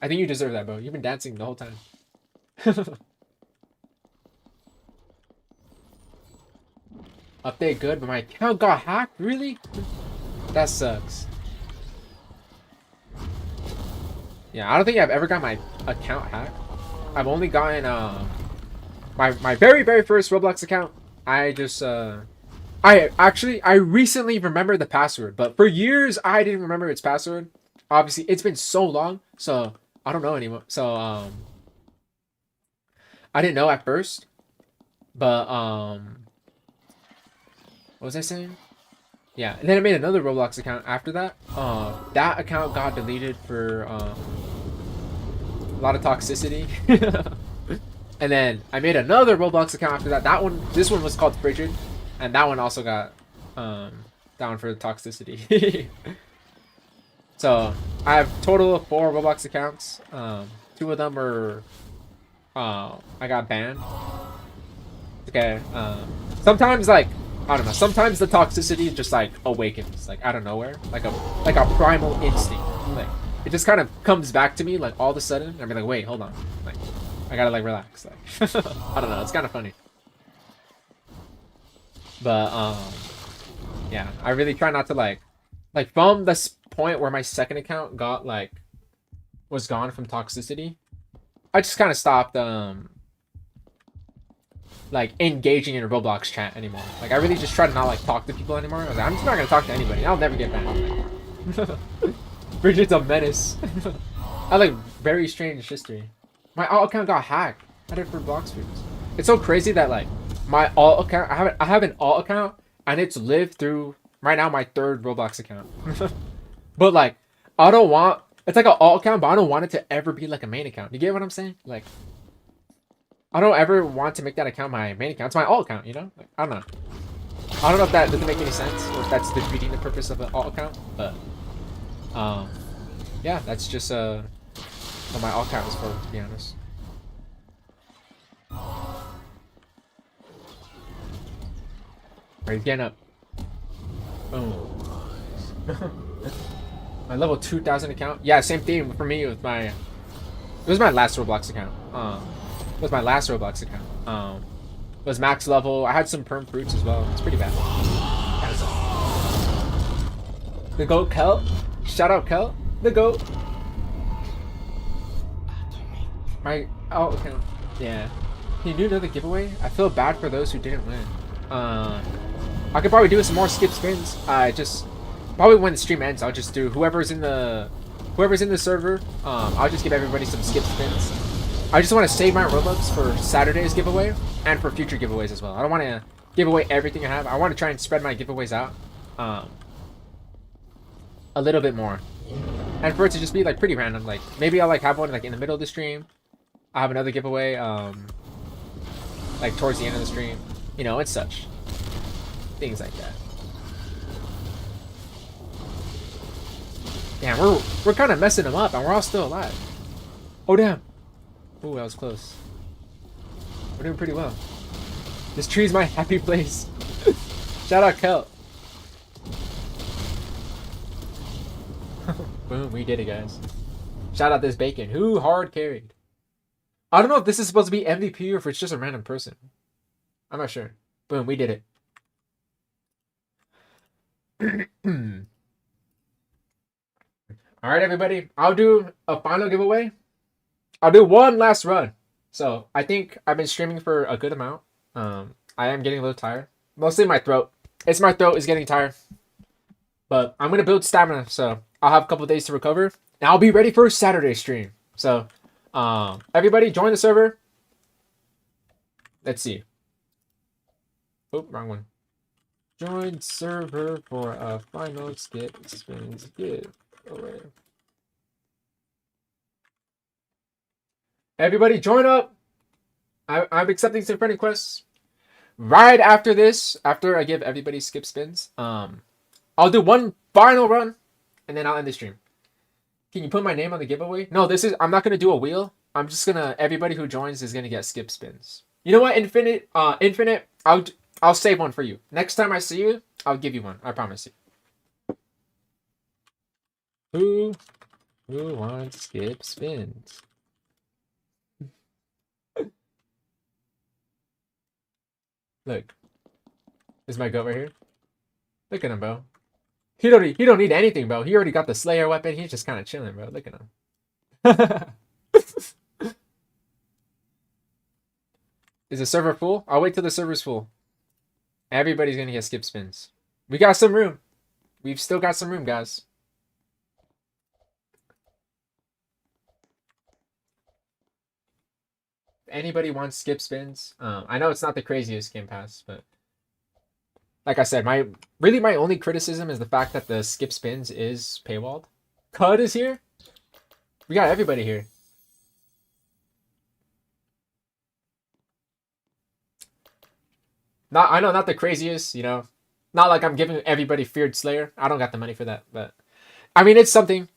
I think you deserve that, bro. You've been dancing the whole time. Update good, but my account got hacked? Really? That sucks. Yeah, I don't think I've ever got my account hacked. I've only gotten my very first Roblox account. I just I recently remembered the password, but for years I didn't remember its password. Obviously, it's been so long, so I don't know anymore. So I didn't know at first, but what was I saying? Yeah, and then I made another Roblox account after that. That account got deleted for a lot of toxicity. And then I made another Roblox account after that. This one was called Frigid, and that one also got down for the toxicity. So I have total of 4 Roblox accounts. 2 of them are I got banned. Okay. Sometimes like I don't know. Sometimes the toxicity just like awakens like out of nowhere, like a primal instinct. Like it just kind of comes back to me like all of a sudden. And I'm like, wait, hold on. Like I gotta like relax. Like I don't know. It's kind of funny. But yeah, I really try not to like from this point where my second account got like was gone from toxicity. I just kind of stopped like engaging in a Roblox chat anymore. Like I really just try to not like talk to people anymore. I was like, I'm just not gonna talk to anybody. I'll never get banned. Bridget's a menace. I like very strange history. My alt account got hacked. I did it for Blox streams. It's so crazy that like my alt account, I have an alt account and it's lived through right now my 3rd Roblox account. But like I don't want it's like an alt account, but I don't want it to ever be like a main account. You get what I'm saying? Like I don't ever want to make that account my main account. It's my alt account, you know? Like, I don't know. I don't know if that doesn't make any sense or if that's defeating the purpose of an alt account, but yeah, that's just what my alt account is for, to be honest. Alright, he's getting up. Boom. My level 2000 account. Yeah, same thing for me with my. It was my last Roblox account. It was my last Roblox account. It was max level. I had some perm fruits as well. It's pretty bad. The goat Kelt. Shout out Kelt. The goat. My account. Yeah. Can you do another giveaway? I feel bad for those who didn't win. I could probably do some more skip spins. I just probably when the stream ends, I'll just do whoever's in the server. I'll just give everybody some skip spins. I just want to save my Robux for Saturday's giveaway and for future giveaways as well. I don't want to give away everything I have. I want to try and spread my giveaways out a little bit more, and for it to just be like pretty random. Like maybe I'll like have one like in the middle of the stream. I have another giveaway like towards the end of the stream, you know, and such things like that. Damn, we're kind of messing them up, and we're all still alive. Oh damn! Oh, that was close. We're doing pretty well. This tree's my happy place. Shout out Kelt. Boom, we did it, guys. Shout out this bacon. Who hard carried? I don't know if this is supposed to be MVP or if it's just a random person. I'm not sure. Boom, we did it. All right, everybody. I'll do a final giveaway. I'll do one last run. So I think I've been streaming for a good amount. I am getting a little tired. Mostly my throat. My throat is getting tired. But I'm going to build stamina. So I'll have a couple days to recover. And I'll be ready for a Saturday stream. So everybody join the server. Let's see. Oh, wrong one. Join server for a final skip spins giveaway. Everybody join up. I'm accepting some friend requests. Right after this, after I give everybody skip spins, I'll do one final run and then I'll end the stream. Can you put my name on the giveaway? No, I'm not gonna do a wheel. I'm just gonna everybody who joins is gonna get skip spins. You know what, Infinite, I'll save one for you. Next time I see you, I'll give you one. I promise you. Who wants skip spins? Look, is my goat right here? Look at him, bro. He don't need anything, bro. He already got the Slayer weapon. He's just kind of chilling, bro. Look at him. Is the server full? I'll wait till the server's full. Everybody's gonna get skip spins. We got some room. We've still got some room, guys. If anybody wants skip spins, I know it's not the craziest game pass, but like I said, my only criticism is the fact that the skip spins is paywalled. Cud is here. We got everybody here. Not, I know, not the craziest, you know. Not like I'm giving everybody Feared Slayer. I don't got the money for that, but I mean, it's something.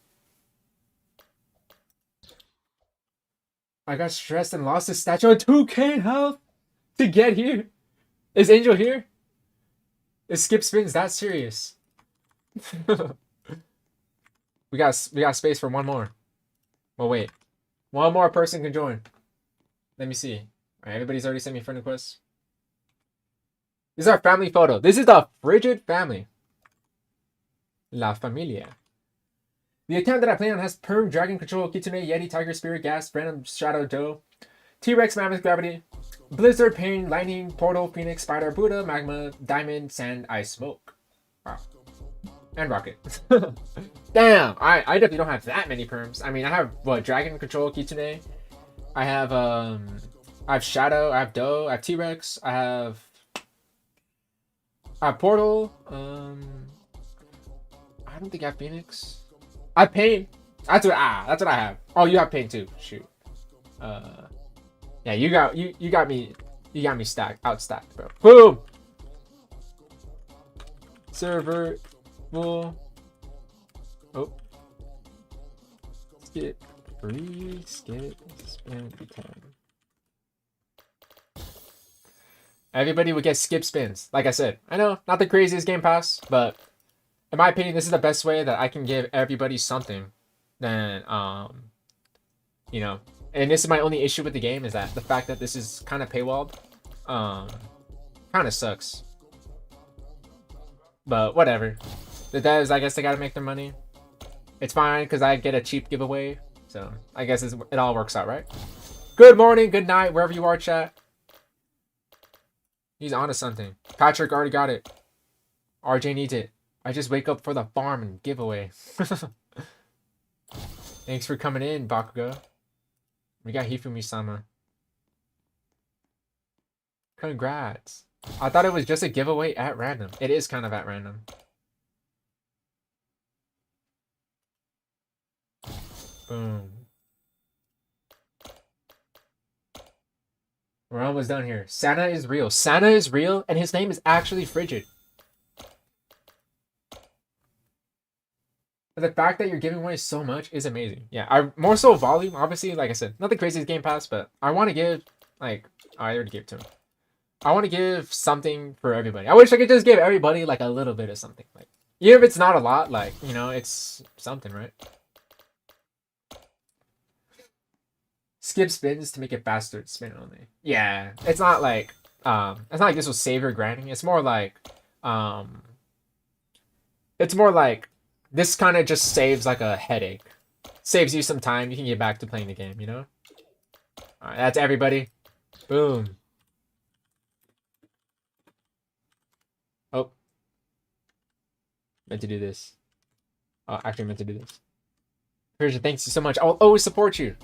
I got stressed and lost a statue on 2K health to get here. Is Angel here? Is Skip Spins that serious? we got space for one more. Well, wait. One more person can join. Let me see. All right, everybody's already sent me friend requests. This is our family photo. This is the Frigid family. La Familia. The account that I play on has Perm, Dragon Control, Kitsune, Yeti, Tiger, Spirit, Gas, Random, Shadow, Doe, T-Rex, Mammoth, Gravity, Blizzard, Pain, Lightning, Portal, Phoenix, Spider, Buddha, Magma, Diamond, Sand, Ice, Smoke. Wow. And Rocket. Damn! I definitely don't have that many perms. I mean, I have, what, Dragon Control, Kitsune. I have Shadow, I have Doe, I have T-Rex, I have Portal, I don't think I have Phoenix. I have Pain. That's what I have. Oh, you have Pain too. Shoot. Yeah, you got me stacked, outstacked, bro. Boom. Server full. Oh. Skip free. Skip spin time. Everybody would get skip spins. Like I said, I know, not the craziest game pass, but in my opinion, this is the best way that I can give everybody something. Then, you know, and this is my only issue with the game is that the fact that this is kind of paywalled, kind of sucks. But whatever. The devs, I guess they gotta make their money. It's fine because I get a cheap giveaway, so I guess it all works out, right? Good morning, good night, wherever you are, chat. He's onto something. Patrick already got it. RJ needs it. I just wake up for the farm and giveaway. Thanks for coming in, Bakugo. We got Hifumi-sama. Congrats. I thought it was just a giveaway at random. It is kind of at random. Boom. We're almost done here. Santa is real. Santa is real, and his name is actually Frigid. But the fact that you're giving away so much is amazing. Yeah, I more so volume, obviously, like I said, not the craziest game pass, but I want to give, like, I already gave it to him. I want to give something for everybody. I wish I could just give everybody, like, a little bit of something. Like, even if it's not a lot, like, you know, it's something, right? Skip spins to make it faster, spin only. Yeah, it's not like this will save your grinding. It's more like this kind of just saves like a headache. Saves you some time. You can get back to playing the game, you know? Alright, that's everybody. Boom. Oh. Meant to do this. Oh, actually meant to do this. Persia, thanks so much. I'll always support you.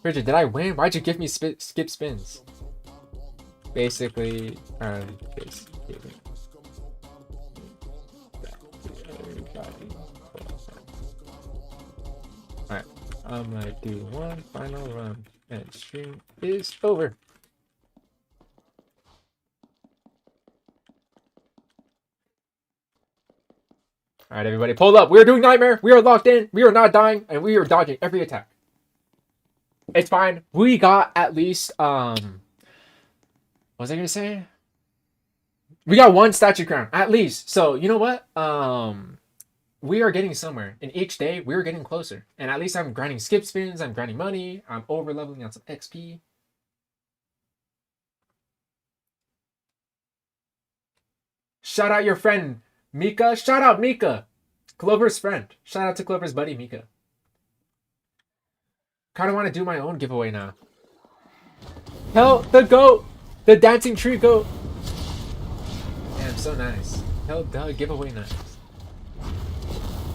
Persia, did I win? Why'd you give me skip spins? Basically, Alright, I'm gonna do one final run and stream is over. Alright, everybody, pull up. We are doing Nightmare. We are locked in. We are not dying, and we are dodging every attack. It's fine. We got at least, what was I gonna say? We got one statue crown, at least. So, you know what? We are getting somewhere. And each day, we're getting closer. And at least I'm grinding skip spins. I'm grinding money. I'm over leveling on some XP. Shout out your friend, Mika. Shout out Mika. Clover's friend. Shout out to Clover's buddy, Mika. Kind of want to do my own giveaway now. Hell, the goat. The dancing tree goat. Damn, so nice. Hell, the giveaway nice.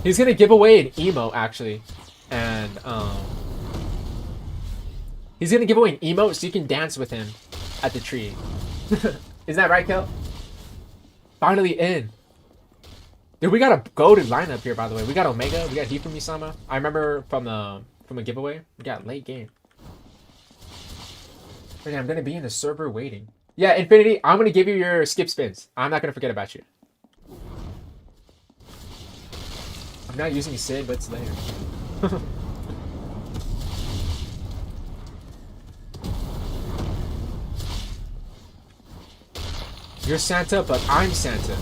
He's gonna give away an emote actually, and he's gonna give away an emote so you can dance with him at the tree. Is that right, Kel? Finally in. Dude, we got a goated lineup here, by the way. We got Omega, we got Hifumi-sama. I remember from a giveaway, we got late game. Okay, I'm gonna be in the server waiting. Yeah, Infinity, I'm gonna give you your skip spins. I'm not gonna forget about you. I'm not using Sid, but Slayer. You're Santa, but I'm Santa.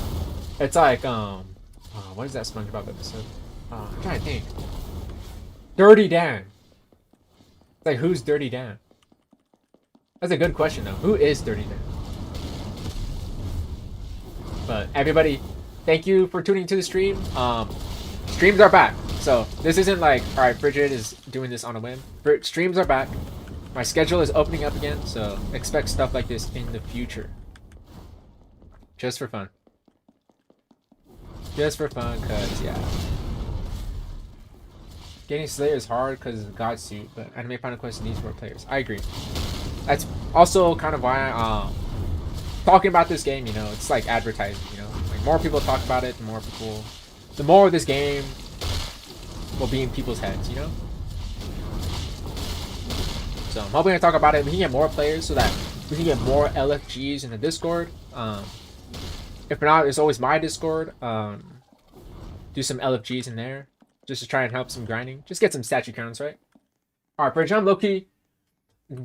It's like, what is that SpongeBob episode? I'm trying to think. Dirty Dan. It's like, who's Dirty Dan? That's a good question, though. Who is Dirty Dan? But everybody, thank you for tuning to the stream. Streams are back. So this isn't like, all right, Frigid is doing this on a whim. Streams are back. My schedule is opening up again, so expect stuff like this in the future. Just for fun. Just for fun, cause yeah. Getting Slayer is hard because of God Suit, but Anime Final Quest needs more players. I agree. That's also kind of why talking about this game, you know, it's like advertising, you know. Like more people talk about it, the more this game will be in people's heads, you know? So I'm hoping to talk about it. We can get more players so that we can get more LFGs in the Discord. If not, there's always my Discord. Do some LFGs in there just to try and help some grinding. Just get some statue counts, right? Alright, Bridge, I'm low-key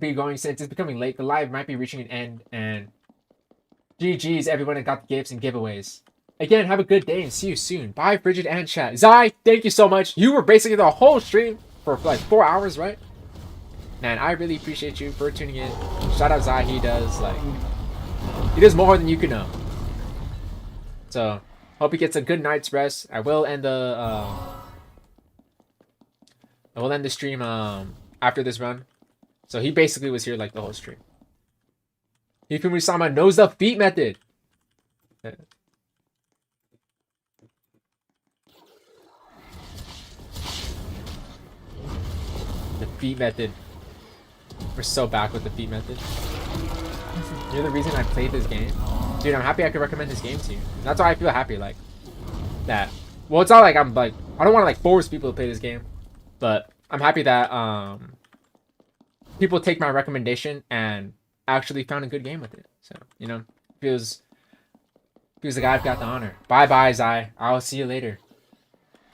be going since it's becoming late. The live might be reaching an end, and GG's everyone that got the gifts and giveaways. Again, have a good day and see you soon. Bye, Frigid and chat. Zai, thank you so much. You were basically the whole stream for like 4 hours, right? Man, I really appreciate you for tuning in. Shout out Zai, he does more than you can know. So, hope he gets a good night's rest. I will end the stream after this run. So he basically was here like the whole stream. Hifumi-sama knows the feet method. The feet method. We're so back with the feet method. You're the reason I played this game. Dude, I'm happy I could recommend this game to you. That's why I feel happy, like, that. Well, it's not like I'm, like, I don't want to, like, force people to play this game. But I'm happy that, people take my recommendation and actually found a good game with it. So, you know, feels like I've got the honor. Bye-bye, Zai. I'll see you later.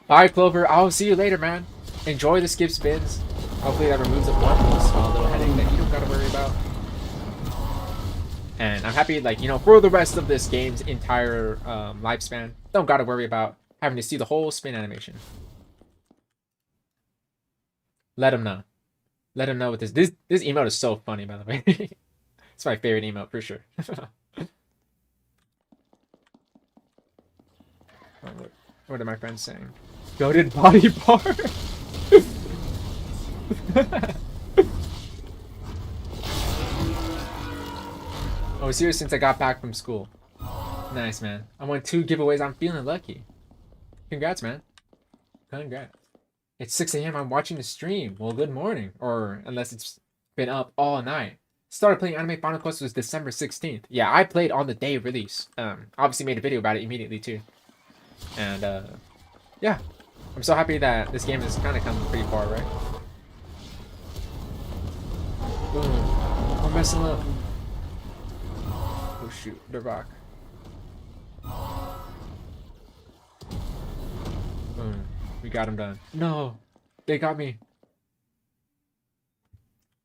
Bye, Clover. I'll see you later, man. Enjoy the skip spins. Hopefully that removes a one small little headache that you don't gotta worry about. And I'm happy, like, you know, for the rest of this game's entire lifespan, don't gotta worry about having to see the whole spin animation. Let him know. Let him know what this emote is so funny, by the way. It's my favorite emote for sure. What are my friends saying? Goated body part. I was here since I got back from school. Nice, man. I won 2 giveaways. I'm feeling lucky. Congrats, man. Congrats. It's 6 a.m. I'm watching the stream. Well, good morning. Or unless it's been up all night. Started playing Anime Final Quest was December 16th. Yeah, I played on the day of release. Obviously made a video about it immediately too. And yeah. I'm so happy that this game has kind of come pretty far, right? Boom. We're messing up. Oh shoot, they're back. Boom. We got him done. No, they got me.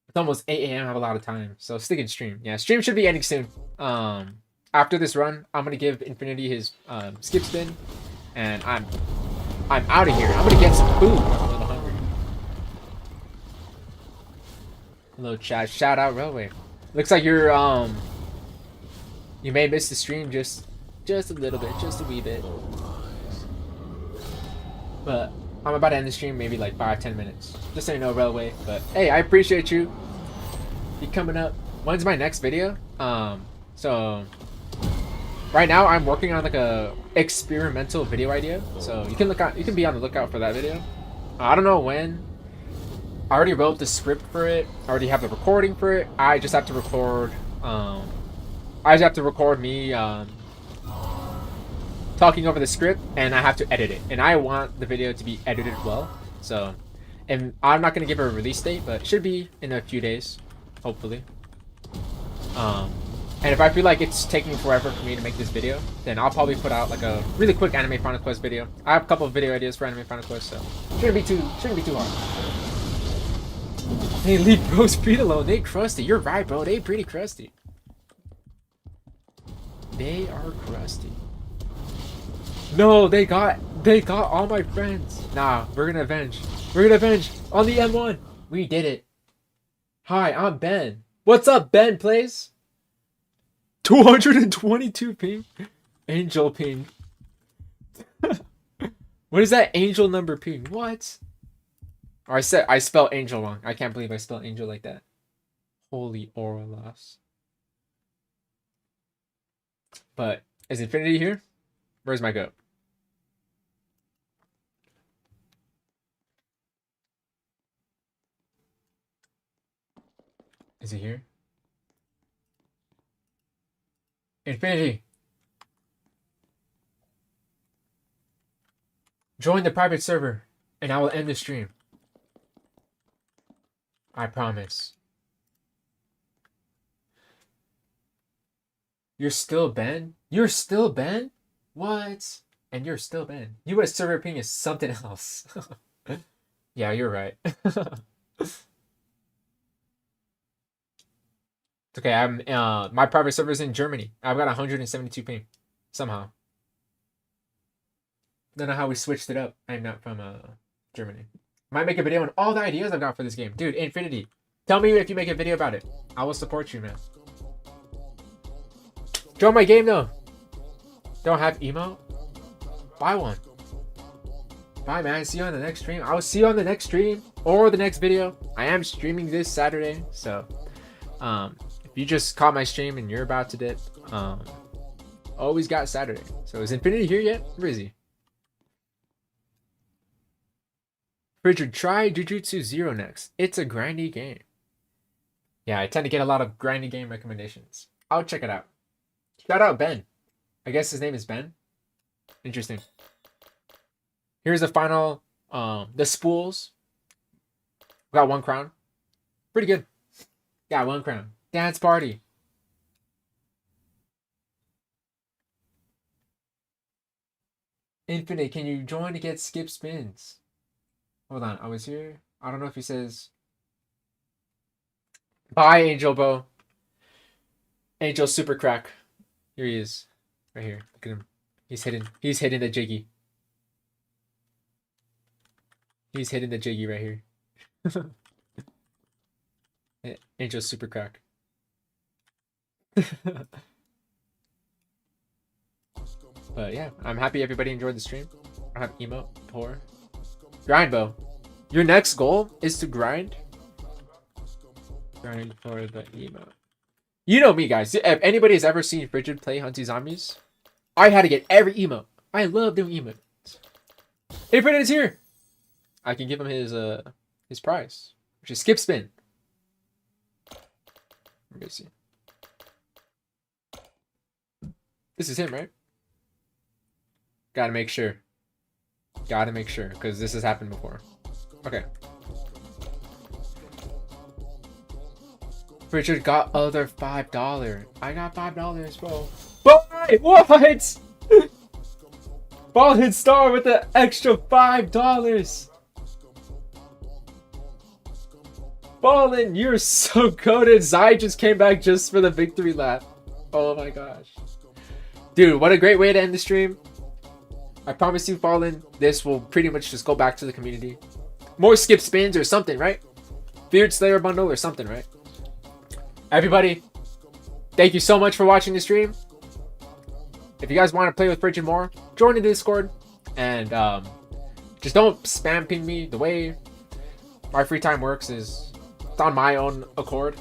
It's almost 8 a.m. I have a lot of time, so stick in stream. Yeah, stream should be ending soon. After this run, I'm gonna give Infinity his skip spin, and I'm out of here. I'm gonna get some food. I'm a little hungry. Hello, chat. Shout out Railway. Looks like you're you may miss the stream just a little bit, just a wee bit. But I'm about to end the stream maybe like 5-10 minutes. Just so you know, Railway. But hey, I appreciate you. You coming up. When's my next video? So right now I'm working on like a experimental video idea. So you can be on the lookout for that video. I don't know when. I already wrote the script for it. I already have the recording for it. I just have to record me talking over the script, and I have to edit it, and I want the video to be edited well. So, and I'm not gonna give a release date, but it should be in a few days, hopefully. And if I feel like it's taking forever for me to make this video, then I'll probably put out like a really quick anime Final Quest video. I have a couple of video ideas for anime Final Quest, so shouldn't be too hard. Hey, leave bros feet alone. They crusty. You're right, bro. They pretty crusty. They are crusty. No, they got all my friends. Nah, we're gonna avenge. We're gonna avenge on the M1. We did it. Hi, I'm Ben. What's up, Ben Plays? 222 ping. Angel ping. What is that angel number ping? What? Oh, I spelled angel wrong. I can't believe I spelled angel like that. Holy aura loss. But is Infinity here? Where's my goat? Is he here? Infinity! Join the private server, and I will end the stream. I promise. You're still Ben? You're still Ben? What? And you're still Ben. US server ping is something else. Yeah, you're right. It's okay, I'm my private server's in Germany. I've got 172 ping. Somehow. Don't know how we switched it up. I'm not from Germany. Might make a video on all the ideas I've got for this game. Dude, Infinity. Tell me if you make a video about it. I will support you, man. Join my game though. Don't have emo? Buy one. Bye, man. See you on the next stream. I will see you on the next stream or the next video. I am streaming this Saturday, so if you just caught my stream and you're about to dip, always got Saturday. So is Infinity here yet? Where is he? Richard, try Jujutsu Zero next. It's a grindy game. Yeah, I tend to get a lot of grindy game recommendations. I'll check it out. Shout out Ben. I guess his name is Ben. Interesting. Here's the final, the spools. We got 1 crown. Pretty good. Yeah, 1 crown. Dance party. Infinite, can you join to get skip spins? Hold on, I was here. I don't know if he says. Bye, Angel Bow. Angel Super Crack. Here he is. Right here. Look at him. He's hidden. He's hidden the Jiggy. He's hidden the Jiggy right here. Angel Super Crack. But yeah, I'm happy everybody enjoyed the stream. I have emote, poor. Grind, Bo. Your next goal is to grind? Grind for the emote. You know me, guys. If anybody has ever seen Frigid play Hunty Zombies, I had to get every emote. I love doing emotes. Infinite is here. I can give him his prize, which is skip spin. Let me see. This is him, right? Gotta make sure. Gotta make sure, because this has happened before. Okay. Richard got other $5. I got $5, bro. Buy! What? Ball hit star with the extra $5. Ballin, you're so goated. Zai just came back just for the victory lap. Oh my gosh. Dude, what a great way to end the stream. I promise you, Fallen, this will pretty much just go back to the community. More skip spins or something, right? FEAREDSLAYER bundle or something, right? Everybody, thank you so much for watching the stream. If you guys want to play with Frigid more, join the Discord. And just don't spam ping me. The way my free time works is it's on my own accord.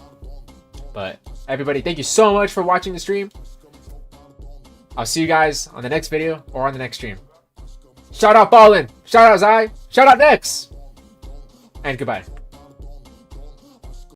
But everybody, thank you so much for watching the stream. I'll see you guys on the next video or on the next stream. Shout out Ballin, shout out Zai, shout out Nex, and goodbye.